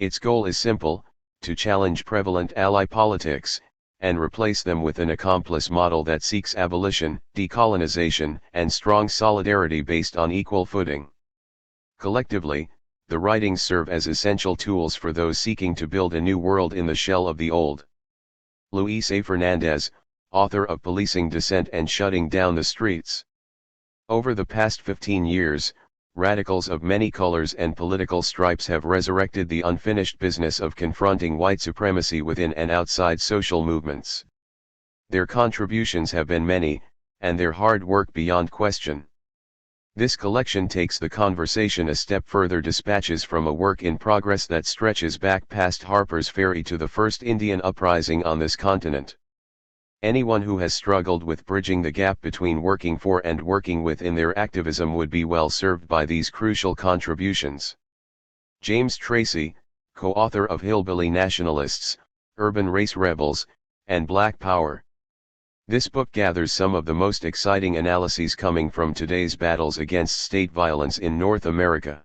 Its goal is simple, to challenge prevalent ally politics, and replace them with an accomplice model that seeks abolition, decolonization, and strong solidarity based on equal footing. Collectively, the writings serve as essential tools for those seeking to build a new world in the shell of the old. Luis A. Fernandez, author of Policing Dissent and Shutting Down the Streets. Over the past 15 years, radicals of many colors and political stripes have resurrected the unfinished business of confronting white supremacy within and outside social movements. Their contributions have been many, and their hard work beyond question. This collection takes the conversation a step further, dispatches from a work in progress that stretches back past Harper's Ferry to the first Indian uprising on this continent. Anyone who has struggled with bridging the gap between working for and working with in their activism would be well served by these crucial contributions. James Tracy, co-author of Hillbilly Nationalists, Urban Race Rebels, and Black Power. This book gathers some of the most exciting analyses coming from today's battles against state violence in North America.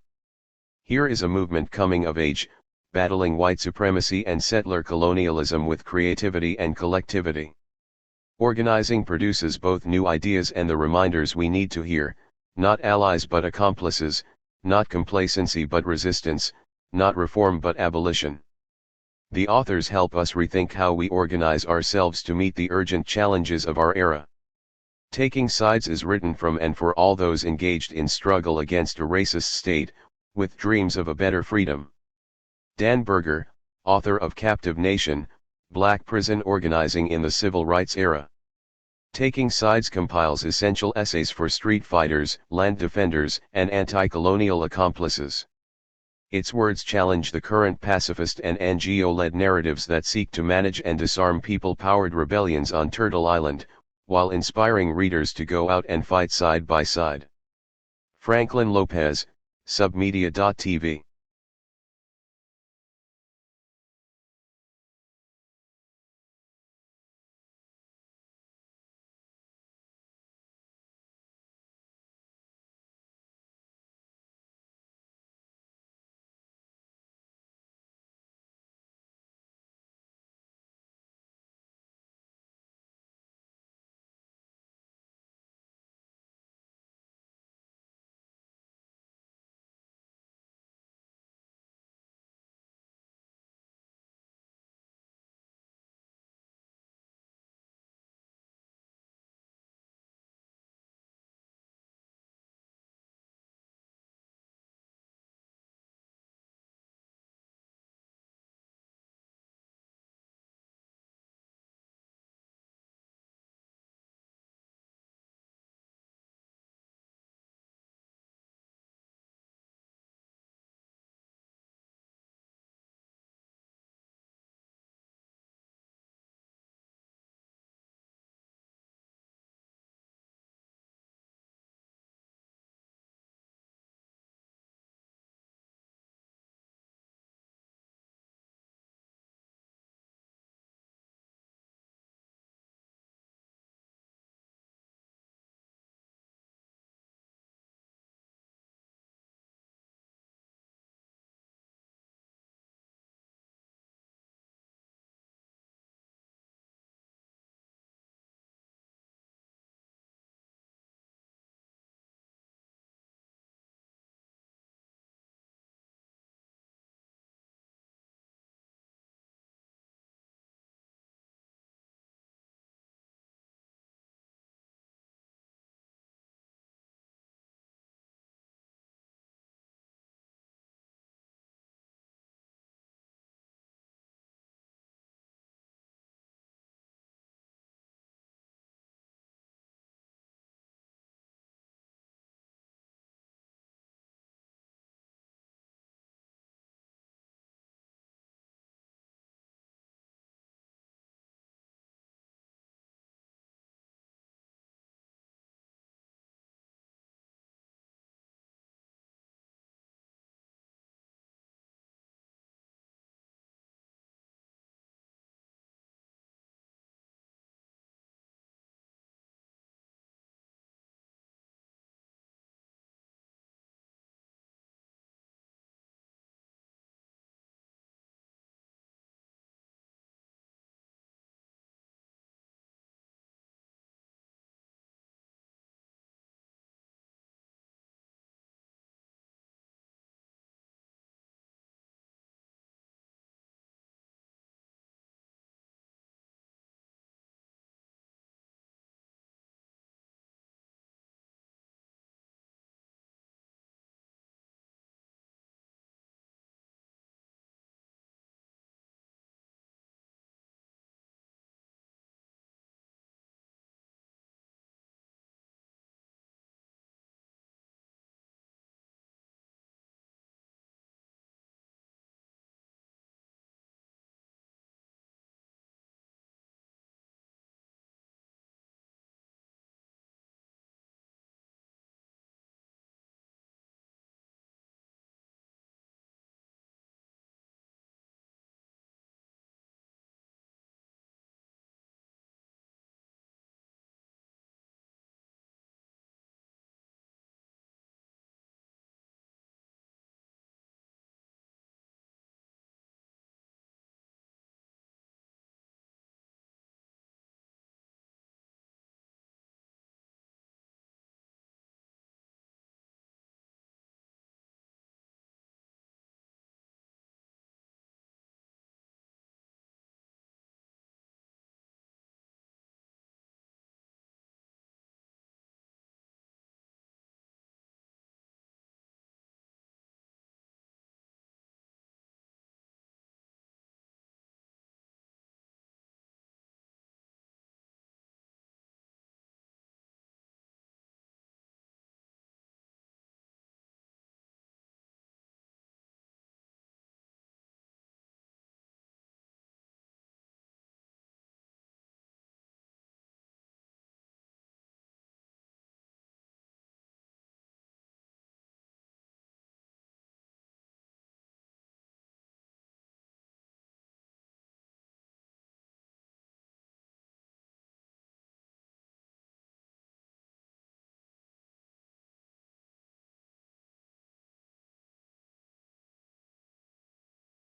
Here is a movement coming of age, battling white supremacy and settler colonialism with creativity and collectivity. Organizing produces both new ideas and the reminders we need to hear, not allies but accomplices, not complacency but resistance, not reform but abolition. The authors help us rethink how we organize ourselves to meet the urgent challenges of our era. Taking Sides is written from and for all those engaged in struggle against a racist state, with dreams of a better freedom. Dan Berger, author of Captive Nation, Black Prison Organizing in the Civil Rights Era. Taking Sides compiles essential essays for street fighters, land defenders, and anti-colonial accomplices. Its words challenge the current pacifist and NGO-led narratives that seek to manage and disarm people-powered rebellions on Turtle Island, while inspiring readers to go out and fight side by side. Franklin Lopez, Submedia.tv